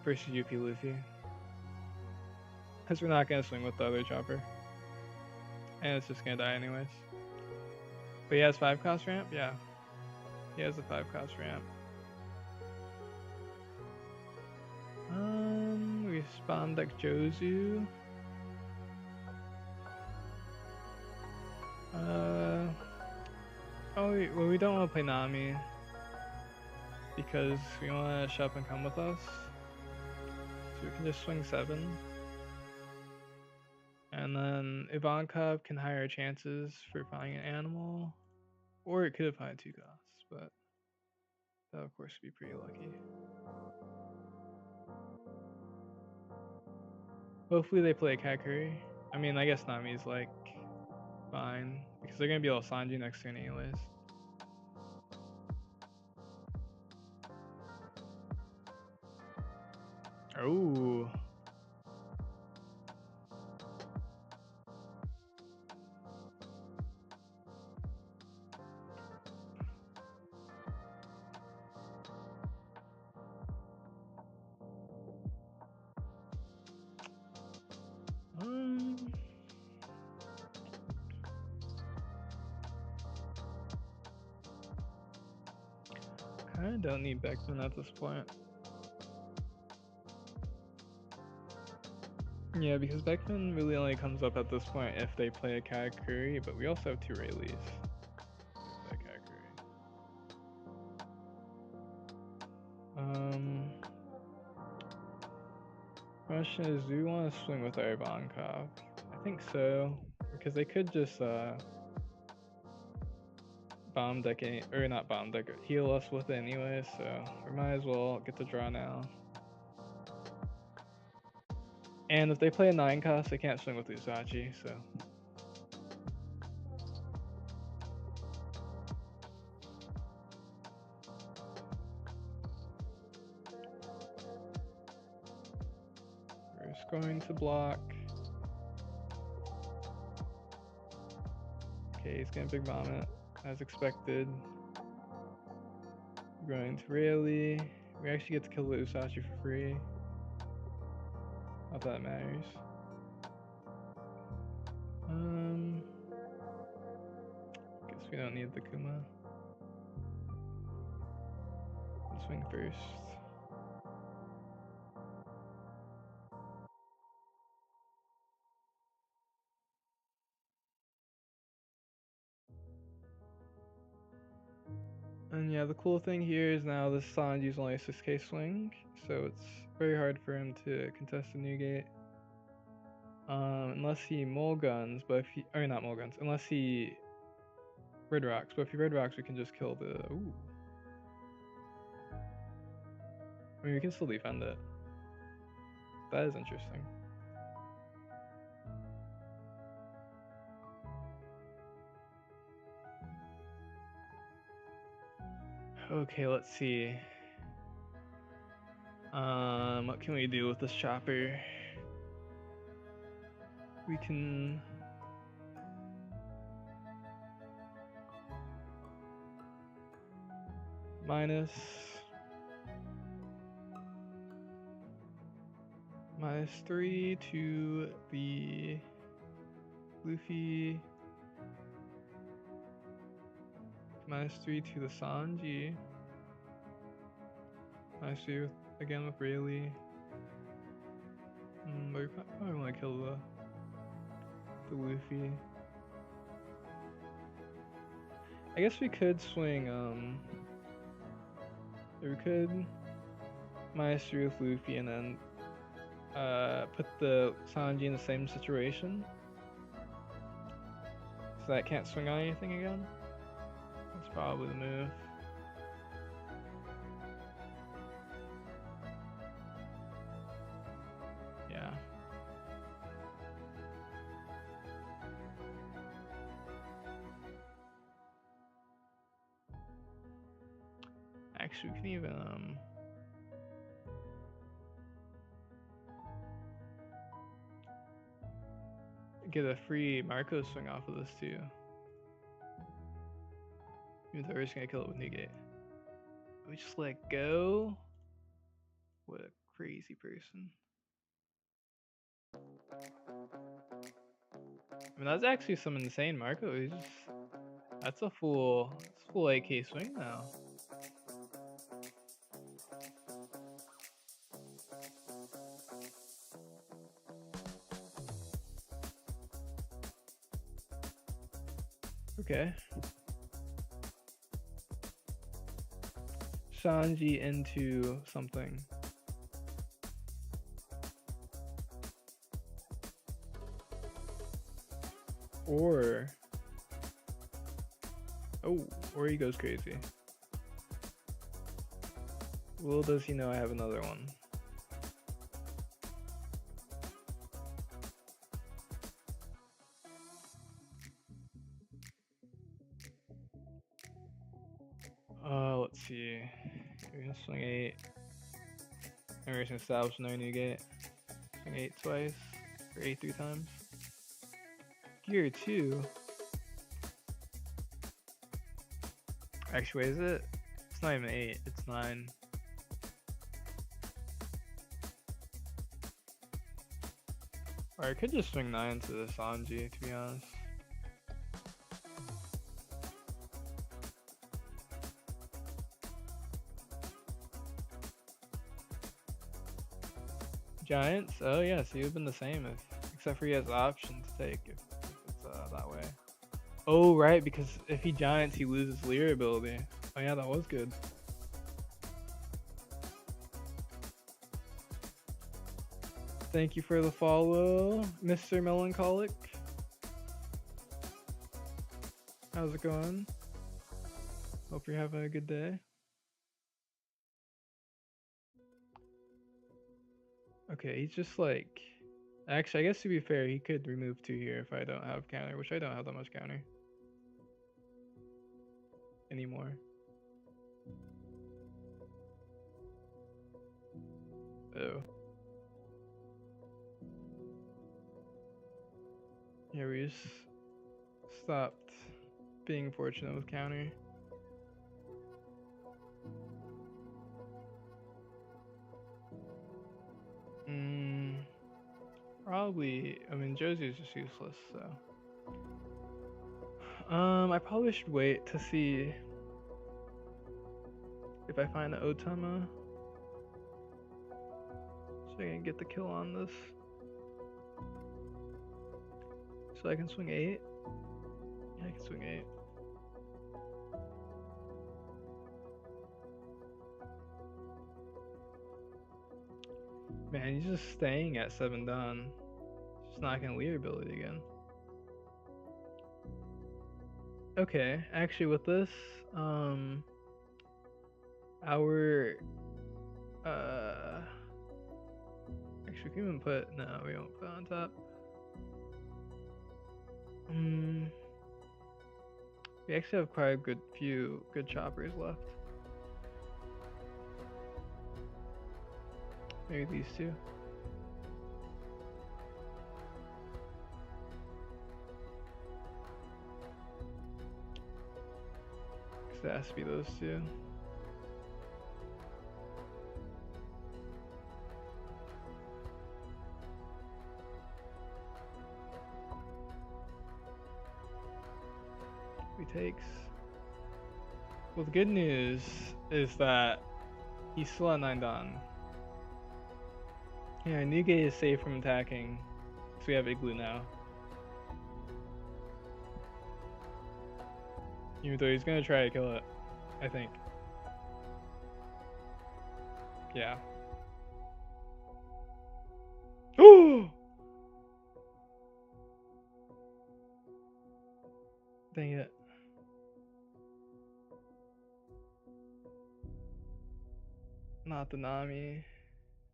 Versus UP Luffy. Because we're not gonna swing with the other chopper. And it's just gonna die anyways. But he has 5 cost ramp? Yeah. He has a 5 cost ramp. We spawn deck Jozu. Well, we don't want to play Nami because we want to show up and come with us. So we can just swing 7. And then Ivankov can higher chances for finding an animal. Or it could have had 2 costs, but that of course would be pretty lucky. Hopefully they play Kakuri. I mean, I guess Nami's like fine because they're gonna be able to Sanji next turn anyways. Oh. I don't need Beckman at this point. Yeah, because Beckman really only comes up at this point if they play a Kakuri, but we also have 2 Rayleighs. Play Kakuri. Question is, do we want to swing with our Ivankov? I think so, because they could just bomb deck or not bomb deck, heal us with it anyway, so we might as well get the draw now. And if they play a 9 cost, they can't swing with Usachi, so. We're just going to block. Okay, he's gonna big bomb it, as expected. We're going to Rayleigh. We actually get to kill the Usachi for free. Not that matters. Guess we don't need the Kuma. Let's swing first. And yeah, the cool thing here is now this Sanji's only a 6k swing, so it's very hard for him to contest the new gate. Unless he mulguns, but if he, or not mulguns, unless he red rocks, but if he red rocks, we can just kill the, ooh. I mean, we can still defend it. That is interesting. Okay, let's see. What can we do with this chopper? We can minus -3 to the Luffy, -3 to the Sanji, -3 again with Rayleigh. But we probably want to kill the Luffy. I guess we could swing, we could -3 with Luffy and then put the Sanji in the same situation. So that can't swing on anything again. That's probably the move. Yeah. Actually, we can even get a free Marco swing off of this too. Even though we're just gonna kill it with Newgate. We just let go. What a crazy person. I mean, that's actually some insane Marco. He's just, that's a full 8K swing now. Okay. Sanji into something. Or he goes crazy. Little does he know I have another one. Let's see. We're gonna swing 8. And we're just gonna establish no new gate. Swing 8 twice. Or 8 3 times. Gear 2. Actually, wait, is it? It's not even 8, it's 9. Or I could just swing 9 to the Sanji, to be honest. Giants? Oh yeah, so you've been the same, except for he has the option to take if it's that way. Oh right, because if he Giants, he loses Leer ability. Oh yeah, that was good. Thank you for the follow, Mr. Melancholic. How's it going? Hope you're having a good day. Okay, he's just like... Actually, I guess to be fair, he could remove 2 here if I don't have counter, which I don't have that much counter anymore. Oh. Yeah, we just stopped being fortunate with counter. Probably, I mean, Josie is just useless, so. I probably should wait to see if I find an Otama. So I can get the kill on this. So I can swing 8? Yeah, I can swing 8. Man, he's just staying at 7 done. Just not gonna lead ability again. Okay, actually with this, our actually we can even put, no, we won't put on top. We actually have quite a few good choppers left. Maybe these two. Because it has to be those two. He takes. Well, the good news is that he's still at 9 Dawn. Yeah, Nugate is safe from attacking, so we have Igloo now. Even though he's gonna try to kill it, I think. Yeah. Oh! Dang it. Not the Nami.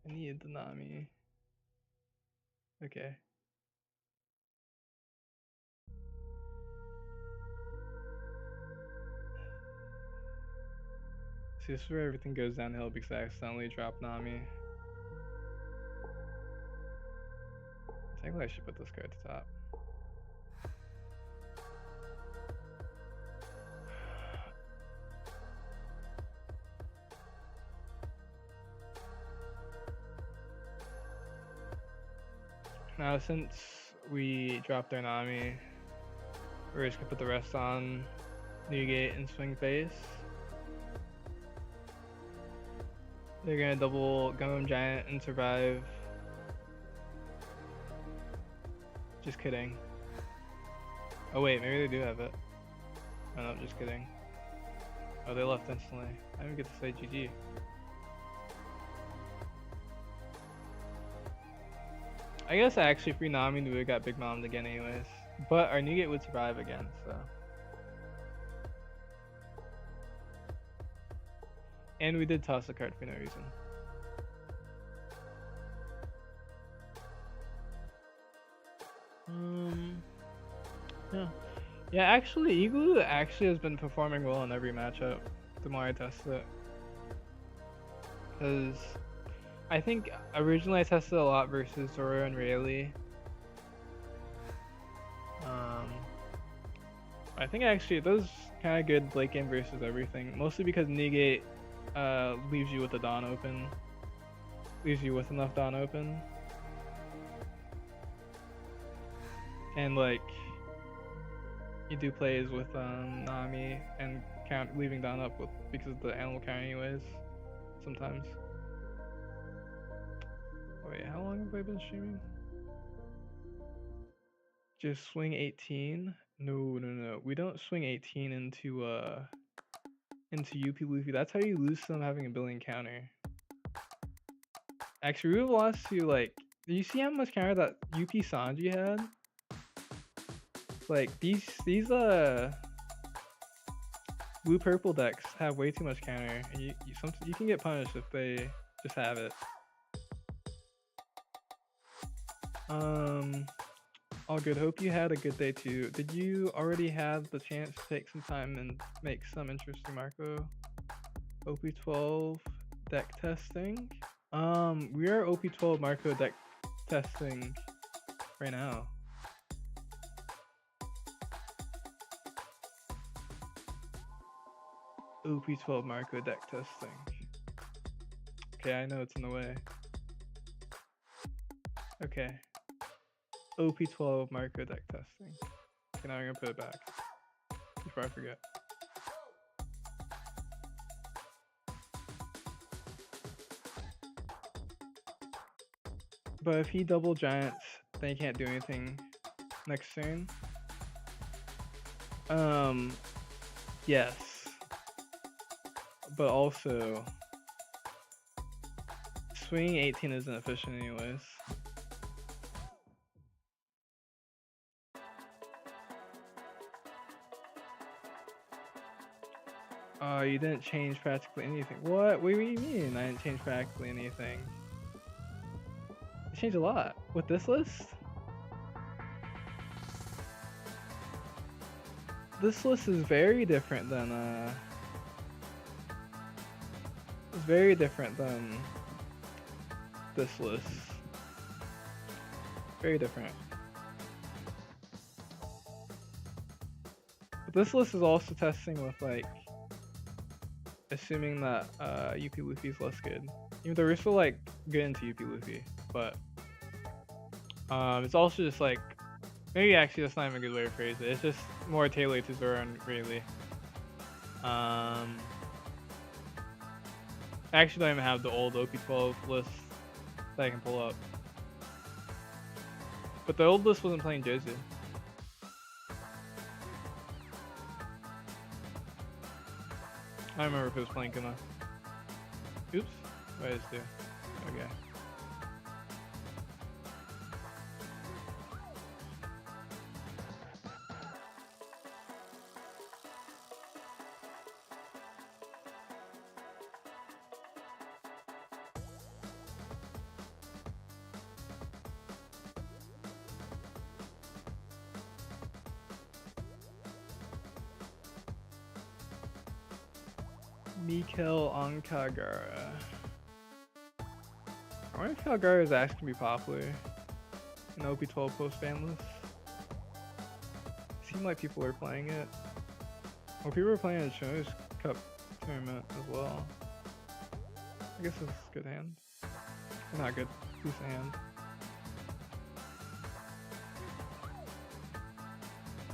I needed the Nami. Okay. See, this is where everything goes downhill because I accidentally dropped Nami. Technically, I should put this guy at the top. Now, since we drop their Nami. We're just gonna put the rest on Newgate and swing face. They're gonna double Gundam Giant and survive. Just kidding. Oh wait, maybe they do have it. Oh no, just kidding. Oh, they left instantly. I didn't get to say GG. I guess actually if we Nami, we would've got Big Mommed again anyways. But our Newgate would survive again, so. And we did toss a card for no reason. Yeah. Yeah, actually, Igloo actually has been performing well in every matchup the more I test it. Because I think originally I tested a lot versus Zoro and Rayleigh. I think actually it does kind of good late game versus everything. Mostly because Negate leaves you with the Dawn open. Leaves you with enough Dawn open. And like, you do plays with Nami and count leaving Dawn up with because of the animal count anyways. Sometimes. Wait, how long have I been streaming? Just swing 18? No. We don't swing 18 into UP Luffy. That's how you lose them having a billion counter. Actually, we would have lost to like. Do you see how much counter that UP Sanji had? Like these blue purple decks have way too much counter, and you can get punished if they just have it. All good. Hope you had a good day too. Did you already have the chance to take some time and make some interesting Marco OP12 deck testing? We are OP12 Marco deck testing right now. OP12 Marco deck testing. Okay, I know it's in the way. Okay. OP12 Marco deck testing. Okay, now I'm gonna put it back before I forget. But if he double giants, then he can't do anything next turn. Yes. But also, swinging 18 isn't efficient anyways. You didn't change practically anything. What? What do you mean I didn't change practically anything? I changed a lot. With this list? This list is very different than, it's very different than this list. Very different. But this list is also testing with, like, assuming that UP Luffy is less good. Even though we're still like good into UP Luffy, but it's also just like, maybe actually that's not even a good way to phrase it. It's just more tailored to Zoro and Rayleigh. I actually don't even have the old OP12 list that I can pull up. But the old list wasn't playing Jozu. I don't remember if it was playing Kuma. Oops. What did I just do? Okay. Mikel on Kagara. I wonder if Kagara is actually gonna be popular in OP12 post-ban list. Seemed like people were playing it. Well, people were playing the ChinoizeCup tournament as well. I guess it's a good hand. Not good, decent hand.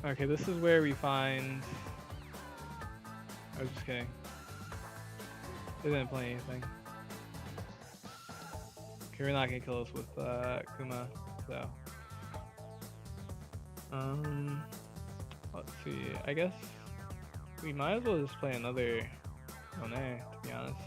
Okay, this is where we find. I was just kidding. They didn't play anything. Okay, we're not gonna kill us with Kuma, so. Let's see. I guess we might as well just play another Monet, to be honest.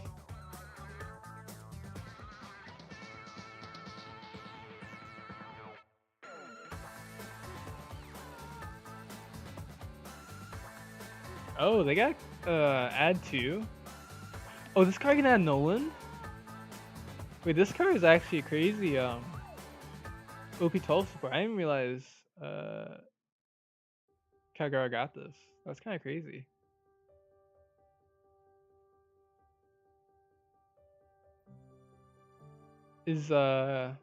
Oh, they got add 2. Oh, this card can add Nolan? Wait, this card is actually crazy. OP12 support. I didn't realize Kagara got this. That's kind of crazy. Is yeah,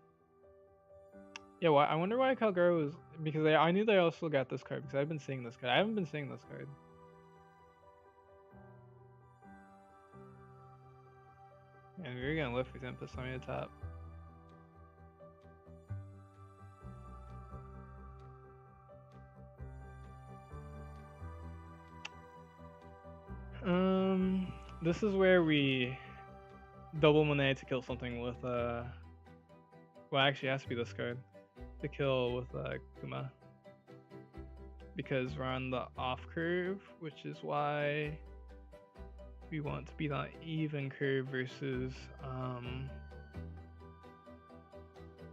I wonder why Kagara was, because I knew they also got this card because I've been seeing this card. I haven't been seeing this card. And we were gonna lift, we didn't put something at the top. This is where we double Monet to kill something with well, actually it has to be this card to kill with Kuma, because we're on the off curve, which is why we want to be on even curve versus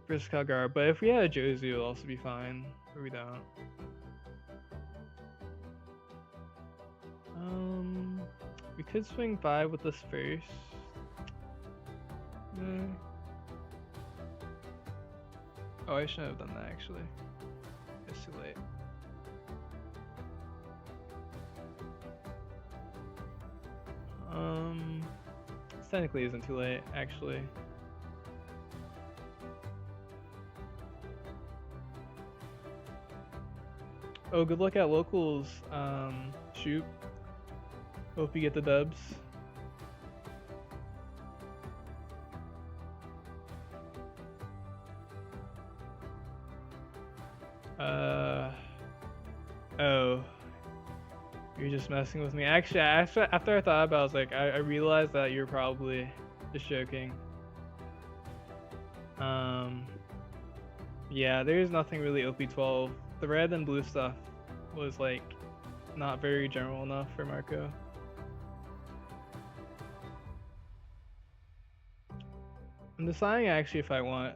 Kagara. But if we had a Josie, it'll also be fine, but we don't. We could swing 5 with this first. Oh, I shouldn't have done that actually. It's too late. It technically isn't too late, actually. Oh, good luck at locals, shoot. Hope you get the dubs. Oh. You're just messing with me. Actually, after I thought about it, I was like, I realized that you're probably just joking. Yeah, there's nothing really OP12. The red and blue stuff was like not very general enough for Marco. I'm deciding actually if I want,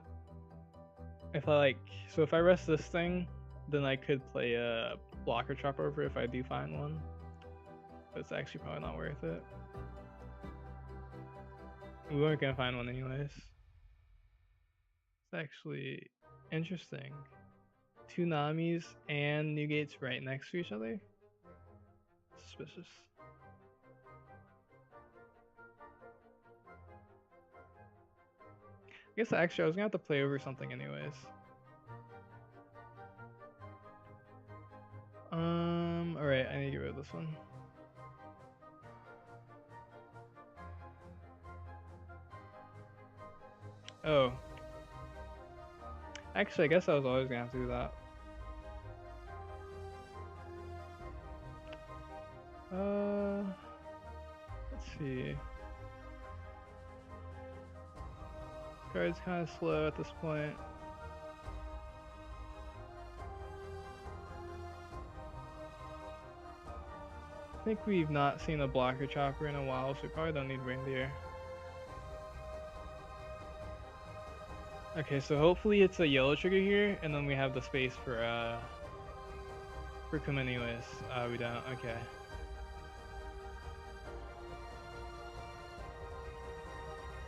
so if I rest this thing, then I could play a blocker chop over if I do find one. But it's actually probably not worth it. We weren't gonna find one anyways. It's actually interesting. 2 Namis and new gates right next to each other? Suspicious. I guess actually I was gonna have to play over something anyways. Alright, I need to get rid of this one. Oh. Actually, I guess I was always gonna have to do that. Let's see. This card's kind of slow at this point. I think we've not seen a blocker chopper in a while, so we probably don't need reindeer. Okay, so hopefully it's a yellow trigger here, and then we have the space for Kuma anyways. We don't, okay.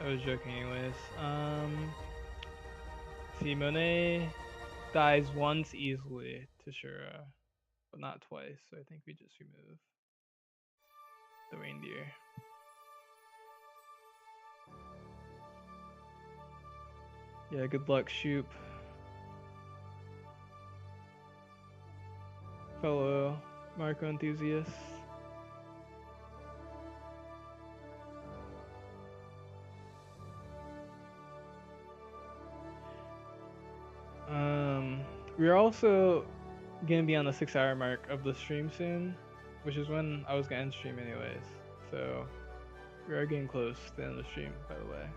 I was joking anyways. See, Monet dies once easily to Shura, but not twice, so I think we just remove the reindeer. Yeah, good luck, Shoop. Fellow Marco enthusiasts. We're also gonna be on the 6-hour mark of the stream soon, which is when I was gonna end stream anyways. So we are getting close to the end of the stream, by the way.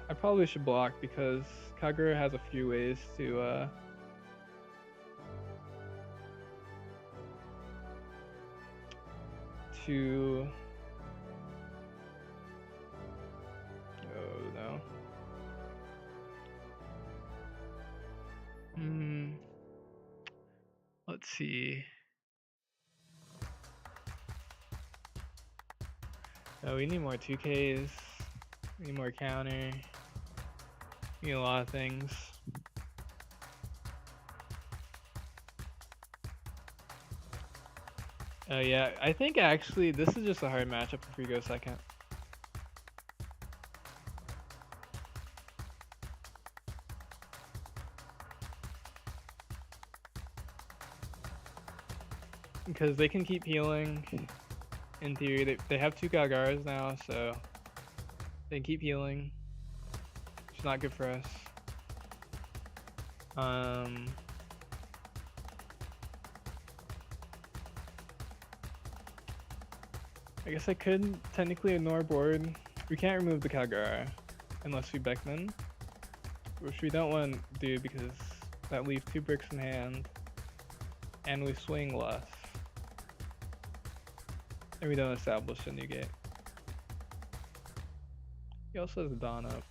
I probably should block because Kagara has a few ways to oh no. Let's see. Oh, we need more 2Ks. We need more counter. We need a lot of things. Oh yeah, I think actually this is just a hard matchup if we go second. Because they can keep healing. In theory, they have 2 Kagaras now, so they can keep healing. It's not good for us. I guess I could technically ignore board. We can't remove the Kagara unless we Beckman, which we don't want to do because that leaves 2 bricks in hand, and we swing less, and we don't establish a new gate. He also has a Dawn up.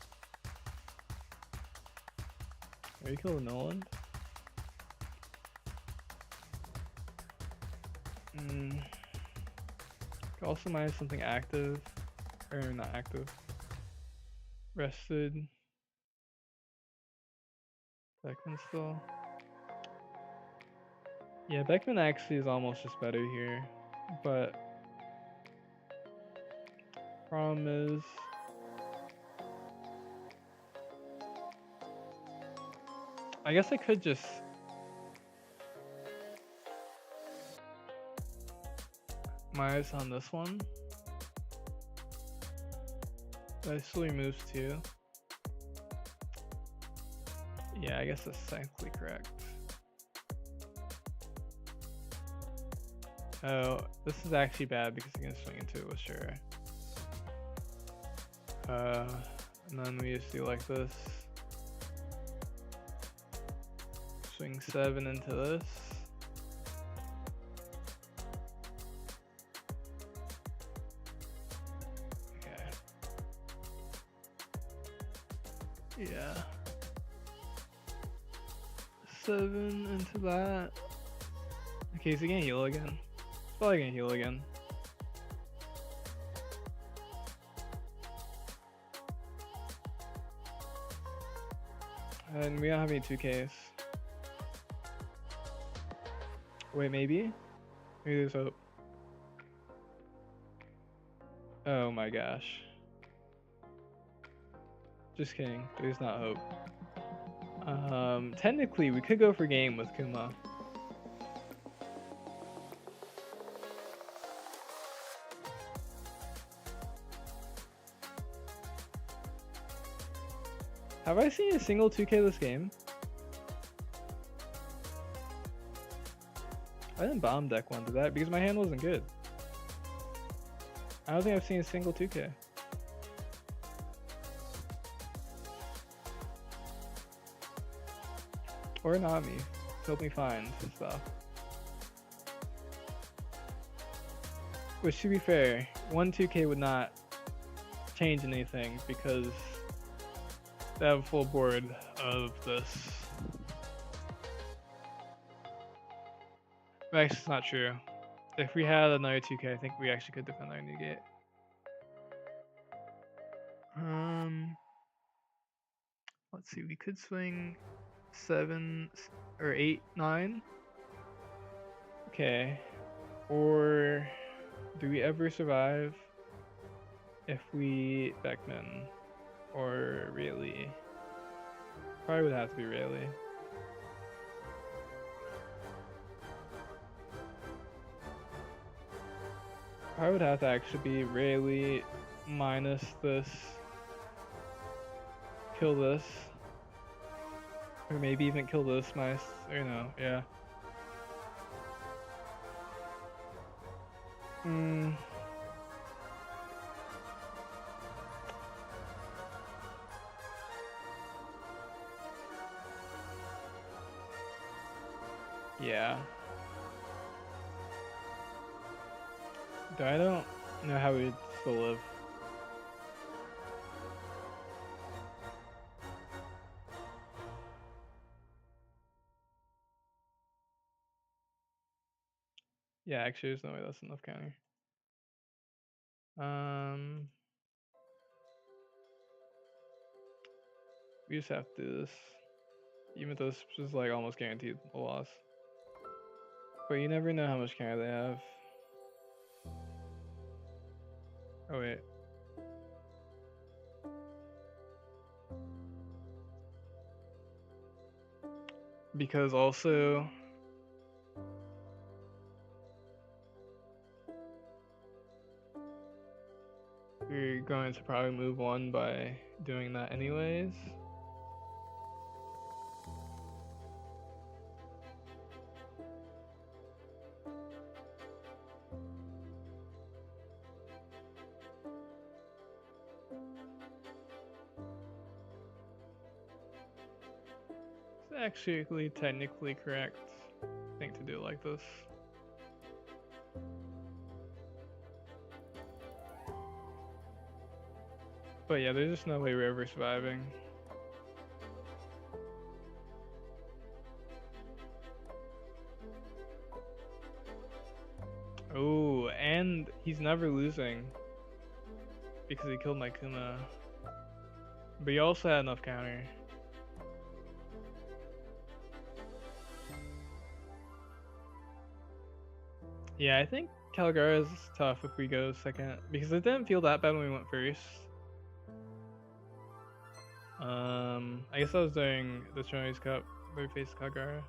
Are you killing Noland? Also minus something active, or not active. Rested. Beckman still. Yeah, Beckman actually is almost just better here, but problem is I guess I could just minus on this one. That still removes 2. Yeah, I guess that's technically correct. Oh, this is actually bad because you can swing into it with sure. And then we just do like this. Swing 7 into this. Okay. Yeah. 7 into that. Okay, is he gonna heal again? He's probably gonna heal again. And we don't have any 2Ks. Wait, maybe? Maybe there's hope. Oh my gosh. Just kidding, there's not hope. Technically we could go for game with Kuma. Have I seen a single 2K this game? I didn't bomb deck one to that because my hand wasn't good. I don't think I've seen a single 2K. Or Nami. Help me find stuff. Which, to be fair, one 2K would not change anything because they have a full board of this. But actually, it's not true. If we had another 2K, I think we actually could defend our new gate. Let's see, we could swing 7 or 8, 9. Okay. Or do we ever survive if we Beckman or Rayleigh? Probably would have to be Rayleigh. I would have to actually be Rayleigh minus this, kill this, Or maybe even kill this mice, or no, yeah. Hmm. Yeah. Though I don't know how we'd still live. Yeah, actually, there's no way that's enough counter. We just have to do this. Even though this is like almost guaranteed a loss. But you never know how much counter they have. Oh wait. Because also we're going to probably move one by doing that anyways. It's actually technically correct thing to do like this. But yeah, there's just no way we're ever surviving. Oh, and he's never losing because he killed my Kuma. But he also had enough counter. Yeah, I think Kagara is tough if we go second because it didn't feel that bad when we went first. I guess I was during the ChinoizeCup where we faced Kagara.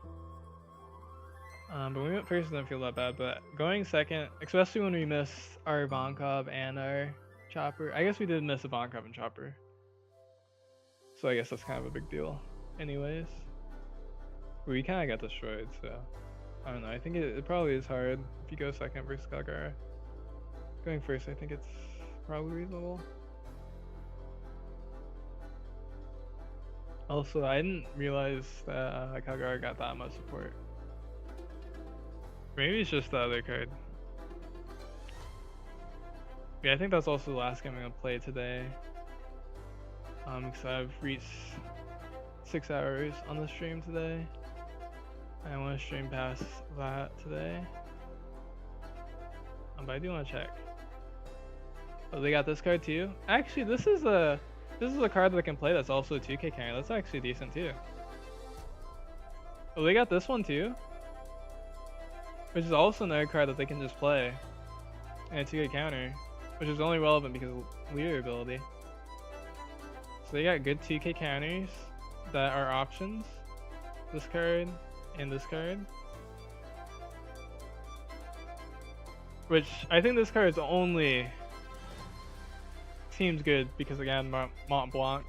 But when we went first, it didn't feel that bad. But going second, especially when we missed our Cobb and our Chopper. I guess we did miss a Cobb and Chopper. So I guess that's kind of a big deal. Anyways. But we kind of got destroyed, so. I don't know. I think it probably is hard if you go second versus Kagara. Going first, I think it's probably reasonable. Also, I didn't realize that Kagara got that much support. Maybe it's just the other card. Yeah, I think that's also the last game I'm gonna play today. Because I've reached 6 hours on the stream today. I want to stream past that today. But I do want to check. Oh, they got this card too? Actually, this is a card that I can play that's also a 2k counter. That's actually decent too. Oh, they got this one too? Which is also another card that they can just play. And a 2k counter. Which is only relevant because of leader ability. So they got good 2k counters that are options. This card and this card. Which I think this card is only seems good because again Mont Blanc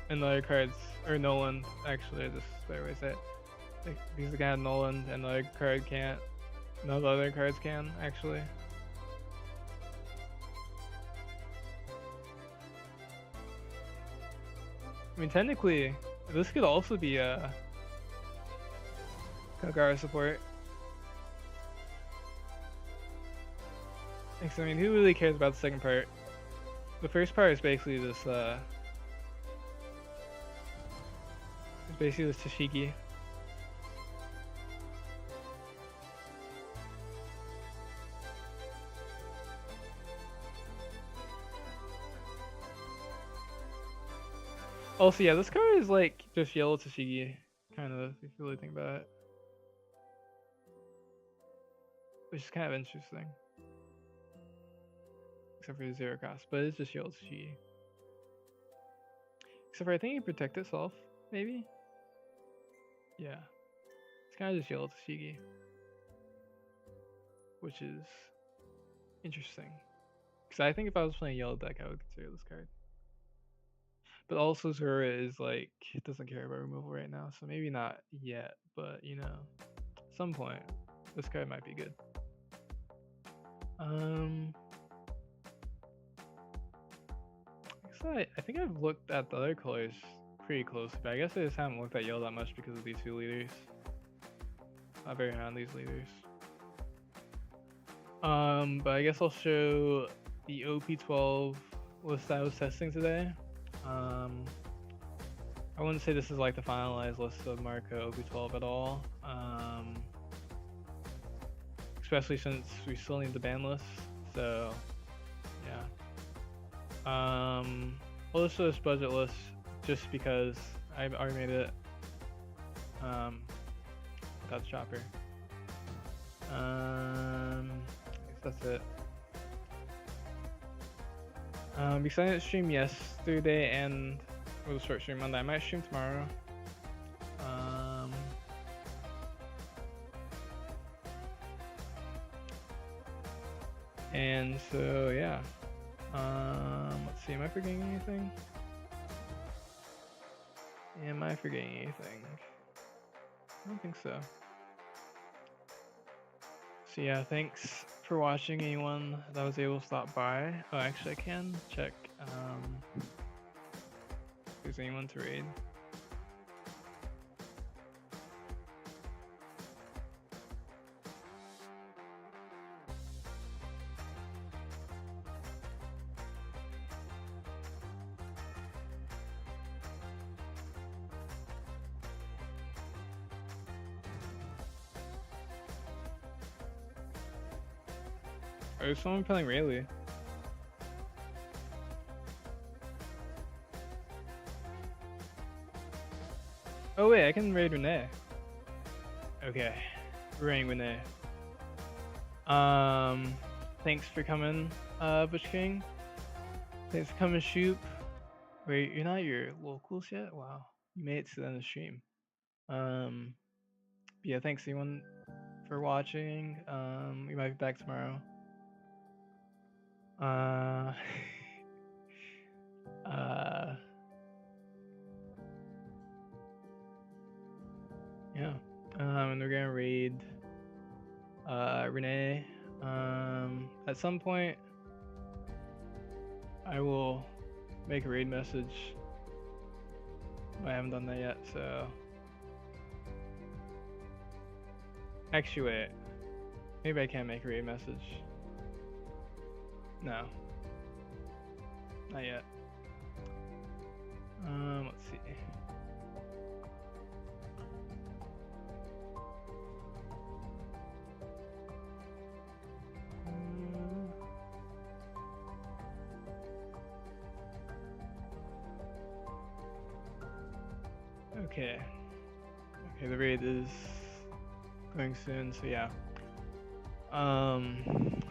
and the other cards, or Nolan actually, I just better way to say it. Because again Nolan and the other card can't. No, the other cards can actually. I mean, technically, this could also be a Kagara support. Because, I mean, who really cares about the second part? The first part is basically this, it's basically this Tashigi. Also, yeah, this card is like just yellow Tashigi, kind of, if you really think about it. Which is kind of interesting. Except for the 0 cost, but it's just yellow Tashigi. Except for I think it protect itself, maybe? Yeah. It's kind of just yellow Tashigi. Which is interesting. Because I think if I was playing yellow deck, I would consider this card. But also Zura is like doesn't care about removal right now, so maybe not yet, but you know, at some point this card might be good. I think I've looked at the other colors pretty close, but I guess I just haven't looked at yellow that much because of these two leaders. Not very high on these leaders. But I guess I'll show the OP12 list I was testing today. I wouldn't say this is like the finalized list of Marco OP12 at all. Especially since we still need the ban list. So yeah. I'll just show this budget list just because I've already made it without the chopper. I guess that's it. Because I didn't stream yesterday and it was a short stream Monday, I might stream tomorrow. And so yeah. Let's see, am I forgetting anything? Am I forgetting anything? I don't think so. So yeah, thanks for watching anyone that was able to stop by. Oh, actually I can check if there's anyone to raid. Oh, there's someone playing Rayleigh. Oh wait, I can raid Renee. Okay, raiding Renee. Thanks for coming, Butch King. Thanks for coming, Shoop. Wait, you're not your locals yet? Wow, you made it to the end of the stream. Yeah, thanks everyone for watching. We might be back tomorrow. Yeah. And we're gonna raid Renee. At some point I will make a raid message. I haven't done that yet, so actually wait. Maybe I can make a raid message. No. Not yet. Let's see. Okay. Okay, the raid is going soon, so yeah.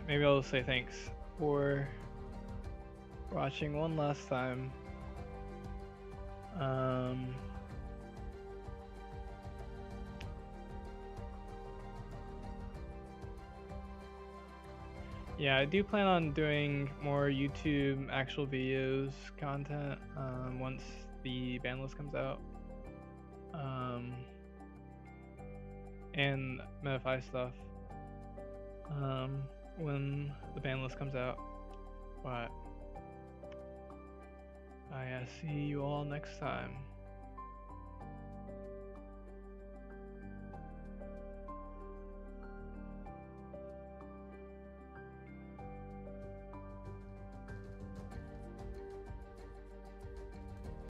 Maybe I'll say thanks for watching one last time. Yeah, I do plan on doing more YouTube actual videos content once the ban list comes out. And Metafy stuff when the ban list comes out. But I see you all next time.